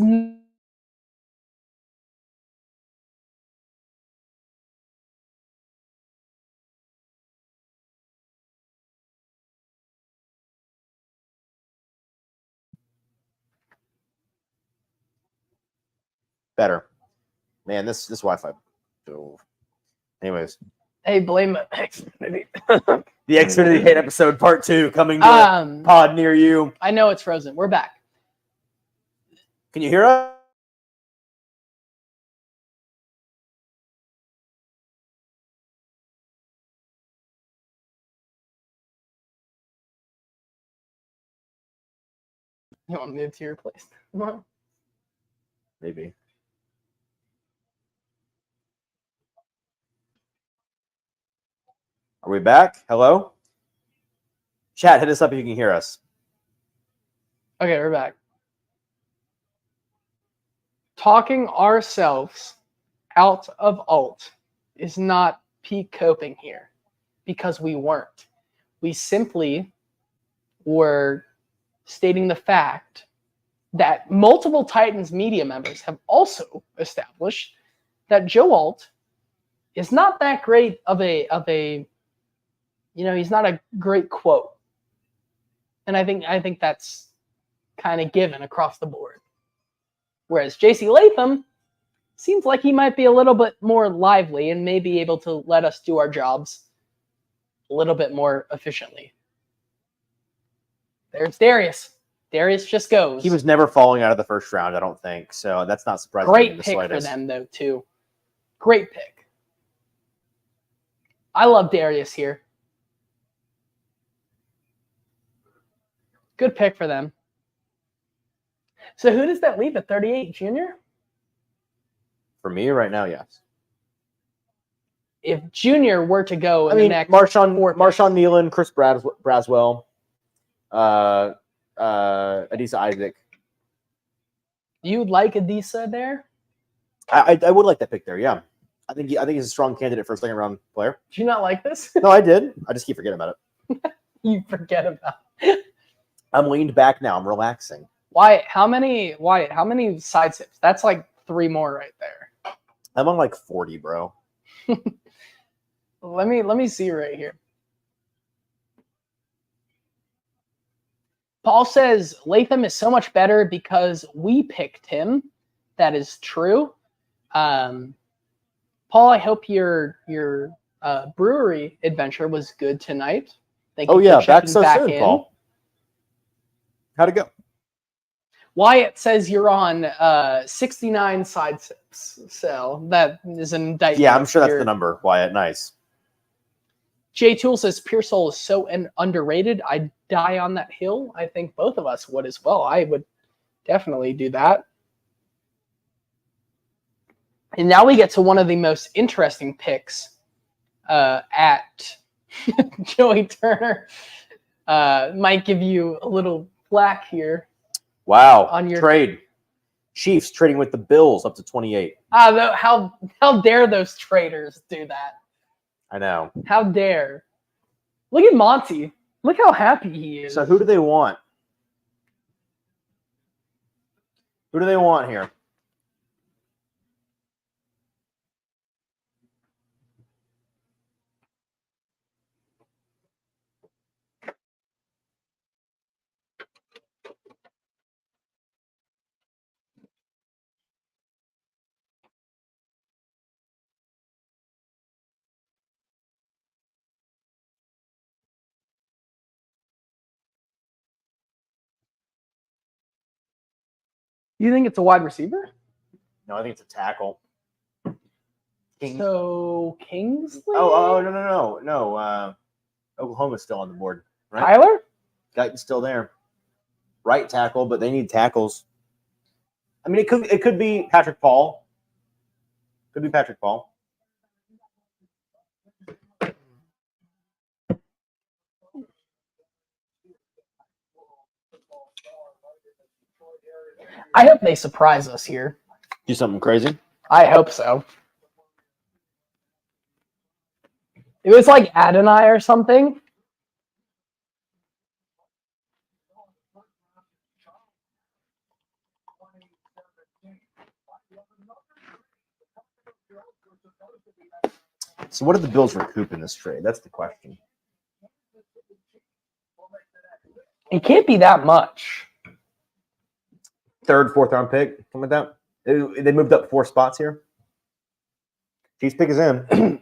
better. Man, this Wi-Fi. Oh. Anyways. hey, blame Xfinity. The Xfinity Hate episode part 2 coming to a pod near you. I know it's frozen. We're back. Can you hear us? You want to move to your place? Maybe. Are we back? Hello? Chat, hit us up if you can hear us. Okay, we're back. Talking ourselves out of alt is not peak coping here because we weren't. We simply were stating the fact that multiple Titans media members have also established that Joe Alt is not that great of a he's not a great quote. And I think that's kind of given across the board. Whereas JC Latham seems like he might be a little bit more lively and may be able to let us do our jobs a little bit more efficiently. There's Darius. Darius just goes. He was never falling out of the first round, I don't think. So that's not surprising. Great pick for them, though, too. Great pick. I love Darius here. Good pick for them. So who does that leave at 38, Junior? For me right now, yes. If Junior were to go in the next Marshawn Nealon, Chris Braswell, Adisa Isaac. You'd like Adisa there? I would like that pick there, yeah. I think he's a strong candidate for a second round player. Do you not like this? No, I did. I just keep forgetting about it. You forget about it. I'm leaned back now. I'm relaxing. Wyatt, how many side sips? That's like 3 more right there. I'm on like 40, bro. Let me see right here. Paul says Latham is so much better because we picked him. That is true. Paul, I hope your brewery adventure was good tonight. Thank you for back so back soon, in. Paul. How'd it go? Wyatt says you're on 69 side sips. So that is an indictment. Yeah, I'm sure that's the number, Wyatt. Nice. Jay Tool says Pearsall is so underrated. I'd die on that hill. I think both of us would as well. I would definitely do that. And now we get to one of the most interesting picks at Joey Turner. Might give you a little flack here. Wow. On your trade. Chiefs trading with the Bills up to 28. How dare those traders do that? I know. How dare. Look at Monty. Look how happy he is. So who do they want? Who do they want here? You think it's a wide receiver? No, I think it's a tackle. So Kingsley? No. Oklahoma's still on the board, right? Tyler? Guyton's still there. Right tackle, but they need tackles. I mean, it could be Patrick Paul. Could be Patrick Paul. I hope they surprise us here. Do something crazy? I hope so. It was like Adonai or something. So what did the Bills recoup in this trade? That's the question. It can't be that much. 3rd, 4th round pick, something like that. They moved up 4 spots here. Chiefs pick is in.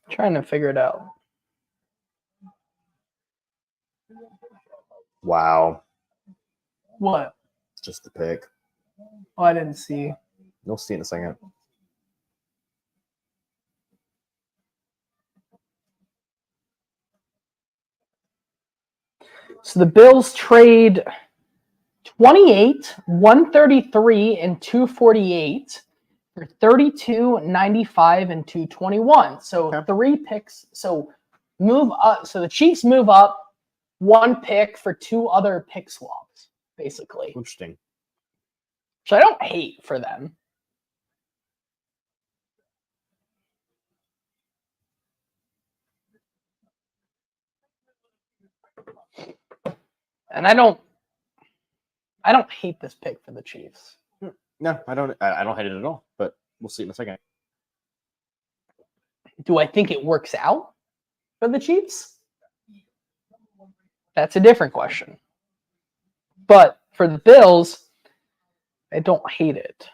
Trying to figure it out. Wow. What? It's just the pick. Oh, I didn't see. You'll see in a second. So the Bills trade 28, 133, and 248 for 32, 95, and 221. So 3 picks. So move up. So the Chiefs move up 1 pick for 2 other pick swaps, basically. Interesting. So I don't hate for them. And I don't hate this pick for the Chiefs. No, I don't hate it at all, but we'll see in a second. Do I think it works out for the Chiefs? That's a different question. But for the Bills, I don't hate it.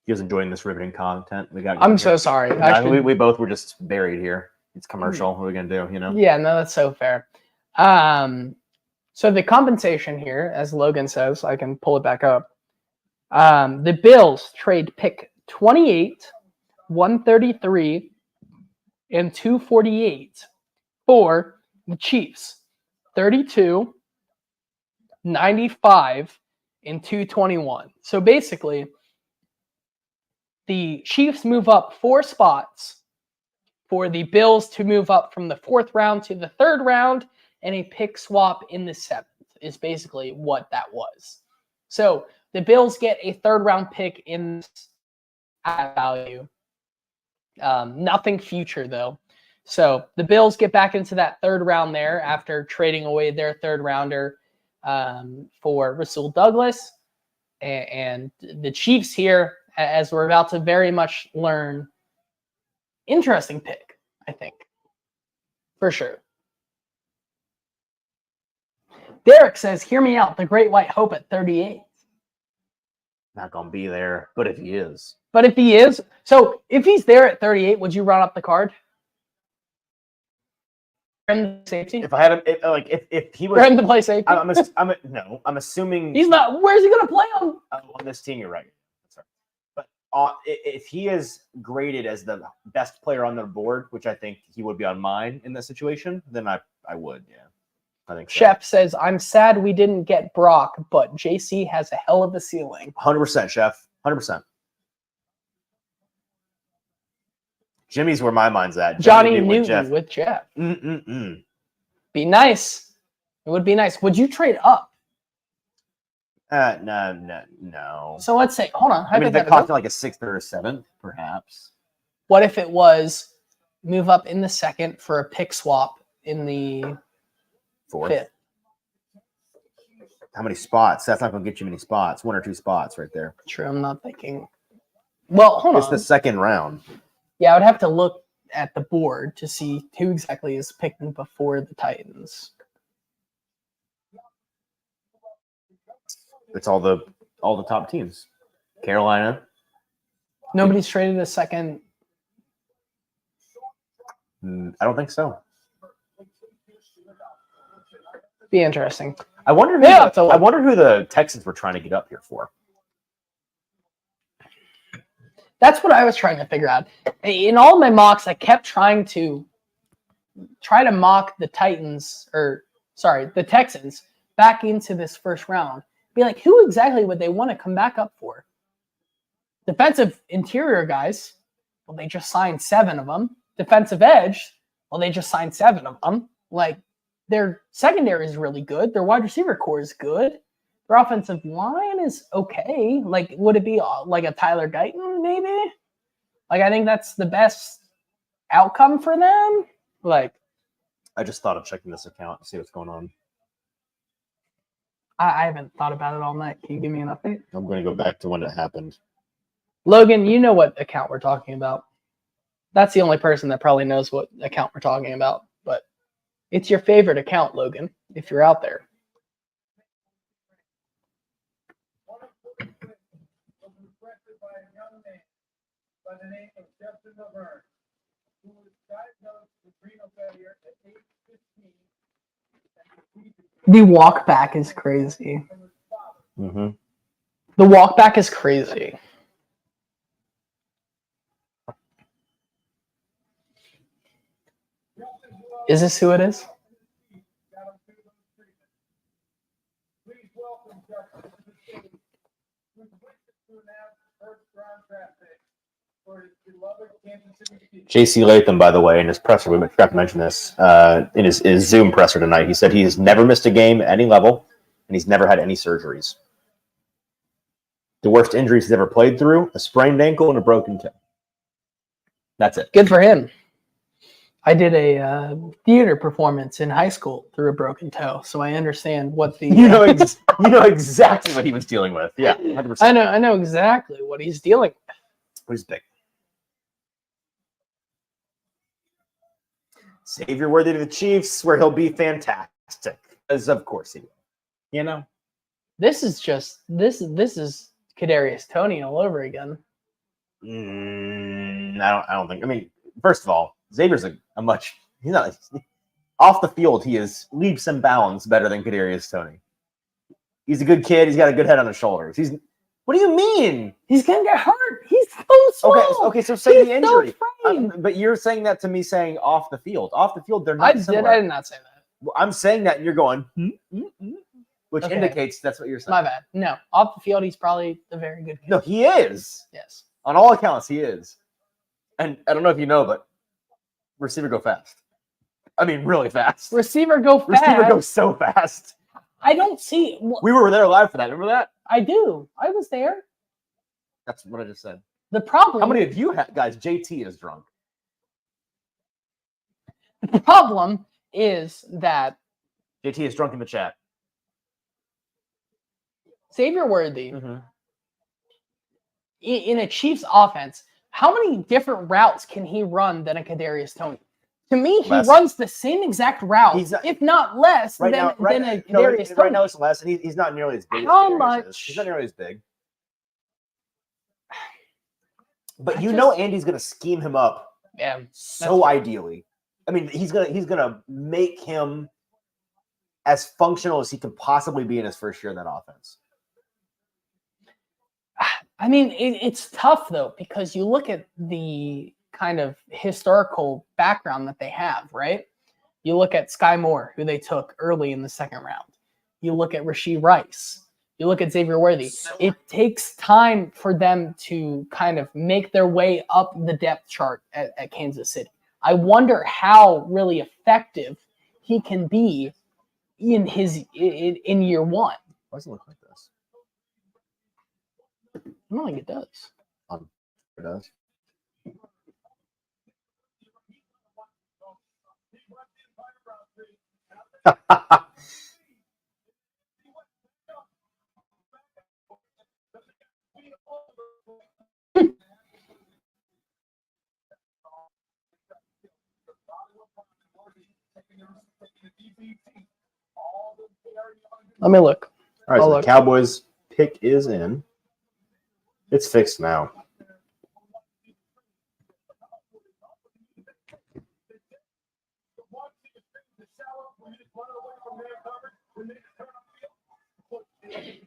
You guys enjoying this riveting content we got? I'm so sorry. We both were just buried here. It's commercial. What are we gonna do? You know? Yeah, no, that's so fair. So the compensation here, as Logan says, I can pull it back up. The Bills trade pick 28, 133, and 248 for the Chiefs, 32, 95, and 221. So basically, the Chiefs move up 4 spots for the Bills to move up from the 4th round to the 3rd round, and a pick swap in the 7th is basically what that was. So the Bills get a 3rd round pick in value. Nothing future, though. So the Bills get back into that 3rd round there after trading away their 3rd rounder for Rasul Douglas. And the Chiefs here, as we're about to very much learn, interesting pick, I think, for sure. Derek says, hear me out, the Great White Hope at 38. Not gonna be there, but if he is. But if he is, so if he's there at 38, would you run up the card? For him to safety? If I had him, if he was, For him to play safety? I'm assuming He's not. Where's he going to play on? On this team. You're right. That's right. But if he is graded as the best player on their board, which I think he would be on mine in this situation, then I would. Yeah, I think so. Chef says, I'm sad we didn't get Brock, but JC has a hell of a ceiling. 100%, Chef. 100%. Jimmy's where my mind's at. Johnny Newton with Jeff. Be nice. It would be nice. Would you trade up? No. So let's say, hold on. I mean, if it cost like a 6th or a 7th, perhaps. What if it was move up in the 2nd for a pick swap in the 4th? 5th? How many spots? That's not going to get you many spots. 1 or 2 spots right there. True. I'm not thinking. Well, hold on. It's the 2nd round. Yeah, I would have to look at the board to see who exactly is picking before the Titans. It's all the top teams. Carolina. Nobody's traded a 2nd. I don't think so. Be interesting. I wonder who the Texans were trying to get up here for. That's what I was trying to figure out. In all my mocks, I kept trying to mock the the Texans back into this 1st round. Be like, who exactly would they want to come back up for? Defensive interior guys, well, they just signed 7 of them. Defensive edge, well, they just signed 7 of them. Like, their secondary is really good. Their wide receiver core is good. Their offensive line is okay. Like, would it be like a Tyler Guyton, maybe? Like, I think that's the best outcome for them. Like, I just thought of checking this account to see what's going on. I haven't thought about it all night. Can you give me an update? I'm going to go back to when it happened. Logan, you know what account we're talking about. That's the only person that probably knows what account we're talking about. But it's your favorite account, Logan, if you're out there. By the name of Justin Laverne, who was diagnosed with renal failure at age 15. The walk back is crazy. Mm-hmm. The walk back is crazy. Is this who it is? to announce the first round draft pick for his beloved Kansas City Chiefs. J.C. Latham, by the way, in his presser, we forgot to mention this, in his Zoom presser tonight, he said he has never missed a game at any level, and he's never had any surgeries. The worst injuries he's ever played through, a sprained ankle and a broken toe. That's it. Good for him. I did a theater performance in high school through a broken toe, so I understand what the You know exactly what he was dealing with. Yeah, 100%. I know exactly what he's dealing with. He's big. Savior worthy to the Chiefs, where he'll be fantastic, as of course he will. You know, This is Kadarius Toney all over again. I don't think. I mean, first of all, Xavier's a much. He's not off the field. He is leaps and bounds better than Kadarius Toney. He's a good kid. He's got a good head on his shoulders. He's. What do you mean? He's gonna get hurt. He's so small. Okay. So say He's the injury. So But you're saying that to me, saying off the field. Off the field, they're I not. Similar. did not say that. I'm saying that, and you're going, which Okay. indicates that's what you're saying. My bad. No, off the field, he's probably a very good kid. No, he is. Yes. On all accounts, he is. And I don't know if you know, but receiver go fast. I mean, really fast. Receiver go fast. Receiver goes so fast. I don't see. We were there live for that. Remember that? I do. I was there. That's what I just said. The problem. How many of you guys? JT is drunk. The problem is that JT is drunk in the chat. Xavier Worthy in a Chiefs offense, how many different routes can he run than a Kadarius Toney? To me, he runs the same exact route, if not less, than a Kadarius Toney. Right now, it's less, and he's not nearly as big. How much? He's not nearly as big. But Andy's going to scheme him up. Yeah. So ideally, I mean, he's gonna make him as functional as he can possibly be in his first year in that offense. I mean, it's tough though, because you look at the kind of historical background that they have, right? You look at Sky Moore, who they took early in the second round. You look at Rashee Rice. You look at Xavier Worthy. It takes time for them to kind of make their way up the depth chart at Kansas City. I wonder how really effective he can be in year one. Why does it look like this? I don't think it does. It does. Let me look. All right, so the Cowboys pick is in. It's fixed now.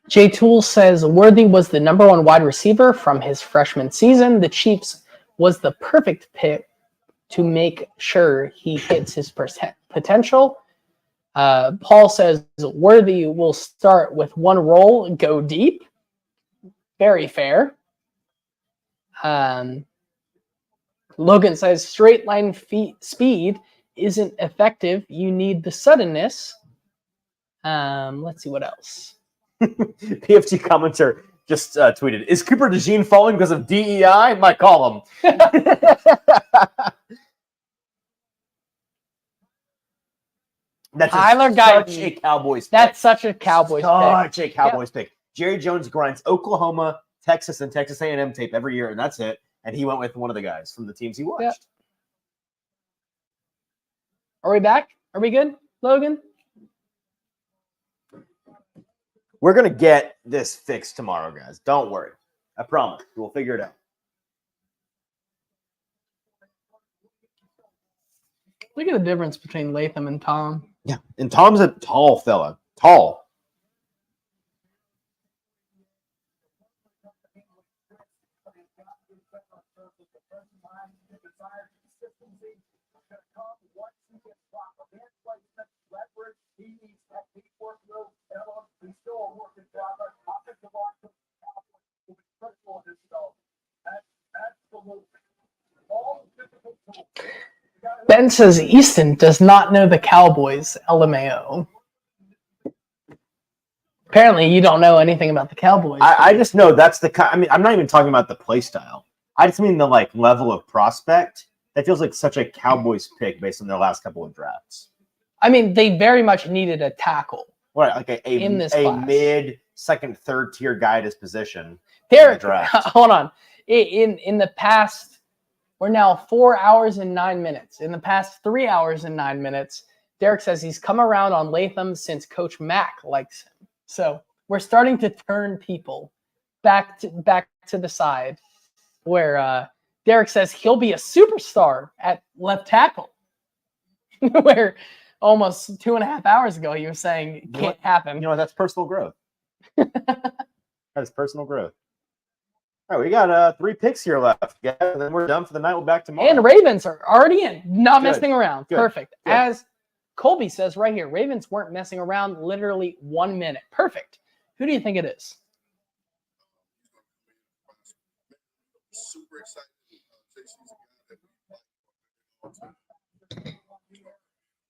Jay Toole says Worthy was the number one wide receiver from his freshman season. The Chiefs was the perfect pick to make sure he hits his potential. Paul says Worthy will start with one role, go deep. Very fair. Logan says straight line speed isn't effective. You need the suddenness. Let's see what else. PFT commenter just tweeted, is Cooper DeJean falling because of DEI? Might call him. That's such a Cowboys pick. That's such a Cowboys pick. Such a Cowboys pick. Jerry Jones grinds Oklahoma, Texas, and Texas A&M tape every year, and that's it. And he went with one of the guys from the teams he watched. Yep. Are we back? Are we good, Logan? We're going to get this fixed tomorrow, guys. Don't worry. I promise. We'll figure it out. Look at the difference between Latham and Tom. Yeah, and Tom's a tall fella. Tall. Ben says Easton does not know the Cowboys. LMAO. Apparently, you don't know anything about the Cowboys. I just know that's the. I mean, I'm not even talking about the play style. I just mean the level of prospect. That feels like such a Cowboys pick based on their last couple of drafts. I mean, they very much needed a tackle. What, like In this a class. mid, second, third tier guy at his position. Derek, draft. hold on. In the past, we're now 4 hours and 9 minutes. In the past 3 hours and 9 minutes, Derek says he's come around on Latham since Coach Mack likes him. So we're starting to turn people back to the side where Derek says he'll be a superstar at left tackle. Where almost 2.5 hours ago he was saying it can't happen. You know what? That's personal growth. That's personal growth. All right, we got 3 picks here left, guys, and then we're done for the night. We'll be back tomorrow. And Ravens are already in, not Good. messing around. Good. Perfect. Good. As Colby says right here, Ravens weren't messing around, literally 1 minute. Perfect. Who do you think it is? Super excited.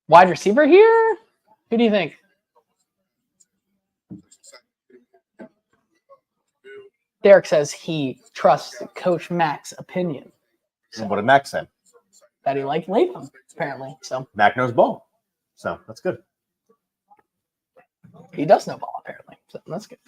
Wide receiver here? Who do you think? Derek says he trusts Coach Mack's opinion. And what did Mac say? That he liked Latham, apparently. So Mac knows ball. So that's good. he does know ball, apparently. So that's good.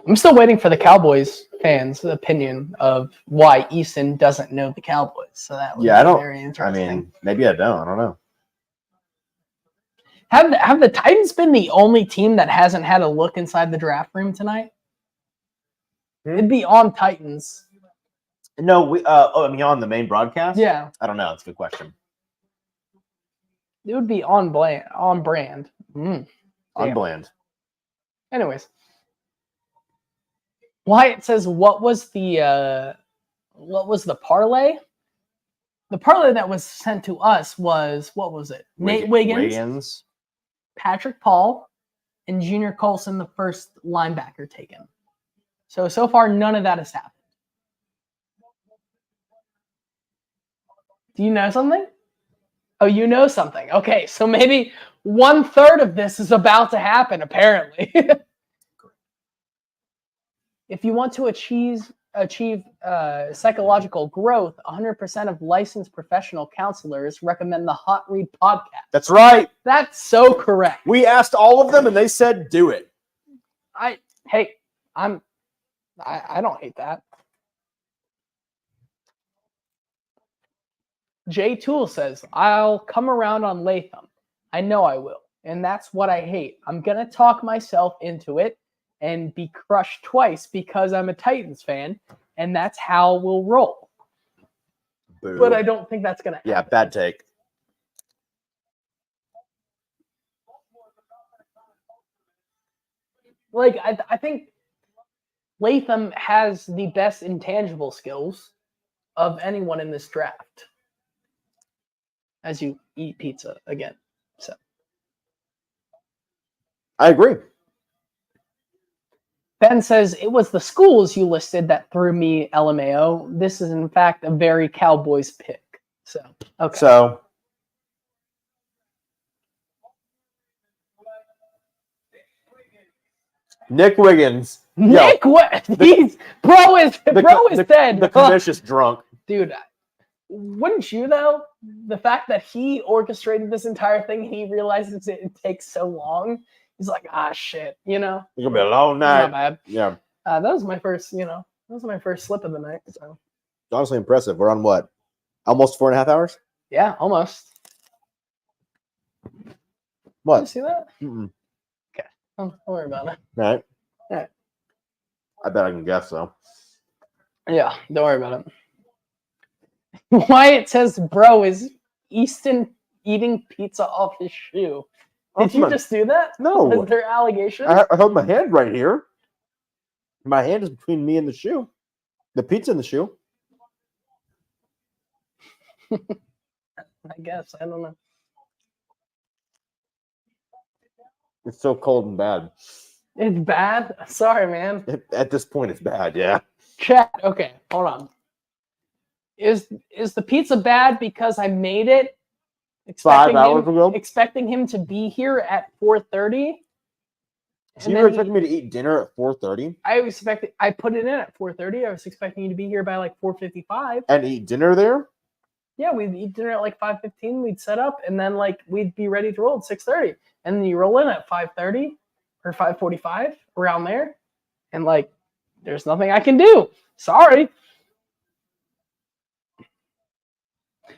I'm still waiting for the Cowboys fans' opinion of why Easton doesn't know the Cowboys. So that was very I interesting. mean, maybe I don't. I don't know. Have the Titans been the only team that hasn't had a look inside the draft room tonight? It'd be on Titans. No, we. I mean, on the main broadcast. Yeah, I don't know. It's a good question. it would be on brand. On Yeah. Bland. Anyways, Wyatt says, "What was the parlay? The parlay that was sent to us was what was it? Nate Wiggins, Patrick Paul, and Junior Colson, the first linebacker taken. So far, none of that has happened. Do you know something? Oh, you know something. Okay, so maybe 1/3 of this is about to happen, apparently. If you want to achieve psychological growth, 100% of licensed professional counselors recommend the Hot Read podcast. That's right. That's so correct. We asked all of them, and they said, "Do it." I don't hate that. Jay Toole says, I'll come around on Latham. I know I will. And that's what I hate. I'm going to talk myself into it and be crushed twice because I'm a Titans fan. And that's how we'll roll. Boo. But I don't think that's going to happen. Yeah, bad take. Like, I think Latham has the best intangible skills of anyone in this draft. As you eat pizza again. So I agree. Ben says, it was the schools you listed that threw me LMAO. This is, in fact, a very Cowboys pick. So, okay. So, Nick Wiggins. Nick, what? Bro is dead. The commission's drunk. Dude, wouldn't you, though? The fact that he orchestrated this entire thing and he realizes it takes so long. He's like, shit, you know? It's going to be a long night. Not bad. Yeah. That was my first, slip of the night. So Honestly impressive. We're on what? Almost 4.5 hours? yeah, almost. What? Did you see that? Mm-mm. Okay. Don't worry about it. All right. All right. I bet I can guess, though. Yeah, don't worry about it. Wyatt says, bro, is Easton eating pizza off his shoe? Did you just do that? No. Is there allegations? I held my hand right here. My hand is between me and the shoe. The pizza in the shoe. I guess. I don't know. It's so cold and bad. It's bad? Sorry, man. At this point, it's bad, yeah. Chat. Okay, hold on. Is the pizza bad because I made it? 5 hours ago? Expecting him to be here at 4:30. So you were expecting me to eat dinner at 4:30? I put it in at 4:30. I was expecting you to be here by like 4:55. And eat dinner there? Yeah, we'd eat dinner at like 5:15. We'd set up, and then like we'd be ready to roll at 6:30. And then you roll in at 5:30 or 5:45 around there, and like there's nothing I can do. Sorry.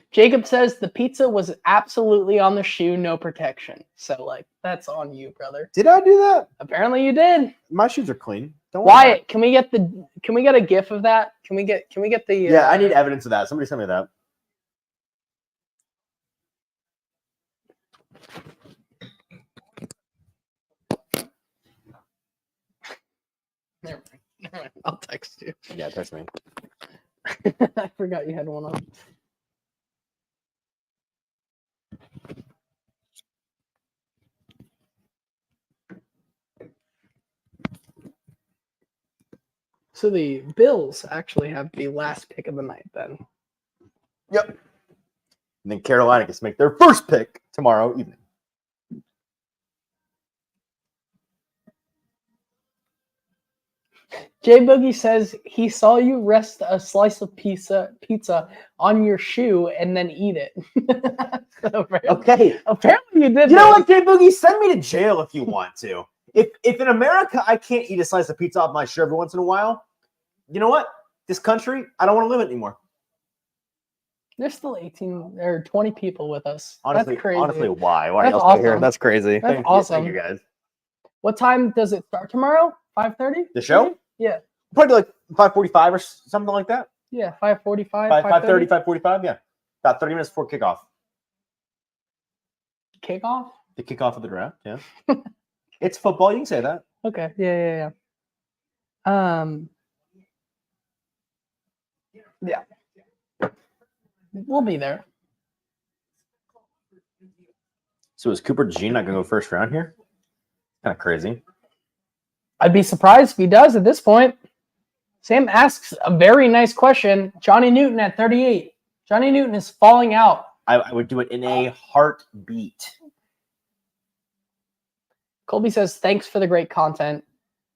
Jacob says the pizza was absolutely on the shoe, no protection. So like that's on you, brother. Did I do that? Apparently you did. My shoes are clean. Don't worry. Wyatt, can we get a GIF of that? Can we get the Yeah, I need evidence of that. Somebody send me that. Never mind. I'll text you. Yeah, text me. I forgot you had one on. So the Bills actually have the last pick of the night then. Yep. And then Carolina gets to make their first pick tomorrow evening. Jay Boogie says he saw you rest a slice of pizza on your shoe and then eat it. Okay. Apparently you did. You know what, Jay Boogie? Send me to jail if you want to. If in America I can't eat a slice of pizza off my shoe every once in a while, you know what? This country, I don't want to live it anymore. There's still 18 or 20 people with us. Honestly, That's crazy. Honestly, why? Why That's are y'all still here? awesome. That's crazy. That's Thank awesome. You guys. What time does it start tomorrow? 5:30? The show? Yeah. Probably like 5:45 or something like that. Yeah, 5:45. 5:30, 5:45. Yeah, about 30 minutes before kickoff. Kickoff? The kickoff of the draft. Yeah. It's football. You can say that. Okay. Yeah. Yeah. We'll be there. So is Cooper Jean not going to go first round here? Kind of crazy. I'd be surprised if he does at this point. Sam asks a very nice question. Johnny Newton at 38. Johnny Newton is falling out. I would do it in a heartbeat. Colby says, thanks for the great content.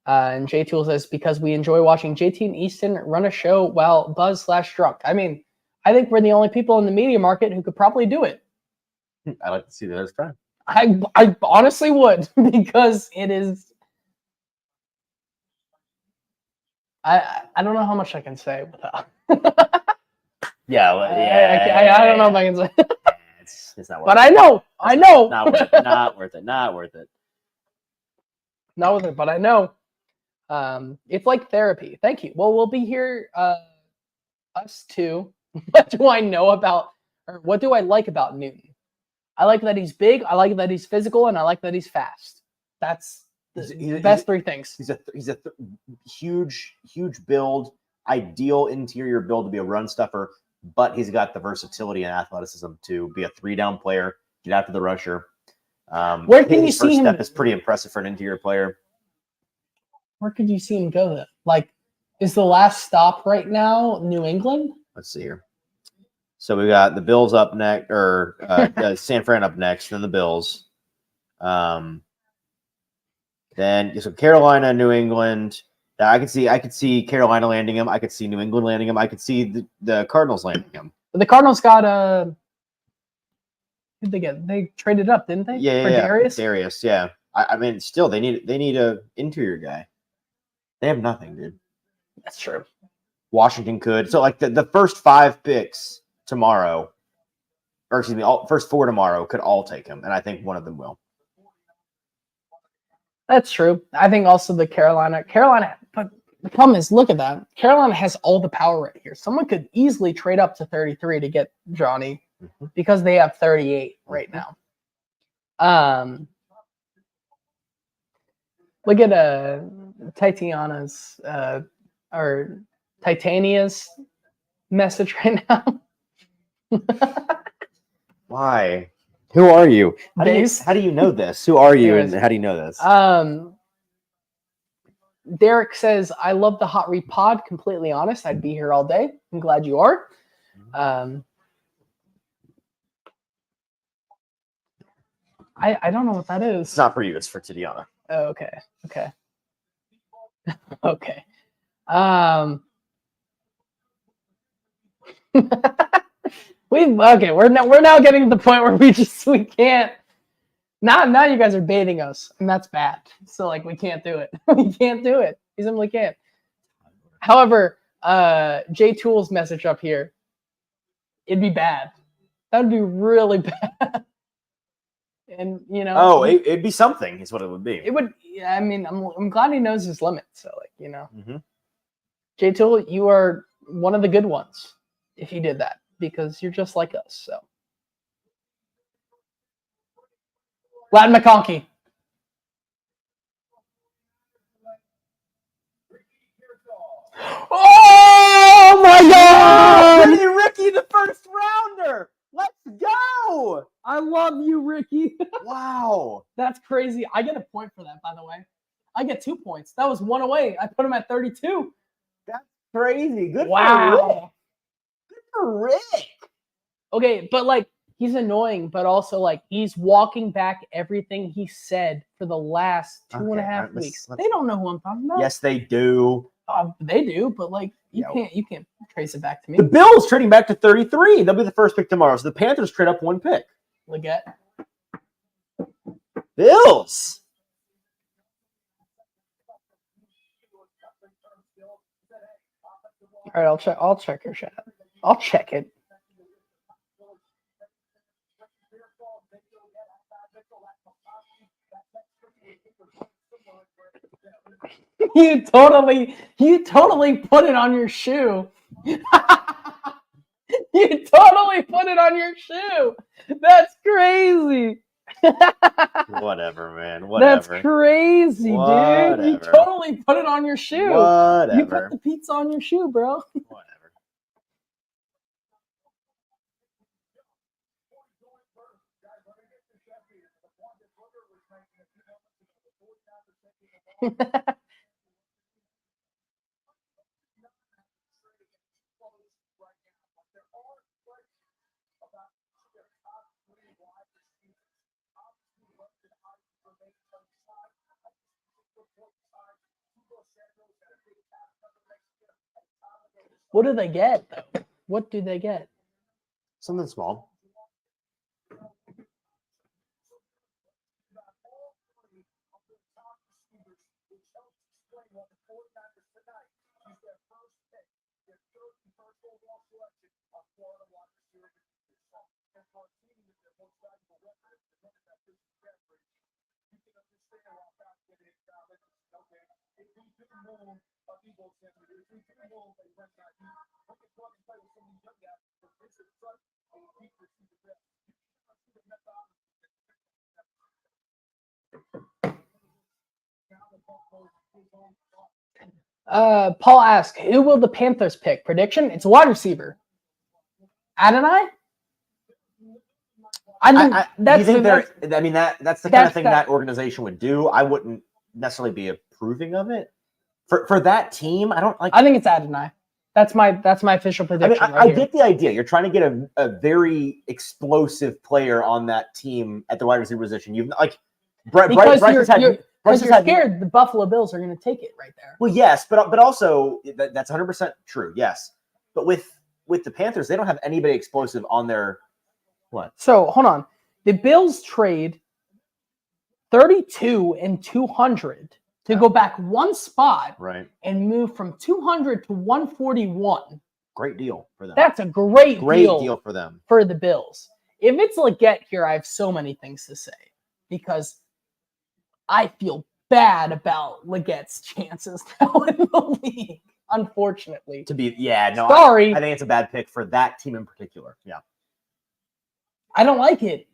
And J Tool says, because we enjoy watching JT and Easton run a show while buzz/drunk. I mean, I think we're the only people in the media market who could probably do it. I'd like to see that as time. I honestly would, because it is. I don't know how much I can say without. Yeah, I don't know if I can say. It's not worth But it. I know. Not worth it. Not worth it. Not worth it. Not with it, but I know. It's like therapy. Thank you. Well, we'll be here. Us too. What do I know about, or what do I like about Newton? I like that he's big. I like that he's physical, and I like that he's fast. That's the best three things. He's a huge build, ideal interior build to be a run stuffer, but he's got the versatility and athleticism to be a 3-down player, get after the rusher. Where can you see first him? step is pretty impressive for an interior player. Where could you see him go then? Like, is the last stop right now New England? Let's see here. So we got the Bills up next, or San Fran up next, then the Bills. Then so Carolina, New England. I could see Carolina landing him. I could see New England landing him. I could see the Cardinals landing him. The Cardinals got who'd they get? They traded up, didn't they? Yeah, For Darius? Darius, yeah. I mean, still they need a interior guy. They have nothing, dude. That's true. Washington could. So like the first 5 picks tomorrow, or excuse me, first 4 tomorrow could all take him, and I think one of them will. That's true. I think also the Carolina, but the problem is, look at that. Carolina has all the power right here. Someone could easily trade up to 33 to get Johnny because they have 38 right now. Look at Titania's or Titania's message right now. Why? Who are you? How do you know this? Who are you, Anyways, and how do you know this? Derek says, I love the Hot Read Pod. Completely honest. I'd be here all day. I'm glad you are. I don't know what that is. It's not for you. It's for Tatiana. Oh, okay. Okay. Okay. We're now getting to the point where we can't. Now you guys are baiting us, and that's bad. So like we can't do it. We can't do it. We simply can't. However, J Tool's message up here, it'd be bad. That would be really bad. And It'd be something. Is what it would be. It would. Yeah, I mean, I'm glad he knows his limits. So like Mm-hmm. J Tool, you are one of the good ones if you did that because you're just like us. So Latin McConkey. Oh my God! Hey, Ricky, the first rounder. Let's go! I love you, Ricky. Wow. That's crazy. I get a point for that, by the way. I get 2 points. That was one away. I put him at 32. That's crazy. Good Wow. for Rick. Okay, but like he's annoying, but also like he's walking back everything he said for the last two and a half weeks. They don't know who I'm talking about. Yes, they do. They do, but like you can't trace it back to me. The Bills trading back to 33. They'll be the first pick tomorrow. So the Panthers trade up 1 pick. Leggett. Bills. All right, I'll check your chat. I'll check it. You totally put it on your shoe. You totally put it on your shoe. That's crazy. Whatever, man. Whatever. That's crazy, dude. You totally put it on your shoe. Whatever. You put the pizza on your shoe, bro. Whatever. What do they get, though? What do they get? Something small. Paul asks, who will the Panthers pick? Prediction? It's a wide receiver. Adonai? That's the kind of thing that organization would do. I wouldn't necessarily be approving of it. For that team, I don't like. I think it's Adonai. That's my official prediction. I get the idea. You're trying to get a very explosive player on that team at the wide receiver position. You've like because you're scared the Buffalo Bills are going to take it right there. Well, yes, but also that's 100% true. Yes, but with the Panthers, they don't have anybody explosive on their what? So hold on, the Bills trade 32 and 200 to go back one spot, right, and move from 200 to 141. Great deal for them. That's a great deal for them for the Bills. If it's Leggett here, I have so many things to say because I feel bad about Leggett's chances now in the league. Unfortunately, sorry. I think it's a bad pick for that team in particular. Yeah, I don't like it.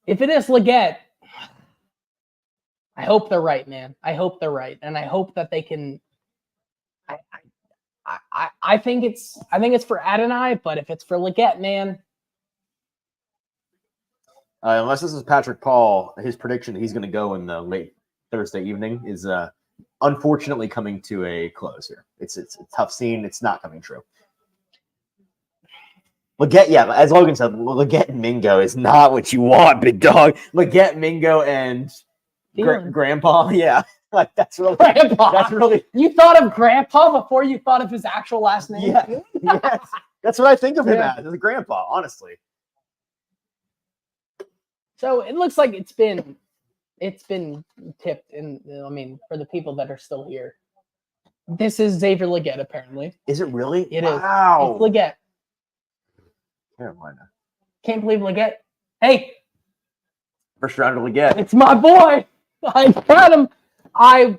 If it is Leggett, I hope they're right, man. I hope they're right, and I hope that they can. I think it's for Adonai, but if it's for Leggett, man. Unless this is Patrick Paul, his prediction that he's going to go in the late Thursday evening is unfortunately coming to a close here. It's a tough scene. It's not coming true. Leggett, yeah, as Logan said, Leggett and Mingo is not what you want, big dog. Leggett, Mingo, and Grandpa, yeah. Like that's really Grandpa. That's really You thought of Grandpa before you thought of his actual last name? yeah. Yes. That's what I think of him Yeah. as a grandpa, honestly. So it looks like it's been tipped, and I mean, for the people that are still here, this is Xavier Leggett. Apparently, Is it really? it is. Wow. It's Leggett. Carolina. Can't believe Leggett. Hey, First rounder Leggett. it's my boy. I got him. I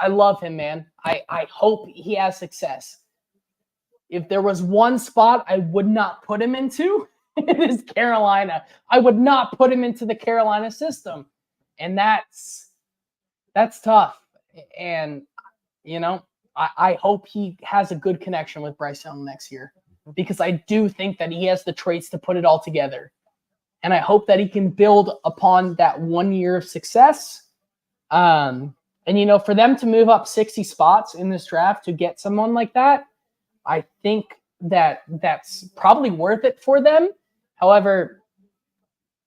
love him, man. I hope he has success. If there was one spot I would not put him into, it is Carolina. I would not put him into the Carolina system. And that's tough. And, you know, I hope he has a good connection with Bryce Young next year, because I do think that he has the traits to put it all together. And I hope that he can build upon that 1 year of success. And, you know, for them to move up 60 spots in this draft to get someone like that, I think that that's probably worth it for them. However,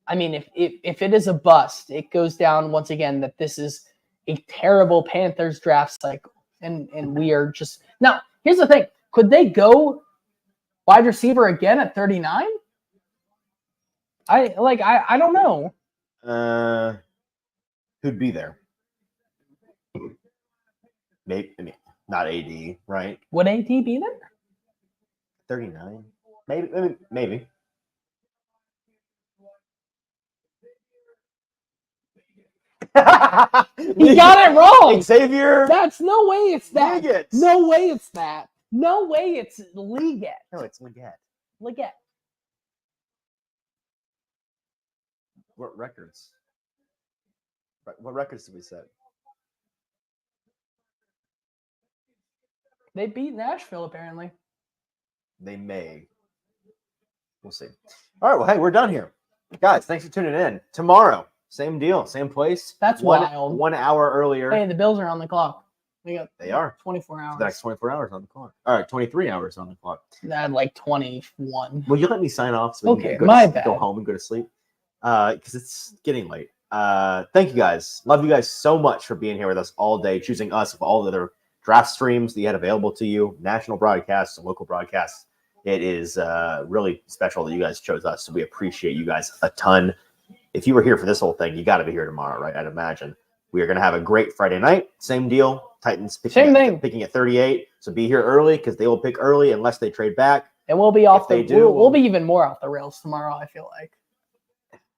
I mean, if it is a bust, it goes down once again that this is a terrible Panthers draft cycle. And we are just – now, here's the thing. Could they go wide receiver again at 39? I don't know. Who'd be there? Maybe, I mean, not AD, right? Would AD be there? 39? Maybe. He got it wrong. Xavier. That's no way it's that. Leggett. No way it's that. No way it's Leggett. No, it's Leggett. Leggett. What records? What records did we set? They beat Nashville, apparently. They may. We'll see. All right. Well, hey, we're done here. Guys, thanks for tuning in. Tomorrow, same deal, same place. That's wild. 1 hour earlier. Hey, the Bills are on the clock. They are. 24 hours. The next 24 hours on the clock. All right, 23 hours on the clock. That like 21. Will you let me sign off so we Okay, can my bad. go home and go to sleep? Because it's getting late. Thank you guys. Love you guys so much for being here with us all day, choosing us of all the other draft streams that you had available to you, national broadcasts and local broadcasts. It is really special that you guys chose us, so we appreciate you guys a ton. If you were here for this whole thing, you got to be here tomorrow, right? I'd imagine. We are going to have a great Friday night. Same deal. Titans picking at 38. So be here early because they will pick early unless they trade back. And we'll be off we'll be even more off the rails tomorrow, I feel like.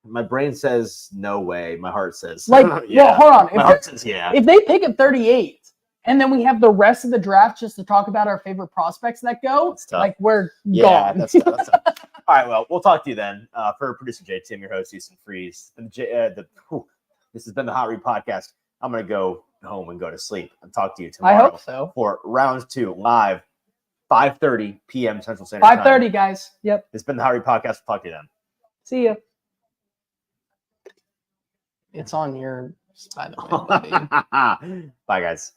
My brain says no way. My heart says yeah. Well, hold on. My heart says yeah. If they pick at 38 and then we have the rest of the draft just to talk about our favorite prospects that go, like we're gone. That's tough. That's tough. All right, well, we'll talk to you then. For producer Jay, Tim, your host, Easton Freeze. This has been the Hot Read Podcast. I'm going to go home and go to sleep and talk to you tomorrow. I hope so. For round 2, live, 5:30 p.m. Central Standard Time. 5:30, guys. Yep. It's been the Hot Read Podcast. We'll talk to you then. See ya. It's on your, by the way, buddy. Bye, guys.